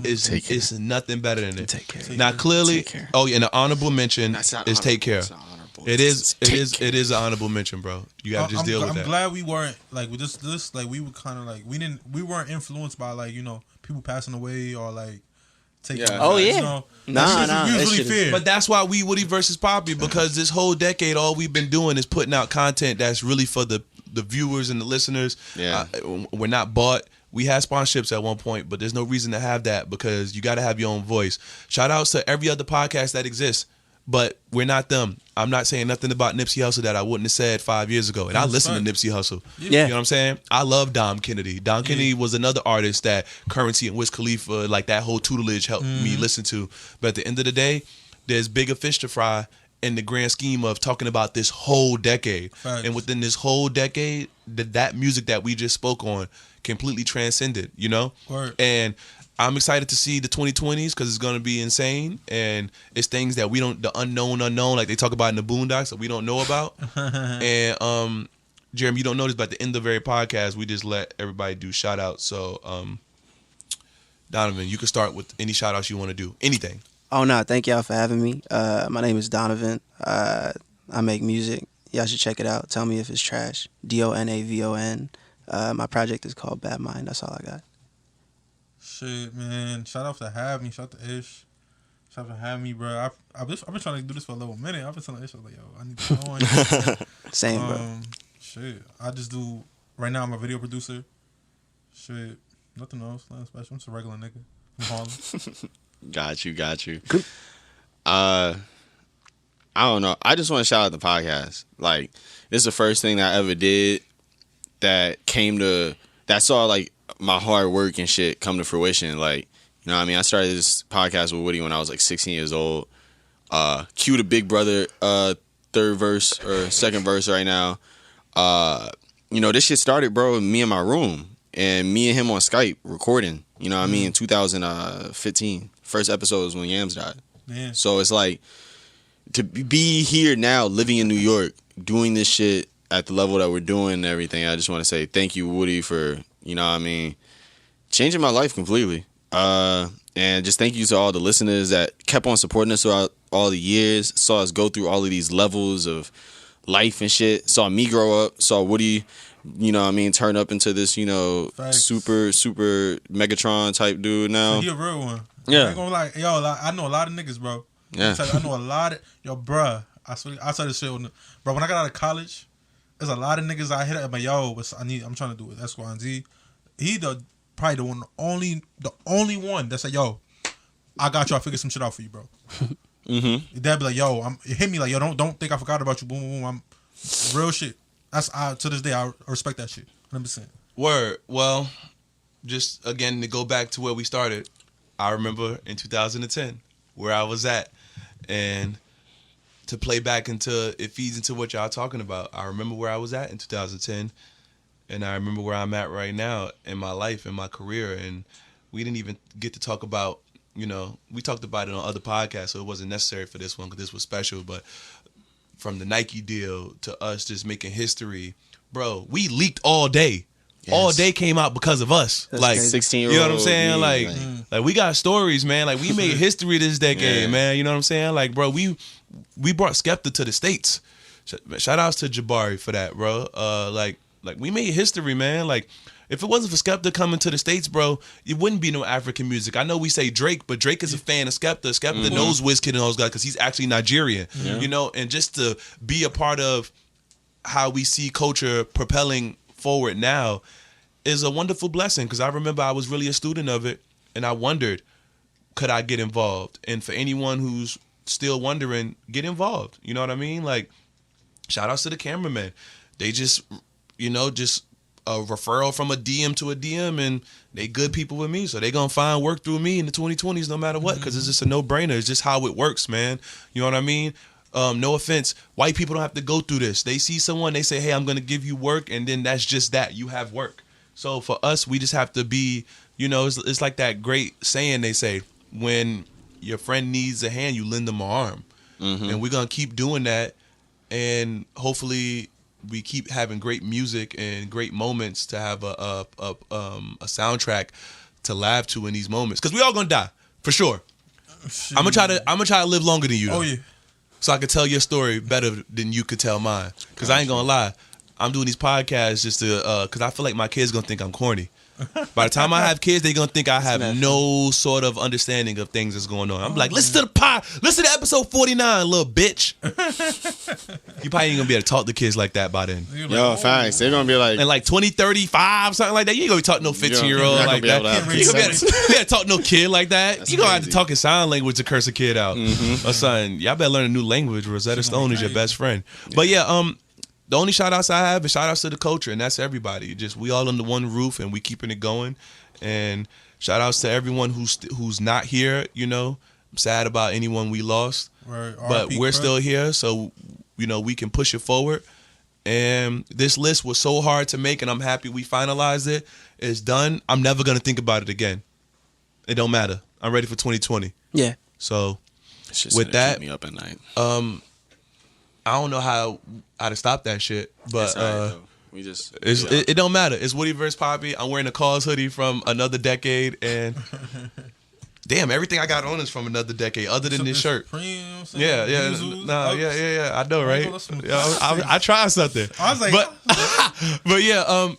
Speaker 1: it's nothing better than it.
Speaker 4: Take Care.
Speaker 1: Now clearly, oh yeah, and the honorable mention is Take Care. It is an honorable mention, bro. You gotta just deal with that.
Speaker 2: I'm glad we weren't like with this like we were kind of like we weren't influenced by like people passing away or like taking.
Speaker 4: Yeah. Oh yeah. Nah.
Speaker 2: We was really fair.
Speaker 1: But that's why we Woody versus Papi, because this whole decade, all we've been doing is putting out content that's really for the viewers and the listeners.
Speaker 3: Yeah.
Speaker 1: We're not bought. We had sponsorships at one point, but there's no reason to have that, because you got to have your own voice. Shout outs to every other podcast that exists. but we're not them. I'm not saying nothing about Nipsey Hussle that I wouldn't have said 5 years ago. And I listened to Nipsey Hussle.
Speaker 4: Yeah.
Speaker 1: You know what I'm saying? I love Dom Kennedy. Dom Kennedy was another artist that Currency and Wiz Khalifa, like that whole tutelage helped me listen to. But at the end of the day, there's bigger fish to fry in the grand scheme of talking about this whole decade.
Speaker 2: Facts.
Speaker 1: And within this whole decade, that music that we just spoke on completely transcended, you know?
Speaker 2: Word.
Speaker 1: And I'm excited to see the 2020s because it's going to be insane. And it's things that we don't, the unknown, like they talk about in the Boondocks that we don't know about. And, Jerm, you don't know this, but at the end of every podcast, we just let everybody do shout outs. So, Donavon, you can start with any shout outs you want to do. Anything.
Speaker 4: Oh, no, thank y'all for having me. My name is Donavon. I make music. Y'all should check it out. Tell me if it's trash. Donavon. My project is called Bad Mind. That's all I got.
Speaker 2: Shit, man. Shout out to Have Me. Shout out to Ish. Shout out to Have Me, bro. I've been trying to do this for a little minute. I've been telling Ish, like, yo, I need to go on.
Speaker 4: Same, bro.
Speaker 2: Shit. I just do, right now I'm a video producer. Shit. Nothing else. Nothing special. I'm just a regular nigga from Harlem.
Speaker 3: Got you. I don't know. I just want to shout out the podcast. Like, this is the first thing that I ever did that saw like my hard work and shit come to fruition. Like, you know what I mean? I started this podcast with Woody when I was like 16 years old. Cue the Big Brother third verse or second verse right now. You know, this shit started, bro, with me in my room and me and him on Skype recording. You know what I mean? In 2015. First episode was when Yams died.
Speaker 2: Yeah.
Speaker 3: So it's like, to be here now, living in New York, doing this shit at the level that we're doing and everything, I just want to say thank you, Woody, for, you know what I mean, changing my life completely. And just thank you to all the listeners that kept on supporting us throughout all the years, saw us go through all of these levels of life and shit, saw me grow up, saw Woody, you know what I mean, turn up into this, you know,
Speaker 2: Facts.
Speaker 3: super Megatron type dude now.
Speaker 2: He a real one.
Speaker 3: Yeah.
Speaker 2: I ain't gonna lie. Yo, I know a lot of niggas, bro.
Speaker 3: Yeah.
Speaker 2: I know a lot of, yo, bruh. I saw this shit bro, when I got out of college, there's a lot of niggas I hit up, but yo, I'm trying to do with X, Y, and Z. He probably the only one that said, yo, I got you, I figured some shit out for you, bro.
Speaker 3: Mm-hmm.
Speaker 2: Dad be like, yo, hit me like, yo, don't think I forgot about you, boom, boom, boom. I'm real shit. To this day, I respect that shit, 100%.
Speaker 1: Word. Well, just again to go back to where we started, I remember in 2010 where I was at, and to play back into it feeds into what y'all talking about. I remember where I was at in 2010, and I remember where I'm at right now in my life, in my career, and we didn't even get to talk about, you know, we talked about it on other podcasts, so it wasn't necessary for this one because this was special, but from the Nike deal to us just making history, bro, we leaked all day. Yes. All day came out because of us.
Speaker 4: That's
Speaker 1: like
Speaker 3: 16-year-old.
Speaker 1: You know what I'm saying?
Speaker 3: Me,
Speaker 1: Like we got stories, man. Like we made history this decade, man. You know what I'm saying? Like, bro, we brought Skepta to the States. Shout outs to Jabari for that, bro. Like we made history, man. Like, if it wasn't for Skepta coming to the States, bro, it wouldn't be no African music. I know we say Drake, but Drake is a fan of Skepta. Skepta knows Wizkid and those guys because he's actually Nigerian. Yeah. You know, and just to be a part of how we see culture propelling forward now is a wonderful blessing, because I remember I was really a student of it, and I wondered, could I get involved? And for anyone who's still wondering, get involved. You know what I mean? Like, shout outs to the cameraman. They just, you know, just a referral from a DM to a DM, and they good people with me, so they gonna find work through me in the 2020s no matter what, because it's just a no-brainer. It's just how it works, man. You know what I mean? No offense, white people don't have to go through this. They see someone, they say, hey, I'm gonna give you work, and then that's just that. You have work. So for us, we just have to be, you know, it's like that great saying they say, when your friend needs a hand, you lend them an arm. And we're gonna keep doing that, and hopefully we keep having great music and great moments to have a soundtrack to laugh to in these moments, because we all gonna die for sure. I'm gonna try to live longer than you, though.
Speaker 2: Oh yeah.
Speaker 1: So I could tell your story better than you could tell mine. Because I ain't gonna lie, I'm doing these podcasts just to, because I feel like my kids gonna think I'm corny. By the time I have kids, they're gonna think I have no sort of understanding of things that's going on. I'm like, listen to the pod, listen to episode 49, little bitch. You probably ain't gonna be able to talk to kids like that by then.
Speaker 3: Yo, facts. They're gonna be like,
Speaker 1: And like 20, 35, something like that. You ain't gonna be talking to no 15-year-old like that. You gonna be able to talk to no kid like that. You gonna have to talk in sign language to curse a kid out. Or something. Y'all better learn a new language. Rosetta Stone is your best friend. But yeah, the only shout outs I have is shout outs to the culture, and that's everybody. Just we all under one roof and we keeping it going. And shout outs to everyone who's not here, you know. I'm sad about anyone we lost.
Speaker 2: Right.
Speaker 1: But we're still here, so you know, we can push it forward. And this list was so hard to make, and I'm happy we finalized it. It's done. I'm never gonna think about it again. It don't matter. I'm ready for 2020.
Speaker 4: Yeah.
Speaker 1: So
Speaker 3: it's just
Speaker 1: with that,
Speaker 3: keep me up at night.
Speaker 1: I don't know how to stop that shit, but
Speaker 3: we just
Speaker 1: it don't matter. It's Woody versus Papi. I'm wearing a Cause hoodie from another decade, and damn, everything I got on is from another decade, other than this shirt. Yeah. I know, right? I tried something.
Speaker 2: I was like,
Speaker 1: but yeah,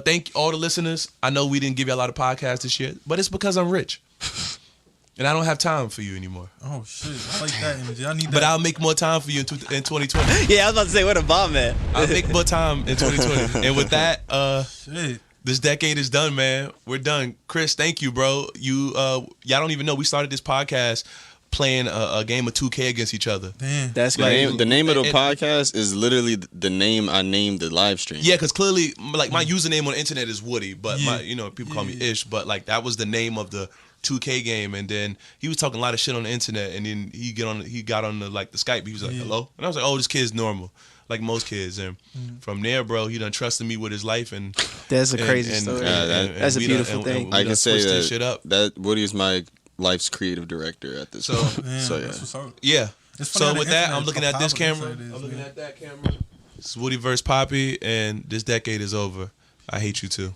Speaker 1: thank all the listeners. I know we didn't give you a lot of podcasts this year, but it's because I'm rich. And I don't have time for you anymore.
Speaker 2: Oh shit! I like that energy. I need that.
Speaker 1: But I'll make more time for you in 2020.
Speaker 4: Yeah, I was about to say, what a bomb, man.
Speaker 1: I'll make more time in 2020. And with that,
Speaker 2: shit.
Speaker 1: This decade is done, man. We're done. Chris, thank you, bro. Y'all don't even know we started this podcast playing a game of 2K against each other.
Speaker 2: Damn.
Speaker 4: That's
Speaker 3: the
Speaker 4: great.
Speaker 3: name of the podcast is literally the name I named the live stream.
Speaker 1: Yeah, because clearly, like my username on the internet is Woody, but people call me Ish. But like that was the name of the 2K game, and then he was talking a lot of shit on the internet, and then he got on the like the Skype. He was like, "Hello," and I was like, "Oh, this kid's normal, like most kids." And from there, bro, he done trusted me with his life, and
Speaker 4: that's a crazy story. That's a beautiful thing.
Speaker 3: I can say that
Speaker 1: shit up.
Speaker 3: That Woody is my life's creative director at this point. So
Speaker 1: yeah. So with that, I'm
Speaker 2: internet
Speaker 1: looking
Speaker 2: is
Speaker 1: at this
Speaker 2: how
Speaker 1: camera.
Speaker 2: powerful this
Speaker 1: I'm
Speaker 2: is,
Speaker 1: looking
Speaker 2: man.
Speaker 1: at that camera. This is Woody versus Papi, and this decade is over. I hate you too.